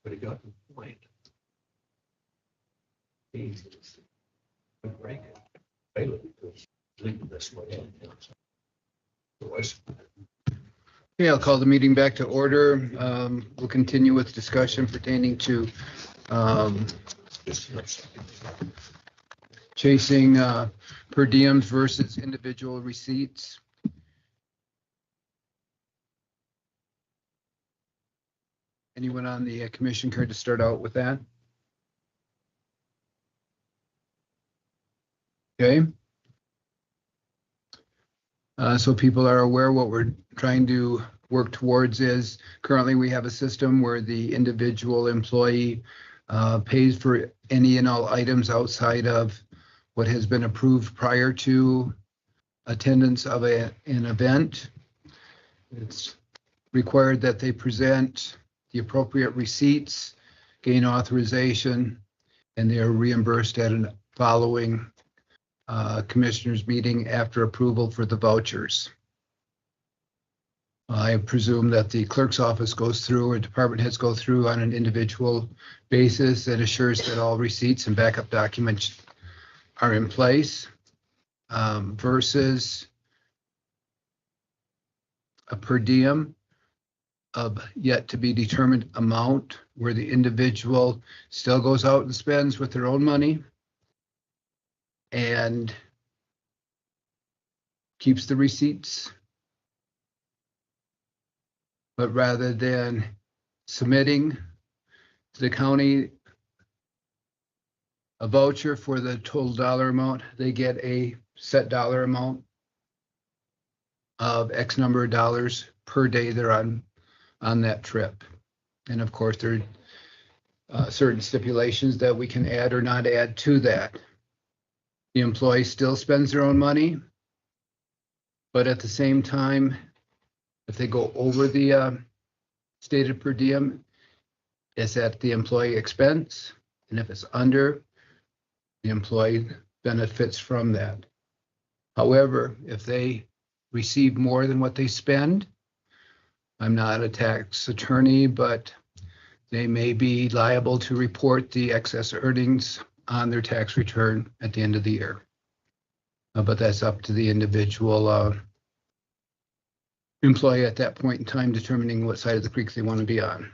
but he got complaint. He's break it. Bailey was leaving this way. Okay, I'll call the meeting back to order. We'll continue with discussion pertaining to chasing per diems versus individual receipts. Anyone on the commission care to start out with that? Okay. So people are aware what we're trying to work towards is currently we have a system where the individual employee pays for any and all items outside of what has been approved prior to attendance of an event. It's required that they present the appropriate receipts, gain authorization, and they are reimbursed at a following commissioners meeting after approval for the vouchers. I presume that the clerk's office goes through or department heads go through on an individual basis and assures that all receipts and backup documents are in place versus a per diem of yet to be determined amount where the individual still goes out and spends with their own money and keeps the receipts. But rather than submitting to the county a voucher for the total dollar amount, they get a set dollar amount of X number of dollars per day they're on that trip. And of course, there are certain stipulations that we can add or not add to that. The employee still spends their own money, but at the same time, if they go over the stated per diem, it's at the employee expense. And if it's under, the employee benefits from that. However, if they receive more than what they spend, I'm not a tax attorney, but they may be liable to report the excess earnings on their tax return at the end of the year. But that's up to the individual employee at that point in time determining what side of the creek they want to be on.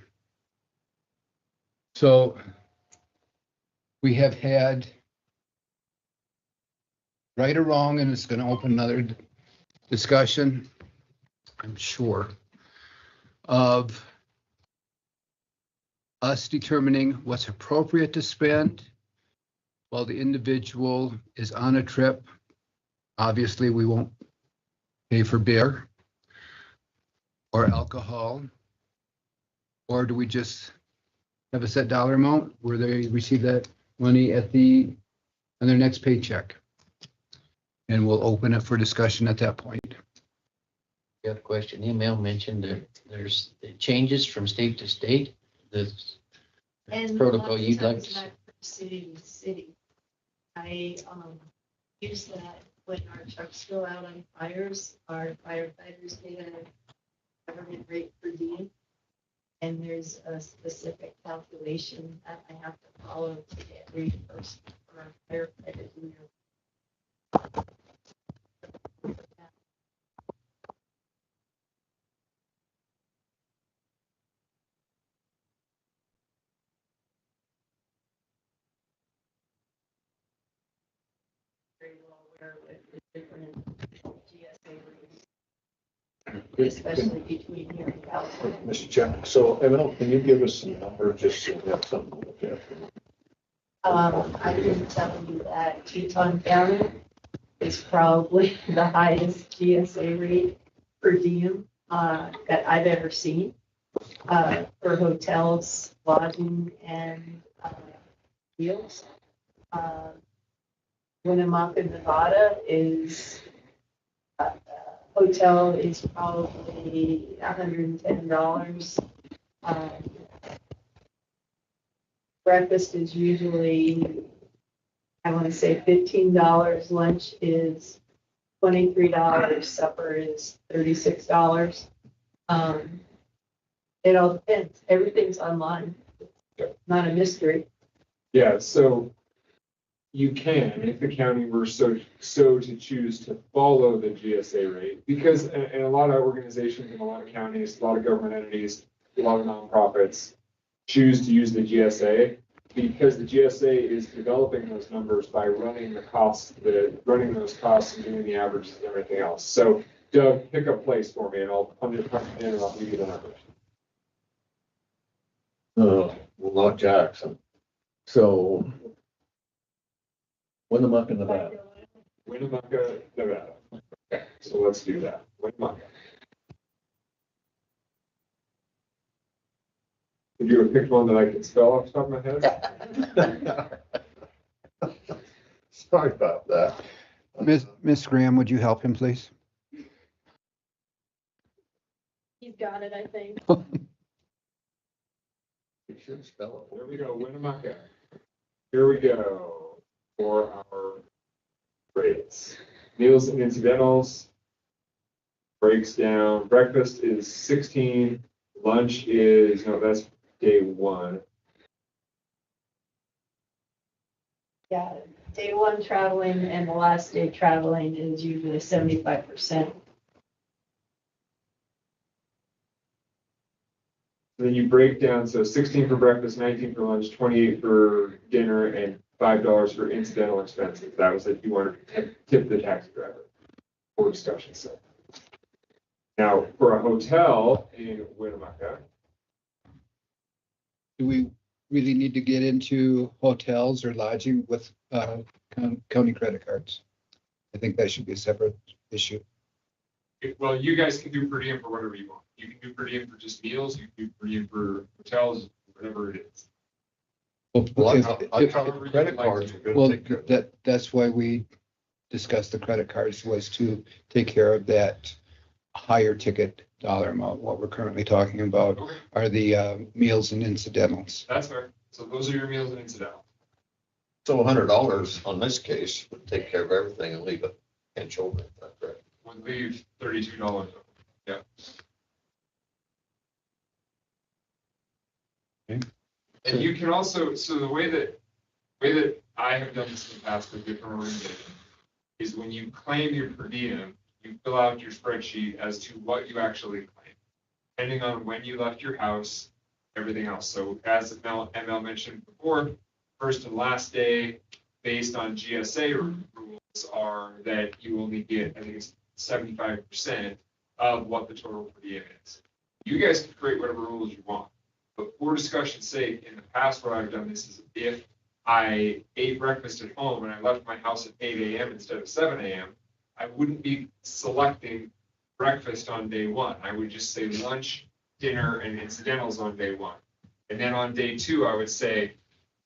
So we have had, right or wrong, and it's going to open another discussion, I'm sure, of us determining what's appropriate to spend while the individual is on a trip. Obviously, we won't pay for beer or alcohol, or do we just have a set dollar amount where they receive that money on their next paycheck? And we'll open it for discussion at that point. Got a question. Email mentioned that there's changes from state to state. The And protocol you'd like to. not city to city. I use that when our trucks go out on fires. Our firefighters get a government rate per diem, and there's a specific calculation that I have to follow to get reimbursed for our firefighters. Very well aware with the different GSA rates, especially between here and California. Mr. Chairman, so Evan, can you give us a number just so we have something to look at? I can tell you that Teton County is probably the highest GSA rate per diem that I've ever seen for hotels, lodging, and meals. Winnemucca, Nevada is hotel is probably $110. Breakfast is usually, I want to say $15. Lunch is $23. Supper is $36. It all depends. Everything's online. Not a mystery. Yeah, so you can, if the county were so to choose to follow the GSA rate, because in a lot of organizations, in a lot of counties, a lot of government entities, a lot of nonprofits choose to use the GSA because the GSA is developing those numbers by running those costs and doing the averages and everything else. So Doug, pick a place for me and I'll punch it in and I'll give you the numbers. Well, not Jackson. So Winnemucca, Nevada. Winnemucca, Nevada. Okay, so let's do that. Winnemucca. Did you pick one that I can spell off the top of my head? Sorry about that. Miss Graham, would you help him, please? He's got it, I think. You should spell it. There we go, Winnemucca. Here we go for our rates. Meals and incidentals breaks down. Breakfast is 16. Lunch is, no, that's day one. Yeah, day one traveling and the last day traveling is usually 75%. Then you break down, so 16 for breakfast, 19 for lunch, 28 for dinner, and $5 for incidental expenses. That was if you wanted to tip the taxi driver for discussion's sake. Now, for a hotel in Winnemucca, Do we really need to get into hotels or lodging with county credit cards? I think that should be a separate issue. well, you guys can do per diem for whatever you want. You can do per diem for just meals, you can do per diem for hotels, whatever it is. Well, I thought credit cards were Well, going to take care of it. that's why we discussed the credit cards, was to take care of that higher ticket dollar amount. What we're currently talking about Okay. are the meals and incidentals. That's fair. So those are your meals and incidental. So $100 on this case would take care of everything and leave it inch over. Is that correct? Would leave $32. Yeah. And you can also, so the way that I have done this in the past with different organizations is when you claim your per diem, you fill out your spreadsheet as to what you actually claim, depending on when you left your house, everything else. So as ML mentioned before, first and last day based on GSA rules are that you only get, I think it's 75% of what the total per diem is. You guys can create whatever rules you want. But for discussion's sake, in the past, what I've done this is if I ate breakfast at home and I left my house at 8 a.m. instead of 7 a.m., I wouldn't be selecting breakfast on day one. I would just say lunch, dinner, and incidentals on day one. And then on day two, I would say,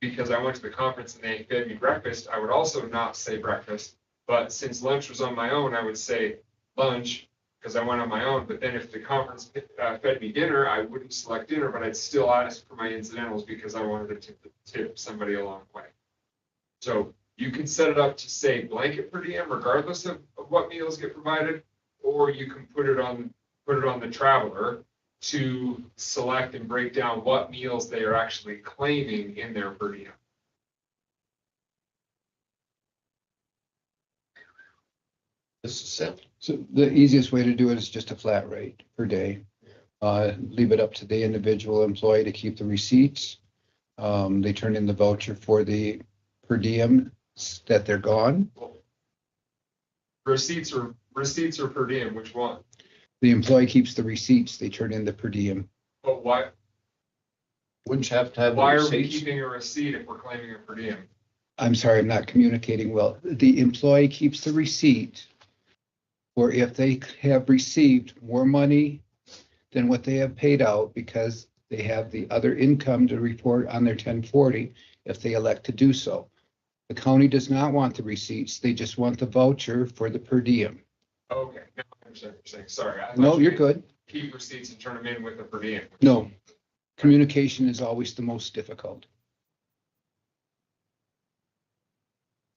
because I went to the conference and they fed me breakfast, I would also not say breakfast. But since lunch was on my own, I would say lunch, because I went on my own. But then if the conference fed me dinner, I wouldn't select dinner, but I'd still ask for my incidentals because I wanted to tip somebody along the way. So you can set it up to say blanket per diem regardless of what meals get provided, or you can put it on the traveler to select and break down what meals they are actually claiming in their per diem. This is simple. So the easiest way to do it is just a flat rate per day. Leave it up to the individual employee to keep the receipts. They turn in the voucher for the per diem that they're gone. Receipts or per diem, which one? The employee keeps the receipts, they turn in the per diem. But why? Wouldn't you have to have the Why are we receipts? keeping a receipt if we're claiming a per diem? I'm sorry, I'm not communicating well. The employee keeps the receipt, or if they have received more money than what they have paid out because they have the other income to report on their 1040 if they elect to do so. The county does not want the receipts, they just want the voucher for the per diem. Okay, now I understand what you're saying. Sorry. I thought No, you you're meant good. Keep receipts and turn them in with a per diem. No, communication is always the most difficult.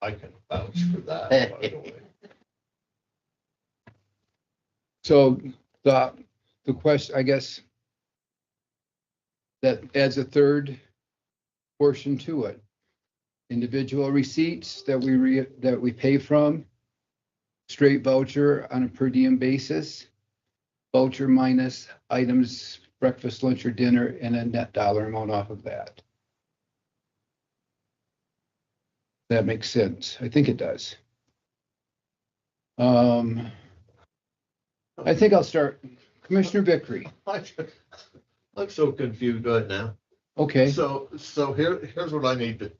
I can vouch for that, by the way. So the question, I guess, that adds a third portion to it. Individual receipts that we pay from, straight voucher on a per diem basis, voucher minus items, breakfast, lunch, or dinner, and a net dollar amount off of that. That makes sense. I think it does. I think I'll start. Commissioner Vickery. I'm so confused right now. Okay. So here's what I need to.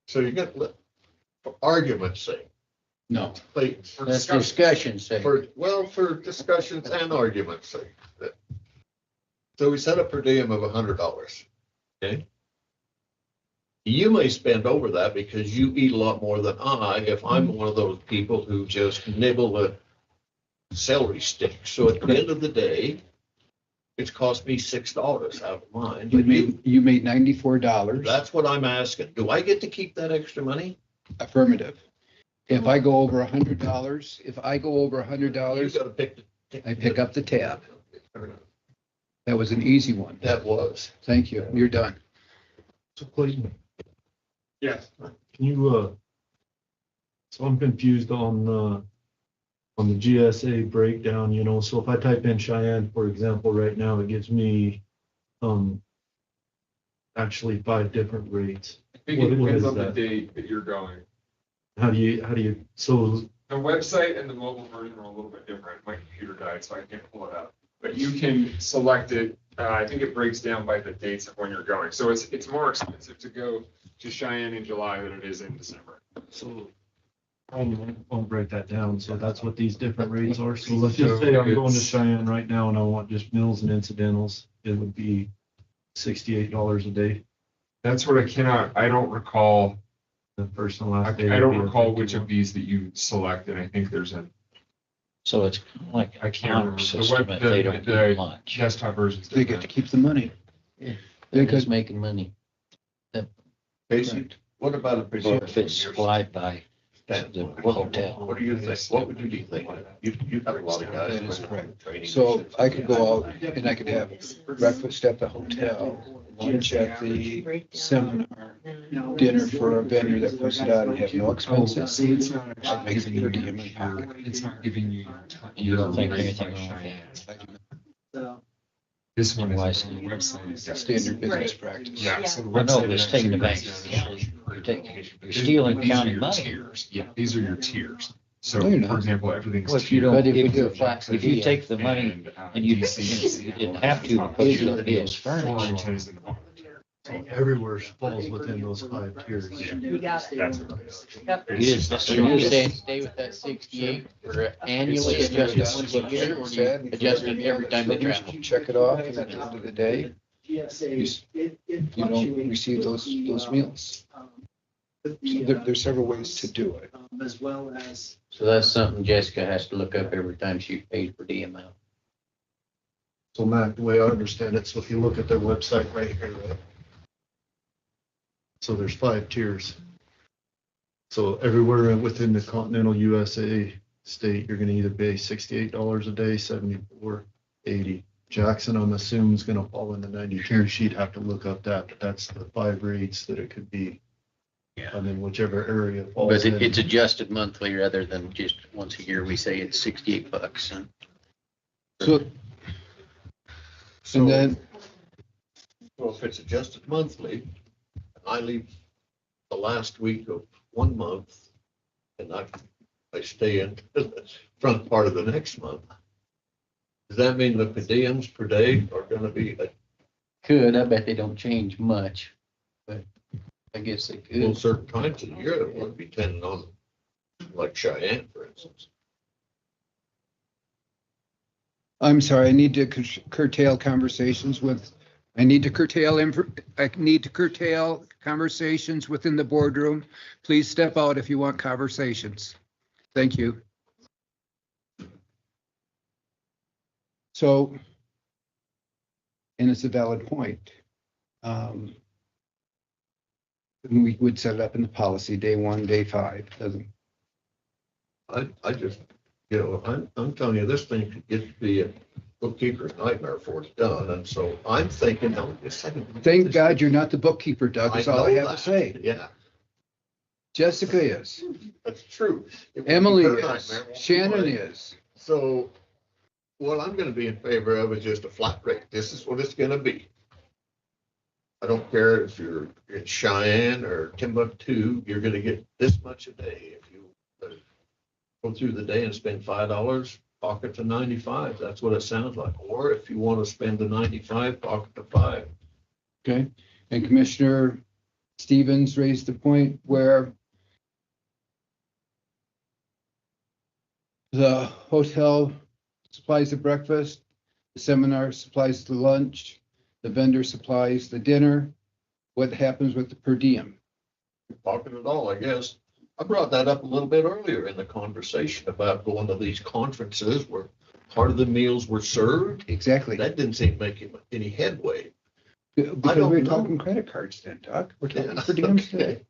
So you get, for argument's sake. No. Please. That's discussion's sake. For discussions and argument's sake. So we set a per diem of $100. Okay. You may spend over that because you eat a lot more than I, if I'm one of those people who just nibble a celery stick. So at the end of the day, it's cost me $6 out of mine. You made $94. That's what I'm asking. Do I get to keep that extra money? Affirmative. If I go over $100, You gotta pick I pick up the tab. That was an easy one. That was. Thank you. You're done. So Clayton. Yes. Can you, so I'm confused on the GSA breakdown, you know, so if I type in Cheyenne, for example, right now, it gives me, actually 5 different rates. I think it depends on the date that you're going. How do you, so. The website and the mobile version are a little bit different. My computer died, so I can't pull it up. But you can select it. I think it breaks down by the dates of when you're going. So it's more expensive to go to Cheyenne in July than it is in December. So I'll break that down. So that's what these different rates are. So let's just say I'm going to Cheyenne right now and I want just meals and incidentals. It would be $68 a day. That's what I don't recall. The first and last day. I don't recall which of these that you selected. I think there's a. So it's like I can't remember. system if they don't do lunch. Desktop versions. They get to keep the money. Yeah, they're just making money. Basic. What about a Or if it's supplied by the hotel. What do you think? What would you be thinking? You have a lot of guys. That is correct. So I could go out and I could have breakfast at the hotel, lunch at the seminar, dinner for a vendor that puts it on and have no expenses. That makes it per diem in pocket. It's not giving you. You don't think anything wrong with This one is Wise. on the website. Standard business practice. Yeah. So the I know, website but it's taking actually advantage. breaks You're stealing These are county your money. tiers. Yeah, these are your tiers. So, No, you're for not. example, everything's. Well, if you tiered. don't, If if you take the money and you didn't have to because your bills furnished. Washington is in the bottom tier. So everywhere falls within those 5 tiers. You got it. That's what it is. You just, so you're saying stay with that 68 for annually adjusted once a year, or you adjust it every time they travel? Check it off, and at the end of the day, you don't receive those meals. So there's several ways to do it. As well as. So that's something Jessica has to look up every time she pays per diem out. So Matt, the way I understand it, so if you look at their website right here, right? So there's 5 tiers. So everywhere within the continental USA state, you're gonna either pay $68 a day, 74, 80. Jackson, I'm assuming, is gonna fall in the 92. She'd have to look up that, but that's the 5 rates that it could be. Yeah. And then whichever area falls But in. it's adjusted monthly rather than just once a year. We say it's $68. So, and then, Well, if it's adjusted monthly, and I leave the last week of 1 month, and I stay in the front part of the next month, does that mean the per diems per day are gonna be Could, I bet they don't change much, but I guess they well, could. certain times of the year, it would be depending on, like Cheyenne, for instance. I'm sorry, I need to curtail conversations with, I need to curtail conversations within the boardroom. Please step out if you want conversations. Thank you. So, and it's a valid point. We would set it up in the policy, day 1, day 5, doesn't. I just, I'm telling you, this thing could get to be bookkeeper's nightmare for it's done, and so I'm thinking, no, just a second. Thank God you're not the bookkeeper, Doug, is all I know have to that. say. Yeah, Jessica is. that's true. It would be Emily her is. nightmare. Shannon is. So what I'm gonna be in favor of is just a flat rate. This is what it's gonna be. I don't care if you're in Cheyenne or Timbuktu, you're gonna get this much a day. If you go through the day and spend $5, pocket to 95. That's what it sounds like. Or if you want to spend the 95, pocket to 5. Okay, and Commissioner Stevens raised the point where the hotel supplies the breakfast, the seminar supplies the lunch, the vendor supplies the dinner. What happens with the per diem? Pocket it all, I guess. I brought that up a little bit earlier in the conversation about going to these conferences where part of the meals were served. Exactly. That didn't seem to make any headway. Because don't we're know. talking credit cards then, Doc. We're talking Yeah, per diems today. okay.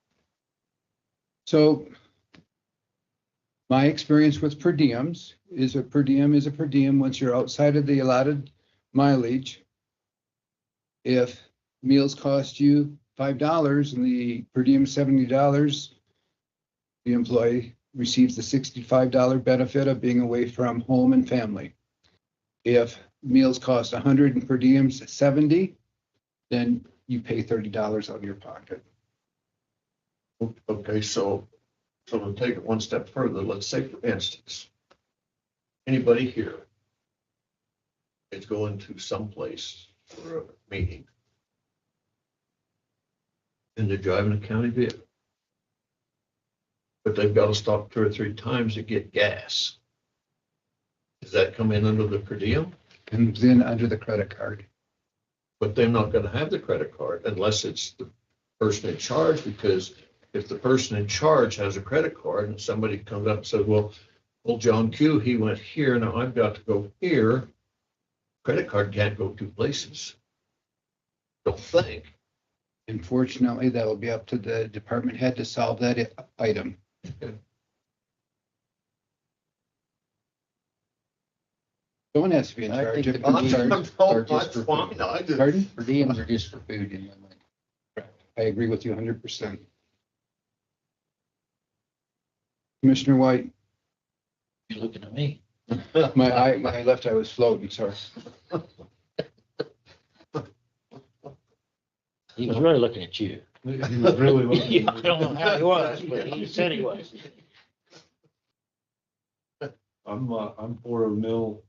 So my experience with per diems is a per diem is a per diem once you're outside of the allotted mileage. If meals cost you $5 and the per diem $70, the employee receives the $65 benefit of being away from home and family. If meals cost 100 and per diem's 70, then you pay $30 out of your pocket. Okay, so to take it one step further, let's say, for instance, anybody here is going to someplace for a meeting and they're driving a county vehicle, but they've got to stop 2 or 3 times to get gas. Does that come in under the per diem? Comes in under the credit card. But they're not going to have the credit card unless it's the person in charge, because if the person in charge has a credit card and somebody comes up and says, well, John Q, he went here, now I've got to go here. Credit card can't go 2 places. Don't think. Unfortunately, that'll be up to the department head to solve that item. Someone has to be in I charge think of the the charge. That's fine. Pardon? Per diems are just for food in my mind. I agree with you 100%. Commissioner White, You're looking at me. my left eye was floating, sorry. He was really looking at you. He was really looking. I don't know how he was, but he said he was. I'm for a mill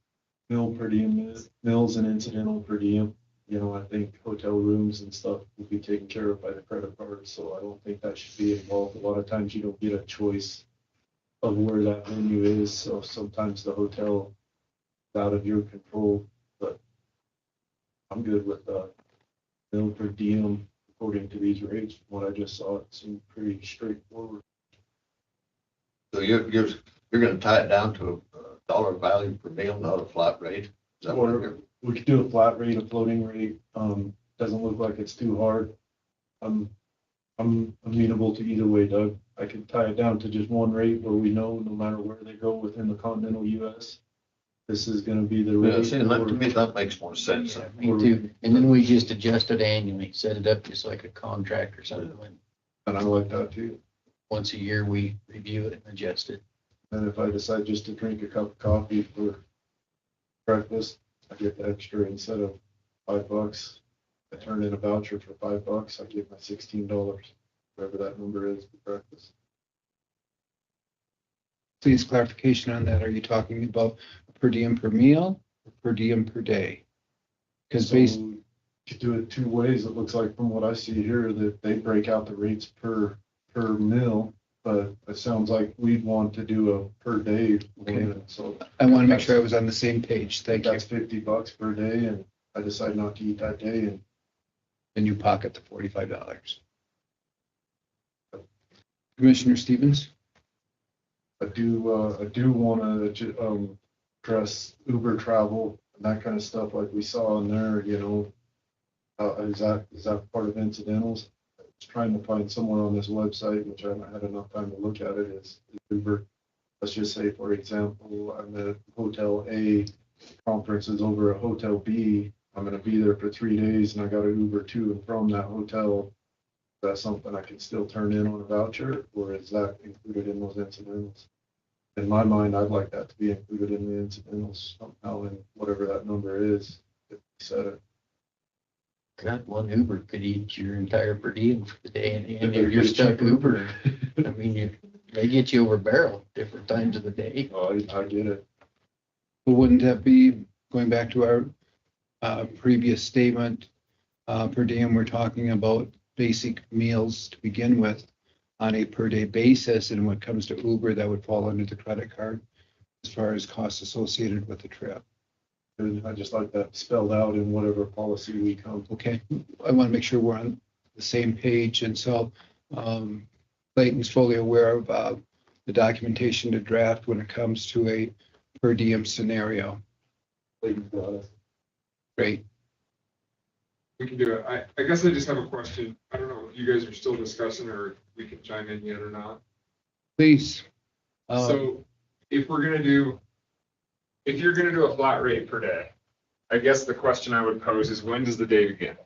per diem, mills and incidental per diem. You know, I think hotel rooms and stuff will be taken care of by the credit card, so I don't think that should be involved. A lot of times you don't get a choice of where that venue is, so sometimes the hotel is out of your control, but I'm good with mill per diem according to these rates. From what I just saw, it seemed pretty straightforward. So you're going to tie it down to a dollar value per meal, not a flat rate? Is that what Or we could do a flat rate, a floating rate. Doesn't look like it's too hard. I'm amenable to either way, Doug. I could tie it down to just one rate where we know no matter where they go within the continental US, this is gonna be the Yeah, rate. see, that, to me, that makes more sense. Me too. And then we just adjust it annually, set it up just like a contract or something. And I like that too. Once a year, we review it and adjust it. And if I decide just to drink a cup of coffee for breakfast, I get the extra instead of $5. I turn in a voucher for $5. I get my $16, whatever that number is for breakfast. Please clarification on that. Are you talking about per diem per meal or per diem per day? Because So based, you could do it 2 ways. It looks like from what I see here that they break out the rates per meal, but it sounds like we'd want to do a per day limit. So I want to make sure I was on the same page. Thank you. that's $50 per day, and I decide not to eat that day, and Then you pocket the $45. Commissioner Stevens? I do want to address Uber travel and that kind of stuff like we saw in there, you know. Is that part of incidentals? I was trying to find somewhere on this website, which I haven't had enough time to look at it, is Uber. Let's just say, for example, I'm at Hotel A conference is over at Hotel B, I'm gonna be there for 3 days and I got an Uber to and from that hotel. Is that something I can still turn in on a voucher, or is that included in those incidentals? In my mind, I'd like that to be included in the incidentals somehow, in whatever that number is, if we set it. God, one Uber could eat your entire per diem for the day, and if you're stuck Uber, I mean, they get you over barrel different times of the day. Oh, I get it. But wouldn't that be, going back to our previous statement, per diem, we're talking about basic meals to begin with on a per day basis, and when it comes to Uber, that would fall under the credit card as far as costs associated with the trip. And I just like that spelled out in whatever policy we come. Okay, I want to make sure we're on the same page, and so Clayton's fully aware of the documentation to draft when it comes to a per diem scenario. Clayton's got it. Great. We can do it. I guess I just have a question. I don't know if you guys are still discussing or if we can chime in yet or not. Please. So if you're gonna do a flat rate per day, I guess the question I would pose is, when does the day begin?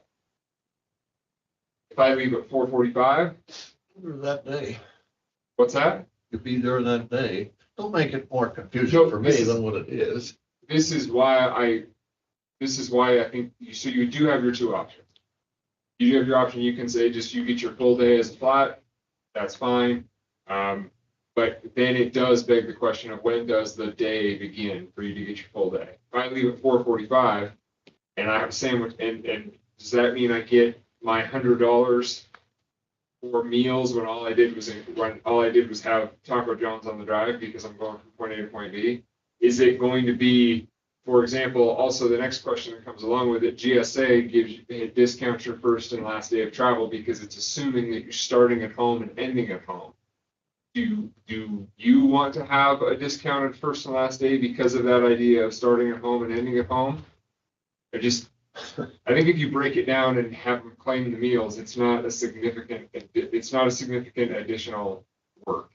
If I leave at 4:45, That day, what's that? you'll be there that day. Don't make it more confusing for me than what it is. This is why I think, so you do have your two options. You do have your option, you can say just you get your full day as a flat, that's fine. But then it does beg the question of, when does the day begin for you to get your full day? If I leave at 4:45 and I have a sandwich, and does that mean I get my $100 for meals when all I did was have Taco John's on the drive because I'm going from point A to point B? Is it going to be, for example, also the next question that comes along with it, GSA gives you a discount your first and last day of travel because it's assuming that you're starting at home and ending at home. Do you want to have a discounted first and last day because of that idea of starting at home and ending at home? I think if you break it down and have them claim the meals, it's not a significant additional work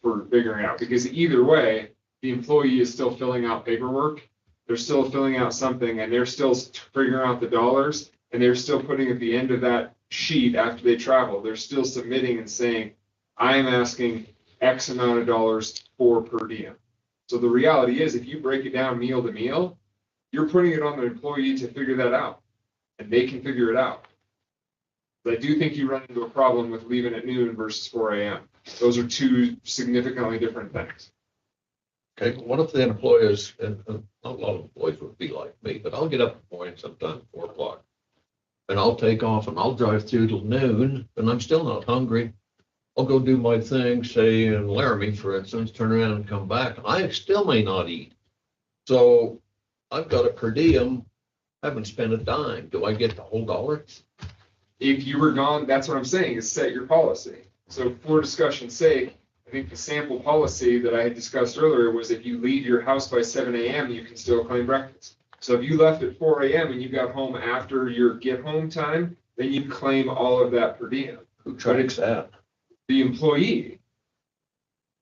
for figuring out, because either way, the employee is still filling out paperwork. They're still filling out something, and they're still figuring out the dollars, and they're still putting at the end of that sheet after they travel, they're still submitting and saying, I am asking X amount of dollars for per diem. So the reality is, if you break it down meal to meal, you're putting it on the employee to figure that out, and they can figure it out. But I do think you run into a problem with leaving at noon versus 4 a.m. Those are two significantly different things. Okay, what if the employees, and not a lot of employees would be like me, but I'll get up in the morning sometime 4 o'clock. And I'll take off and I'll drive through till noon, and I'm still not hungry. I'll go do my thing, say in Laramie, for instance, turn around and come back. I still may not eat. So I've got a per diem, haven't spent a dime. Do I get the whole dollar? If you were gone, that's what I'm saying, is set your policy. So for discussion's sake, I think the sample policy that I had discussed earlier was, if you leave your house by 7 a.m., you can still claim breakfast. So if you left at 4 a.m. and you got home after your get home time, then you claim all of that per diem. Who tracks that? The employee.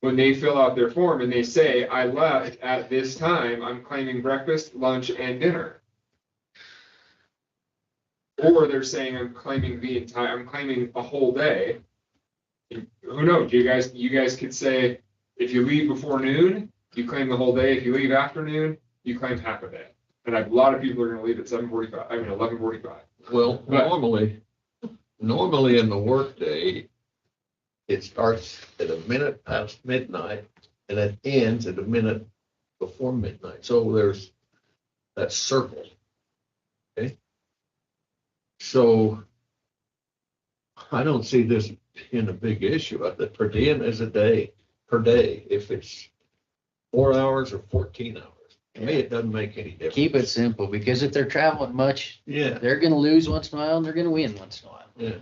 When they fill out their form and they say, I left at this time, I'm claiming breakfast, lunch, and dinner. Or they're saying, I'm claiming a whole day. Who knows? You guys could say, if you leave before noon, you claim the whole day. If you leave after noon, you claim half a day. And a lot of people are going to leave at 11:45. Well, normally in the workday, it starts at a minute past midnight and it ends at a minute before midnight. So there's that circle. Okay. So I don't see this being a big issue. The per diem is a day per day. If it's 4 hours or 14 hours, to me, it doesn't make any difference. Keep it simple, because if they're traveling much, they're gonna lose once in a while and they're gonna win once in a while. Yeah.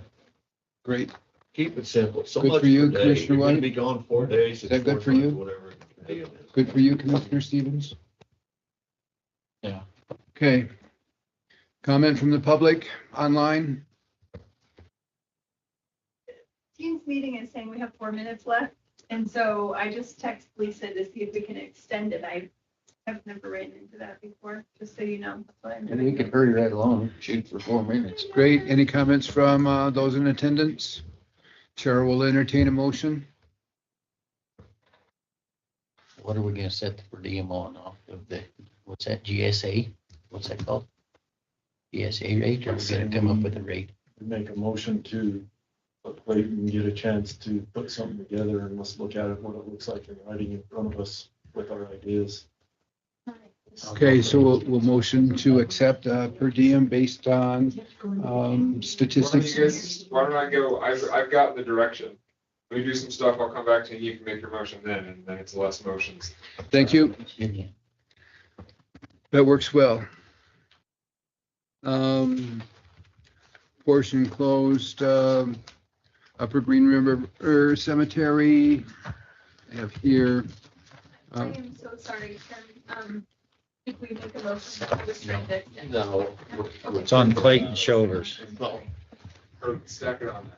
Great. Keep it simple. So Good much for you, per day. Commissioner You're gonna White. be gone 4 days. Is that good for you? Whatever the deal is. Good for you, Commissioner Stevens? Yeah. Okay. Comment from the public online? Teams meeting is saying we have 4 minutes left. And so I just texted Lisa to see if we can extend it. I I've never ran into that before, just so you know. That's why I'm And we can hurry right along, shoot for 4 minutes. Great. Any comments from those in attendance? Chair will entertain a motion. What are we gonna set the per diem on off of the, what's that, GSA? What's that called? GSA rate, or we gonna come up with a rate? Make a motion to wait and get a chance to put something together, and let's look at it, what it looks like in writing in front of us with our ideas. Okay, so we'll motion to accept per diem based on statistics. Why don't I go, I've gotten the direction. Let me do some stuff, I'll come back to you, you can make your motion then, and then it's less motions. Thank you. That works well. Portion closed, Upper Green River Cemetery. I have here. I am so sorry, Chairman. If we make a motion to restrict it. No. It's on Clayton's shoulders. Or stack it on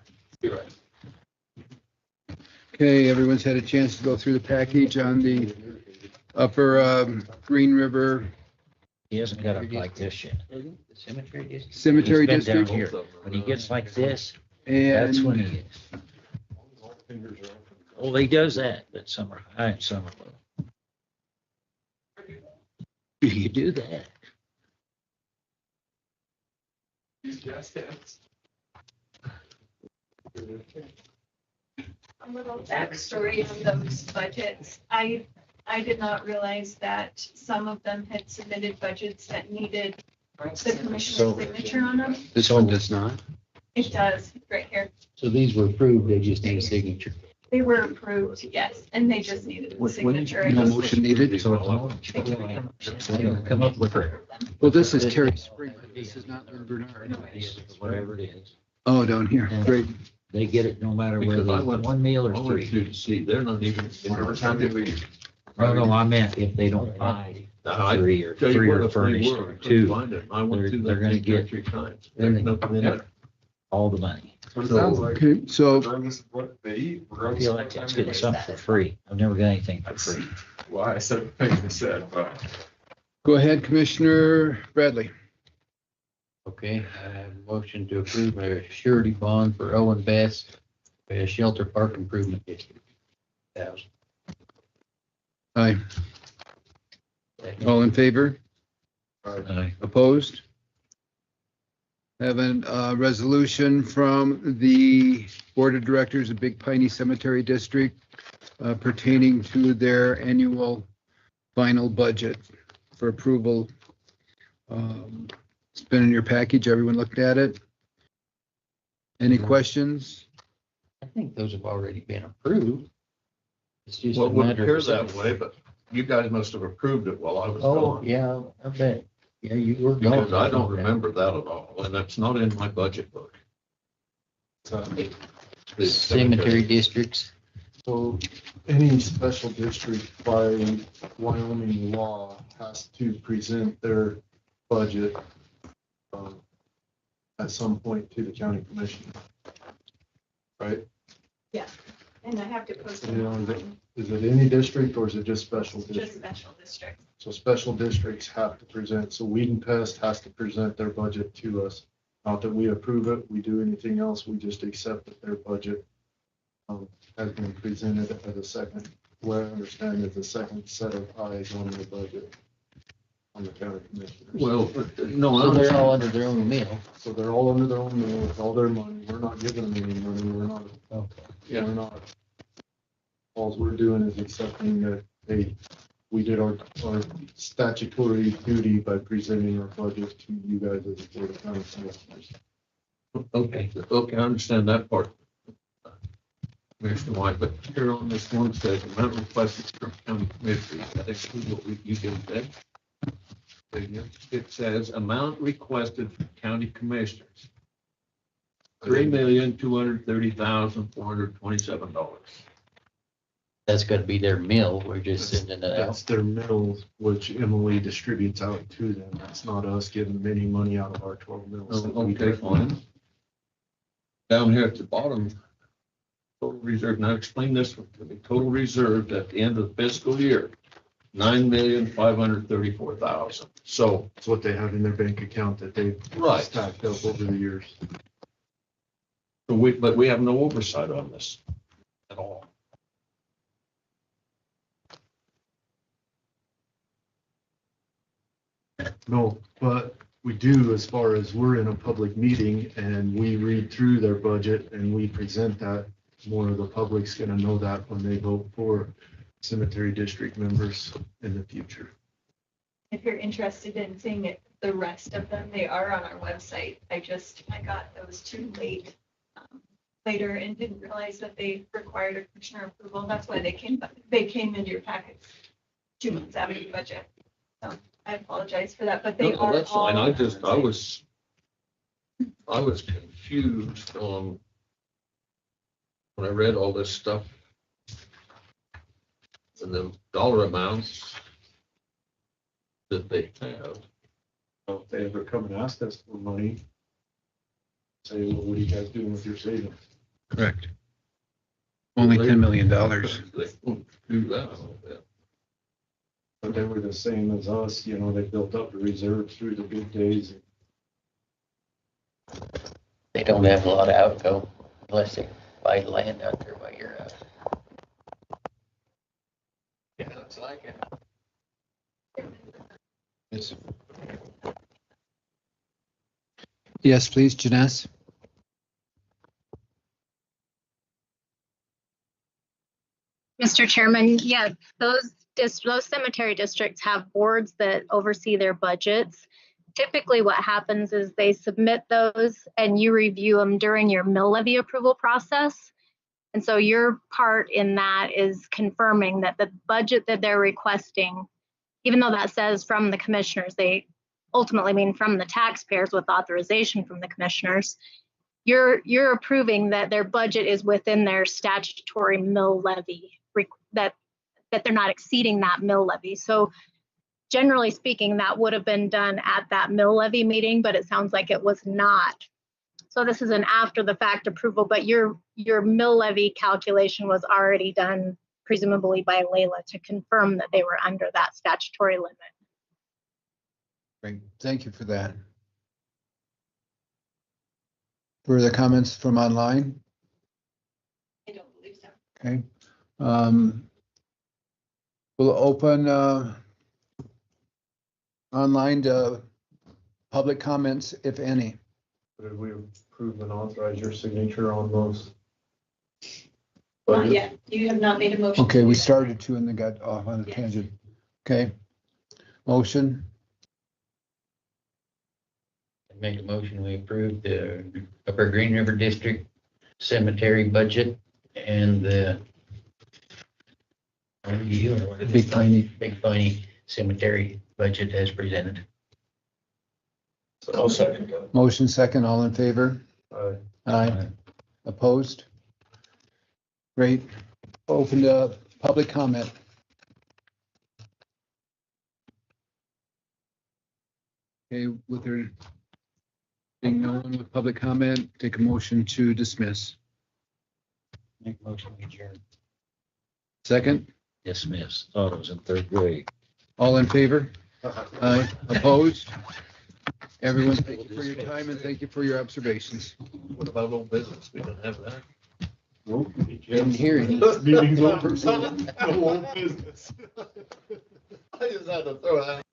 there. Do it. Okay, everyone's had a chance to go through the package on the Upper Green River He hasn't got up like this yet. Cemetery district? Cemetery He's been down District. here. When he gets like this, that's when And he is. Oh, he does that, but some are high and some are low. Do you do that? A little backstory on those budgets. I did not realize that some of them had submitted budgets that needed the commissioner's signature on them. this one does not. It does, right here. So these were approved, they just need a signature. They were approved, yes, and they just needed the signature. I No just- motion needed. So come up with her. Well, this is Terry Springer. This is not Lynn Bernard. Whatever it is. Oh, down here. Great. They get it no matter whether Because I it's went- one meal or I went three. through to see, they're not even. Every time they leave. No, I meant if they don't buy I three or tell you three what, or if they furnished were, or I couldn't two, find it. I went they're- through they're that gonna thing two or get- 3 times. then There's they- nothing in there. all the money. What it sounds like, Okay, so regardless of what they eat, I regardless feel of like what time it's they getting leave. something for free. I've never got anything for free. Why I said the things I said, but. go ahead, Commissioner Bradley. Okay, I have a motion to approve a surety bond for Owen Best, a shelter park improvement district. 1,000. Aye. All in favor? Aye. Opposed? Have a resolution from the Board of Directors of Big Piney Cemetery District pertaining to their annual final budget for approval. It's been in your package. Everyone looked at it? Any questions? I think those have already been approved. It's just a Well, it wouldn't matter appear of. that way, but you guys must have approved it while I was Oh, gone. yeah, I bet. Yeah, you were gone. Because I don't remember that at all, and that's not in my budget book. The Cemetery districts. So any special district by Wyoming law has to present their budget at some point to the county commission. Right? Yeah, and I have to post You them know, online, is it any district or is it just special just district? special districts. So special districts have to present, so Weed and Pest has to present their budget to us. Not that we approve it, we do anything else, we just accept that their budget has been presented as a second, what I understand is a second set of eyes on the budget on the county commissioners. Well, no, So they're all I under their own meal. So they're all under their own meal, it's all their money, we're not giving them any money, we're not, Okay. we're not. All we're doing is accepting that, hey, we did our statutory duty by presenting our budget to you guys as a board of county commissioners. okay, I understand that part. Commissioner White, but here on this one says amount requested from county commissioners, that includes what you just said. It says amount requested from county commissioners. $3,230,427. That's gotta be their meal. We're just sending it out. That's their mills, which Emily distributes out to them. That's not us giving them any money out of our 12 mills. that we Okay, do. fine. Down here at the bottom, total reserve, now explain this one to me. Total reserve at the end of the fiscal year, $9,534,000. So, It's what they have in their bank account that they've right. stacked up over the years. But we have no oversight on this at all. No, but we do as far as we're in a public meeting and we read through their budget and we present that. More of the public's gonna know that when they vote for cemetery district members in the future. If you're interested in seeing it, the rest of them, they are on our website. I got those too late later and didn't realize that they required a commissioner approval. That's why they came into your packets 2 months after the budget. So I apologize for that, but they No, are that's all. fine. on our website. I was confused on when I read all this stuff and the dollar amounts that they have. So if they ever come and ask us for money, say, well, what are you guys doing with your savings? Correct. Only $10 million. They won't do that. But they were the same as us, you know, they built up the reserves through the good days. They don't have a lot of outgo unless they buy land out there by your house. Yeah, it's like it. Yes. Yes, please, Janess. Mr. Chairman, yeah, those cemetery districts have boards that oversee their budgets. Typically what happens is they submit those and you review them during your mill levy approval process. And so your part in that is confirming that the budget that they're requesting, even though that says from the commissioners, they ultimately mean from the taxpayers with authorization from the commissioners, you're approving that their budget is within their statutory mill levy, that they're not exceeding that mill levy. So generally speaking, that would have been done at that mill levy meeting, but it sounds like it was not. So this is an after the fact approval, but your mill levy calculation was already done presumably by Layla to confirm that they were under that statutory limit. Great, thank you for that. Further comments from online? I don't believe so. Okay. We'll open online to public comments, if any. Did we approve and authorize your signature on those? Not yet. You have not made a motion. Okay, we started to and then got off on a tangent. Okay. Motion, Make a motion, we approve the Upper Green River District Cemetery budget and the Big Piney Cemetery budget as presented. I'll second that. motion second, all in favor? Aye. Opposed? Great. Open to public comment. Okay, with there being no one with public comment, take a motion to dismiss. Make motion to adjourn. Second, Dismiss. Thought it was in third grade. all in favor? Aye. Opposed? Everyone, thank you for your time and thank you for your observations. What about old business? We don't have that. Nope. Didn't hear you. Meeting's over, so no old business. I just had to throw that.